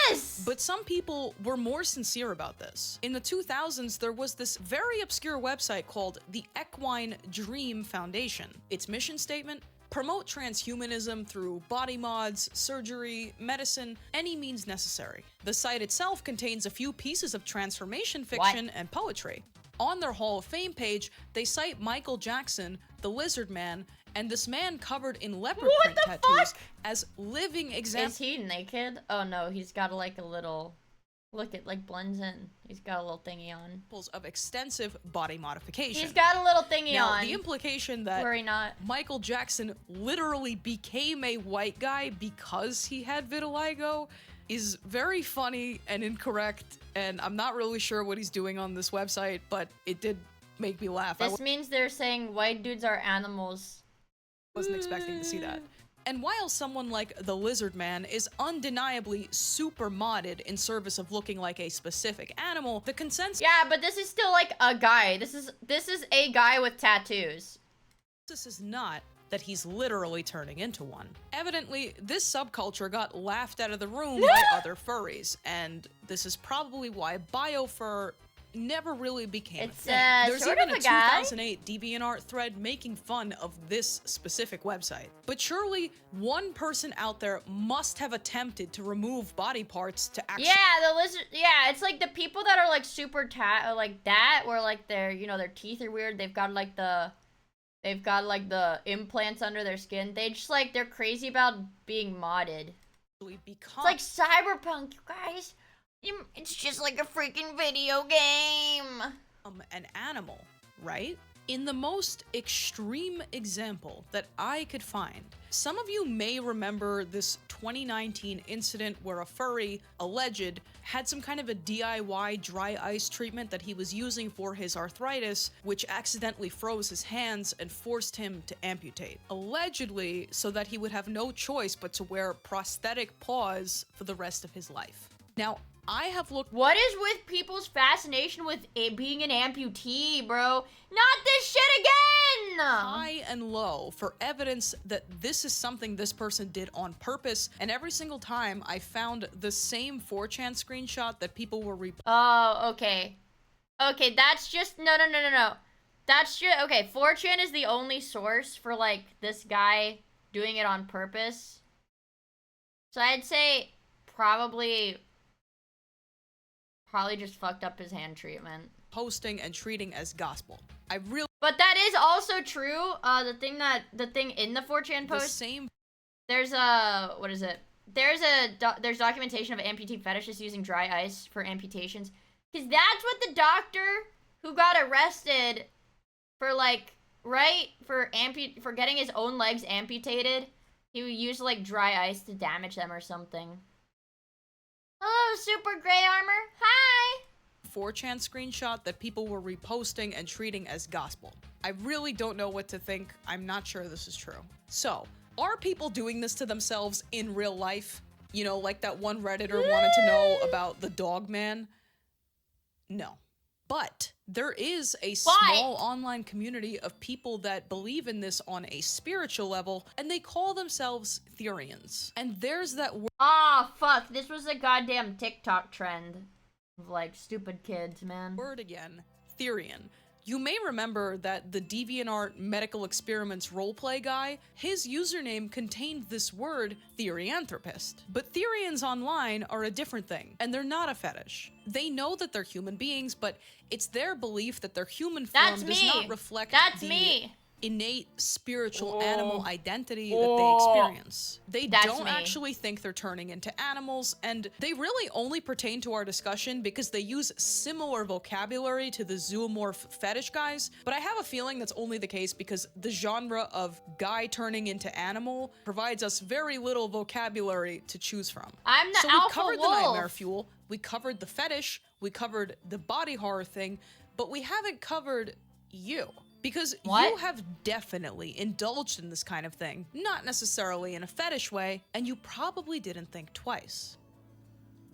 Yes! But some people were more sincere about this. In the 2000s, there was this very obscure website called the Equine Dream Foundation. Its mission statement: promote transhumanism through body mods, surgery, medicine, any means necessary. The site itself contains a few pieces of transformation fiction and poetry. On their Hall of Fame page, they cite Michael Jackson, the Lizard Man, and this man covered in leopard print tattoos as living examples. Is he naked? Oh no, he's got like a little... Look, it like blends in. He's got a little thingy on. Of extensive body modification. He's got a little thingy on. The implication that Worry not. Michael Jackson literally became a white guy because he had vitiligo is very funny and incorrect, and I'm not really sure what he's doing on this website, but it did make me laugh. This means they're saying white dudes are animals. Wasn't expecting to see that. And while someone like the Lizard Man is undeniably super modded in service of looking like a specific animal, the consensus— Yeah, but this is still like a guy. This is a guy with tattoos. This is not that he's literally turning into one. Evidently, this subculture got laughed out of the room by other furries, and this is probably why biofur never really became a thing. There's sort even of a a guy. 2008 DeviantArt thread making fun of this specific website. But surely, one person out there must have attempted to remove body parts to actually— Yeah, the lizard. Yeah, it's like the people that are like super like that, where like their, you know, their teeth are weird. They've got like the implants under their skin. They just like, they're crazy about being modded. It's like Cyberpunk, you guys. It's just like a freaking video game. An animal, right? In the most extreme example that I could find, some of you may remember this 2019 incident where a furry, alleged, had some kind of a DIY dry ice treatment that he was using for his arthritis, which accidentally froze his hands and forced him to amputate. Allegedly, so that he would have no choice but to wear prosthetic paws for the rest of his life. Now, I have looked— What is with people's fascination with it being an amputee, bro? Not this shit again! High and low for evidence that this is something this person did on purpose, and every single time I found the same 4chan screenshot that people were Oh, okay. Okay, that's just— No. That's just— Okay, 4chan is the only source for, like, this guy doing it on purpose. So I'd say probably just fucked up his hand treatment. Posting and treating as gospel. But that is also true. The thing in the 4chan post. There's a— what is it? There's documentation of amputee fetishists using dry ice for amputations. Cause that's what the doctor who got arrested for, like, right? For getting his own legs amputated. He would use like dry ice to damage them or something. Hello, Super Gray Armor. Hi! 4chan screenshot that people were reposting and treating as gospel. I really don't know what to think. I'm not sure this is true. So, are people doing this to themselves in real life? You know, like that one Redditor wanted to know about the dog man? No. But there is a small online community of people that believe in this on a spiritual level, and they call themselves Therians. And there's that word— Ah, fuck. This was a goddamn TikTok trend of, like, stupid kids, man. Word again. Therian. You may remember that the DeviantArt medical experiments roleplay guy, his username contained this word, Therianthropist. But Therians online are a different thing, and they're not a fetish. They know that they're human beings, but it's their belief that their human form does not reflect the innate spiritual animal identity that they experience. They don't actually think they're turning into animals, and they really only pertain to our discussion because they use similar vocabulary to the zoomorph fetish guys, but I have a feeling that's only the case because the genre of guy turning into animal provides us very little vocabulary to choose from. I'm the so alpha we covered wolf. The nightmare fuel, we covered the fetish, we covered the body horror thing, but we haven't covered you. Because you have definitely indulged in this kind of thing, not necessarily in a fetish way, and you probably didn't think twice.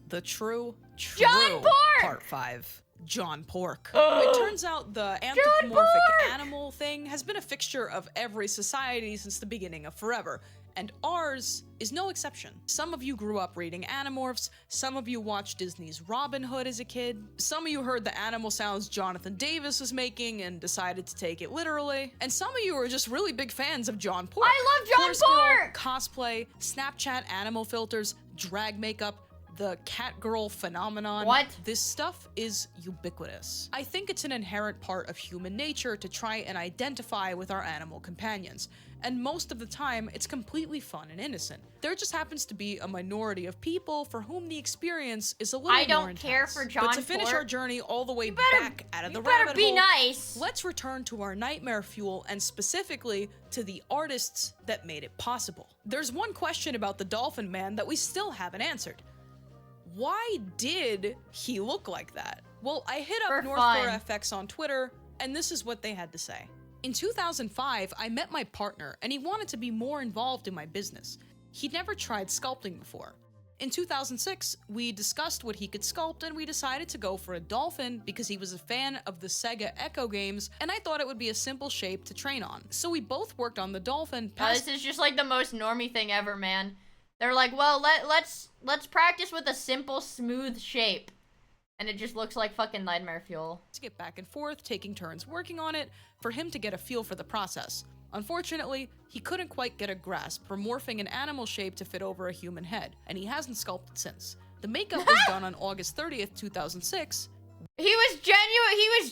The true John Pork! Part 5. John Pork. It turns out the anthropomorphic animal thing has been a fixture of every society since the beginning of forever. And ours is no exception. Some of you grew up reading Animorphs, some of you watched Disney's Robin Hood as a kid, some of you heard the animal sounds Jonathan Davis was making and decided to take it literally, and some of you are just really big fans of John Pork. I love John Horse Girl, Pork! cosplay, Snapchat animal filters, drag makeup, the cat girl phenomenon. What? This stuff is ubiquitous. I think it's an inherent part of human nature to try and identify with our animal companions. And most of the time, it's completely fun and innocent. There just happens to be a minority of people for whom the experience is a little I don't more intense. care for John But to finish Pork. our journey all the way back out of the You better rabbit be hole, nice. let's return to our nightmare fuel and specifically to the artists that made it possible. There's one question about the Dolphin Man that we still haven't answered. Why did he look like that? Well, I hit up North4FX on Twitter, and this is what they had to say. In 2005, I met my partner, and he wanted to be more involved in my business. He'd never tried sculpting before. In 2006, we discussed what he could sculpt, and we decided to go for a dolphin because he was a fan of the Sega Echo games, and I thought it would be a simple shape to train on. So we both worked on the dolphin. This is just like the most normie thing ever, man. They're like, well, let's practice with a simple, smooth shape. And it just looks like fucking nightmare fuel. To get back and forth, taking turns working on it, for him to get a feel for the process. Unfortunately, he couldn't quite get a grasp for morphing an animal shape to fit over a human head, and he hasn't sculpted since. The makeup was done on August 30th, 2006. He was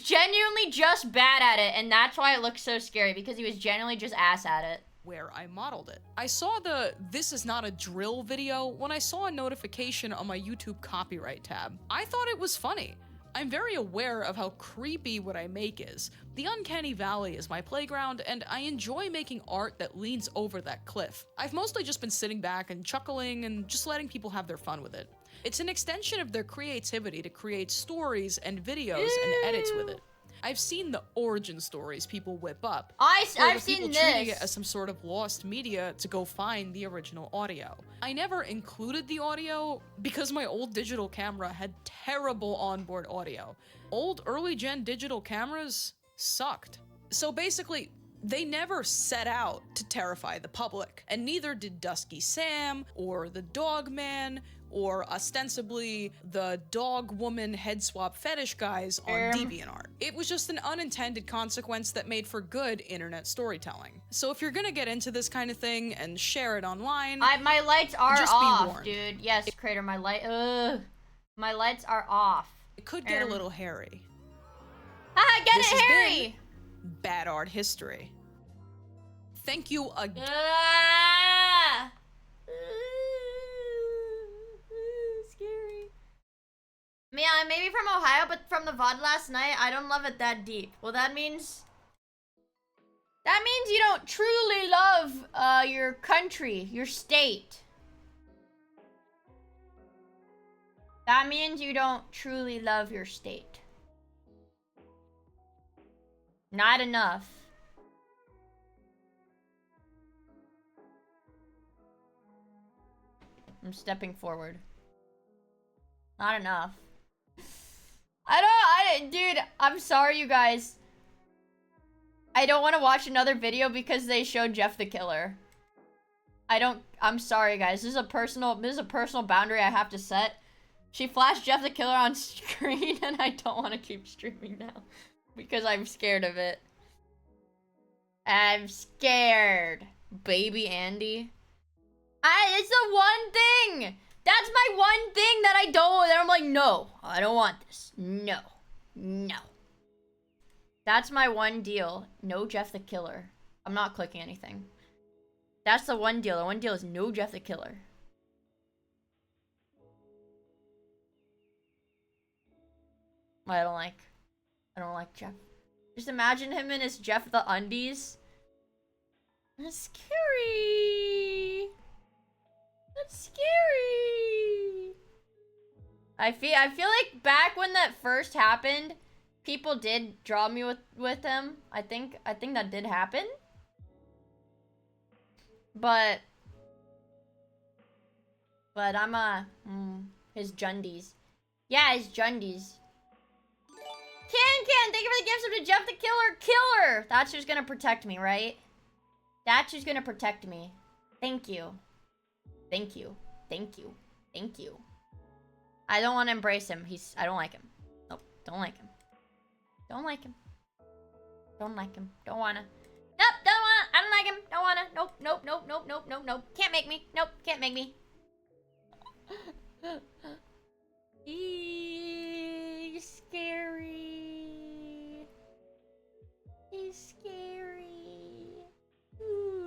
genuinely just bad at it, and that's why it looks so scary, because he was genuinely just ass at it. Where I modeled it. I saw the "This is not a drill" video when I saw a notification on my YouTube copyright tab. I thought it was funny. I'm very aware of how creepy what I make is. The uncanny valley is my playground, and I enjoy making art that leans over that cliff. I've mostly just been sitting back and chuckling and just letting people have their fun with it. It's an extension of their creativity to create stories and videos and edits with it. I've seen the origin stories people whip up. I've seen people treating this. it as some sort of lost media to go find the original audio. I never included the audio because my old digital camera had terrible onboard audio. Old early gen digital cameras sucked. So basically, they never set out to terrify the public, and neither did Dusky Sam or the Dog Man or ostensibly the dog woman head swap fetish guys on DeviantArt. It was just an unintended consequence that made for good internet storytelling. So if you're gonna get into this kind of thing and share it online, my lights are just be off, warned. dude. Yes, Crater, my my lights are off. It could get a little hairy. Haha, get This it, has Harry! been Bad Art History. Thank you again. Scary. Yeah, maybe from Ohio, but from the VOD last night, I don't love it that deep. Well, that means you don't truly love your country, your state. That means you don't truly love your state. Not enough. I'm stepping forward. Not enough. Dude, I'm sorry, you guys. I don't want to watch another video because they showed Jeff the Killer. I'm sorry, guys. This is a personal boundary I have to set. She flashed Jeff the Killer on screen, and I don't want to keep streaming now because I'm scared of it. I'm scared. Baby Andy. It's the one thing. That's my one thing that I don't. That I'm like, no, I don't want this. No, no. That's my one deal. No Jeff the Killer. I'm not clicking anything. That's the one deal. The one deal is no Jeff the Killer. I don't like Jeff. Just imagine him in his Jeff the Undies. That's scary. That's scary. I feel like back when that first happened, people did draw me with him. I think that did happen. But I'm his Jundies. Yeah, his Jundies. Can, thank you for the gifts of Jeff the Killer. Killer! That's who's gonna protect me, right? That's who's gonna protect me. Thank you. Thank you. Thank you. Thank you. I don't want to embrace him. I don't like him. Nope. Don't like him. Don't like him. Don't like him. Don't wanna. Nope. Don't wanna. I don't like him. Don't wanna. Nope. Nope. Nope. Nope. Nope. Nope. Nope. Can't make me. Nope. Can't make me. He's scary. He's scary. Ooh.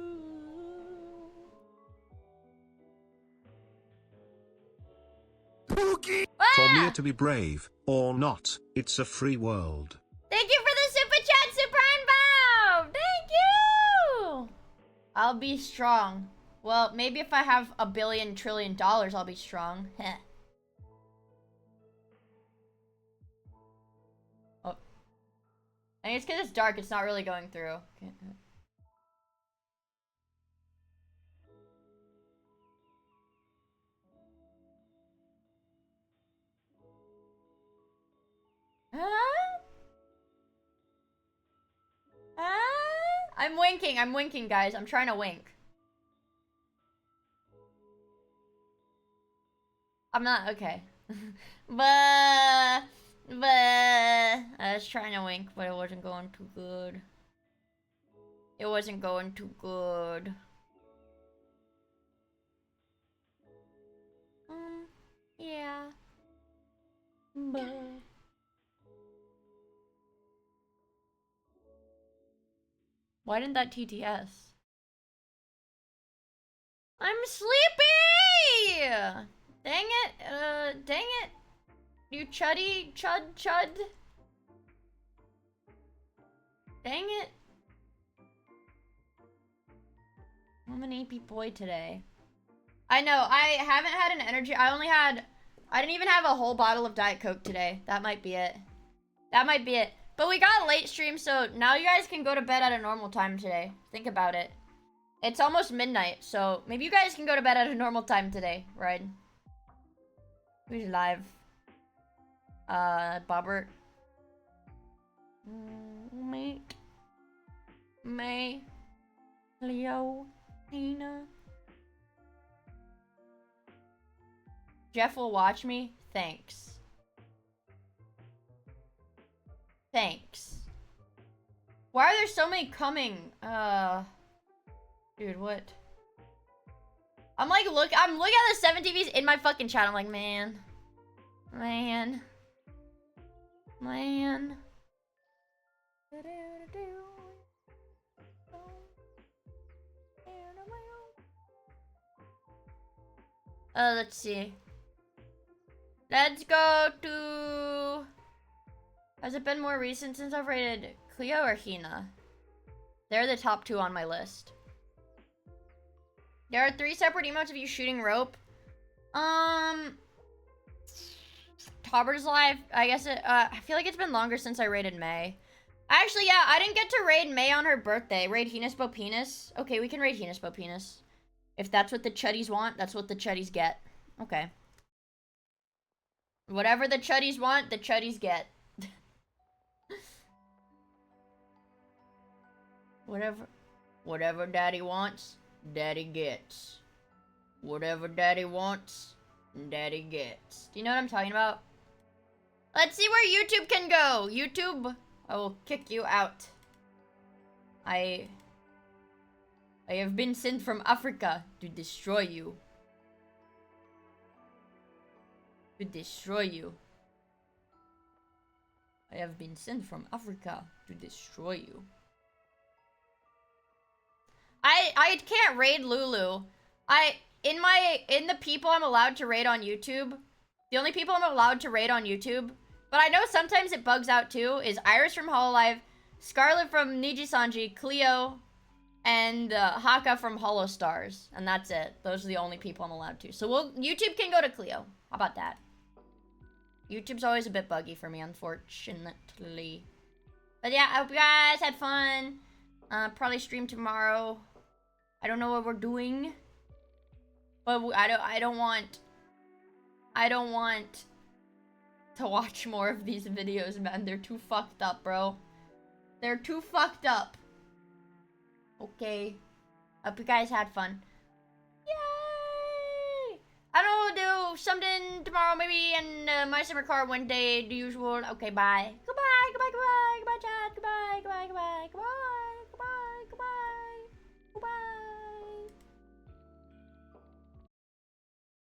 For Miia to be brave, or not, it's a free world. Thank you for the super chat, super inbound! Thank you! I'll be strong. Well, maybe if I have $1 billion trillion, I'll be strong. Heh. Oh. I think it's because it's dark, it's not really going through. Okay. I'm winking, guys. I'm trying to wink. I'm not, okay. I was trying to wink, but it wasn't going too good. It wasn't going too good. Yeah. Why didn't that TTS? I'm sleepy! Dang it, dang it. You chud. Dang it. I'm an AP boy today. I know, I haven't had an energy. I didn't even have a whole bottle of Diet Coke today. That might be it. That might be it. But we got a late stream, so now you guys can go to bed at a normal time today. Think about it. It's almost midnight, so maybe you guys can go to bed at a normal time today, right? Who's live? Bobbert. Mate. May. Leo. Tina. Jeff will watch me? Thanks. Thanks. Why are there so many coming? Dude, what? I'm looking at the 7 TVs in my fucking chat. I'm like, man. Let's see. Let's go to... Has it been more recent since I've rated Cleo or Hina? They're the top 2 on my list. There are 3 separate emotes of you shooting rope. Tauber's live. I guess I feel like it's been longer since I rated May. Actually, yeah, I didn't get to raid May on her birthday. Raid Henispo Penis. Okay, we can raid Henispo Penis. If that's what the chuddies want, that's what the chuddies get. Okay. Whatever the chuddies want, the chuddies get. Whatever daddy wants, daddy gets. Whatever daddy wants, daddy gets. Do you know what I'm talking about? Let's see where YouTube can go. YouTube, I will kick you out. I have been sent from Africa to destroy you. To destroy you. I have been sent from Africa to destroy you. I can't raid Lulu. In the people I'm allowed to raid on YouTube, the only people I'm allowed to raid on YouTube, but I know sometimes it bugs out too, is Iris from Hololive, Scarlet from Nijisanji, Cleo, and Haka from Hollow Stars, and that's it. Those are the only people I'm allowed to. So YouTube can go to Cleo. How about that? YouTube's always a bit buggy for me, unfortunately. But yeah, I hope you guys had fun. Probably stream tomorrow. I don't know what we're doing, but I don't want to watch more of these videos, man. They're too fucked up, bro. They're too fucked up. Okay. Hope you guys had fun. know, something tomorrow maybe, and my summer car one day, the usual. Okay, bye. Goodbye, goodbye, goodbye, goodbye, chat. Goodbye, goodbye, goodbye.